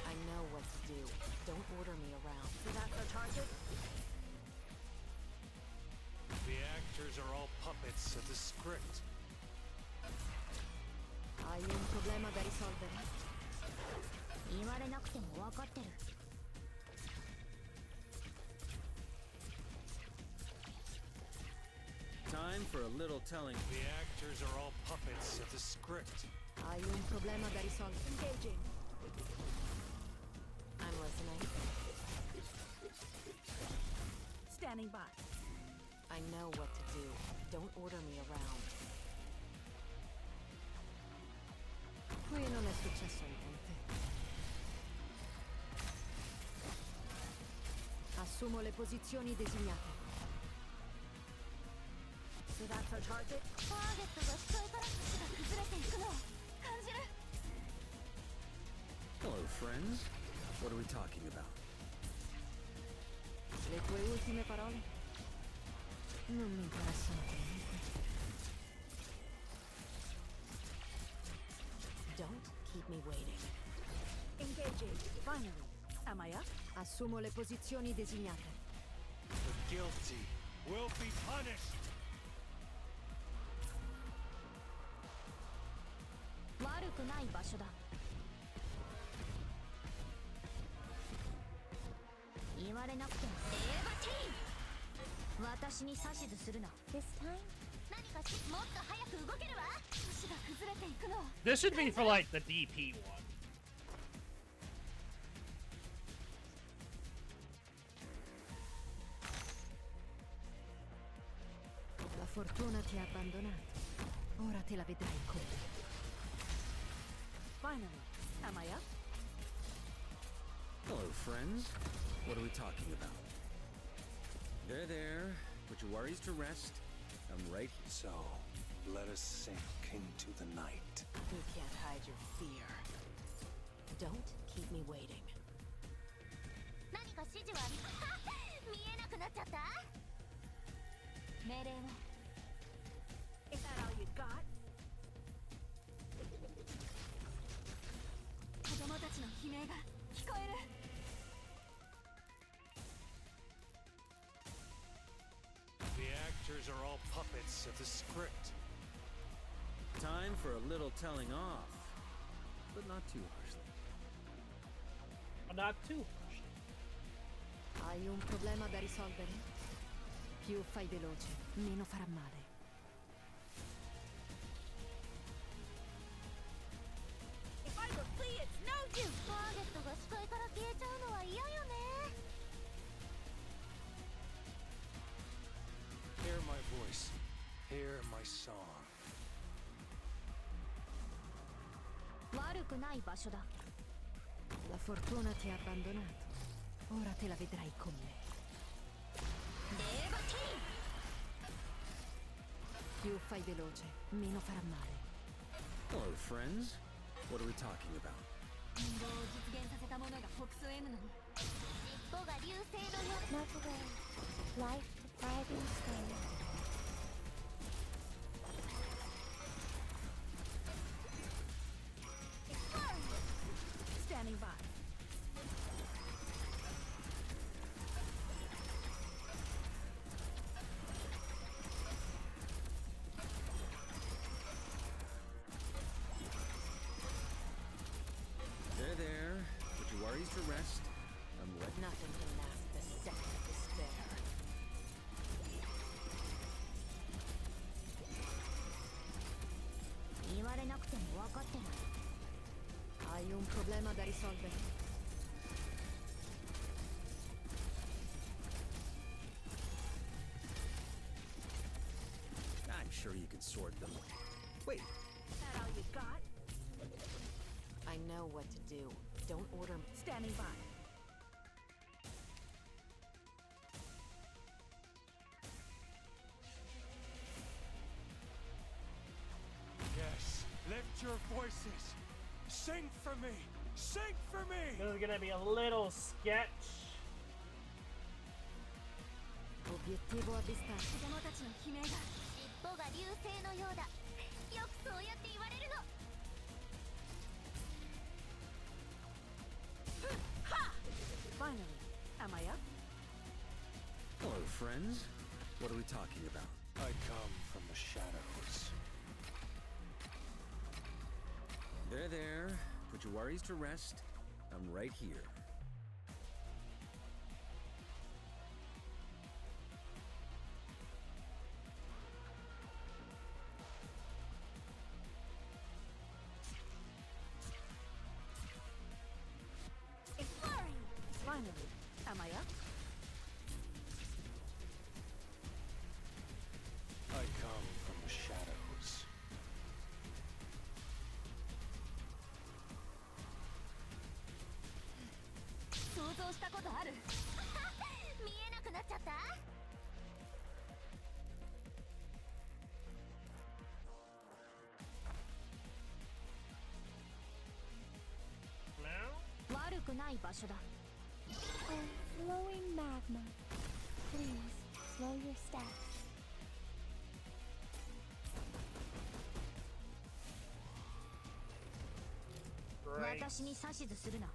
I know what to do. Don't order me around. So that's our target? The actors are all puppets of the script. Hai un problema da risolvere? 言われなくても分かってる。 Time for a little telling. The actors are all puppets of the script. Hai un problema da risolvere? Engaging. I'm listening. Standing by. I know what to do. Don't order me around. Qui non è successo niente. Assumo le posizioni designate. So that's our target? ターゲットが視界から崩れていくのを感じる。 Hello, friends. What are we talking about? Le tue ultime parole? Non mi interessano comunque. Don't keep me waiting. Engaging. Finally. Am I up? Assumo le posizioni designate. The guilty will be punished. 悪くない場所だ。言われなくても。エーバティーン。私に指図するな。This time? 何かもっと早く動けるわ。足が崩れていくの。 This should be for like the DP one. fortuna ti ha abbandonato. Ora te la vedrai con me. Finally, am I up? Hello, friends. What are we talking about? There. Put your worries to rest. I'm right here. So, let us sink into the night. You can't hide your fear. Don't keep me waiting. 何か指示は見えなくなっちゃった命令を Is that all you got? 子供たちの悲鳴が聞こえる The actors are all puppets of the script. Time for a little telling off, but not too harshly. Not too. Hai un problema da risolvere? Più fai veloce, meno farà male. If I go flee, it's no use! ターゲットが視界から消えちゃうのは嫌よね Hear my voice. Hear my song. 悪くない場所だ La fortuna ti ha abbandonato. Ora te la vedrai con me. Più fai veloce, meno farà male. Hello, friends. What are we talking about? 運動を実現させたものがフォクス M なの尻尾が流星のよう Navigator. Life depriving stone. Standing by. There. Put your worries to rest. I'm right. Nothing can mask the second of despair. Hai un problema da risolvere? I'm sure you can sort them. Wait. Is that all you got? I know what to do. Don't order me. Standing by. Yes, lift your voices. Sing for me. Sing for me. This is gonna be a little sketch. Obiettivo avvistato. 子供たちの悲鳴が尻尾が流星のようだよくそうやって言われるの Finally, am I up? Hello, friends. What are we talking about? I come from the shadows. There. Put your worries to rest. I'm right here. It's flurry! Finally, am I up? I come from the shadows.見えなくなっちゃった 悪くない場所だ Oh, flowing magma. Please, slow your steps. Right. 私に指図するな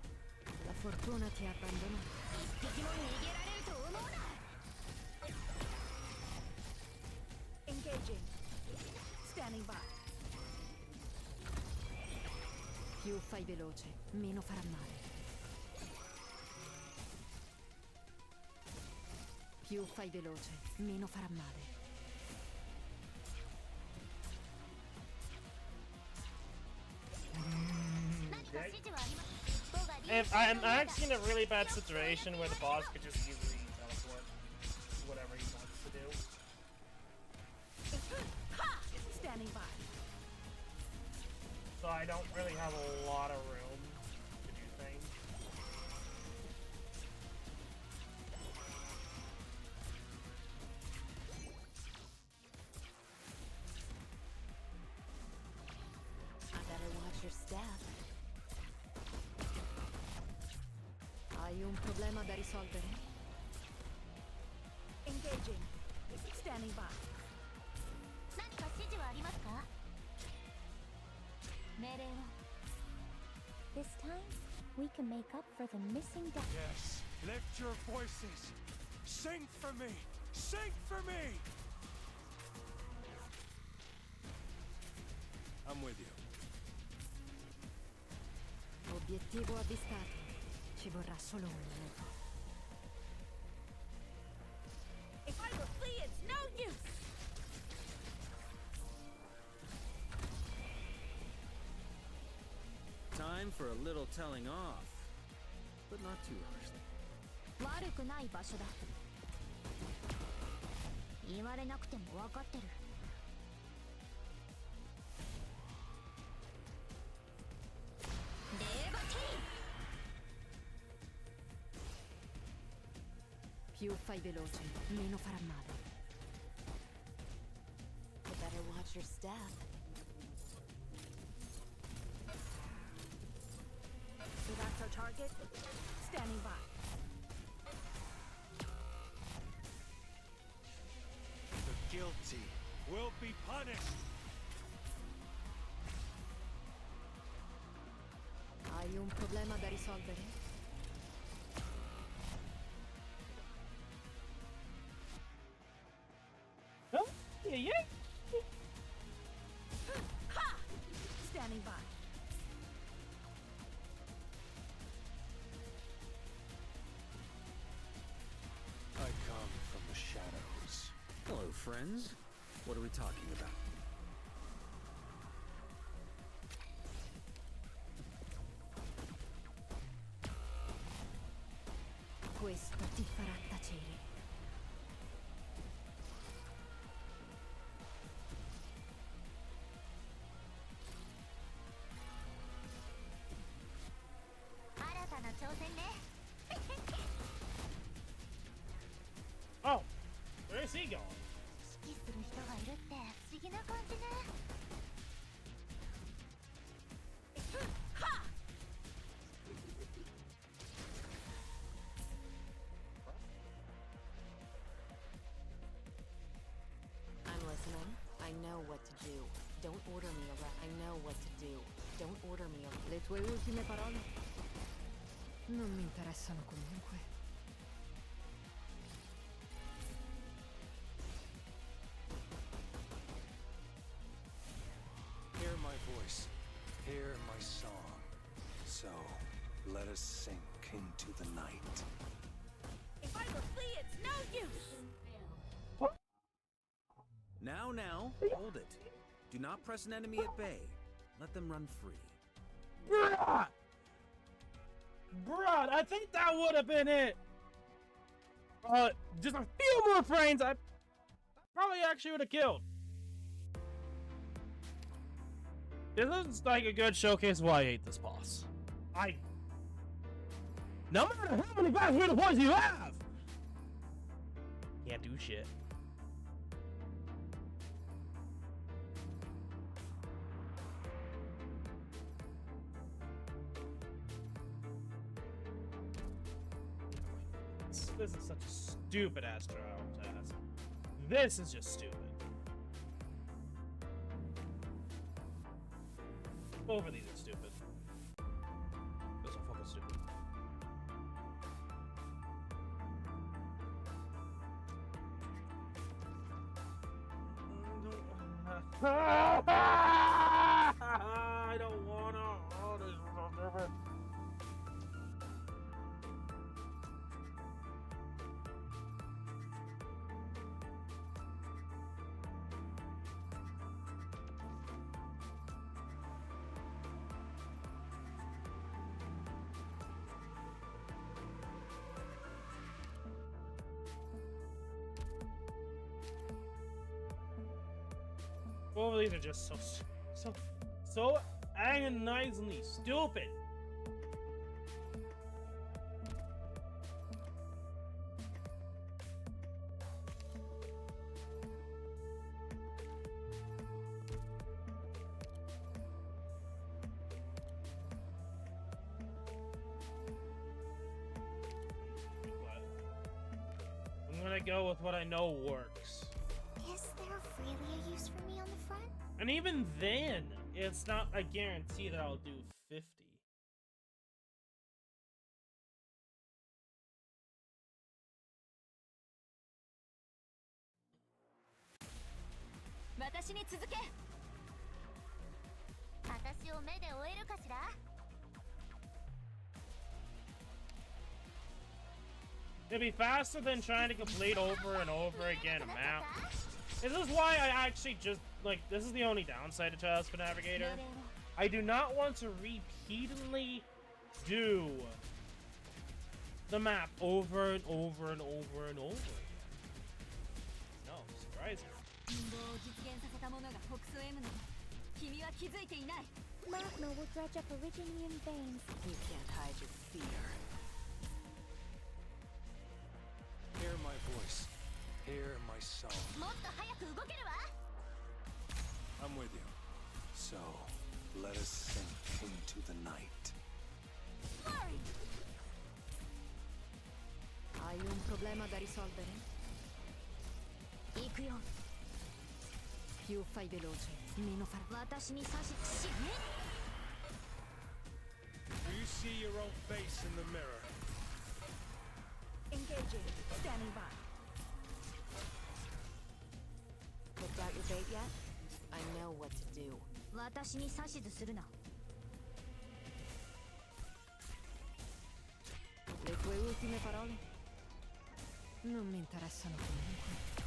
La fortuna ti ha abbandonato. 一匹も逃げられると思うな Engaging. Standing by. Più fai veloce, meno farà male. Più fai veloce, meno farà male. If I'm actually in a really bad situation where the boss could just easily teleport whatever he wants to do. I don't really have a lot of room to do things. I better watch your step. Hai un problema da risolvere? Engaging. Standing by. 何か指示はありますか？命令を。This time, we can make up for the missing depth. Yes, lift your voices. Sing for me. Sing for me. I'm with you. Obiettivo avvistato. Ci vorrà solo un minuto. If I go flee, it's no use! Time for a little telling off, but not too harshly. 悪くない場所だ。言われなくても分かってる。レバティ Più fai veloce, meno farà male. You better watch your step. So that's our target? Standing by. The guilty will be punished. Hai un problema da risolvere? Oh, yeah. Ha! Standing by. I come from the shadows. Hello, friends. What are we talking about? Questo ti farà tacere. Oh, where's he going? 指揮する人がいるって不思議な感じね。Ha! I'm listening. I know what to do. Don't order me around. I know what to do. Don't order me around. Le tue ultime parole? Non mi interessano comunque. Hear my voice. Hear my song. So, let us sink into the night. If I go flee, it's no use! Now, hold it. Do not press an enemy at bay. Let them run free. Bruh! Bruh, I think that would have been it. Just a few more frames, I probably actually would have killed. This is like a good showcase of why I hate this boss. No matter how many fast moving points you have, can't do shit. This is such a stupid ass trial task. This is just stupid. Both of these are stupid. This one fucking stupid. I don't wanna. Oh, this is so stupid. Both of these are just so agonizingly stupid. I'm gonna go with what I know works. Is there really a use for me on the front? And even then, it's not a guarantee that I'll do 50. It'd be faster than trying to complete over and over again a map. This is why I actually just, like, this is the only downside to Trials for Navigator. I do not want to repeatedly do the map over and over and over and over again. No, surprising. Magma will dredge up Originian veins. You can't hide your fear. Hear my voice. Hear my song. I'm with you. So, let us sink into the night. Hai un problema da risolvere? Più fai veloce, meno far. Do you see your own face in the mirror? Engaging. Standing by. Picked out your bait yet? I know what to do. Le tue ultime parole? Non mi interessano comunque.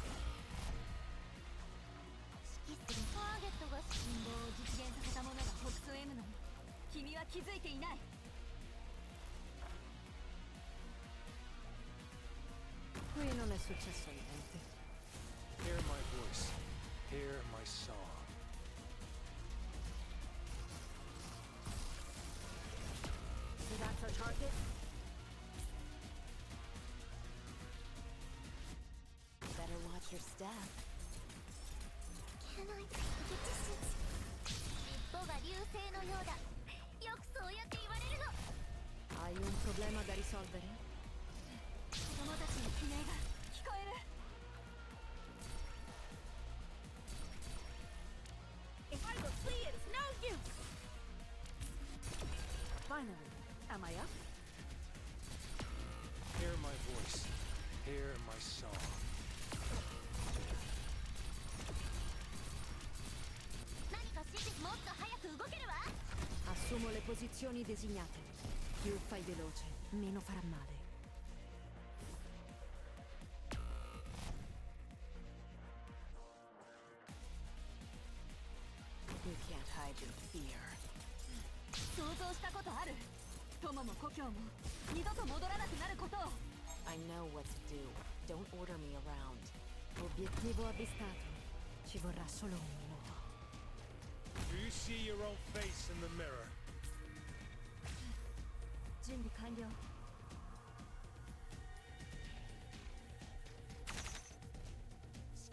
Qui non è successo niente. Hear my voice. Hear my song. So that's our target? Better watch your step. Can I take the distance? Hai un problema da risolvere? If I go flee, it's no use! Finally, am I up? Hear my voice. Hear my song. Assumo le posizioni designate. Più fai veloce, meno farà male. You can't hide your fear. 想像したことある。友も故郷も二度と戻らなくなることを。I know what to do. Don't order me around. Obiettivo avvistato. Ci vorrà solo un minuto. Do you see your own face in the mirror? 準備完了。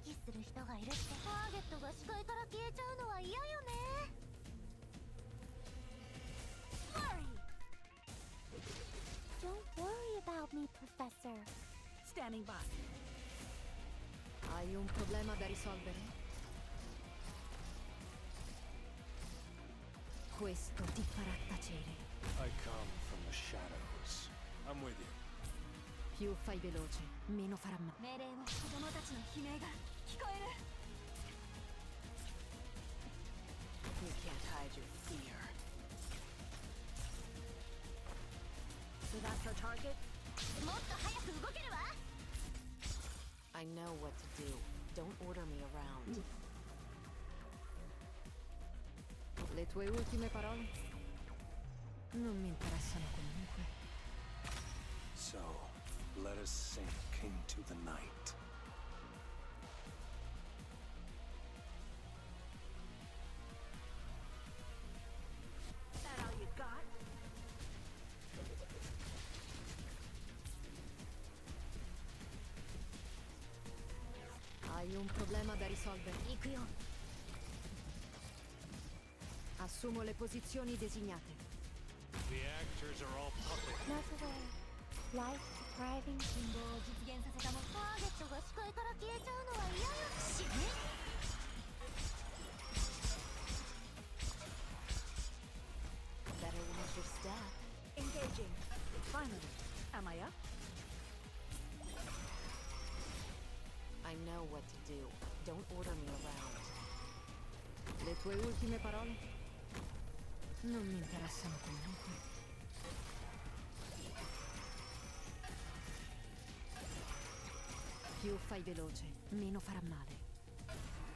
指揮する人がいるってターゲットが視界から消えちゃうのは嫌よね。Don't worry about me, Professor. Standing by. Hai un problema da risolvere? Questo ti farà tacere. I come from the shadows. I'm with you. Più fai veloce, meno farà male. 命令を子供たちの悲鳴が聞こえる。You can't hide your fear. So that's our target? もっと早く動けるわ。I know what to do. Don't order me around. Le tue ultime parole? Non mi interessano comunque. So, let us sink into the night. problema da risolvere. Assumo le posizioni designate. The actors are all puppets. Not away. Life depriving. 信号を実現させたもターゲットが視界から消えちゃうのは嫌よ。しね。Better watch your step. Engaging. Finally. Am I up? I know what to do. Don't order me around. Le tue ultime parole? Non mi interessano comunque. Più fai veloce, meno farà male.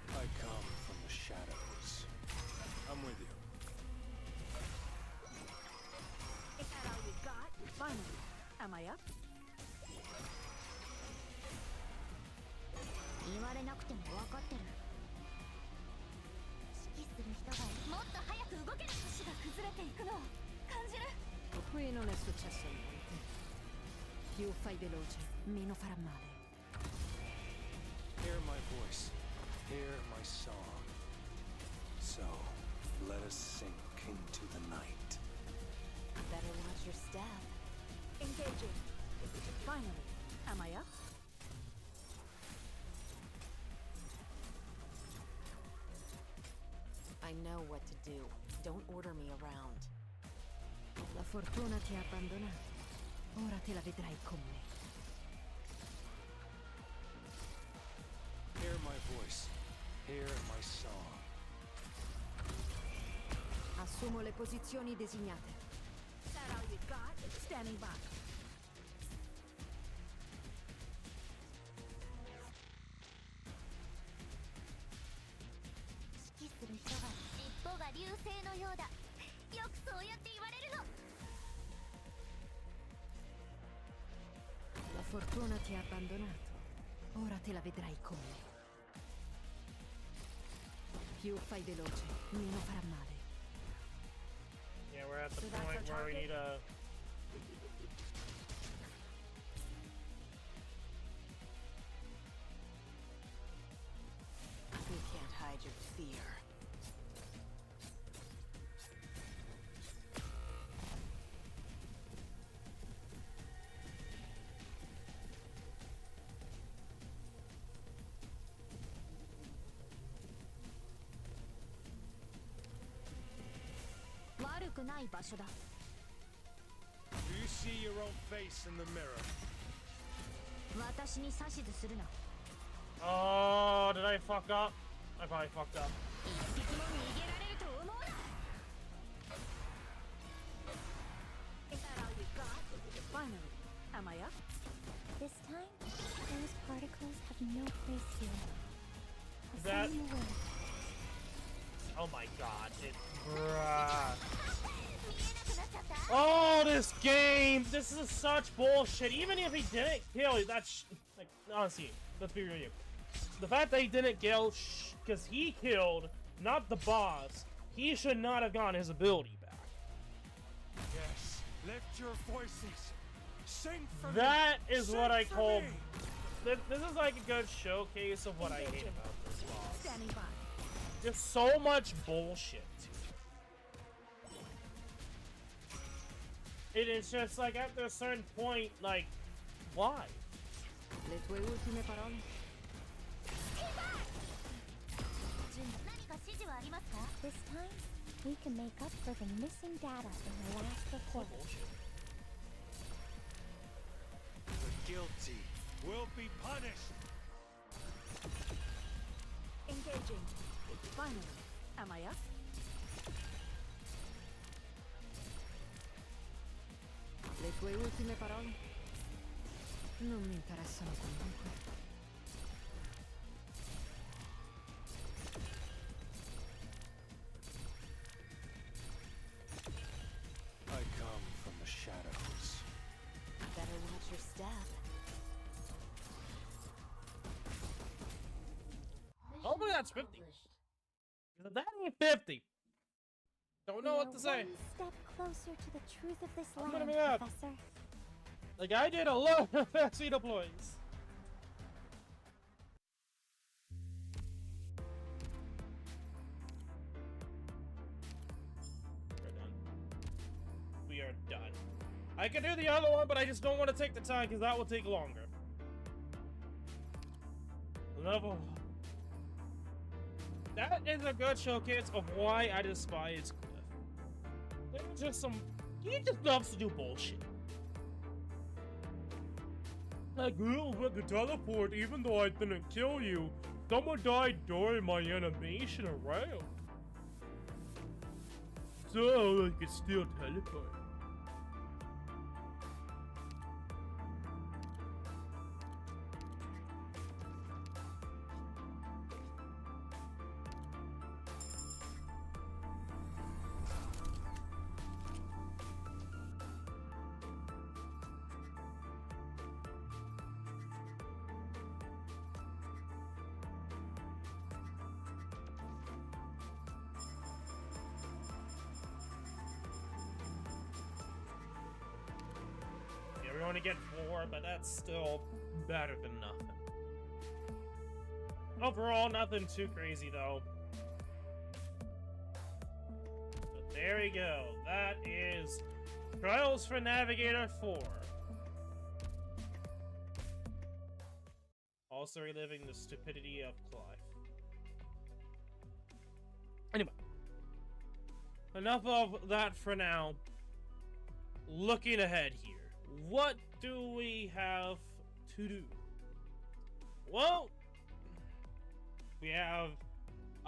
I come from the shadows. I'm with you. Is that all you got? Finally. Am I up? 言われなくても分かってる。指揮する人がいる。もっと早く動ける。橋が崩れていくのを感じる。Qui non è successo niente. Più fai veloce, meno farà male. Hear my voice. Hear my song. So, let us sink into the night. Better watch your step. Engaging. Finally. Am I up? I know what to do. Don't order me around. La fortuna ti ha abbandonato. Ora te la vedrai con me. Hear my voice. Hear my song. Assumo le posizioni designate. Is that all you got? Standing by. La fortuna ti ha abbandonato. Ora te la vedrai con me. Più fai veloce, meno farà male. Yeah, we're at the So that's point our where we target? need a... You can't hide your fear. Do you see your own face in the mirror? Oh, did I fuck up? I probably fucked up. Is that all you got? Finally. Am I up? This time, those particles have no place here. I'll That- send them away. Oh my god, it... Bruh. Oh, this game! This is such bullshit. Even if he didn't kill, that's... Like, honestly, let's be real. The fact that he didn't kill, because he killed, not the boss, he should not have gotten his ability back. Yes. Lift your voices. Sing for me. That is Sing what I for call... me. This is like a good showcase of what I hate about this boss. Standing by. Just so much bullshit. It's just like after a certain point, like, why? Le tue ultime parole? This time, we can make up for the missing data in the last report. The guilty will be punished. Engaging. Finally. Am I up? Le tue ultime parole? Non mi interessano comunque. I come from the shadows. Better watch your step. Hopefully that's 50. That ain't 50. Don't know what to say. One step closer to the truth of this I'm gonna land, be up. Professor. Like, I did a lot of fancy deploys. done. I can do the other one, but I just don't want to take the time because that will take longer. Level. That is a good showcase of why I despise Cliff. There's just some. He just loves to do bullshit. Like, oh, with the teleport, even though I didn't kill you, someone died during my animation around. So I could still teleport. We only get 4, but that's still better than nothing. Overall, nothing too crazy, though. But there we go. That is Trials for Navigator 4. Also reliving the stupidity of Clive. Anyway. Enough of that for now. Looking ahead here. What do we have to do? Well, we have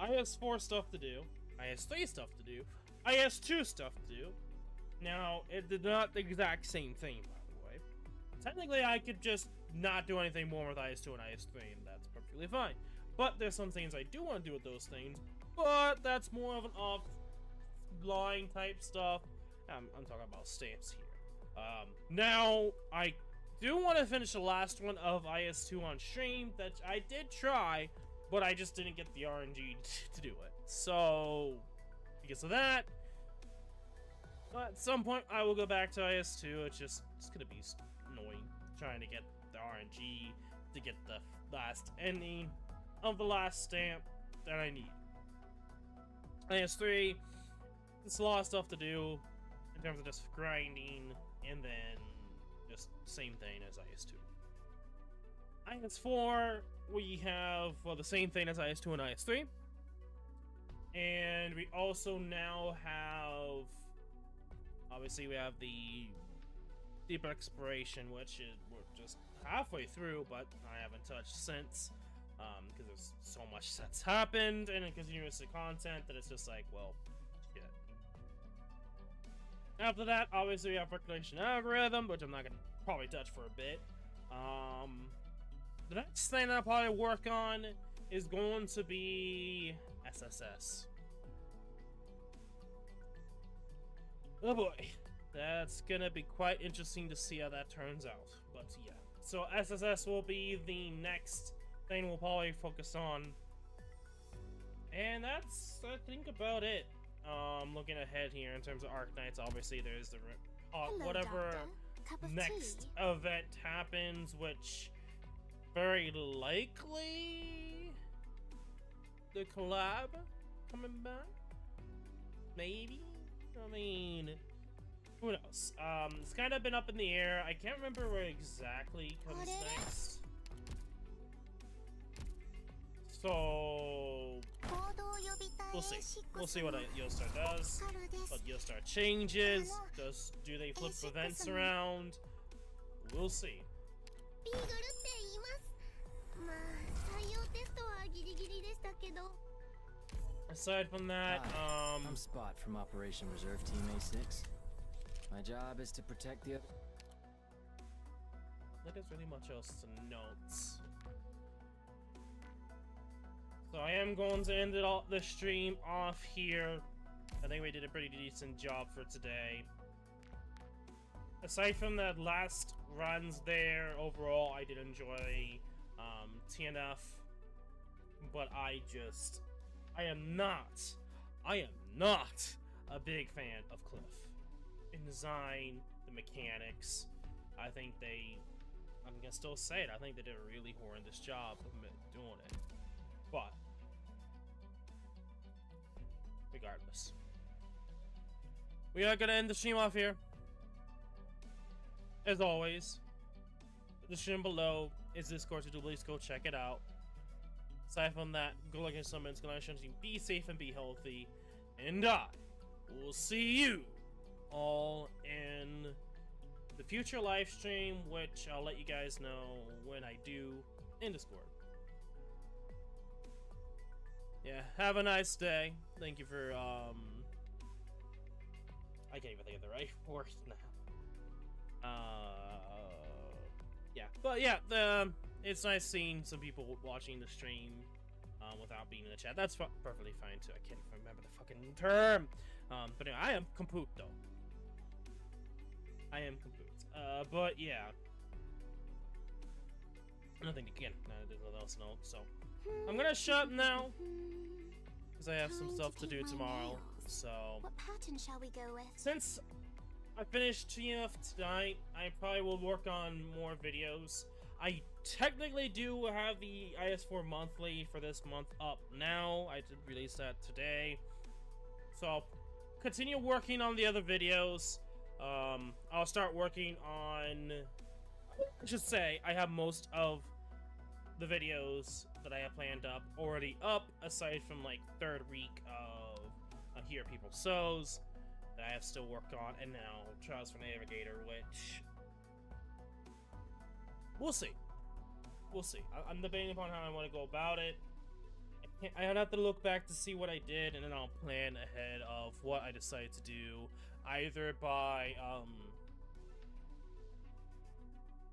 IS-4 stuff to do, IS-3 stuff to do, IS-2 stuff to do. Now, it did not the exact same thing, by the way. Technically, I could just not do anything more with IS-2 and IS-3, and that's perfectly fine. But there's some things I do want to do with those things, but that's more of an offline type stuff. I'm talking about stamps here. Now, I do want to finish the last one of IS-2 on stream, that I did try, but I just didn't get the RNG to do it. So, because of that, at some point I will go back to IS-2. It's gonna be annoying trying to get the RNG to get the last ending of the last stamp that I need. IS-3, there's a lot of stuff to do in terms of just grinding, and then just same thing as IS-2. IS-4, we have, well, the same thing as IS-2 and IS-3. And we also now have, obviously we have the Deep Exploration, which is, we're just halfway through, but I haven't touched since, because there's so much that's happened, and it continues the content that it's just like, well, shit. After that, obviously we have Recreation Algorithm, which I'm not gonna probably touch for a bit. The next thing I'll probably work on is going to be SSS. Oh boy, that's gonna be quite interesting to see how that turns out. But yeah, so SSS will be the next thing we'll probably focus on, and that's, I think, about it. Looking ahead here in terms of Arknights, obviously there's the whatever next event happens, which very likely the collab coming back, maybe. I mean, who knows? It's kind of been up in the air. I can't remember where exactly comes next. So we'll see. We'll see what Yostar does. What Yostar changes. Do they flip events around? We'll see. Aside from that, I'm Spot from Operation Reserve Team A6. My job is to protect the. There's really much else to note. So I am going to end the stream off here. I think we did a pretty decent job for today. Aside from the last runs there, overall I did enjoy TNF, but I am not a big fan of Cliff. In design, the mechanics, I think I'm gonna still say it, I think they did a really horrendous job of doing it. But regardless, we are gonna end the stream off here. as always, the description below is Discord, so please go check it out. Aside from that, good luck in summons, good luck in summons, be safe and be healthy, and I will see you all in the future live stream, which I'll let you guys know when I do in Discord. Yeah, have a nice day. Thank you for, I can't even think of the right word now. Yeah, but yeah, it's nice seeing some people watching the stream without being in the chat. That's perfectly fine too. I can't even remember the fucking term. But anyway, I am kaput though. I am kaput. But yeah, nothing again. There's nothing else to note. So I'm gonna shut up now because I have some stuff to do tomorrow. So What pattern shall we go with? since I finished TF tonight, I probably will work on more videos. I technically do have the IS4 monthly for this month up now. I did release that today. So I'll continue working on the other videos. I'll start working on, I should say, I have most of the videos that I have planned up already up, aside from like third week of Here People Sows that I have still worked on, and now Trials for Navigator, which we'll see. We'll see. I'm debating upon how I want to go about it. I'd have to look back to see what I did, and then I'll plan ahead of what I decide to do, either by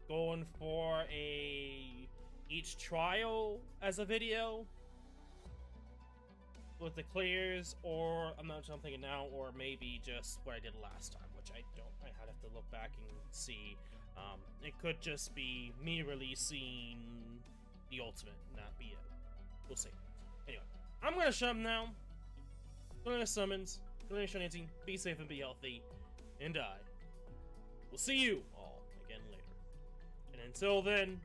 going for each trial as a video with the clears, or I'm not sure I'm thinking now, or maybe just what I did last time, which I'd have to look back and see. It could just be me releasing the ultimate, not be it. We'll see. Anyway, I'm gonna shut up now. Go to summons, go to shenanigans, be safe and be healthy, and I will see you all again later. And until then,